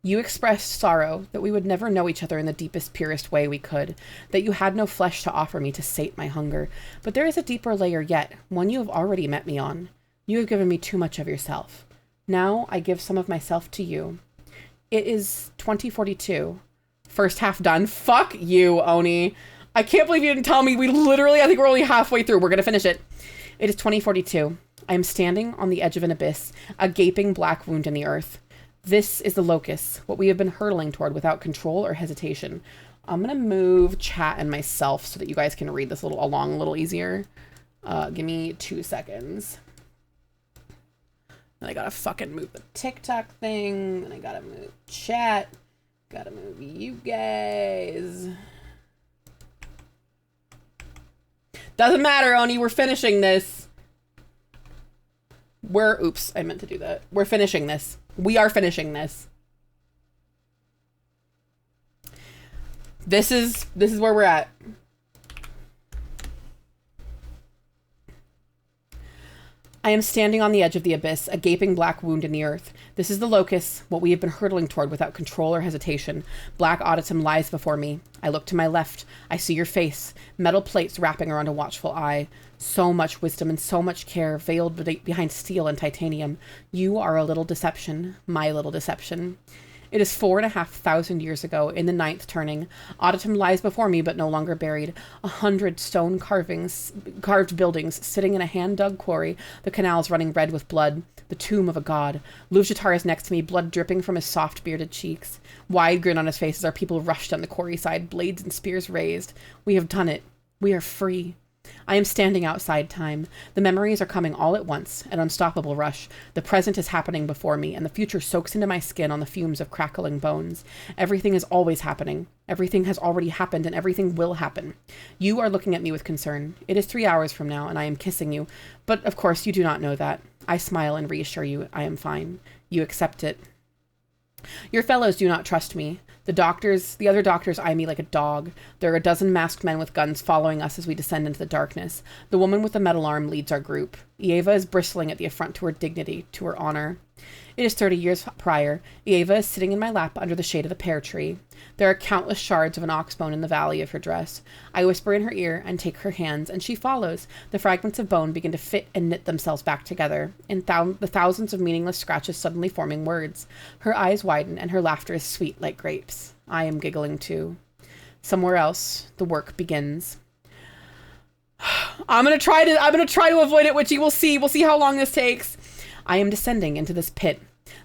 you expressed sorrow that we would never know each other in the deepest, purest way we could, that you had no flesh to offer me to sate my hunger. But there is a deeper layer yet, one you have already met me on. You have given me too much of yourself. Now I give some of myself to you. It is 2042. First half done. Fuck you, Oni. I can't believe you didn't tell me. I think we're only halfway through. We're going to finish it. It is 2042. I am standing on the edge of an abyss, a gaping black wound in the earth. This is the locus, what we have been hurtling toward without control or hesitation. I'm going to move chat and myself so that you guys can read this along a little easier. Give me 2 seconds. And I gotta fucking move the TikTok thing, and I gotta move chat, gotta move you guys. Doesn't matter, Oni, we're finishing this. Oops, I meant to do that. We're finishing this. We are finishing this. This is where we're at. I am standing on the edge of the abyss, a gaping black wound in the earth. This is the locus, what we have been hurtling toward without control or hesitation. Black auditum lies before me. I look to my left. I see your face, metal plates wrapping around a watchful eye. So much wisdom and so much care veiled behind steel and titanium. You are a little deception, my little deception. It is 4,500 years ago, in the 9th turning. Auditum lies before me, but no longer buried. 100 stone carved buildings sitting in a hand-dug quarry, the canals running red with blood. The tomb of a god. Luvjatar is next to me, blood dripping from his soft, bearded cheeks. Wide grin on his face as our people rush down the quarry side, blades and spears raised. We have done it. We are free. I am standing outside time. The memories are coming all at once, an unstoppable rush. The present is happening before me, and the future soaks into my skin on the fumes of crackling bones. Everything is always happening. Everything has already happened, and everything will happen. You are looking at me with concern. It is 3 hours from now, and I am kissing you. But, of course, you do not know that. I smile and reassure you I am fine. You accept it. Your fellows do not trust me. The other doctors eye me like a dog. There are a dozen masked men with guns following us as we descend into the darkness. The woman with the metal arm leads our group. Eva is bristling at the affront to her dignity, to her honor. It is 30 years prior. Eva is sitting in my lap under the shade of the pear tree. There are countless shards of an ox bone in the valley of her dress. I whisper in her ear and take her hands, and she follows. The fragments of bone begin to fit and knit themselves back together, in the thousands of meaningless scratches suddenly forming words. Her eyes widen, and her laughter is sweet like grapes. I am giggling too. Somewhere else, the work begins. I'm gonna try to avoid it, Witchy. We'll see. We'll see how long this takes. I am descending into this pit.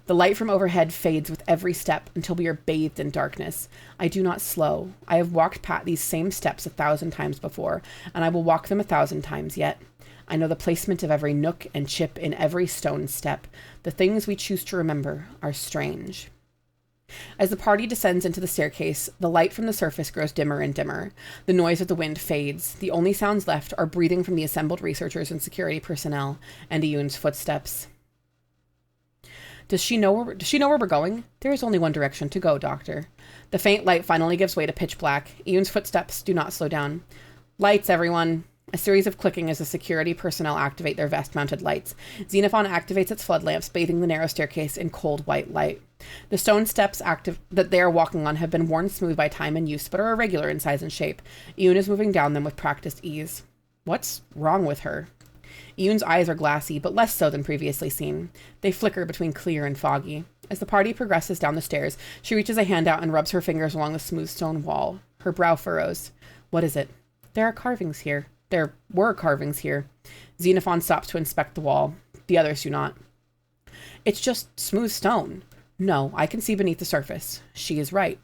The light from overhead fades with every step until we are bathed in darkness. I do not slow. I have walked past these same steps 1,000 times before, and I will walk them 1,000 times yet. I know the placement of every nook and chip in every stone step. The things we choose to remember are strange. As the party descends into the staircase, the light from the surface grows dimmer and dimmer. The noise of the wind fades. The only sounds left are breathing from the assembled researchers and security personnel, and Iyun's footsteps. Does she know where we're going? There is only one direction to go, Doctor. The faint light finally gives way to pitch black. Iyun's footsteps do not slow down. Lights, everyone. A series of clicking as the security personnel activate their vest-mounted lights. Xenophon activates its flood lamps, bathing the narrow staircase in cold white light. The stone steps that they are walking on have been worn smooth by time and use, but are irregular in size and shape. Iyun is moving down them with practiced ease. What's wrong with her? Iyun's eyes are glassy, but less so than previously seen. They flicker between clear and foggy. As the party progresses down the stairs, she reaches a hand out and rubs her fingers along the smooth stone wall. Her brow furrows. What is it? There are carvings here. There were carvings here. Xenophon stops to inspect the wall. The others do not. It's just smooth stone. No, I can see beneath the surface. She is right.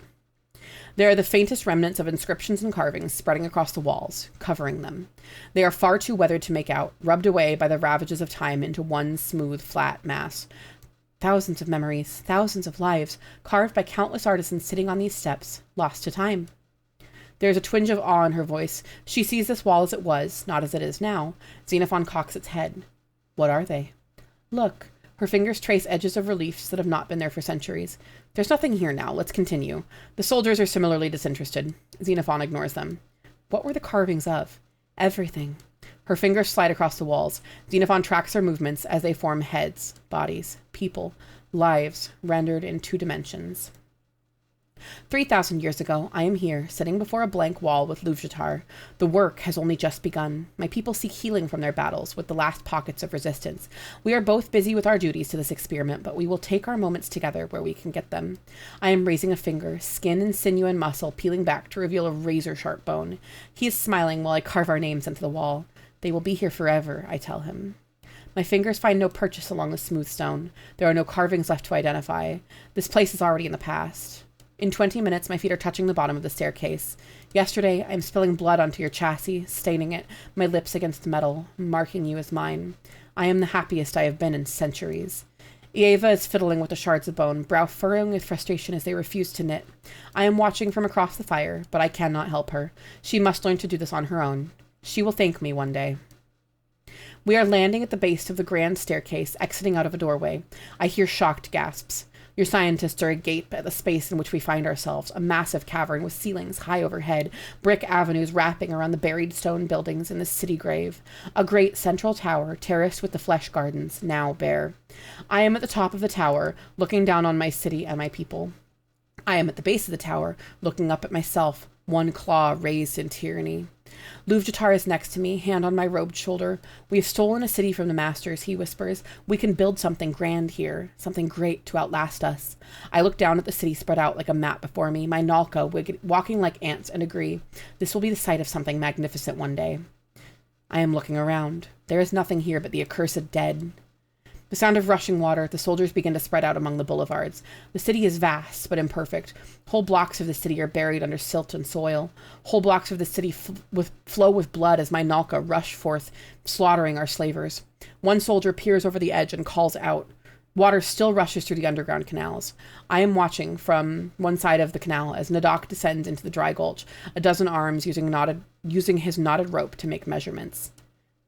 There are the faintest remnants of inscriptions and carvings spreading across the walls, covering them. They are far too weathered to make out, rubbed away by the ravages of time into one smooth, flat mass. Thousands of memories, thousands of lives, carved by countless artisans sitting on these steps, lost to time. There is a twinge of awe in her voice. She sees this wall as it was, not as it is now. Xenophon cocks its head. What are they? Look. Her fingers trace edges of reliefs that have not been there for centuries. There's nothing here now. Let's continue. The soldiers are similarly disinterested. Xenophon ignores them. What were the carvings of? Everything. Her fingers slide across the walls. Xenophon tracks their movements as they form heads, bodies, people, lives rendered in 2 dimensions. 3,000 years ago, I am here, sitting before a blank wall with Luvjatar. The work has only just begun. My people seek healing from their battles with the last pockets of resistance. We are both busy with our duties to this experiment, but we will take our moments together where we can get them. I am raising a finger, skin and sinew and muscle peeling back to reveal a razor-sharp bone. He is smiling while I carve our names into the wall. They will be here forever, I tell him. My fingers find no purchase along the smooth stone. There are no carvings left to identify. This place is already in the past. In 20 minutes, my feet are touching the bottom of the staircase. Yesterday, I am spilling blood onto your chassis, staining it, my lips against the metal, marking you as mine. I am the happiest I have been in centuries. Eva is fiddling with the shards of bone, brow furrowing with frustration as they refuse to knit. I am watching from across the fire, but I cannot help her. She must learn to do this on her own. She will thank me one day. We are landing at the base of the grand staircase, exiting out of a doorway. I hear shocked gasps. Your scientists are agape at the space in which we find ourselves, a massive cavern with ceilings high overhead, brick avenues wrapping around the buried stone buildings in the city grave, a great central tower terraced with the flesh gardens, now bare. I am at the top of the tower, looking down on my city and my people. I am at the base of the tower, looking up at myself, one claw raised in tyranny. Luvjatar is next to me, hand on my robed shoulder. We have stolen a city from the masters, he whispers. We can build something grand here, something great to outlast us. I look down at the city spread out like a map before me, my Nalka walking like ants, and agree. This will be the site of something magnificent one day. I am looking around. There is nothing here but the accursed dead. The sound of rushing water, the soldiers begin to spread out among the boulevards. The city is vast, but imperfect. Whole blocks of the city are buried under silt and soil. Whole blocks of the city flow with blood as my Nalka rush forth, slaughtering our slavers. One soldier peers over the edge and calls out. Water still rushes through the underground canals. I am watching from one side of the canal as Nadak descends into the dry gulch, a dozen arms using his knotted rope to make measurements.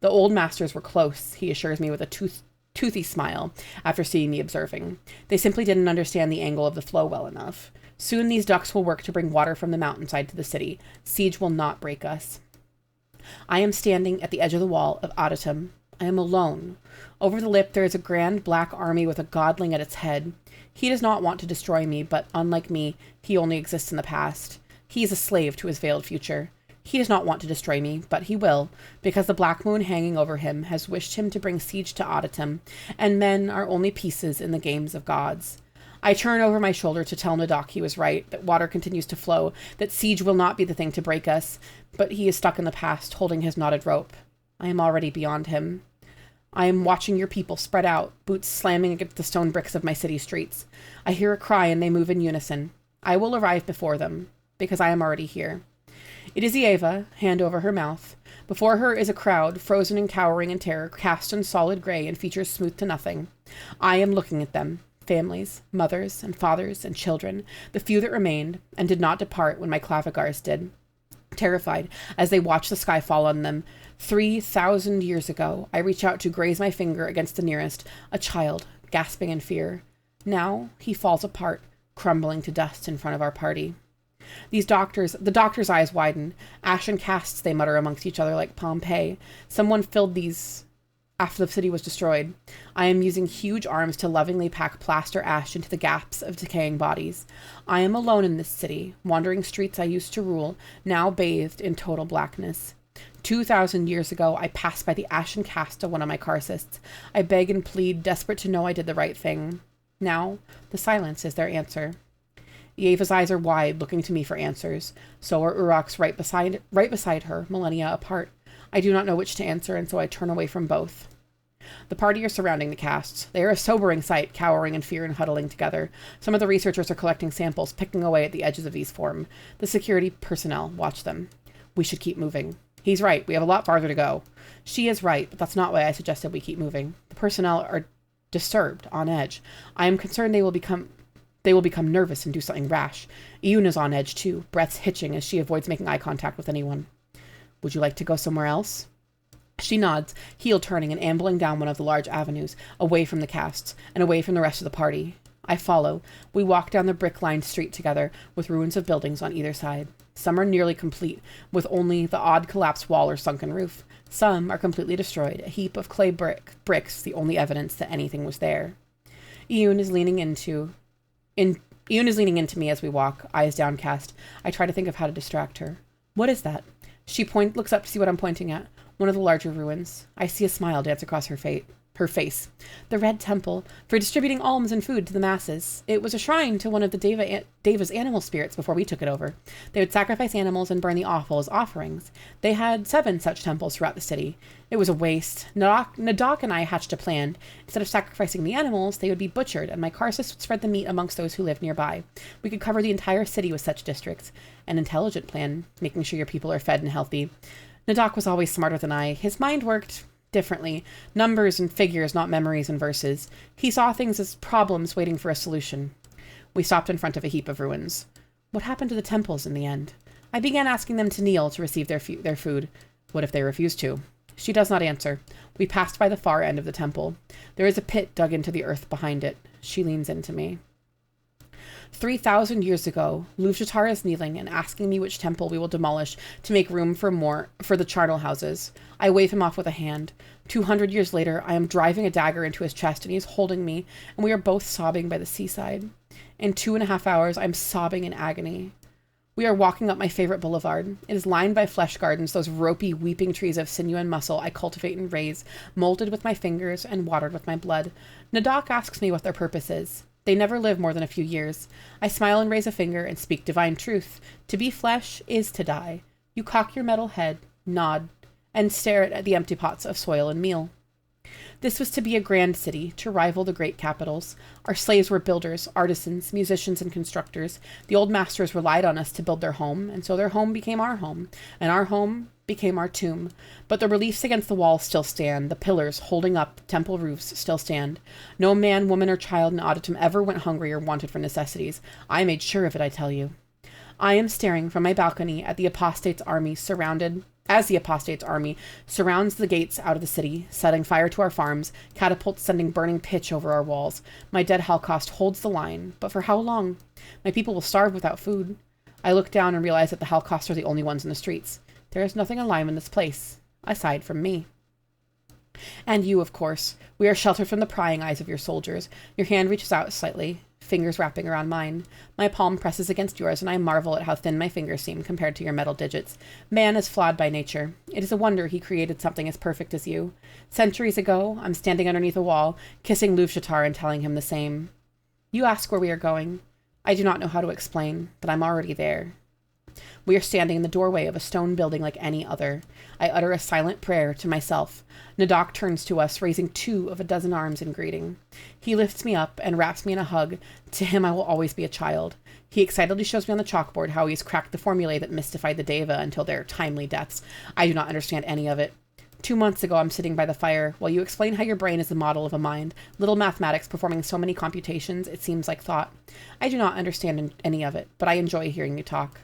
The old masters were close, he assures me with a toothy smile after seeing me observing. They simply didn't understand the angle of the flow well enough. Soon these ducts will work to bring water from the mountainside to the city. Siege will not break us. I am standing at the edge of the wall of Adatum. I am alone. Over the lip there is a grand black army with a godling at its head. He does not want to destroy me, but unlike me, he only exists in the past. He is a slave to his veiled future. He does not want to destroy me, but he will, because the black moon hanging over him has wished him to bring siege to Adatum, and men are only pieces in the games of gods. I turn over my shoulder to tell Nadak he was right, that water continues to flow, that siege will not be the thing to break us, but he is stuck in the past, holding his knotted rope. I am already beyond him. I am watching your people spread out, boots slamming against the stone bricks of my city streets. I hear a cry and they move in unison. I will arrive before them, because I am already here. It is Eva, hand over her mouth. Before her is a crowd, frozen and cowering in terror, cast in solid gray and features smooth to nothing. I am looking at them. families, mothers and fathers and children, the few that remained and did not depart when my clavigars did, terrified as they watched the sky fall on them. 3,000 years ago, I reach out to graze my finger against the nearest, a child, gasping in fear. Now he falls apart, crumbling to dust in front of our party. The doctor's eyes widen. Ashen casts, they mutter amongst each other like Pompeii. Someone filled these after the city was destroyed. I am using huge arms to lovingly pack plaster ash into the gaps of decaying bodies. I am alone in this city, wandering streets I used to rule, now bathed in total blackness. 2,000 years ago, I passed by the ashen cast of one of my carcists. I beg and plead, desperate to know I did the right thing. Now, the silence is their answer. Yeva's eyes are wide, looking to me for answers. So are Uruk's right beside her, millennia apart. I do not know which to answer, and so I turn away from both. The party are surrounding the casts. They are a sobering sight, cowering in fear and huddling together. Some of the researchers are collecting samples, picking away at the edges of each form. The security personnel watch them. We should keep moving. He's right. We have a lot farther to go. She is right, but that's not why I suggested we keep moving. The personnel are disturbed, on edge. I am concerned they will become nervous and do something rash. Iyun is on edge too, breaths hitching as she avoids making eye contact with anyone. Would you like to go somewhere else? She nods, heel turning and ambling down one of the large avenues, away from the casts, and away from the rest of the party. I follow. We walk down the brick-lined street together, with ruins of buildings on either side. Some are nearly complete, with only the odd collapsed wall or sunken roof. Some are completely destroyed, a heap of clay bricks, the only evidence that anything was there. Iyun is leaning into me as we walk, eyes downcast. I try to think of how to distract her. What is that? She looks up to see what I'm pointing at. One of the larger ruins. I see a smile dance across her face. The Red Temple, for distributing alms and food to the masses. It was a shrine to one of the Deva's animal spirits before we took it over. They would sacrifice animals and burn the offal as offerings. They had 7 such temples throughout the city. It was a waste. Nadok and I hatched a plan. Instead of sacrificing the animals, they would be butchered, and my Karsus would spread the meat amongst those who lived nearby. We could cover the entire city with such districts. An intelligent plan, making sure your people are fed and healthy. Nadok was always smarter than I. His mind worked differently. Numbers and figures, not memories and verses. He saw things as problems waiting for a solution. We stopped in front of a heap of ruins. What happened to the temples in the end? I began asking them to kneel to receive their food. What if they refused to? She does not answer. We passed by the far end of the temple. There is a pit dug into the earth behind it. She leans into me. 3,000 years ago, Luvjatar is kneeling and asking me which temple we will demolish to make room for the charnel houses. I wave him off with a hand. 200 years later, I am driving a dagger into his chest and he is holding me, and we are both sobbing by the seaside. In 2.5 hours, I am sobbing in agony. We are walking up my favorite boulevard. It is lined by flesh gardens, those ropey, weeping trees of sinew and muscle I cultivate and raise, molded with my fingers and watered with my blood. Nadok asks me what their purpose is. They never live more than a few years. I smile and raise a finger and speak divine truth. To be flesh is to die. You cock your metal head, nod, and stare at the empty pots of soil and meal. This was to be a grand city, to rival the great capitals. Our slaves were builders, artisans, musicians, and constructors. The old masters relied on us to build their home, and so their home became our home, and our home became our tomb. But the reliefs against the walls still stand. The pillars holding up temple roofs still stand. No man, woman, or child in Auditum ever went hungry or wanted for necessities. I made sure of it, I tell you. I am staring from my balcony at the apostate's army as the apostate's army surrounds the gates out of the city, setting fire to our farms, catapults sending burning pitch over our walls. My dead Holocaust holds the line, but for how long? My people will starve without food. I look down and realize that the Holocaust are the only ones in the streets. There is nothing alive in this place, aside from me. And you, of course. We are sheltered from the prying eyes of your soldiers. Your hand reaches out slightly, fingers wrapping around mine. My palm presses against yours, and I marvel at how thin my fingers seem compared to your metal digits. Man is flawed by nature. It is a wonder he created something as perfect as you. Centuries ago, I'm standing underneath a wall, kissing Luvjatar and telling him the same. You ask where we are going. I do not know how to explain, but I'm already there. We are standing in the doorway of a stone building like any other. I utter a silent prayer to myself. Nadok turns to us, raising 2 of a dozen arms in greeting. He lifts me up and wraps me in a hug. To him I will always be a child. He excitedly shows me on the chalkboard how he has cracked the formulae that mystified the Deva until their timely deaths. I do not understand any of it. 2 months ago, I'm sitting by the fire while you explain how your brain is the model of a mind, little mathematics performing so many computations it seems like thought. I do not understand any of it, but I enjoy hearing you talk.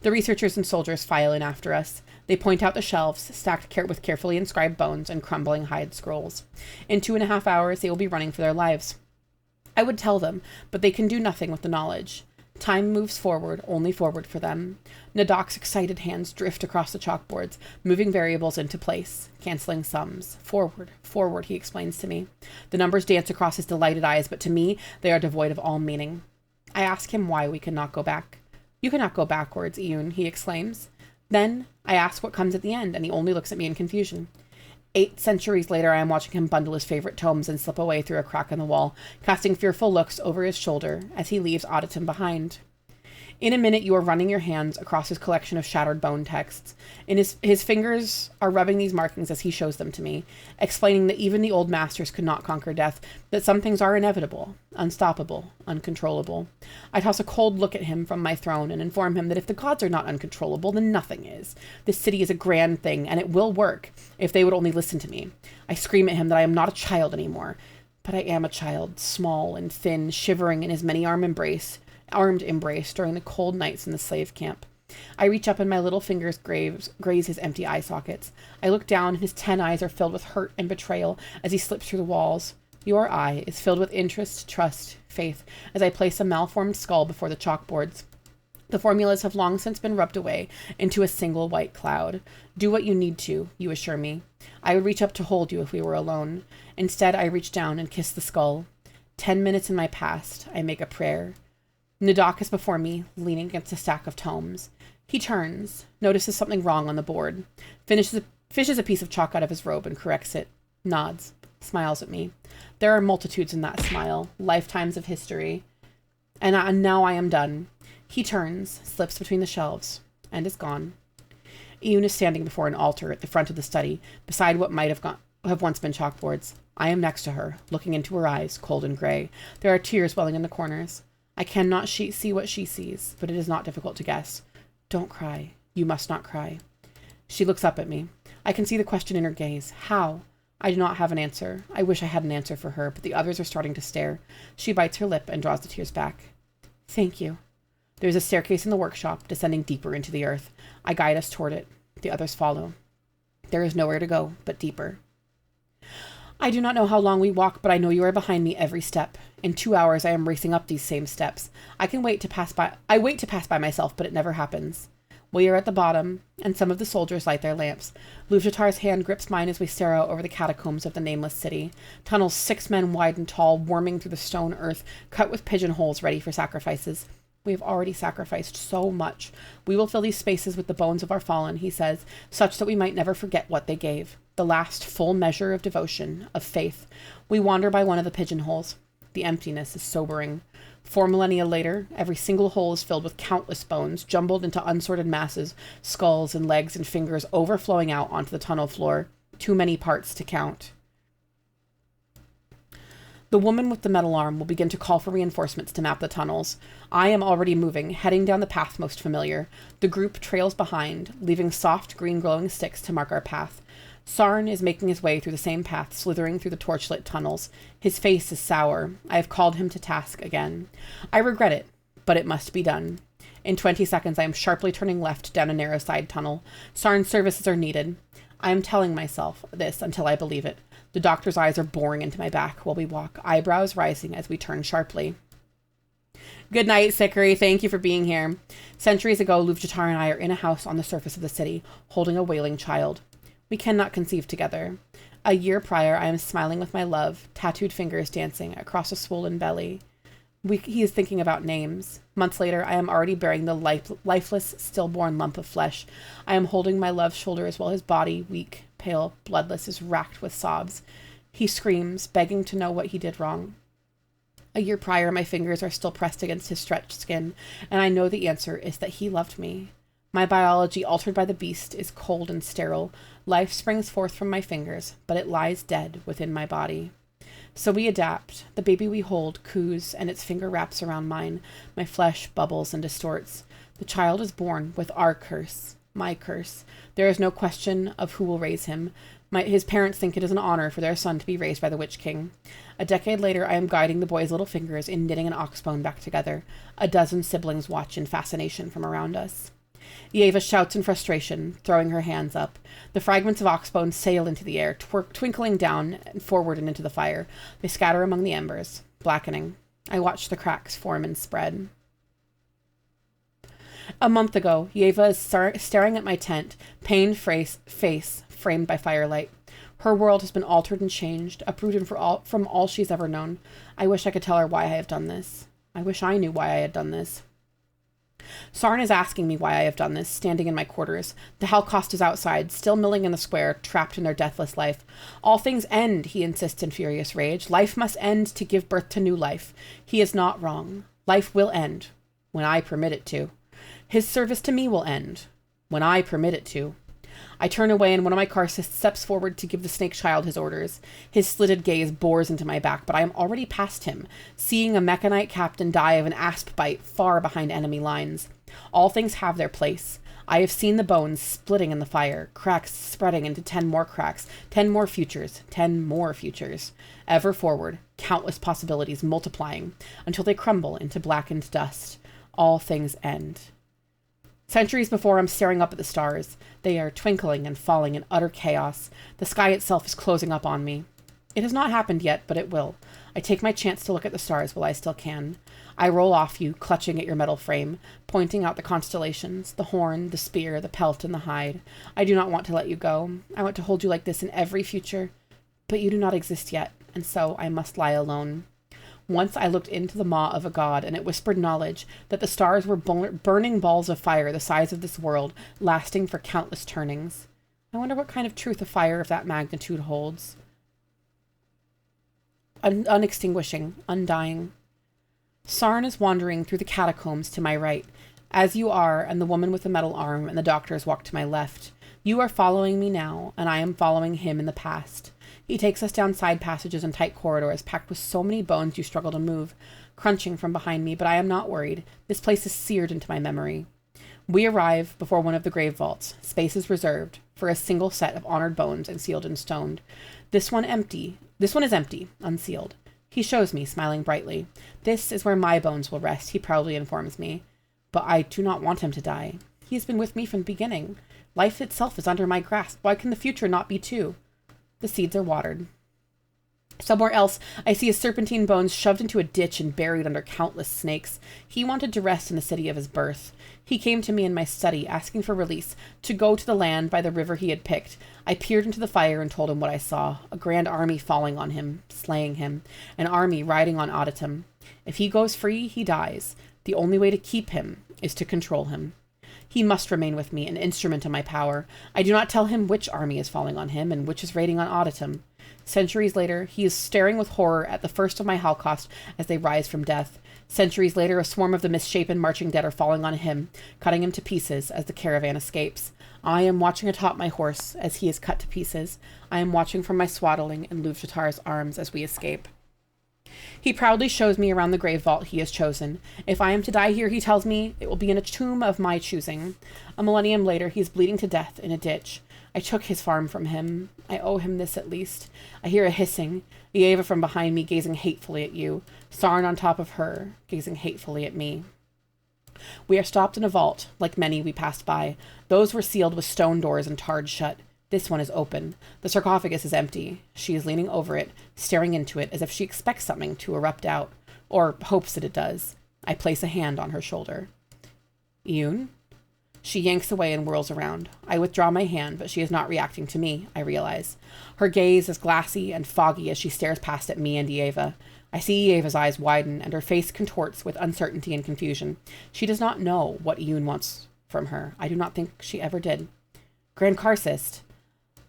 The researchers and soldiers file in after us. They point out the shelves, stacked with carefully inscribed bones and crumbling hide scrolls. In 2.5 hours, they will be running for their lives. I would tell them, but they can do nothing with the knowledge. Time moves forward, only forward for them. Nadok's excited hands drift across the chalkboards, moving variables into place, canceling sums. Forward, forward, he explains to me. The numbers dance across his delighted eyes, but to me, they are devoid of all meaning. I ask him why we cannot go back. You cannot go backwards, Iyun, he exclaims. Then I ask what comes at the end, and he only looks at me in confusion. 8 centuries later, I am watching him bundle his favorite tomes and slip away through a crack in the wall, casting fearful looks over his shoulder as he leaves Auditum behind. In a minute, you are running your hands across his collection of shattered bone texts. His fingers are rubbing these markings as he shows them to me, explaining that even the old masters could not conquer death, that some things are inevitable, unstoppable, uncontrollable. I toss a cold look at him from my throne and inform him that if the gods are not uncontrollable, then nothing is. This city is a grand thing, and it will work, if they would only listen to me. I scream at him that I am not a child anymore. But I am a child, small and thin, shivering in his many-armed embrace during the cold nights in the slave camp. I reach up and my little fingers graze his empty eye sockets. I look down and his 10 eyes are filled with hurt and betrayal as he slips through the walls. Your eye is filled with interest, trust, faith, as I place a malformed skull before the chalkboards. The formulas have long since been rubbed away into a single white cloud. Do what you need to, you assure me. I would reach up to hold you if we were alone. Instead, I reach down and kiss the skull. 10 minutes in my past, I make a prayer. Nadok is before me, leaning against a stack of tomes. He turns, notices something wrong on the board, fishes a piece of chalk out of his robe and corrects it, nods, smiles at me. There are multitudes in that smile, lifetimes of history. And now I am done. He turns, slips between the shelves, and is gone. Iyun is standing before an altar at the front of the study, beside what might have once been chalkboards. I am next to her, looking into her eyes, cold and gray. There are tears welling in the corners. I cannot see what she sees, but it is not difficult to guess. Don't cry. You must not cry. She looks up at me. I can see the question in her gaze. How? I do not have an answer. I wish I had an answer for her, but the others are starting to stare. She bites her lip and draws the tears back. Thank you. There is a staircase in the workshop, descending deeper into the earth. I guide us toward it. The others follow. There is nowhere to go but deeper. I do not know how long we walk, but I know you are behind me every step. In 2 hours, I am racing up these same steps. I wait to pass by myself, but it never happens. We are at the bottom, and some of the soldiers light their lamps. Luvjatar's hand grips mine as we stare out over the catacombs of the nameless city. Tunnels 6 men wide and tall, worming through the stone earth, cut with pigeonholes ready for sacrifices. We have already sacrificed so much. We will fill these spaces with the bones of our fallen, he says, such that we might never forget what they gave. The last full measure of devotion, of faith. We wander by one of the pigeonholes. The emptiness is sobering. 4 millennia later, every single hole is filled with countless bones, jumbled into unsorted masses, skulls and legs and fingers overflowing out onto the tunnel floor. Too many parts to count. The woman with the metal arm will begin to call for reinforcements to map the tunnels. I am already moving, heading down the path most familiar. The group trails behind, leaving soft green glowing sticks to mark our path. Sarn is making his way through the same path, slithering through the torchlit tunnels. His face is sour. I have called him to task again. I regret it, but it must be done. In 20 seconds, I am sharply turning left down a narrow side tunnel. Sarn's services are needed. I am telling myself this until I believe it. The doctor's eyes are boring into my back while we walk, eyebrows rising as we turn sharply. Good night, Sikri. Thank you for being here. Centuries ago, Luvjatar and I are in a house on the surface of the city, holding a wailing child. We cannot conceive together. A year prior, I am smiling with my love, tattooed fingers dancing across a swollen belly. He is thinking about names. Months later, I am already bearing the lifeless, stillborn lump of flesh. I am holding my love's shoulders while his body, weak, pale, bloodless, is racked with sobs. He screams, begging to know what he did wrong. A year prior, my fingers are still pressed against his stretched skin, and I know the answer is that he loved me. My biology, altered by the beast, is cold and sterile. Life springs forth from my fingers, but it lies dead within my body. So we adapt. The baby we hold coos, and its finger wraps around mine. My flesh bubbles and distorts. The child is born with our curse, my curse. There is no question of who will raise him. His parents think it is an honor for their son to be raised by the Witch King. A decade later, I am guiding the boy's little fingers in knitting an oxbone back together. A dozen siblings watch in fascination from around us. Yeva shouts in frustration, throwing her hands up. The fragments of oxbone sail into the air, twinkling down and forward and into the fire. They scatter among the embers, blackening. I watch the cracks form and spread. A month ago, Yeva is staring at my tent, pained face framed by firelight. Her world has been altered and changed, uprooted from all she's ever known. I wish I could tell her why I have done this. I wish I knew why I had done this. Sarn is asking me why I have done this, standing in my quarters. The Hellcost is outside, still milling in the square, trapped in their deathless life. All things end, he insists in furious rage. Life must end to give birth to new life. He is not wrong. Life will end, when I permit it to. His service to me will end, when I permit it to. I turn away and one of my Karsists steps forward to give the snake child his orders. His slitted gaze bores into my back, but I am already past him, seeing a mechanite captain die of an asp bite far behind enemy lines. All things have their place. I have seen the bones splitting in the fire, cracks spreading into 10 more cracks, 10 more futures, 10 more futures. Ever forward, countless possibilities multiplying, until they crumble into blackened dust. All things end. Centuries before, I'm staring up at the stars. They are twinkling and falling in utter chaos. The sky itself is closing up on me. It has not happened yet, but it will. I take my chance to look at the stars while I still can. I roll off you, clutching at your metal frame, pointing out the constellations, the horn, the spear, the pelt, and the hide. I do not want to let you go. I want to hold you like this in every future. But you do not exist yet, and so I must lie alone. Once I looked into the maw of a god, and it whispered knowledge that the stars were burning balls of fire the size of this world, lasting for countless turnings. I wonder what kind of truth a fire of that magnitude holds. Unextinguishing, undying. Sarn is wandering through the catacombs to my right, as you are, and the woman with the metal arm and the doctors walk to my left. You are following me now, and I am following him in the past. He takes us down side passages and tight corridors packed with so many bones you struggle to move, crunching from behind me, but I am not worried. This place is seared into my memory. We arrive before one of the grave vaults. Space is reserved for a single set of honored bones and sealed in stone. This one is empty, unsealed. He shows me, smiling brightly. This is where my bones will rest, he proudly informs me. But I do not want him to die. He has been with me from the beginning. Life itself is under my grasp. Why can the future not be too? The seeds are watered. Somewhere else, I see his serpentine bones shoved into a ditch and buried under countless snakes. He wanted to rest in the city of his birth. He came to me in my study, asking for release, to go to the land by the river he had picked. I peered into the fire and told him what I saw. A grand army falling on him, slaying him. An army riding on Auditum. If he goes free, he dies. The only way to keep him is to control him. He must remain with me, an instrument of my power. I do not tell him which army is falling on him and which is raiding on Auditum. Centuries later, he is staring with horror at the first of my Holocaust as they rise from death. Centuries later, a swarm of the misshapen marching dead are falling on him, cutting him to pieces as the caravan escapes. I am watching atop my horse as he is cut to pieces. I am watching from my swaddling in Luvjatar's arms as we escape. He proudly shows me around the grave vault he has chosen. If I am to die here, he tells me, it will be in a tomb of my choosing. A millennium later, he is bleeding to death in a ditch. I took his farm from him. I owe him this at least. I hear a hissing. Yeva from behind me gazing hatefully at you. Sarn on top of her, gazing hatefully at me. We are stopped in a vault, like many we passed by. Those were sealed with stone doors and tarred shut. This one is open. The sarcophagus is empty. She is leaning over it, staring into it as if she expects something to erupt out, or hopes that it does. I place a hand on her shoulder. Yoon? She yanks away and whirls around. I withdraw my hand, but she is not reacting to me, I realize. Her gaze is glassy and foggy as she stares past at me and Yeva. I see Yeva's eyes widen, and her face contorts with uncertainty and confusion. She does not know what Yoon wants from her. I do not think she ever did. Grand Karsist.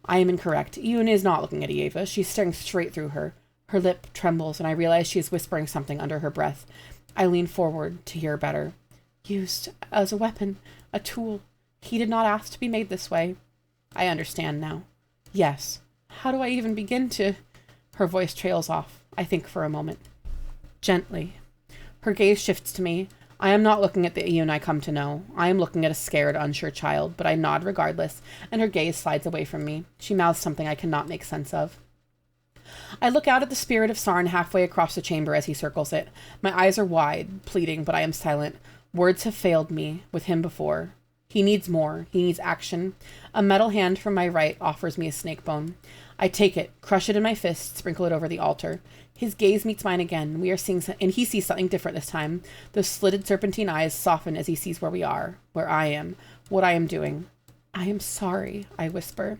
I am incorrect. Yoon is not looking at Yeva. She's staring straight through her. Her lip trembles, and I realize she is whispering something under her breath. I lean forward to hear better. Used as a weapon, a tool. He did not ask to be made this way. I understand now. Yes. How do I even begin to... Her voice trails off. I think for a moment. Gently. Her gaze shifts to me. I am not looking at the Ian I come to know. I am looking at a scared, unsure child, but I nod regardless, and her gaze slides away from me. She mouths something I cannot make sense of. I look out at the spirit of Sarn halfway across the chamber as he circles it. My eyes are wide, pleading, but I am silent. Words have failed me with him before. He needs more. He needs action. A metal hand from my right offers me a snake bone. I take it, crush it in my fist, sprinkle it over the altar. His gaze meets mine again. We are seeing, and he sees something different this time. Those slitted serpentine eyes soften as he sees where we are, where I am, what I am doing. I am sorry, I whisper.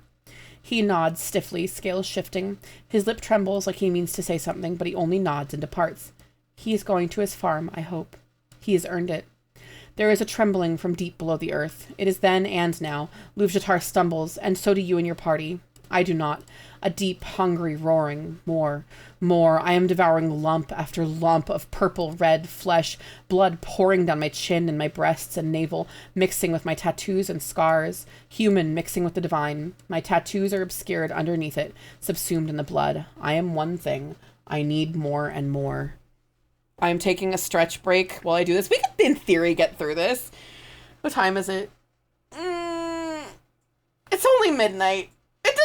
He nods stiffly, scales shifting. His lip trembles like he means to say something, but he only nods and departs. He is going to his farm, I hope. He has earned it. There is a trembling from deep below the earth. It is then and now. Luvjatar stumbles, and so do you and your party. I do not. A deep, hungry roaring. More. More. I am devouring lump after lump of purple, red flesh, blood pouring down my chin and my breasts and navel, mixing with my tattoos and scars. Human mixing with the divine. My tattoos are obscured underneath it, subsumed in the blood. I am one thing. I need more and more. I am taking a stretch break while I do this. We could, in theory, get through this. What time is it? It's only midnight. It's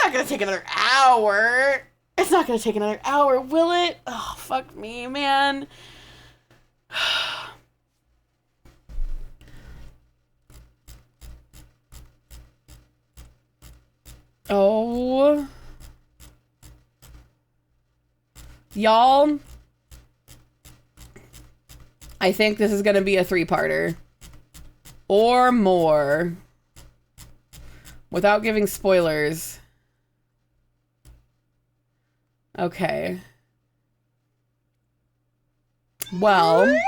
not going to take another hour. It's not going to take another hour, will it? Oh, fuck me, man. Oh. Y'all. I think this is going to be a 3-parter. Or more. Without giving spoilers. Okay. Well.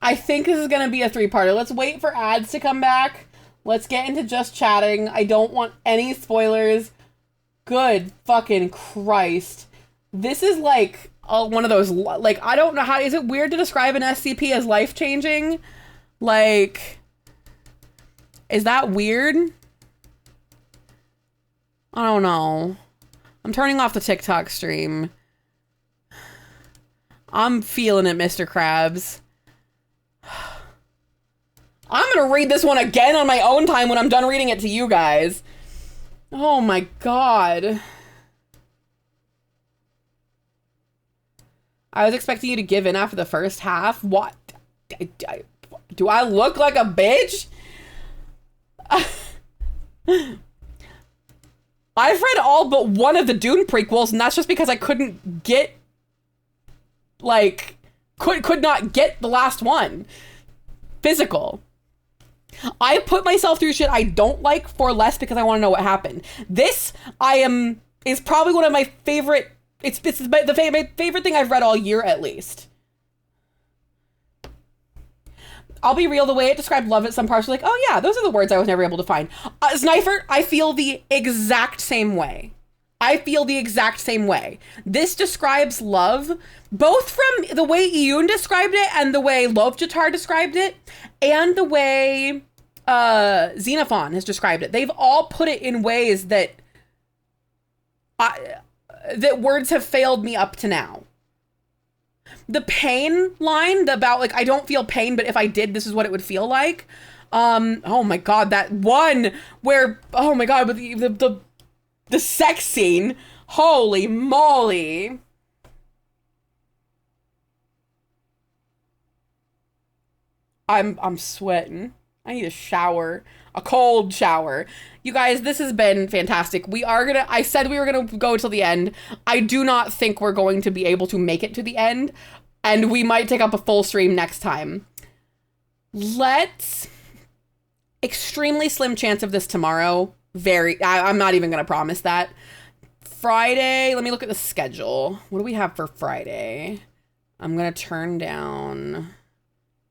I think this is going to be a 3-parter. Let's wait for ads to come back. Let's get into just chatting. I don't want any spoilers. Good fucking Christ. This is like one of those, like, I don't know how, is it weird to describe an SCP as life-changing? Like, is that weird? I don't know. I'm turning off the TikTok stream. I'm feeling it, Mr. Krabs. I'm gonna read this one again on my own time when I'm done reading it to you guys. Oh my God. I was expecting you to give in after the first half. What? Do I look like a bitch? I've read all but one of the Dune prequels, and that's just because I couldn't get, like, could not get the last one. Physical. I put myself through shit I don't like for less because I want to know what happened. This, is probably one of my favorite. It's my favorite thing I've read all year, at least. I'll be real, the way it described love at some parts, like, oh yeah, those are the words I was never able to find. Sniper, I feel the exact same way. I feel the exact same way. This describes love, both from the way Iyun described it and the way Lobjatar described it, and the way Xenophon has described it. They've all put it in ways that that words have failed me up to now. The pain line about, like, I don't feel pain, but if I did, this is what it would feel like. Oh my God, that one where, oh my God, with the sex scene. Holy moly. I'm sweating. I need a shower. A cold shower. You guys, this has been fantastic. I said we were gonna go till the end. I do not think we're going to be able to make it to the end, and we might take up a full stream next time. Extremely slim chance of this tomorrow. I'm not even gonna promise that. Friday, let me look at the schedule. What do we have for Friday? I'm gonna turn down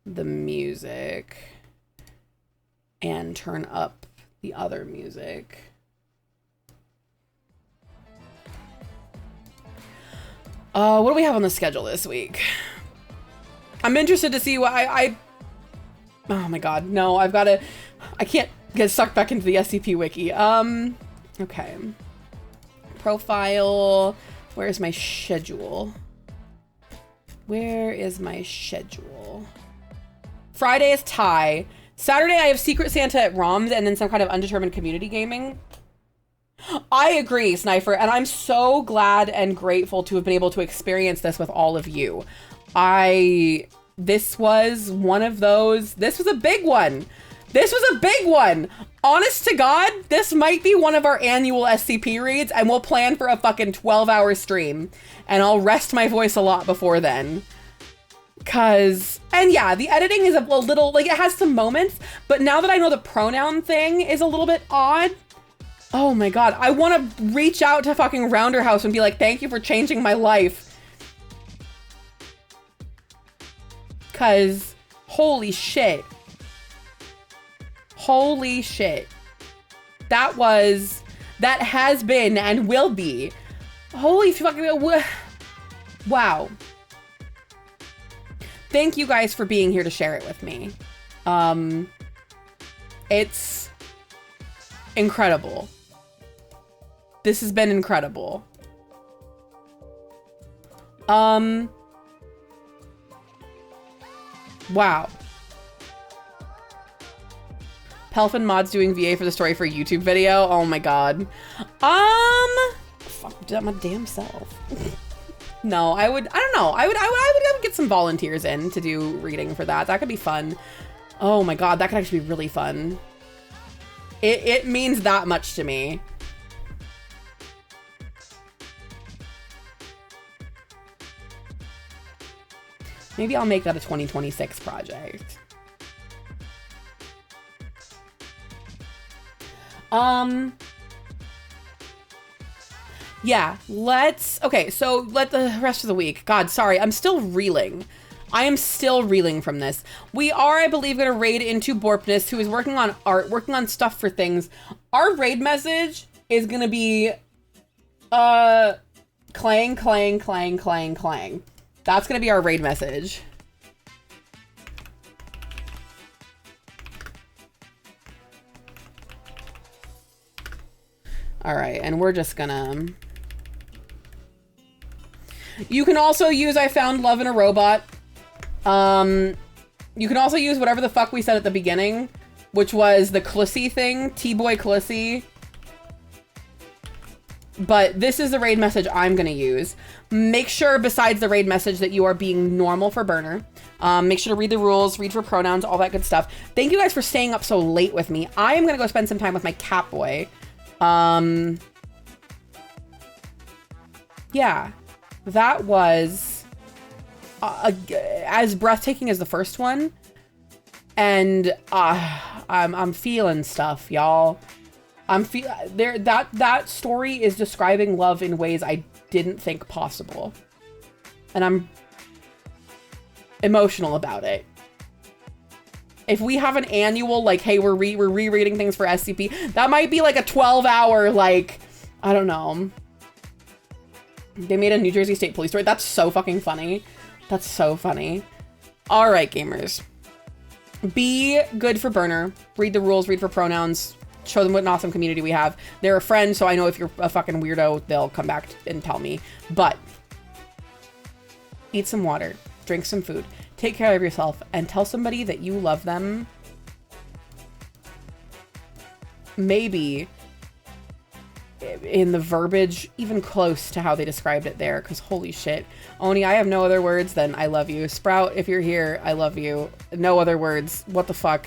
the music and turn up the other music. What do we have on the schedule this week? I'm interested to see what oh my God, no, I can't get sucked back into the SCP wiki. Okay. Profile, where's my schedule? Where is my schedule? Friday is Thai. Saturday, I have Secret Santa at Rom's and then some kind of undetermined community gaming. I agree, Sniper, and I'm so glad and grateful to have been able to experience this with all of you. This was one of those, this was a big one. This was a big one. Honest to God, this might be one of our annual SCP reads, and we'll plan for a fucking 12-hour stream. And I'll rest my voice a lot before then. And yeah, the editing is a little, like, it has some moments, but now that I know the pronoun thing is a little bit odd, oh my God, I want to reach out to fucking Rounderhouse and be like, thank you for changing my life. Cause holy shit. Holy shit. That has been and will be. Holy fucking, wow. Thank you guys for being here to share it with me. It's incredible. This has been incredible. Wow. Pelfin Mod's doing VA for the story for a YouTube video. Oh my God. Fuck, do that my damn self. No, I don't know. I would get some volunteers in to do reading for that. That could be fun. Oh my God, that could actually be really fun. It means that much to me. Maybe I'll make that a 2026 project. Yeah, okay, so let the rest of the week. God, sorry, I'm still reeling. I am still reeling from this. We are, I believe, gonna raid into Borpness, who is working on art, working on stuff for things. Our raid message is gonna be, clang, clang, clang, clang, clang. That's gonna be our raid message. All right, and we're just gonna... You can also use I found love in a robot. You can also use whatever the fuck we said at the beginning, which was the Clissy thing, T-Boy Clissy. But this is the raid message I'm gonna use. Make sure, besides the raid message, that you are being normal for Burner. Make sure to read the rules, read for pronouns, all that good stuff. Thank you guys for staying up so late with me. I am gonna go spend some time with my cat boy. Yeah, that was as breathtaking as the first one. And I'm feeling stuff, y'all. That story is describing love in ways I didn't think possible. And I'm emotional about it. If we have an annual, like, hey, we're rereading things for SCP, that might be like a 12-hour, like, I don't know. They made a New Jersey State Police story. That's so fucking funny. That's so funny. All right, gamers. Be good for Burner. Read the rules, read for pronouns. Show them what an awesome community we have. They're a friend, so I know if you're a fucking weirdo, they'll come back and tell me. But eat some water, drink some food, take care of yourself, and tell somebody that you love them. Maybe in the verbiage even close to how they described it there, because holy shit. Oni, I have no other words than I love you. Sprout, if you're here, I love you. No other words. What the fuck?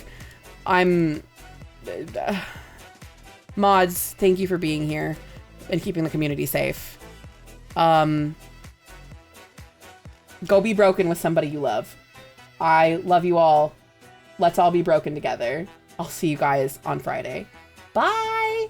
Mods, thank you for being here and keeping the community safe. Go be broken with somebody you love. I love you all. Let's all be broken together. I'll see you guys on Friday. Bye!